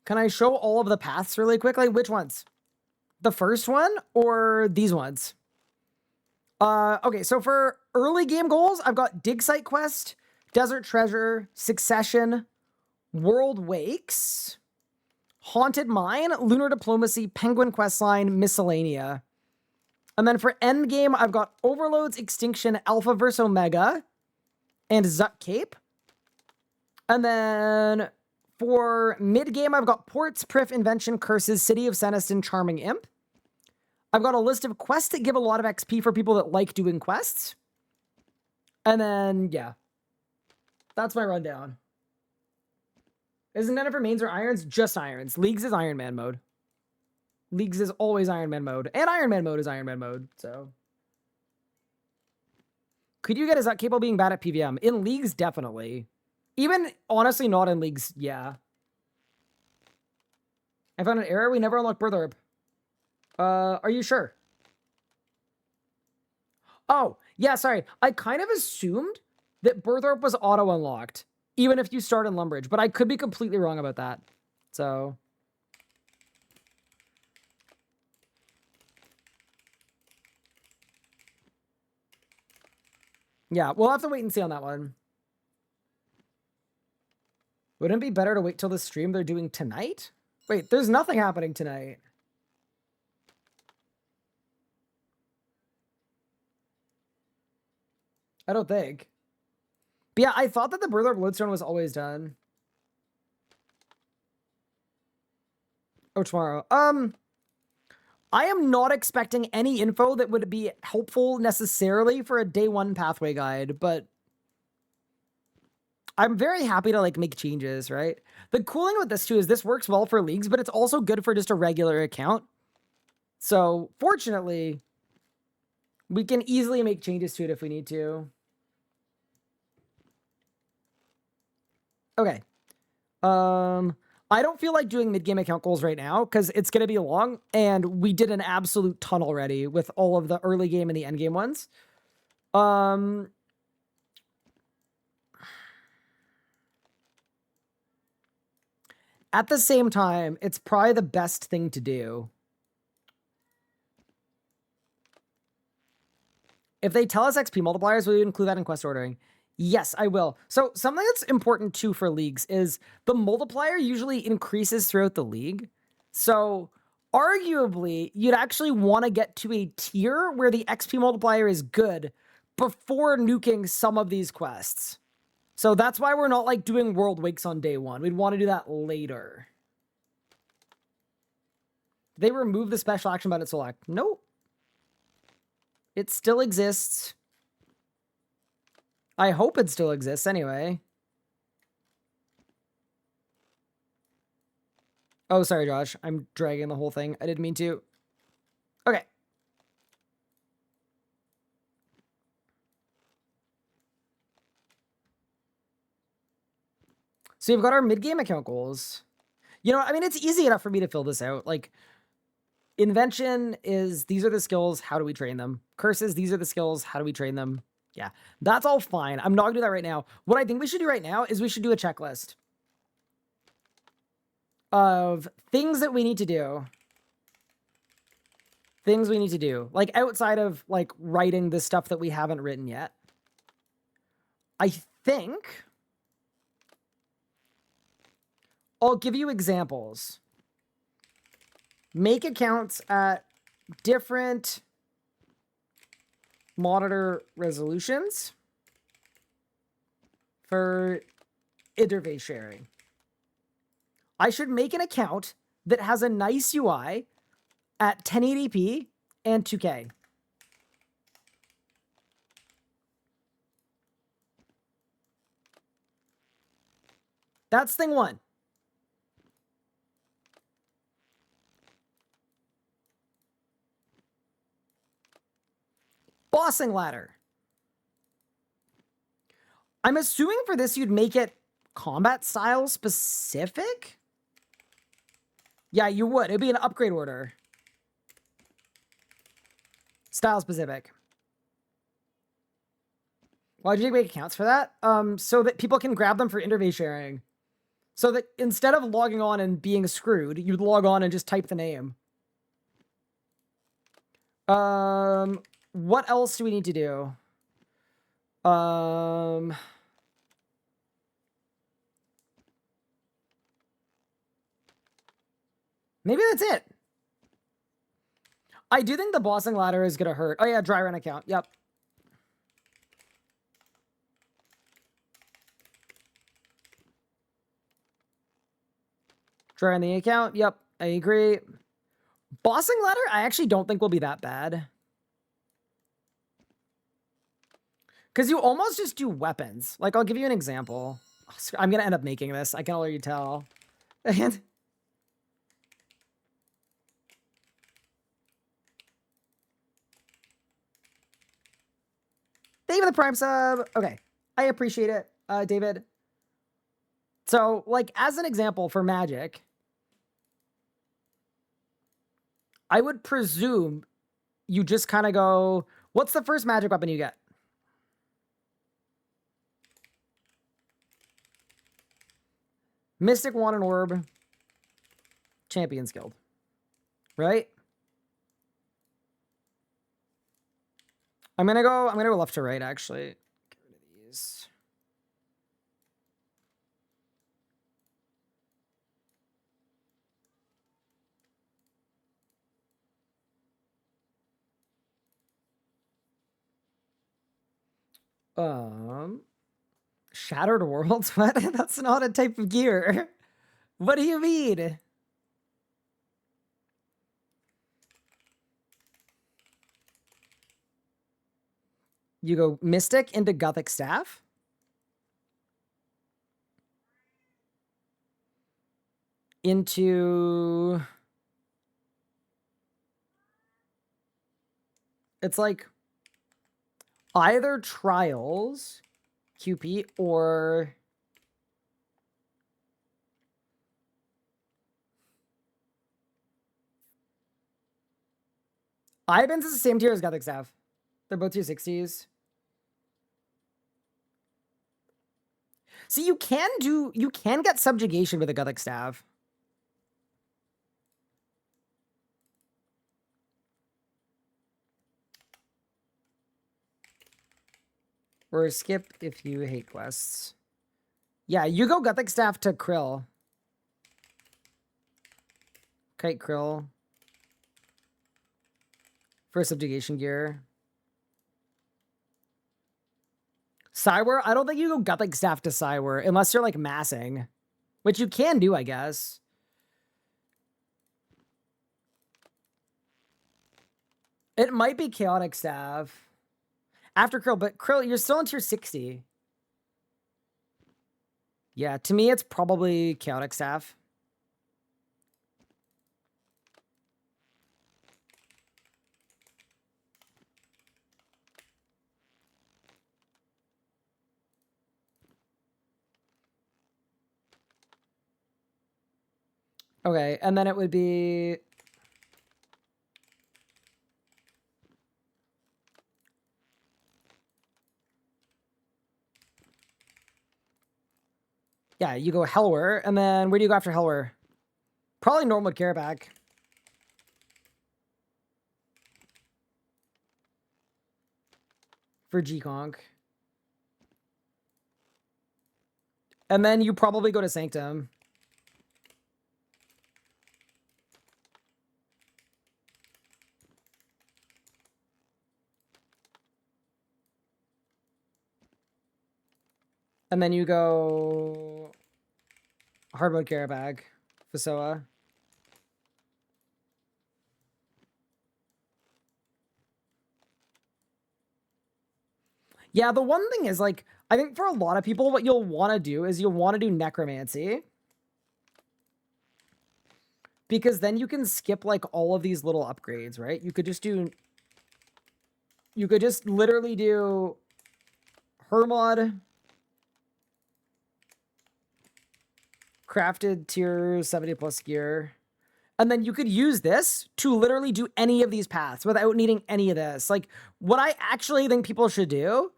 Can I show all of the paths really quickly? Which ones? The first one or these ones? Okay, so for early game goals, I've got Dig Site Quest, Desert Treasure, Succession, World Wakes, Haunted Mine, Lunar Diplomacy, Penguin Questline, Miscellanea. And then for end game, I've got Overloads, Extinction, Alpha vs. Omega, and Zuck Cape. And then for mid game, I've got Ports, Prif, Invention, Curses, City of Seniston, Charming Imp. I've got a list of quests that give a lot of XP for people that like doing quests. And then, yeah. That's my rundown. Isn't none of her mains or irons? Just irons. Leagues is Iron Man mode. Leagues is always Iron Man mode. And Iron Man mode is Iron Man mode, so. Could you get is that capable of being bad at PVM? In Leagues, definitely. Even, honestly, not in Leagues, yeah. I found an error. We never unlocked Birth Orb. Are you sure? Oh, yeah, sorry. I kind of assumed that Birth Orb was auto-unlocked, even if you start in Lumbridge, but I could be completely wrong about that. So. Yeah, we'll have to wait and see on that one. Wouldn't it be better to wait till the stream they're doing tonight? Wait, there's nothing happening tonight. I don't think. But yeah, I thought that the Birth Orb Lodestone was always done. Oh, tomorrow. I am not expecting any info that would be helpful necessarily for a day 1 pathway guide, but I'm very happy to like make changes, right? The cool thing with this too is this works well for Leagues, but it's also good for just a regular account. So fortunately, we can easily make changes to it if we need to. Okay. I don't feel like doing mid-game account goals right now because it's going to be long, and we did an absolute ton already with all of the early game and the end game ones. At the same time, it's probably the best thing to do. If they tell us XP multipliers, will you include that in quest ordering? Yes, I will. So something that's important too for Leagues is the multiplier usually increases throughout the league. So arguably, you'd actually want to get to a tier where the XP multiplier is good before nuking some of these quests. So that's why we're not like doing World Wakes on day 1. We'd want to do that later. They removed the special action button at select. Nope. It still exists. I hope it still exists anyway. Oh, sorry, Josh. I'm dragging the whole thing. I didn't mean to. Okay. So we've got our mid-game account goals. You know, I mean, it's easy enough for me to fill this out. Like, Invention is, these are the skills, how do we train them? Curses, these are the skills, how do we train them? Yeah, that's all fine. I'm not gonna do that right now. What I think we should do right now is we should do a checklist of things that we need to do things we need to do, like outside of like writing the stuff that we haven't written yet. I think I'll give you examples. Make accounts at different monitor resolutions for interface sharing. I should make an account that has a nice UI at 1080p and 2K. That's thing one. Bossing ladder. I'm assuming for this you'd make it combat style specific? Yeah, you would. It'd be an upgrade order. Style specific. Why'd you make accounts for that? So that people can grab them for interface sharing. So that instead of logging on and being screwed, you'd log on and just type the name. What else do we need to do? Maybe that's it. I do think the bossing ladder is going to hurt. Oh yeah, dry run account. Yep. Dry run the account. Yep, I agree. Bossing ladder, I actually don't think will be that bad. Because you almost just do weapons. Like, I'll give you an example. I'm going to end up making this. I can already tell. And David the Prime sub. Okay. I appreciate it, David. So, like, as an example for magic, I would presume you just kind of go, what's the first magic weapon you get? Mystic Wand and Orb, Champions Guild, right? I'm gonna go left to right, actually. Get rid of these. Shattered Worlds? What? That's not a type of gear. What do you mean? You go Mystic into Gothic Staff? Into... It's like either Trials, QP, or... Iban's is the same tier as Gothic Staff. They're both tier 60s. See, you can get subjugation with a Gothic Staff. Or skip if you hate quests. Yeah, you go Gothic Staff to Krill. Kite Krill. For subjugation gear. Cywar? I don't think you go Gothic Staff to Cywar unless you're like massing. Which you can do, I guess. It might be Chaotic Staff. After Krill, but Krill, you're still in tier 60. Yeah, to me, it's probably Chaotic Staff. Okay, and then it would be... Yeah, you go Helwer, and then where do you go after Helwer? Probably Normal Careback. for G-Conk. And then you probably go to Sanctum. And then you go Hardwood Carabag, Fasoa. Yeah, the one thing is, like, I think for a lot of people, what you'll want to do is you'll want to do Necromancy. Because then you can skip, like, all of these little upgrades, right? You could just do... You could just literally do Hermod, crafted tier 70 plus gear, and then you could use this to literally do any of these paths without needing any of this. Like, what I actually think people should do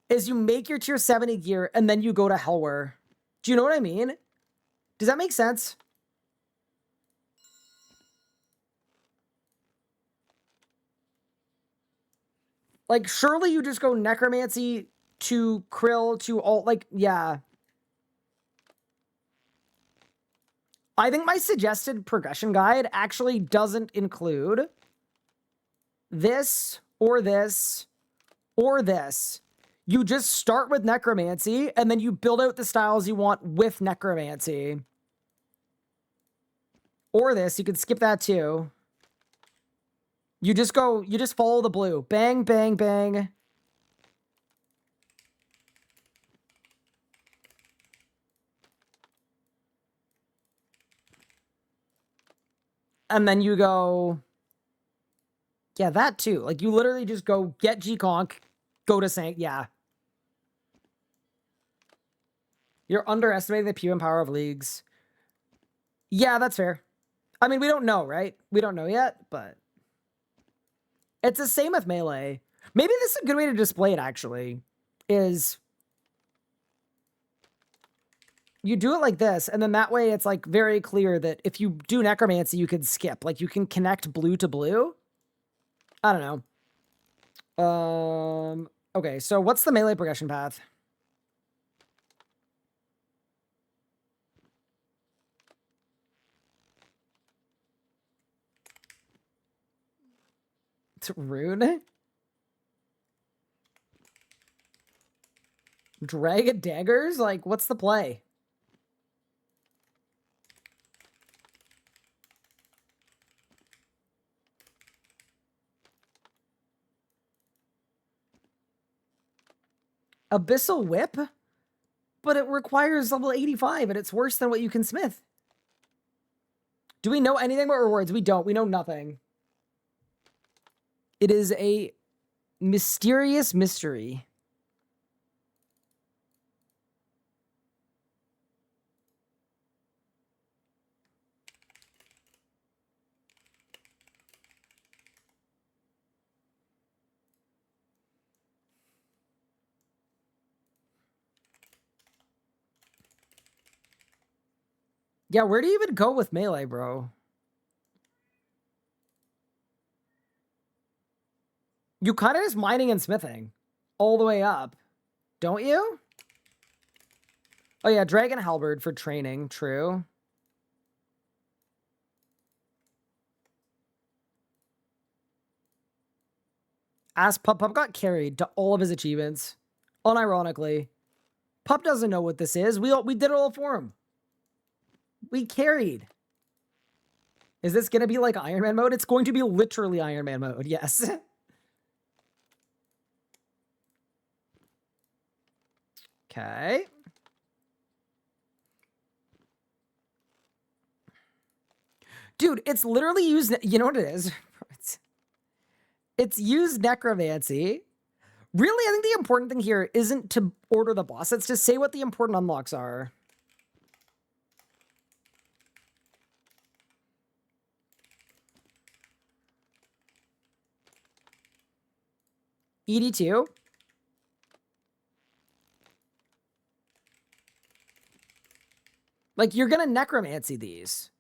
is you make your tier 70 gear and then you go to Hellwar. Do you know what I mean? Does that make sense? Like, surely you just go Necromancy to Krill to all, like, yeah. I think my suggested progression guide actually doesn't include this or this or this. You just start with Necromancy and then you build out the styles you want with Necromancy. Or this, you could skip that too. You just follow the blue. Bang, bang, bang. And then you go... Yeah, that too. Like, you literally just go get G-Conk, go to Sank. Yeah. You're underestimating the PUM power of leagues. Yeah, that's fair. I mean, we don't know, right? We don't know yet, but... It's the same with Melee. Maybe this is a good way to display it, actually. Is... You do it like this, and then that way it's, like, very clear that if you do Necromancy, you can skip. Like, you can connect blue to blue. I don't know. Okay, so what's the Melee progression path? It's rude. Dragon daggers? Like, what's the play? Abyssal Whip? But it requires level 85, and it's worse than what you can smith. Do we know anything about rewards? We don't. We know nothing. It is a mysterious mystery. Yeah, where do you even go with Melee, bro? You kind of just mining and smithing all the way up, don't you? Oh yeah, Dragon Halberd for training, true. Pup got carried to all of his achievements, unironically. Pup doesn't know what this is. We did it all for him. We carried. Is this going to be like Iron Man mode? It's going to be literally Iron Man mode, yes. Okay. Dude, it's literally used... You know what it is? It's used Necromancy. Really, I think the important thing here isn't to order the boss. It's to say what the important unlocks are. ED2. Like, you're gonna Necromancy these.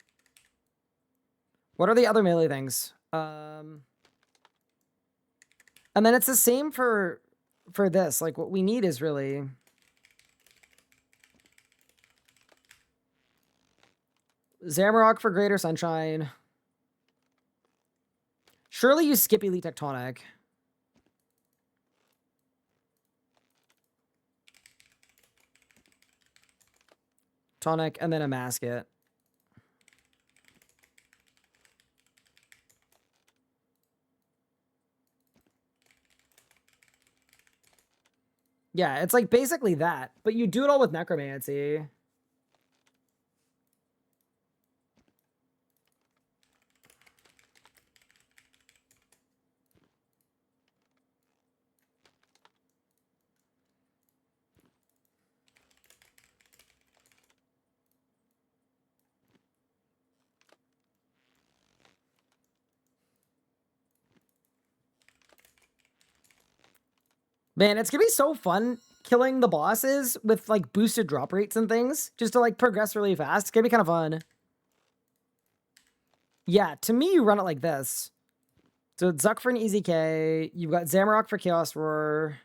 What are the other melee things? And then it's the same for for this. Like, what we need is really... Zamorak for Greater Sunshine. Surely you skip Elite Tectonic. Tonic, and then a Masket. Yeah, it's like basically that, but you do it all with Necromancy. Man, it's gonna be so fun killing the bosses with like boosted drop rates and things just to like progress really fast. It's gonna be kind of fun. Yeah, to me, you run it like this. So it's Zuck for an easy K. You've got Zamorak for Chaos Roar.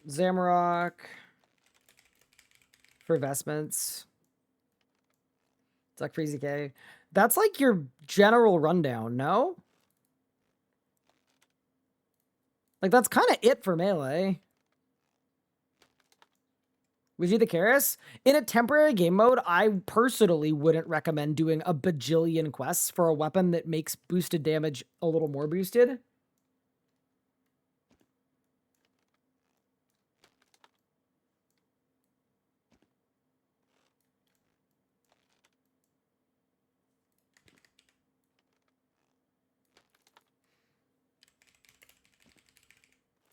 Zamorak for Vestments. Zuck for easy K. That's like your general rundown, no? Like, that's kind of it for melee. Would you the Karis? In a temporary game mode, I personally wouldn't recommend doing a bajillion quests for a weapon that makes boosted damage a little more boosted.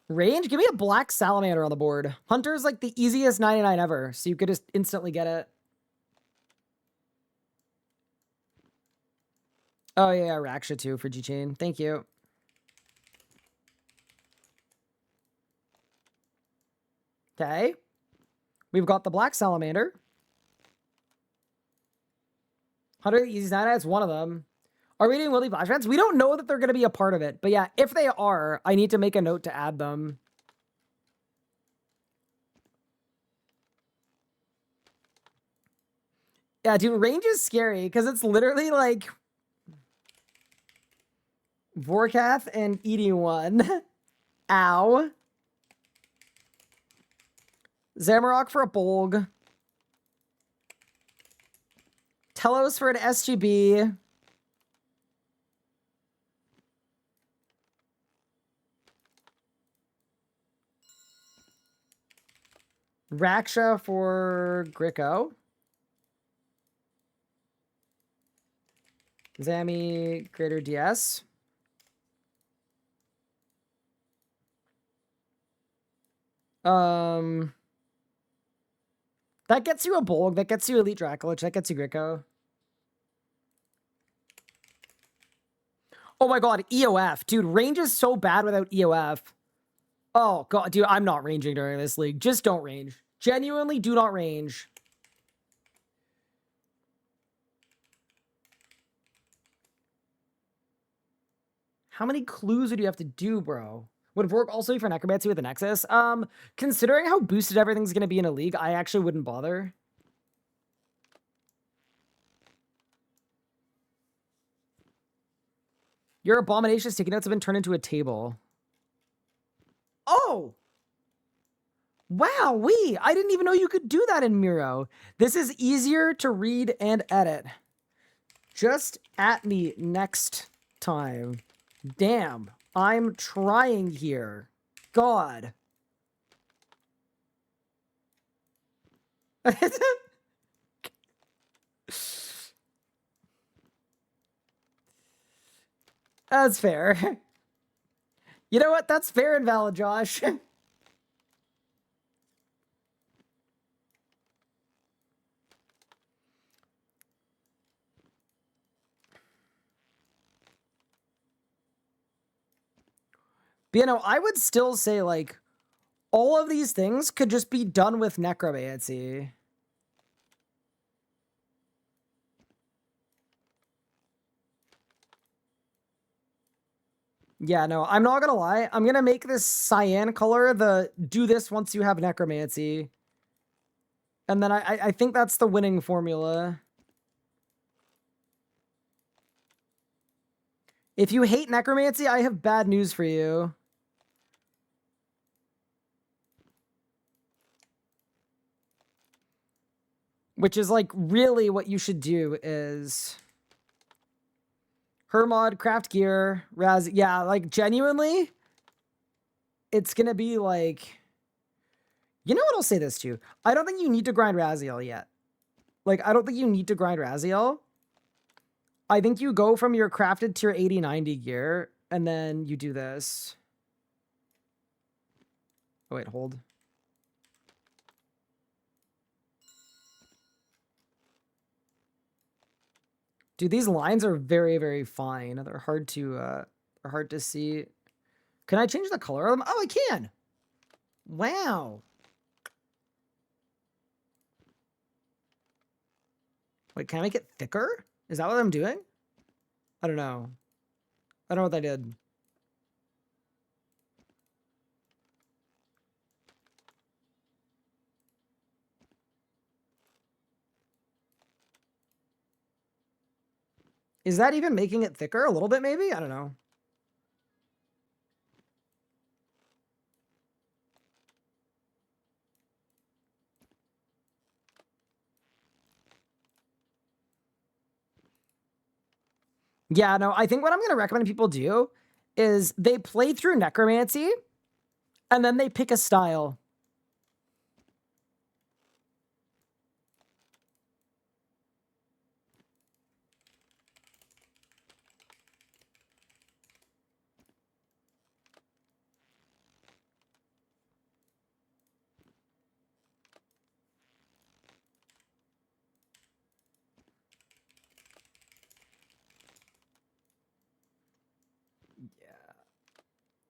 Range? Give me a black salamander on the board. Hunter's like the easiest 99 ever, so you could just instantly get it. Oh yeah, Raksha too for G-Chain. Thank you. Okay. We've got the black salamander. Hunter, easy 99, it's one of them. Are we doing Wildy Flash events? We don't know that they're going to be a part of it. But yeah, if they are, I need to make a note to add them. Yeah, dude, range is scary because it's literally like Vorkath and ED1. Ow. Zamorak for a Bolg. Telos for an SGB. Raksha for Gricko. Zami, Greater DS. That gets you a Bolg. That gets you Elite Dracolich. That gets you Gricko. Oh my god, EOF. Dude, range is so bad without EOF. Oh god, dude, I'm not ranging during this league. Just don't range. Genuinely do not range. How many clues would you have to do, bro? Would Vork also be for Necromancy with the Nexus? Considering how boosted everything's going to be in a league, I actually wouldn't bother. Your abomination sticky notes have been turned into a table. Oh! Wow, I didn't even know you could do that in Miro. This is easier to read and edit. Just at me next time. Damn, I'm trying here. God. That's fair. You know what? That's fair and valid, Josh. But, you know, I would still say, like, all of these things could just be done with Necromancy. Yeah, no, I'm not gonna lie. I'm gonna make this cyan color the do this once you have necromancy. And then I think that's the winning formula. If you hate necromancy, I have bad news for you. Which is like really what you should do is Hermod, craft gear, Raz. Yeah, like genuinely, it's gonna be like, you know what? I'll say this too. I don't think you need to grind Raziel yet. Like, I don't think you need to grind Raziel. I think you go from your crafted tier 80, 90 gear, and then you do this. Oh, wait, hold. Dude, these lines are very, very fine. They're hard to see. Can I change the color of them? Oh, I can. Wow. Wait, can I make it thicker? Is that what I'm doing? I don't know. I don't know what I did. Is that even making it thicker? A little bit, maybe? I don't know. Yeah, no, I think what I'm going to recommend people do is they play through necromancy and then they pick a style.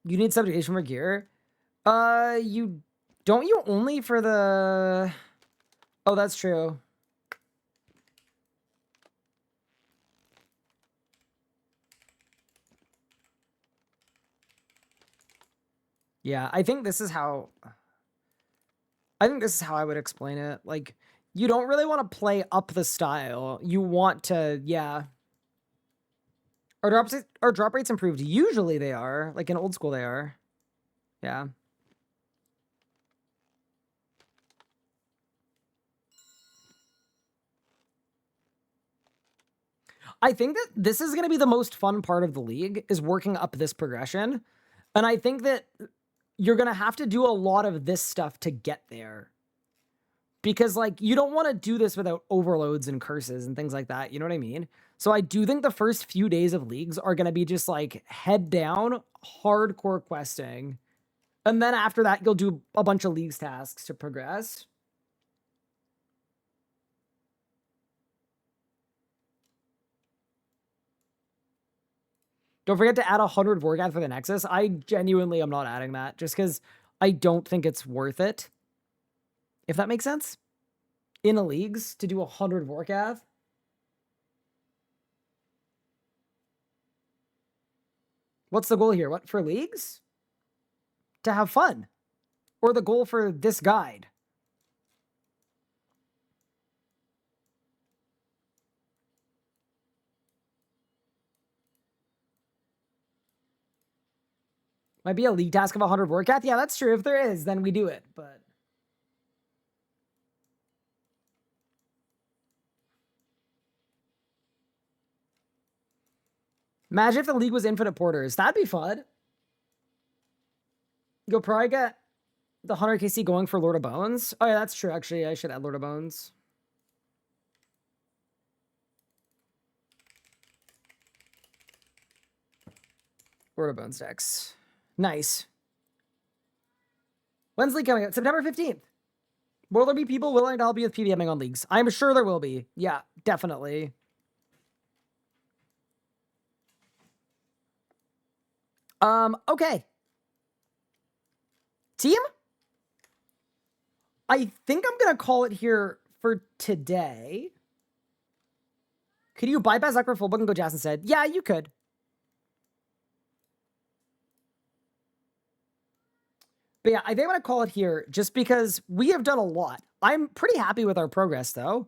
You need subjugation for gear. You don't you only for the... Oh, that's true. Yeah, I think this is how I would explain it. Like, you don't really want to play up the style. You want to, yeah. Our drop rates improved? Usually they are. Like in old school they are. Yeah. I think that this is going to be the most fun part of the league, is working up this progression. And I think that you're going to have to do a lot of this stuff to get there. Because, like, you don't want to do this without overloads and curses and things like that. You know what I mean? So I do think the first few days of leagues are going to be just, like, head down, hardcore questing. And then after that, you'll do a bunch of leagues tasks to progress. Don't forget to add 100 Vorgath for the Nexus. I genuinely am not adding that just because I don't think it's worth it. If that makes sense. In the leagues to do 100 Vorgath. What's the goal here? What, for leagues? To have fun. Or the goal for this guide. Might be a league task of 100 Vorkath. Yeah, that's true. If there is, then we do it. But imagine if the league was infinite porters. That'd be fun. You'll probably get the 100 KC going for Lord of Bones. Oh, yeah, that's true. Actually, I should add Lord of Bones. Lord of Bones decks. Nice. When's league coming out? September 15th. Will there be people willing to help you with PVMing on leagues? I'm sure there will be. Yeah, definitely. Okay. Team? I think I'm going to call it here for today. Could you bypass Zucker full book and go Jazz instead? Yeah, you could. But yeah, I think I'm going to call it here just because we have done a lot. I'm pretty happy with our progress, though.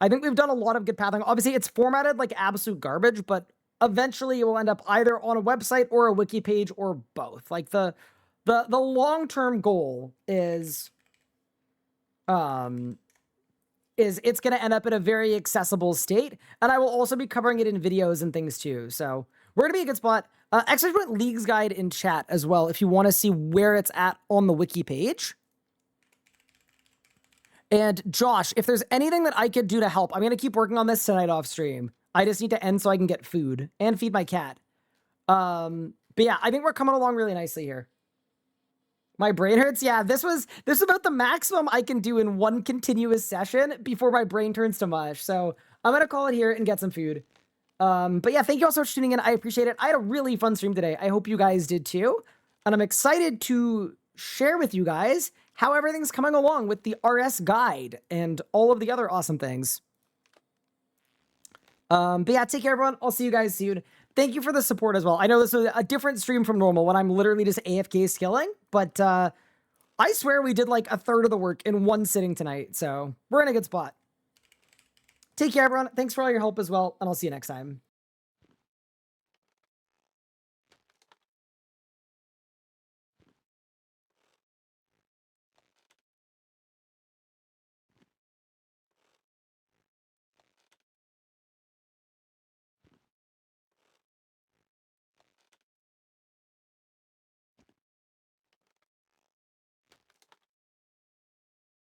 I think we've done a lot of good pathing. Obviously, it's formatted like absolute garbage, but eventually it will end up either on a website or a wiki page or both. Like the long-term goal is it's going to end up in a very accessible state, and I will also be covering it in videos and things too. So we're going to be a good spot. Actually, put League's Guide in chat as well if you want to see where it's at on the wiki page. And Josh, if there's anything that I could do to help, I'm going to keep working on this tonight off stream. I just need to end so I can get food and feed my cat. But yeah, I think we're coming along really nicely here. My brain hurts. Yeah, this was about the maximum I can do in one continuous session before my brain turns to mush. So I'm going to call it here and get some food. But yeah, thank you all so much for tuning in. I appreciate it. I had a really fun stream today. I hope you guys did too. And I'm excited to share with you guys how everything's coming along with the RS guide and all of the other awesome things. But yeah, take care, everyone. I'll see you guys soon. Thank you for the support as well. I know this was a different stream from normal when I'm literally just AFK skilling, but I swear we did like a third of the work in one sitting tonight. So we're in a good spot. Take care, everyone. Thanks for all your help as well, and I'll see you next time.